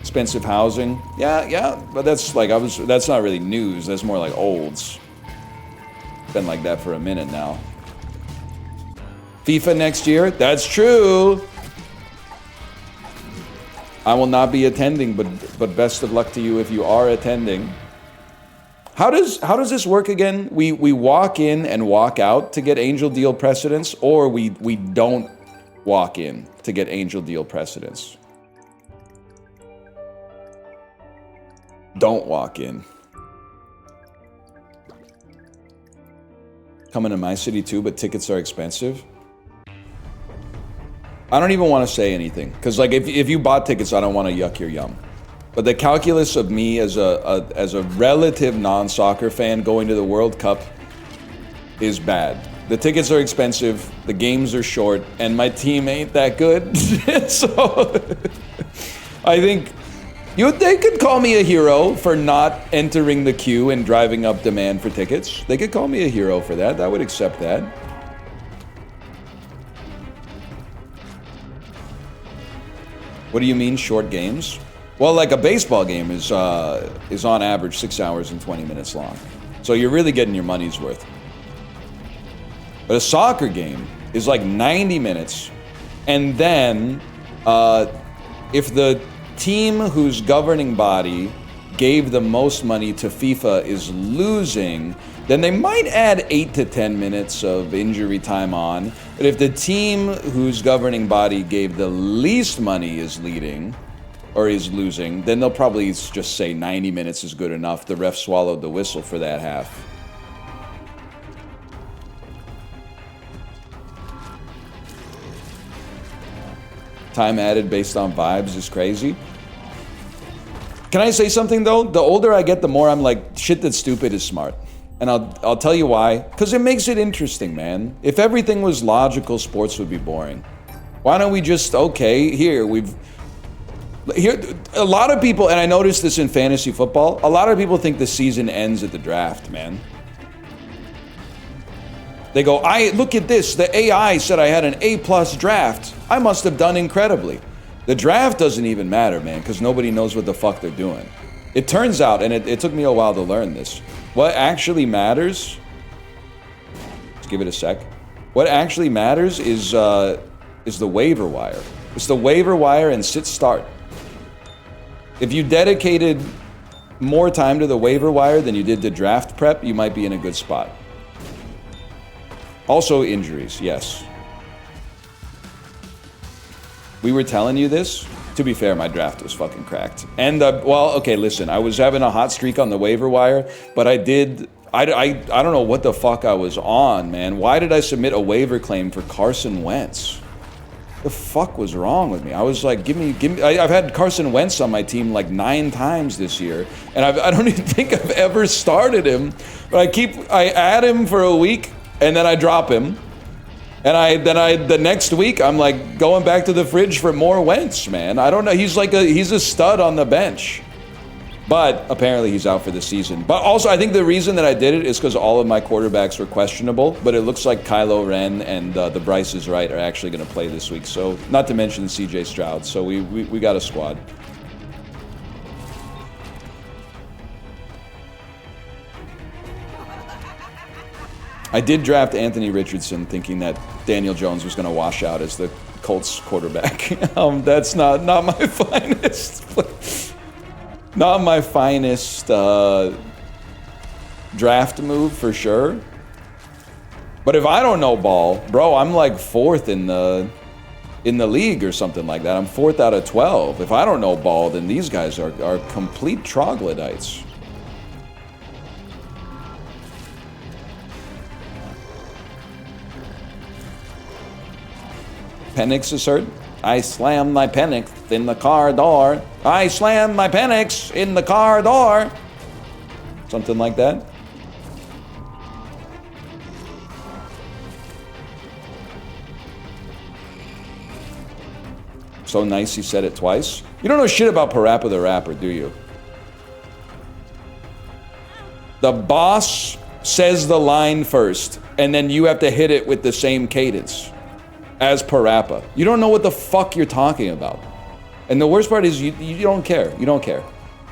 Expensive housing. Yeah, but that's like that's not really news, that's more like olds. Been like that for a minute now. FIFA next year? That's true. I will not be attending, but best of luck to you if you are attending. How does this work again? We walk in and walk out to get Angel Deal precedence, or we don't walk in to get Angel Deal precedence. Don't walk in. Coming to my city too, but tickets are expensive. I don't even want to say anything, because like if you bought tickets, I don't want to yuck your yum. But the calculus of me as a relative non-soccer fan going to the World Cup is bad. The tickets are expensive, the games are short, and my team ain't that good. So I think they could call me a hero for not entering the queue and driving up demand for tickets. They could call me a hero for that. I would accept that. What do you mean, short games? Well, like a baseball game is on average 6 hours and 20 minutes long. So you're really getting your money's worth. But a soccer game is like 90 minutes. And then if the team whose governing body gave the most money to FIFA is losing, then they might add 8 to 10 minutes of injury time on. But if the team whose governing body gave the least money is leading, or is losing, then they'll probably just say 90 minutes is good enough. The ref swallowed the whistle for that half. Time added based on vibes is crazy. Can I say something though? The older I get, the more I'm like, shit that's stupid is smart. And I'll tell you why. Because it makes it interesting, man. If everything was logical, sports would be boring. Why don't we just, okay, here, a lot of people, and I noticed this in fantasy football, a lot of people think the season ends at the draft, man. They go, look at this, the AI said I had an A+ draft. I must have done incredibly. The draft doesn't even matter, man, because nobody knows what the fuck they're doing. It turns out, and it took me a while to learn this, what actually matters, let's give it a sec, what actually matters is the waiver wire. It's the waiver wire and sit start. If you dedicated more time to the waiver wire than you did to draft prep, you might be in a good spot. Also injuries, yes. We were telling you this. To be fair, my draft was fucking cracked. And, well, okay, listen, I was having a hot streak on the waiver wire, but I don't know what the fuck I was on, man. Why did I submit a waiver claim for Carson Wentz? The fuck was wrong with me? I was like, give me. I've had Carson Wentz on my team like 9 times this year, and I don't even think I've ever started him. But I add him for a week, and then I drop him, and the next week I'm like going back to the fridge for more Wentz, man. I don't know. He's a stud on the bench. But apparently he's out for the season. But also, I think the reason that I did it is because all of my quarterbacks were questionable. But it looks like Kylo Ren and the Bryce is Right are actually going to play this week. So, not to mention CJ Stroud. So we got a squad. I did draft Anthony Richardson thinking that Daniel Jones was going to wash out as the Colts quarterback. That's not my finest. Not my finest draft move for sure. But if I don't know ball, bro, I'm like 4th in the league or something like that. I'm 4th out of 12. If I don't know ball, then these guys are complete troglodytes. Penix is hurt. I slammed my Penix in the car door. I slammed my Penix in the car door. Something like that. So nice he said it twice. You don't know shit about Parappa the Rapper, do you? The boss says the line first, and then you have to hit it with the same cadence as Parappa. You don't know what the fuck you're talking about. And the worst part is you don't care. You don't care.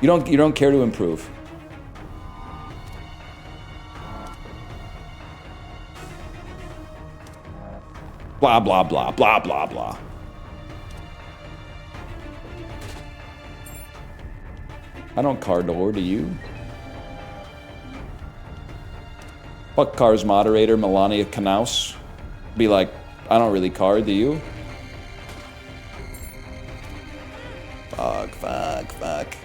You don't care to improve. Blah, blah, blah, blah, blah, blah. I don't car door, do you? Fuck Cars moderator Melania Knaus. Be like, I don't really car, do you? Fuck, fuck, fuck.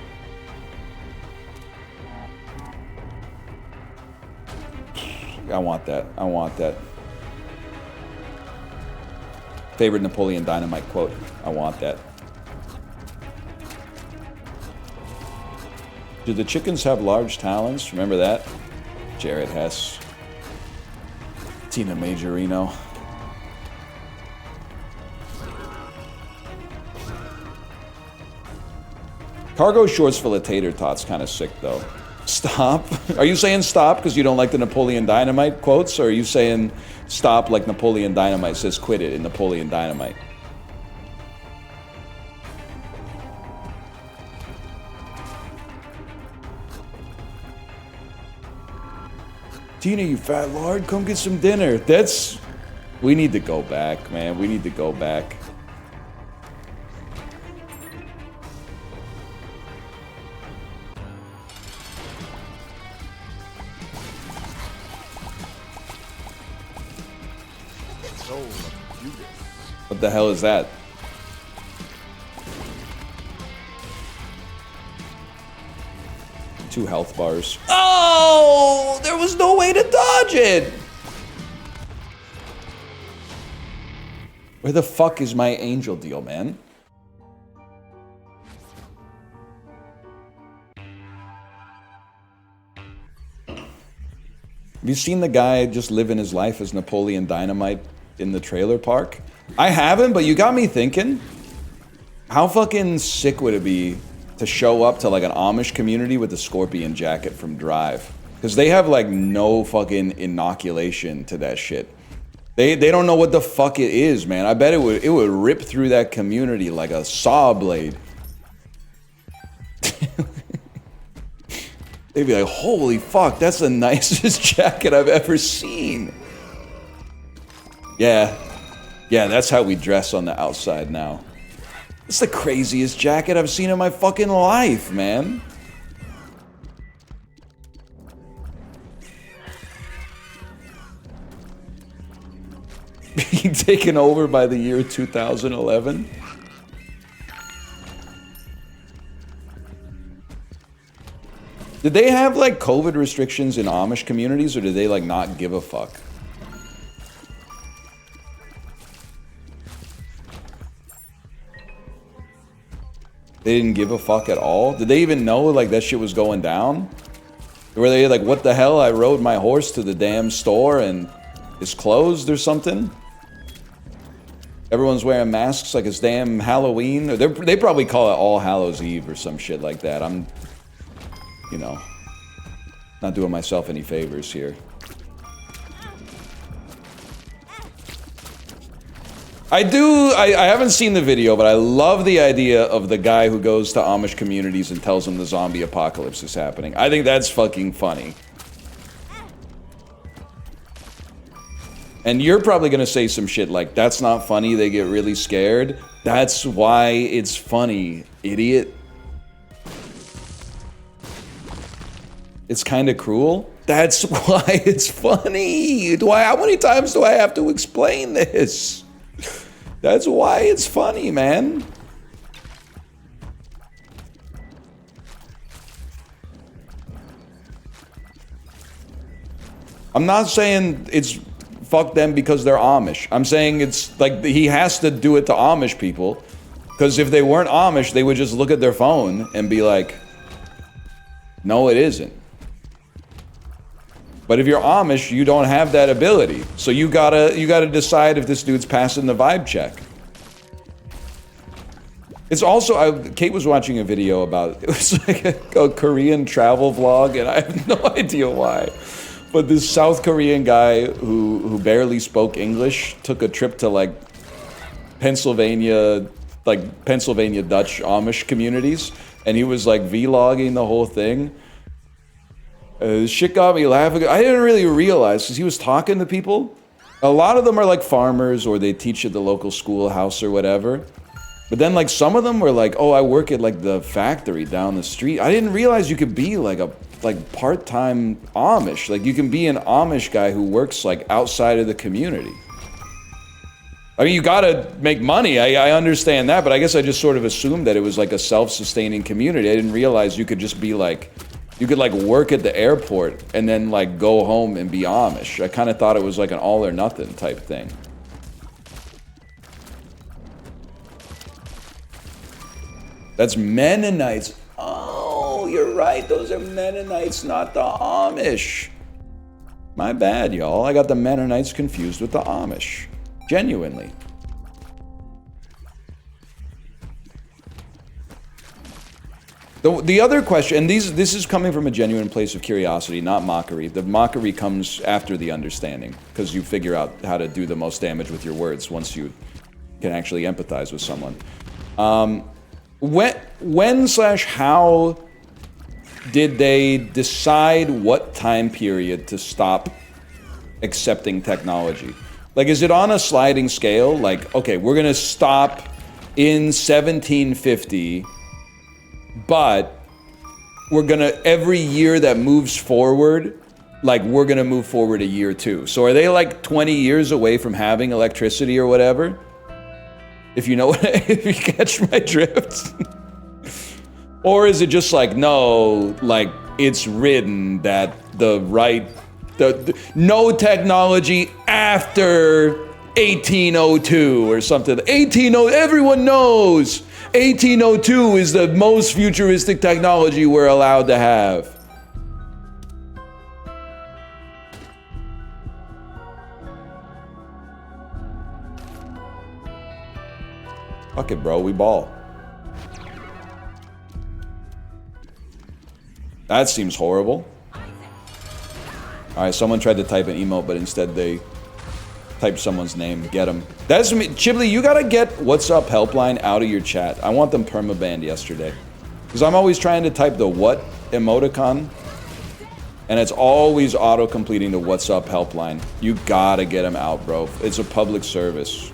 I want that. I want that. Favorite Napoleon Dynamite quote. I want that. Do the chickens have large talons? Remember that? Jared Hess. Tina Majorino. Cargo shorts full of tater tots kind of sick though. Stop? Are you saying stop because you don't like the Napoleon Dynamite quotes? Or are you saying stop like Napoleon Dynamite says quit it in Napoleon Dynamite? Tina, you fat lord, come get some dinner. That's... We need to go back, man. We need to go back. What the hell is that? Two health bars. Oh! There was no way to dodge it! Where the fuck is my angel deal, man? Have you seen the guy just living his life as Napoleon Dynamite in the trailer park? I haven't, but you got me thinking. How fucking sick would it be to show up to like an Amish community with the Scorpion jacket from Drive? Because they have like no fucking inoculation to that shit. They don't know what the fuck it is, man. I bet it would rip through that community like a saw blade. They'd be like, holy fuck, that's the nicest jacket I've ever seen. Yeah, that's how we dress on the outside now. It's the craziest jacket I've seen in my fucking life, man. Being taken over by the year 2011. Did they have like COVID restrictions in Amish communities, or did they like not give a fuck? They didn't give a fuck at all? Did they even know like that shit was going down? Were they like, what the hell? I rode my horse to the damn store and it's closed or something? Everyone's wearing masks like it's damn Halloween. Or they probably call it All Hallows Eve or some shit like that. I'm, you know, not doing myself any favors here. I haven't seen the video, but I love the idea of the guy who goes to Amish communities and tells them the zombie apocalypse is happening. I think that's fucking funny. And you're probably gonna say some shit like, that's not funny, they get really scared. That's why it's funny, idiot. It's kind of cruel. That's why it's funny. How many times do I have to explain this? That's why it's funny, man. I'm not saying it's fuck them because they're Amish. I'm saying it's like he has to do it to Amish people. Because if they weren't Amish, they would just look at their phone and be like, no, it isn't. But if you're Amish, you don't have that ability. So you gotta decide if this dude's passing the vibe check. It's also, Kate was watching a video about, it was like a Korean travel vlog, and I have no idea why. But this South Korean guy who barely spoke English took a trip to like Pennsylvania Dutch Amish communities, and he was like vlogging the whole thing. Shit got me laughing. I didn't really realize, because he was talking to people. A lot of them are like farmers, or they teach at the local schoolhouse or whatever. But then like some of them were like, oh, I work at like the factory down the street. I didn't realize you could be like a part-time Amish. Like you can be an Amish guy who works like outside of the community. I mean, you gotta make money, I understand that, but I guess I just sort of assumed that it was like a self-sustaining community. I didn't realize you could just be like, you could like work at the airport and then like go home and be Amish. I kind of thought it was like an all or nothing type thing. That's Mennonites. Oh, you're right. Those are Mennonites, not the Amish. My bad, y'all. I got the Mennonites confused with the Amish. Genuinely. The other question, and this is coming from a genuine place of curiosity, not mockery. The mockery comes after the understanding, because you figure out how to do the most damage with your words once you can actually empathize with someone. When/how did they decide what time period to stop accepting technology? Like, is it on a sliding scale? Like, okay, we're gonna stop in 1750, but we're gonna, every year that moves forward, like, we're gonna move forward a year too. So are they like 20 years away from having electricity or whatever? If you know what, if you catch my drift. Or is it just like, no, like, it's written that the no technology after 1802 or something. Everyone knows 1802 is the most futuristic technology we're allowed to have. Fuck it, bro, we ball. That seems horrible. Alright, someone tried to type an emote, but instead they typed someone's name. Get them. That's me. Chibli, you gotta get What's Up Helpline out of your chat. I want them permabanned yesterday. Because I'm always trying to type the what emoticon, and it's always auto-completing the What's Up Helpline. You gotta get them out, bro. It's a public service.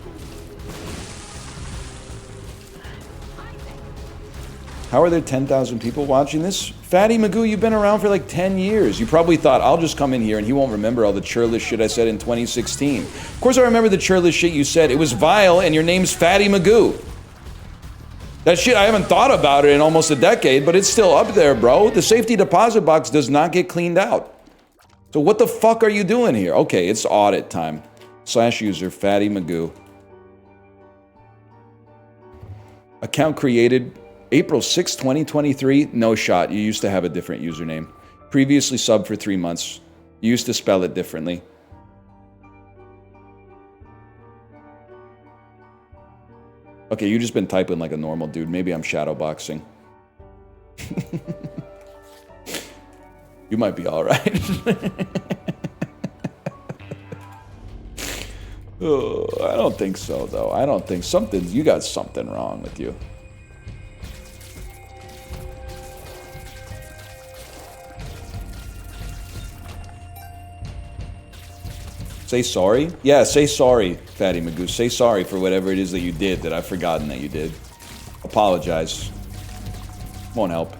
How are there 10,000 people watching this? Fatty Magoo, you've been around for like 10 years. You probably thought, I'll just come in here and he won't remember all the churlish shit I said in 2016. Of course I remember the churlish shit you said. It was vile and your name's Fatty Magoo. That shit, I haven't thought about it in almost a decade, but it's still up there, bro. The safety deposit box does not get cleaned out. So what the fuck are you doing here? Okay, it's audit time. /user Fatty Magoo. Account created April 6, 2023, no shot. You used to have a different username. Previously subbed for 3 months. You used to spell it differently. Okay, you've just been typing like a normal dude. Maybe I'm shadowboxing. You might be all right. Oh, I don't think so, though. I don't think you got something wrong with you. Say sorry? Yeah, say sorry, Fatty Magoo. Say sorry for whatever it is that you did that I've forgotten that you did. Apologize. Won't help.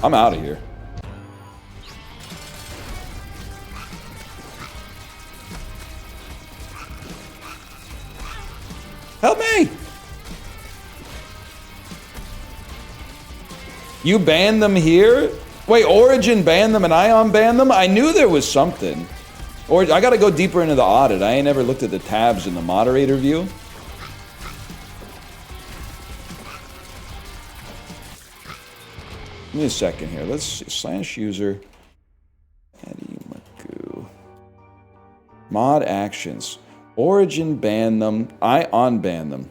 I'm out of here. Help me! You banned them here? Wait, Origin banned them and Ion banned them? I knew there was something. Or I gotta go deeper into the audit. I ain't ever looked at the tabs in the moderator view. Give me a second here. Let's see. Slash user. Eddie Magoo. Mod actions. Origin banned them. I unbanned them.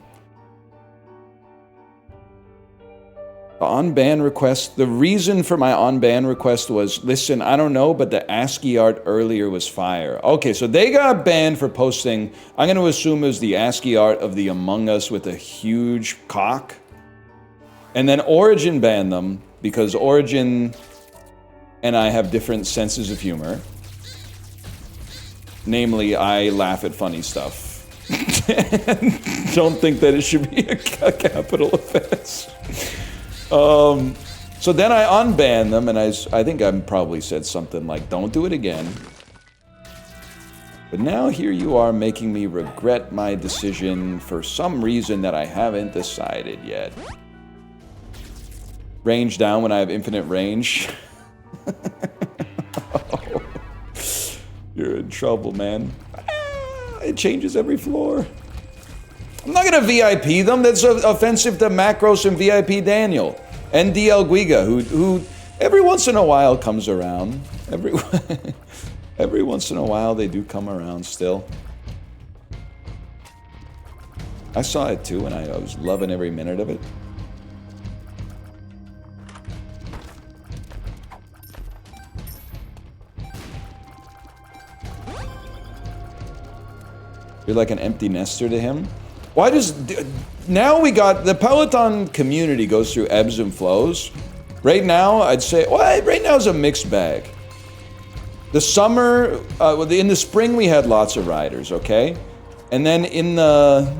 The unban request. The reason for my unban request was, listen, I don't know, but the ASCII art earlier was fire. Okay, so they got banned for posting. I'm going to assume it was the ASCII art of the Among Us with a huge cock. And then Origin banned them because Origin and I have different senses of humor. Namely, I laugh at funny stuff. Don't think that it should be a capital offense. So then I unbanned them, and I think I probably said something like, don't do it again. But now here you are making me regret my decision for some reason that I haven't decided yet. Range down when I have infinite range. Oh, you're in trouble, man. It changes every floor. I'm not gonna VIP them. That's offensive to Macros and VIP Daniel and DL Guiga, who every once in a while comes around. Every once in a while they do come around still. I saw it too, and I was loving every minute of it. You're like an empty nester to him. Why does... Now we got... The Peloton community goes through ebbs and flows. Right now, I'd say... Well, right now is a mixed bag. The summer... in the spring, we had lots of riders, okay? And then in the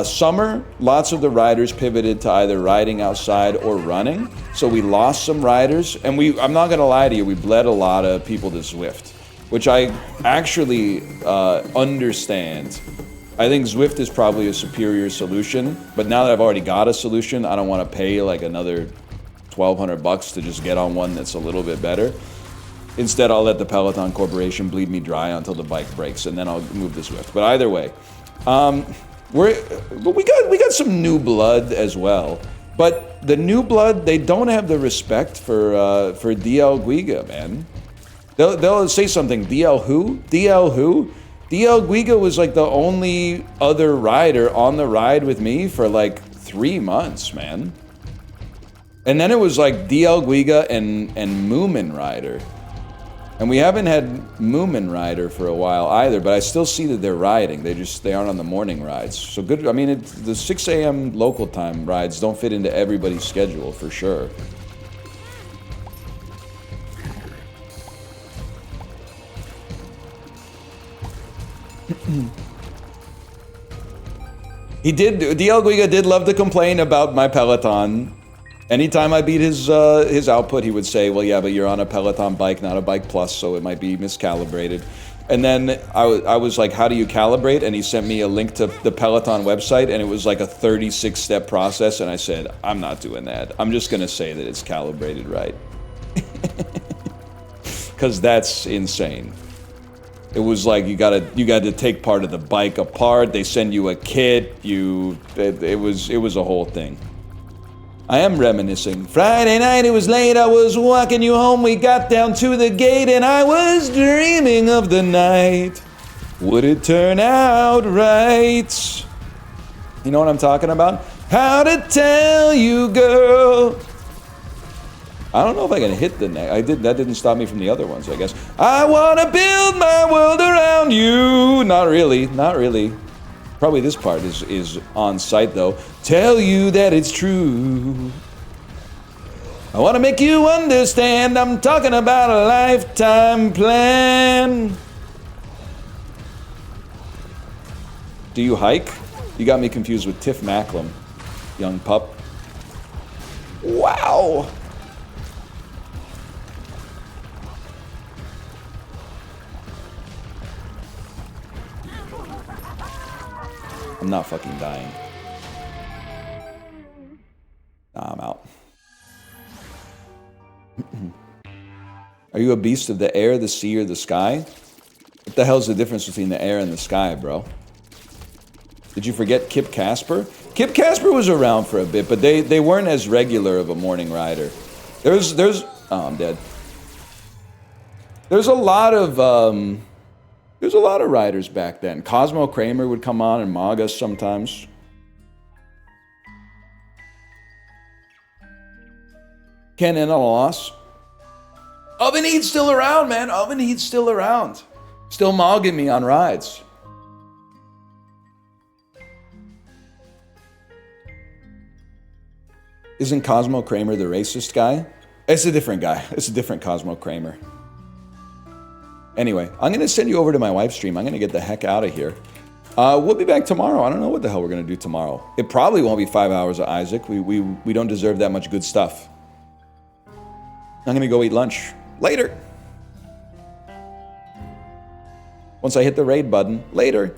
summer, lots of the riders pivoted to either riding outside or running. So we lost some riders. And I'm not going to lie to you, we bled a lot of people to Zwift. Which I actually understand. I think Zwift is probably a superior solution, but now that I've already got a solution, I don't want to pay like another $1,200 to just get on one that's a little bit better. Instead, I'll let the Peloton Corporation bleed me dry until the bike breaks, and then I'll move to Zwift. But either way, we got some new blood as well. But the new blood, they don't have the respect for DL Guiga, man. They'll say something, DL who? DL who? DL Guiga was like the only other rider on the ride with me for like 3 months, man. And then it was like DL Guiga and Moomin Rider. And we haven't had Moomin Rider for a while either, but I still see that they're riding. They aren't on the morning rides. So good, I mean, the 6 a.m. local time rides don't fit into everybody's schedule for sure. DL Guiga did love to complain about my Peloton. Anytime I beat his output, he would say, well, yeah, but you're on a Peloton bike, not a Bike Plus, so it might be miscalibrated. And then I was like, how do you calibrate? And he sent me a link to the Peloton website, and it was like a 36-step process, and I said, I'm not doing that. I'm just going to say that it's calibrated right. Because that's insane. It was like you got to take part of the bike apart. They send you a kit. It was a whole thing. I am reminiscing. Friday night, it was late. I was walking you home. We got down to the gate, and I was dreaming of the night. Would it turn out right? You know what I'm talking about? How to tell you, girl. I don't know if I can hit the neck. That didn't stop me from the other ones, I guess. I want to build my world around you. Not really, not really. Probably this part is on site, though. Tell you that it's true. I want to make you understand I'm talking about a lifetime plan. Do you hike? You got me confused with Tiff Macklem, young pup. Wow. I'm not fucking dying. Nah, I'm out. Are you a beast of the air, the sea, or the sky? What the hell's the difference between the air and the sky, bro? Did you forget Kip Casper? Kip Casper was around for a bit, but they weren't as regular of a morning rider. There's oh, I'm dead. There's a lot of riders back then. Cosmo Kramer would come on and mog us sometimes. Ken in a loss. Oven Heat's still around, man. Oven Heat's still around. Still mogging me on rides. Isn't Cosmo Kramer the racist guy? It's a different guy. It's a different Cosmo Kramer. Anyway, I'm going to send you over to my wife's stream. I'm going to get the heck out of here. We'll be back tomorrow. I don't know what the hell we're going to do tomorrow. It probably won't be 5 hours of Isaac. We don't deserve that much good stuff. I'm going to go eat lunch. Later. Once I hit the raid button. Later.